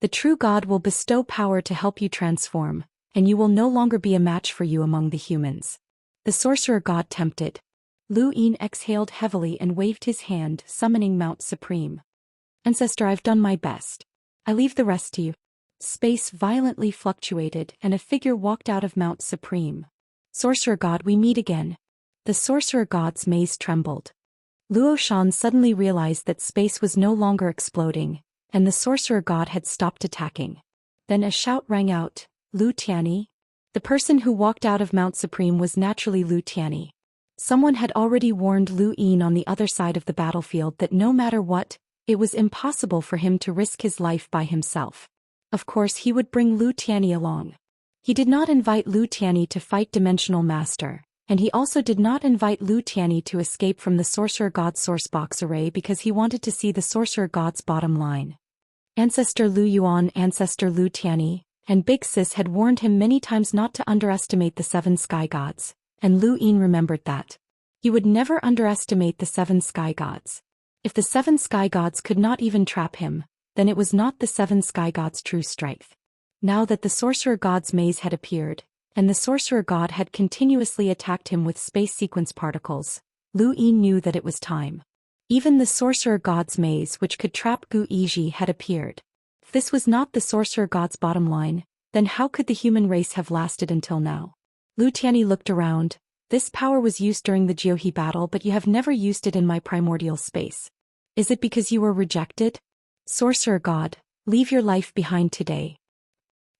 The true god will bestow power to help you transform, and you will no longer be a match for you among the humans. The Sorcerer God tempted. Lu Yin exhaled heavily and waved his hand, summoning Mount Supreme. Ancestor, I've done my best. I leave the rest to you. Space violently fluctuated, and a figure walked out of Mount Supreme. Sorcerer God, we meet again. The Sorcerer God's maze trembled. Luo Shan suddenly realized that space was no longer exploding, and the Sorcerer God had stopped attacking. Then a shout rang out, Lu Tianyi? The person who walked out of Mount Supreme was naturally Lu Tianyi. Someone had already warned Lu Yin on the other side of the battlefield that no matter what, it was impossible for him to risk his life by himself. Of course he would bring Lu Tianyi along. He did not invite Lu Tianyi to fight Dimensional Master, and he also did not invite Lu Tianyi to escape from the Sorcerer God's sourcebox array because he wanted to see the Sorcerer God's bottom line. Ancestor Lu Yuan, Ancestor Lu Tianyi, and Big Sis had warned him many times not to underestimate the 7 sky gods, and Lu Yin remembered that. He would never underestimate the 7 sky gods. If the 7 sky gods could not even trap him, then it was not the 7 sky gods' true strength. Now that the Sorcerer God's maze had appeared, and the Sorcerer God had continuously attacked him with space sequence particles, Lu Yin knew that it was time. Even the Sorcerer God's maze, which could trap Gu Yizhi, had appeared. If this was not the Sorcerer God's bottom line, then how could the human race have lasted until now? Lu Tianyi looked around. This power was used during the Jiuhe battle, but you have never used it in my primordial space. Is it because you were rejected? Sorcerer God, leave your life behind today.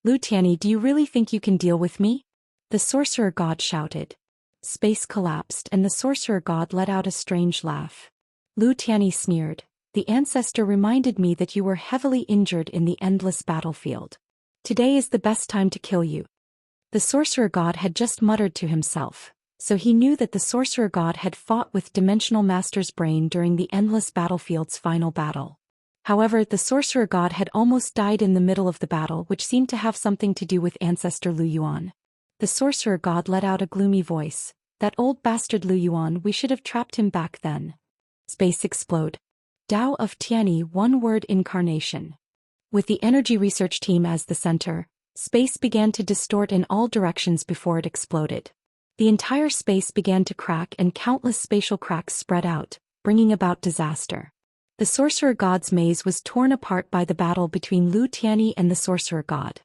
Lu Tianyi, do you really think you can deal with me? The Sorcerer God shouted. Space collapsed, and the Sorcerer God let out a strange laugh. Lu Tianyi sneered. The ancestor reminded me that you were heavily injured in the endless battlefield. Today is the best time to kill you. The Sorcerer God had just muttered to himself, so he knew that the Sorcerer God had fought with Dimensional Master's brain during the endless battlefield's final battle. However, the Sorcerer God had almost died in the middle of the battle, which seemed to have something to do with Ancestor Lu Yuan. The Sorcerer God let out a gloomy voice. That old bastard Lu Yuan, we should have trapped him back then. Space explode. Tao of Tianyi, one-word incarnation. With the energy research team as the center, space began to distort in all directions before it exploded. The entire space began to crack and countless spatial cracks spread out, bringing about disaster. The Sorcerer God's maze was torn apart by the battle between Lu Tianyi and the Sorcerer God.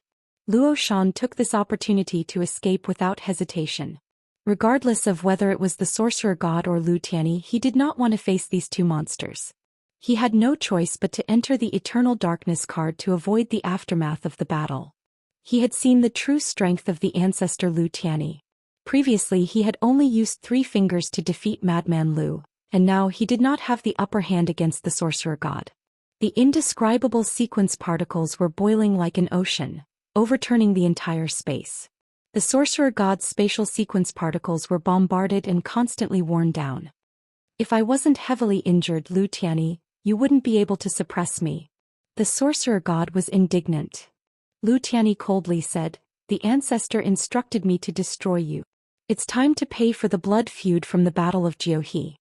Luo Shan took this opportunity to escape without hesitation. Regardless of whether it was the Sorcerer God or Lu Tianyi, he did not want to face these two monsters. He had no choice but to enter the Eternal Darkness card to avoid the aftermath of the battle. He had seen the true strength of the ancestor Lu Tianyi. Previously he had only used 3 fingers to defeat Madman Lu, and now he did not have the upper hand against the Sorcerer God. The indescribable sequence particles were boiling like an ocean, overturning the entire space. The Sorcerer God's spatial sequence particles were bombarded and constantly worn down. If I wasn't heavily injured, Lu Tianyi, you wouldn't be able to suppress me. The Sorcerer God was indignant. Lu Tianyi coldly said, the ancestor instructed me to destroy you. It's time to pay for the blood feud from the Battle of Jiuhe.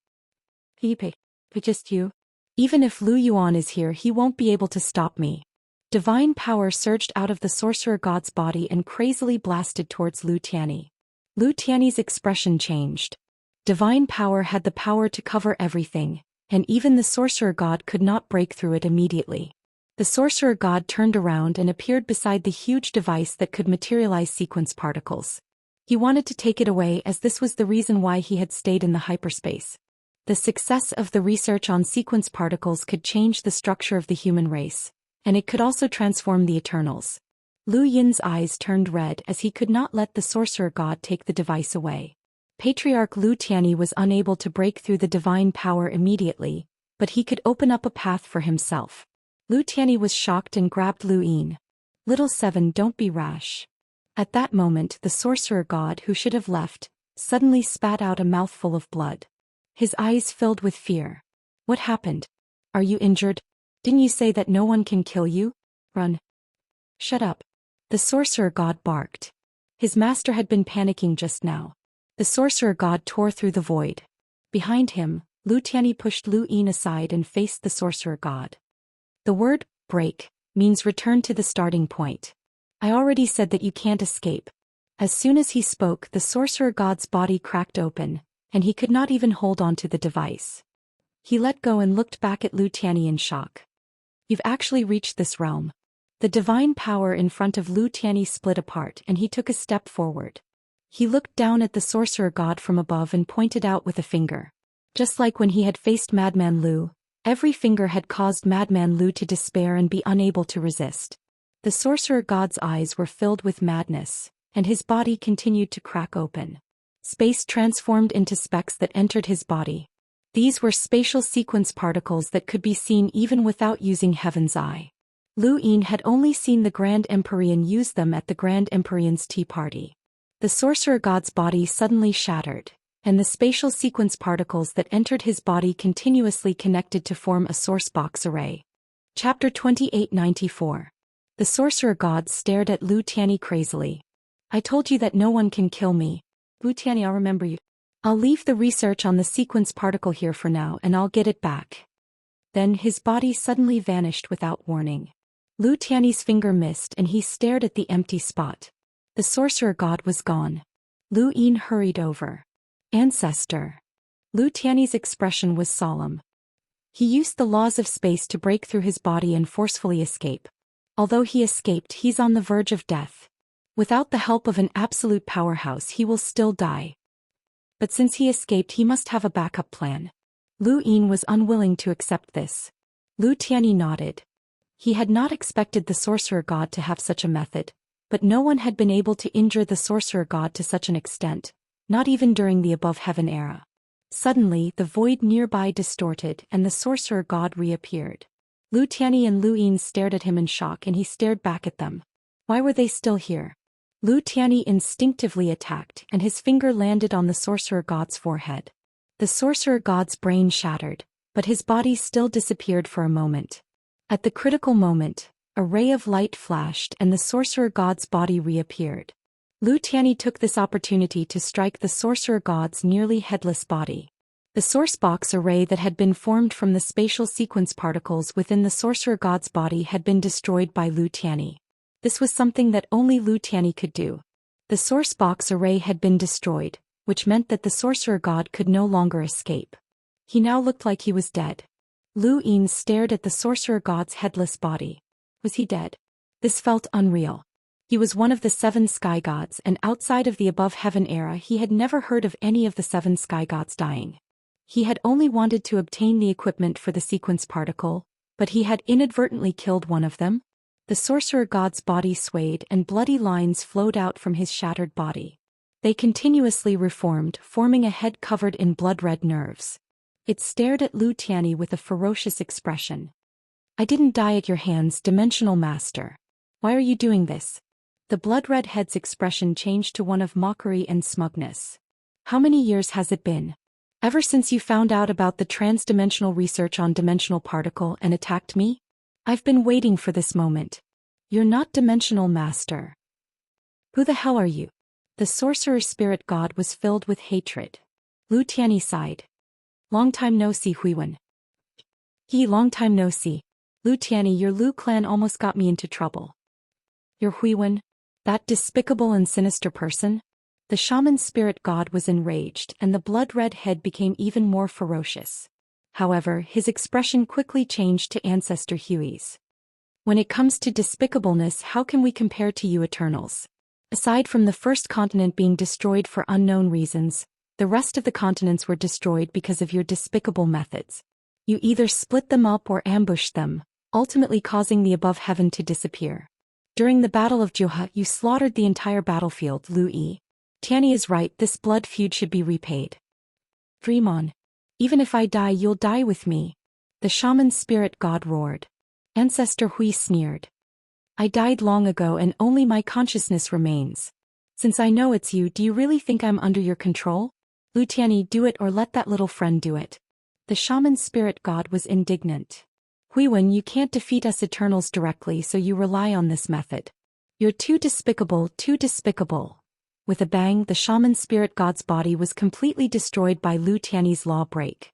Just you. Even if Lu Yuan is here, he won't be able to stop me. Divine power surged out of the Sorcerer God's body and crazily blasted towards Lu Tianyi. Lu Tianyi's expression changed. Divine power had the power to cover everything, and even the Sorcerer God could not break through it immediately. The The sorcerer god turned around and appeared beside the huge device that could materialize sequence particles. He wanted to take it away as this was the reason why he had stayed in the hyperspace. The success of the research on sequence particles could change the structure of the human race, and it could also transform the Eternals. Lu Yin's eyes turned red as he could not let the sorcerer god take the device away. Patriarch Lu Tianyi was unable to break through the divine power immediately, but he could open up a path for himself. Lu Tianyi was shocked and grabbed Lu Yin. "Little Seven, don't be rash." At that moment the sorcerer god, who should have left, suddenly spat out a mouthful of blood. His eyes filled with fear. "What happened? Are you injured? Didn't you say that no one can kill you? Run." "Shut up." The sorcerer god barked. His master had been panicking just now. The sorcerer god tore through the void. Behind him, Lu Tianyi pushed Lu Yin aside and faced the sorcerer god. The word, break, means return to the starting point. "I already said that you can't escape." As soon as he spoke, the sorcerer god's body cracked open, and he could not even hold on to the device. He let go and looked back at Lu Tianyi in shock. "You've actually reached this realm." The divine power in front of Lu Tianyi split apart and he took a step forward. He looked down at the sorcerer god from above and pointed out with a finger. Just like when he had faced Madman Lu, every finger had caused Madman Lu to despair and be unable to resist. The sorcerer god's eyes were filled with madness, and his body continued to crack open. Space transformed into specks that entered his body. These were spatial sequence particles that could be seen even without using Heaven's Eye. Lu Yin had only seen the Grand Empyrean use them at the Grand Empyrean's tea party. The sorcerer god's body suddenly shattered, and the spatial sequence particles that entered his body continuously connected to form a source box array. Chapter 2894. The sorcerer god stared at Lu Tianyi crazily. "I told you that no one can kill me. Lu Tianyi, I'll remember you. I'll leave the research on the sequence particle here for now and I'll get it back." Then his body suddenly vanished without warning. Lu Tianyi's finger missed and he stared at the empty spot. The sorcerer god was gone. Lu Yin hurried over. "Ancestor." Lu Tianyi's expression was solemn. He used the laws of space to break through his body and forcefully escape. Although he escaped, he's on the verge of death. Without the help of an absolute powerhouse he will still die. But since he escaped he must have a backup plan. Lu Yin was unwilling to accept this. Lu Tianyi nodded. He had not expected the sorcerer god to have such a method, but no one had been able to injure the sorcerer god to such an extent, not even during the above heaven era. Suddenly the void nearby distorted and the sorcerer god reappeared. Lu Tianyi and Lu Yin stared at him in shock and he stared back at them. Why were they still here? Lu Tianyi instinctively attacked and his finger landed on the sorcerer god's forehead. The sorcerer god's brain shattered, but his body still disappeared for a moment. At the critical moment, a ray of light flashed and the sorcerer god's body reappeared. Lu Tianyi took this opportunity to strike the sorcerer god's nearly headless body. The source box array that had been formed from the spatial sequence particles within the sorcerer god's body had been destroyed by Lu Tianyi. This was something that only Lu Tianyi could do. The source box array had been destroyed, which meant that the sorcerer god could no longer escape. He now looked like he was dead. Lu Yin stared at the sorcerer god's headless body. Was he dead? This felt unreal. He was one of the 7 sky gods and outside of the above heaven era he had never heard of any of the 7 sky gods dying. He had only wanted to obtain the equipment for the sequence particle, but he had inadvertently killed one of them. The sorcerer god's body swayed and bloody lines flowed out from his shattered body. They continuously reformed, forming a head covered in blood-red nerves. It stared at Lu Tianyi with a ferocious expression. "I didn't die at your hands, dimensional master. Why are you doing this?" The blood-red head's expression changed to one of mockery and smugness. "How many years has it been? Ever since you found out about the trans-dimensional research on dimensional particle and attacked me? I've been waiting for this moment. You're not dimensional master. Who the hell are you?" The sorcerer spirit god was filled with hatred. Lu Tianyi sighed. "Long time no see, Huiwen." Long time no see. Lu Tianyi, your Lu clan almost got me into trouble." "Your Huiwen? That despicable and sinister person?" The shaman spirit god was enraged and the blood-red head became even more ferocious. However, his expression quickly changed to Ancestor Hui's. When it comes to despicableness, how can we compare to you Eternals? Aside from the first continent being destroyed for unknown reasons, the rest of the continents were destroyed because of your despicable methods. You either split them up or ambushed them, ultimately causing the above heaven to disappear. During the Battle of Zhou, you slaughtered the entire battlefield, Lu Yi. Tianyi is right, this blood feud should be repaid. Dream on. Even if I die, you'll die with me. The shaman spirit god roared. Ancestor Hui sneered. I died long ago and only my consciousness remains. Since I know it's you, do you really think I'm under your control? Lu Tianyi, do it or let that little friend do it. The shaman spirit god was indignant. Huiwen, you can't defeat us Eternals directly, so you rely on this method. You're too despicable, too despicable. With a bang, the shaman spirit god's body was completely destroyed by Lu Tianyi's law break.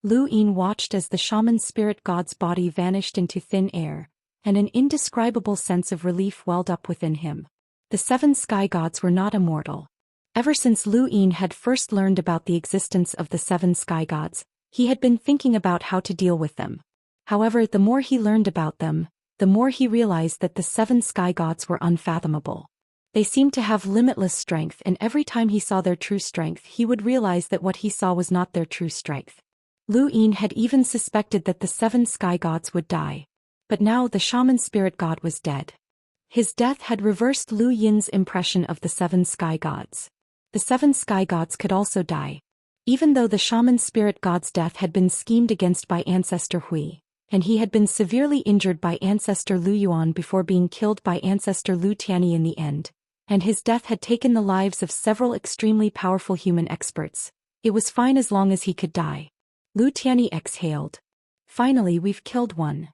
Lu Yin watched as the shaman spirit god's body vanished into thin air, and an indescribable sense of relief welled up within him. The 7 sky gods were not immortal. Ever since Lu Yin had first learned about the existence of the 7 sky gods, he had been thinking about how to deal with them. However, the more he learned about them, the more he realized that the 7 sky gods were unfathomable. They seemed to have limitless strength, and every time he saw their true strength, he would realize that what he saw was not their true strength. Lu Yin had even suspected that the 7 sky gods would die. But now the shaman spirit god was dead. His death had reversed Lu Yin's impression of the 7 sky gods. The 7 sky gods could also die. Even though the shaman spirit god's death had been schemed against by Ancestor Hui, and he had been severely injured by Ancestor Lu Yuan before being killed by Ancestor Lu Tianyi in the end, and his death had taken the lives of several extremely powerful human experts, it was fine as long as he could die. Lu Tianyi exhaled. Finally, we've killed one.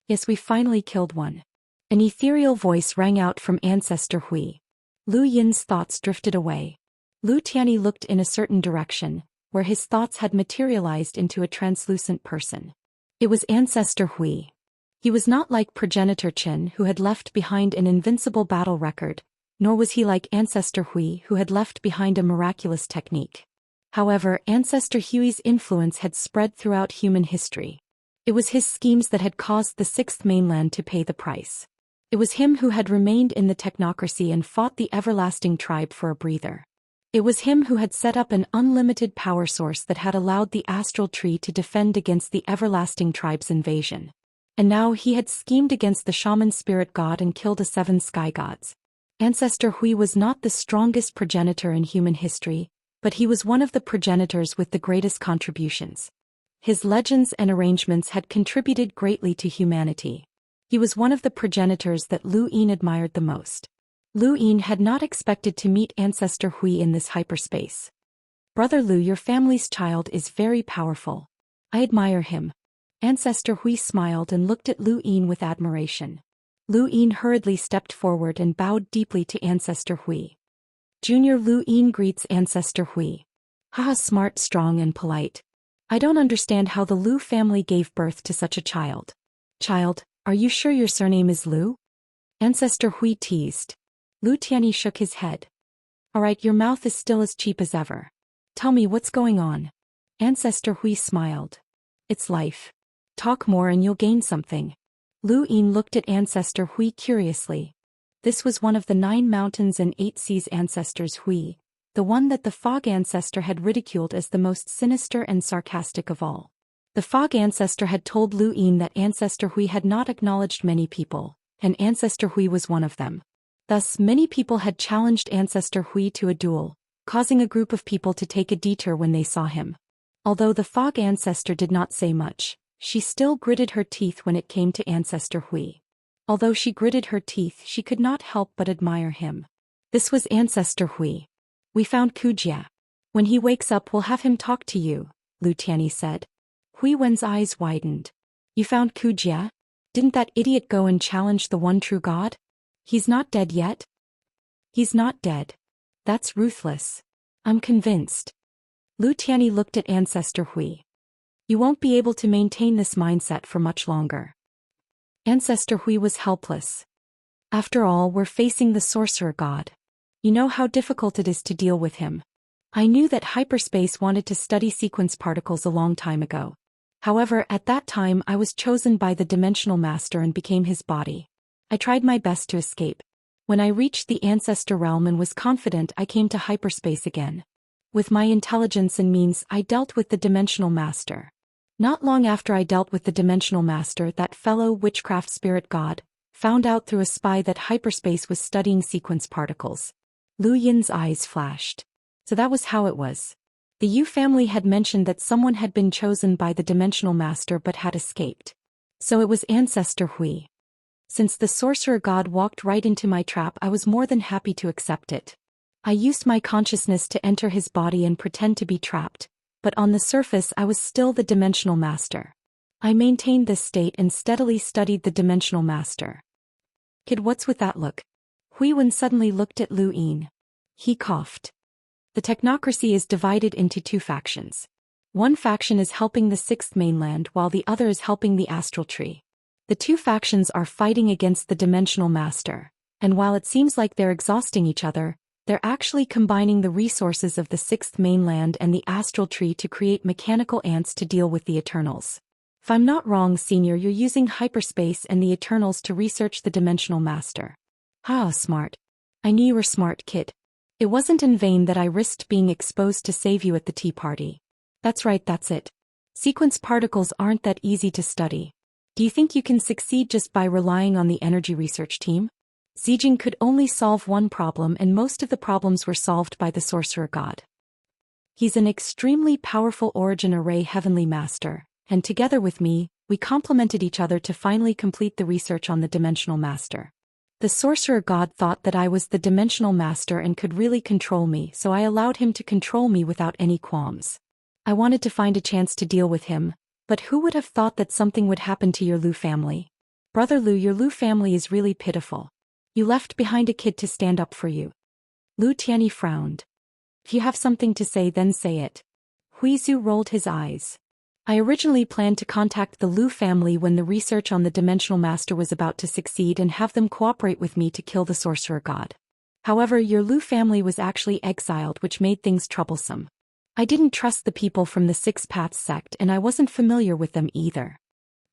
Yes, we finally killed one. An ethereal voice rang out from Ancestor Hui. Lu Yin's thoughts drifted away. Lu Tianyi looked in a certain direction, where his thoughts had materialized into a translucent person. It was Ancestor Hui. He was not like Progenitor Qin, who had left behind an invincible battle record, nor was he like Ancestor Hui, who had left behind a miraculous technique. However, Ancestor Hui's influence had spread throughout human history. It was his schemes that had caused the 6th mainland to pay the price. It was him who had remained in the technocracy and fought the everlasting tribe for a breather. It was him who had set up an unlimited power source that had allowed the astral tree to defend against the everlasting tribe's invasion. And now he had schemed against the shaman spirit god and killed the 7 sky gods. Ancestor Hui was not the strongest progenitor in human history, but he was one of the progenitors with the greatest contributions. His legends and arrangements had contributed greatly to humanity. He was one of the progenitors that Lu Yin admired the most. Lu Yin had not expected to meet Ancestor Hui in this hyperspace. Brother Lu, your family's child is very powerful. I admire him. Ancestor Hui smiled and looked at Lu Yin with admiration. Lu Yin hurriedly stepped forward and bowed deeply to Ancestor Hui. Junior Lu Yin greets Ancestor Hui. Haha, smart, strong and polite. I don't understand how the Lu family gave birth to such a child. Child, are you sure your surname is Lu? Ancestor Hui teased. Lu Tianyi shook his head. Alright, your mouth is still as cheap as ever. Tell me what's going on. Ancestor Hui smiled. It's life. Talk more and you'll gain something. Lu Yin looked at Ancestor Hui curiously. This was one of the 9 mountains and 8 seas ancestors Hui, the one that the Fog Ancestor had ridiculed as the most sinister and sarcastic of all. The Fog Ancestor had told Lu Yin that Ancestor Hui had not acknowledged many people, and Ancestor Hui was one of them. Thus, many people had challenged Ancestor Hui to a duel, causing a group of people to take a detour when they saw him. Although the Fog Ancestor did not say much, she still gritted her teeth when it came to Ancestor Hui. Although she gritted her teeth, she could not help but admire him. This was Ancestor Hui. We found Kujia. When he wakes up, we'll have him talk to you, Lu Tianyi said. Hui Wen's eyes widened. You found Kujia? Didn't that idiot go and challenge the one true god? He's not dead yet? He's not dead. That's ruthless. I'm convinced. Lu Tianyi looked at Ancestor Hui. You won't be able to maintain this mindset for much longer. Ancestor Hui was helpless. After all, we're facing the sorcerer god. You know how difficult it is to deal with him. I knew that hyperspace wanted to study sequence particles a long time ago. However, at that time I was chosen by the Dimensional Master and became his body. I tried my best to escape. When I reached the Ancestor Realm and was confident, I came to hyperspace again. With my intelligence and means, I dealt with the Dimensional Master. Not long after I dealt with the Dimensional Master, that fellow witchcraft spirit god found out through a spy that hyperspace was studying sequence particles. Lu Yin's eyes flashed. So that was how it was. The Yu family had mentioned that someone had been chosen by the Dimensional Master but had escaped. So it was Ancestor Hui. Since the sorcerer god walked right into my trap, I was more than happy to accept it. I used my consciousness to enter his body and pretend to be trapped, but on the surface I was still the Dimensional Master. I maintained this state and steadily studied the Dimensional Master. Kid, what's with that look? Hui Wen suddenly looked at Lu Yin. He coughed. The technocracy is divided into two factions. One faction is helping the Sixth Mainland while the other is helping the Astral Tree. The two factions are fighting against the Dimensional Master, and while it seems like they're exhausting each other, they're actually combining the resources of the Sixth Mainland and the Astral Tree to create mechanical ants to deal with the Eternals. If I'm not wrong, Senior, you're using hyperspace and the Eternals to research the Dimensional Master. Ah, smart. I knew you were smart, kid. It wasn't in vain that I risked being exposed to save you at the tea party. That's right, that's it. Sequence particles aren't that easy to study. Do you think you can succeed just by relying on the energy research team? Zijing could only solve one problem, and most of the problems were solved by the sorcerer god. He's an extremely powerful origin array heavenly master, and together with me, we complemented each other to finally complete the research on the Dimensional Master. The sorcerer god thought that I was the Dimensional Master and could really control me, so I allowed him to control me without any qualms. I wanted to find a chance to deal with him, but who would have thought that something would happen to your Lu family? Brother Lu, your Lu family is really pitiful. You left behind a kid to stand up for you. Lu Tianyi frowned. If you have something to say, then say it. Huizu rolled his eyes. I originally planned to contact the Lu family when the research on the Dimensional Master was about to succeed and have them cooperate with me to kill the sorcerer god. However, your Lu family was actually exiled, which made things troublesome. I didn't trust the people from the Six Paths sect, and I wasn't familiar with them either.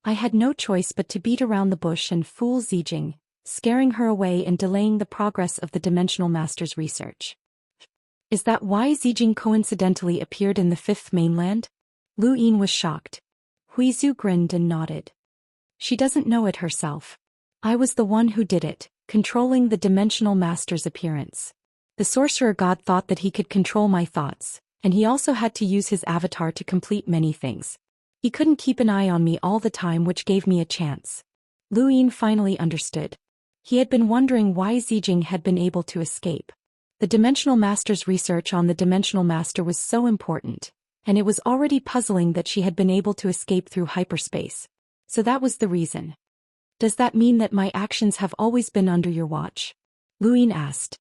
I had no choice but to beat around the bush and fool Zijing, scaring her away and delaying the progress of the Dimensional Master's research. Is that why Zijing coincidentally appeared in the Fifth Mainland? Lu Yin was shocked. Huizu grinned and nodded. She doesn't know it herself. I was the one who did it, controlling the Dimensional Master's appearance. The sorcerer god thought that he could control my thoughts, and he also had to use his avatar to complete many things. He couldn't keep an eye on me all the time, which gave me a chance. Lu Yin finally understood. He had been wondering why Zijing had been able to escape. The Dimensional Master's research on the Dimensional Master was so important, and it was already puzzling that she had been able to escape through hyperspace. So that was the reason. Does that mean that my actions have always been under your watch? Lu Yin asked.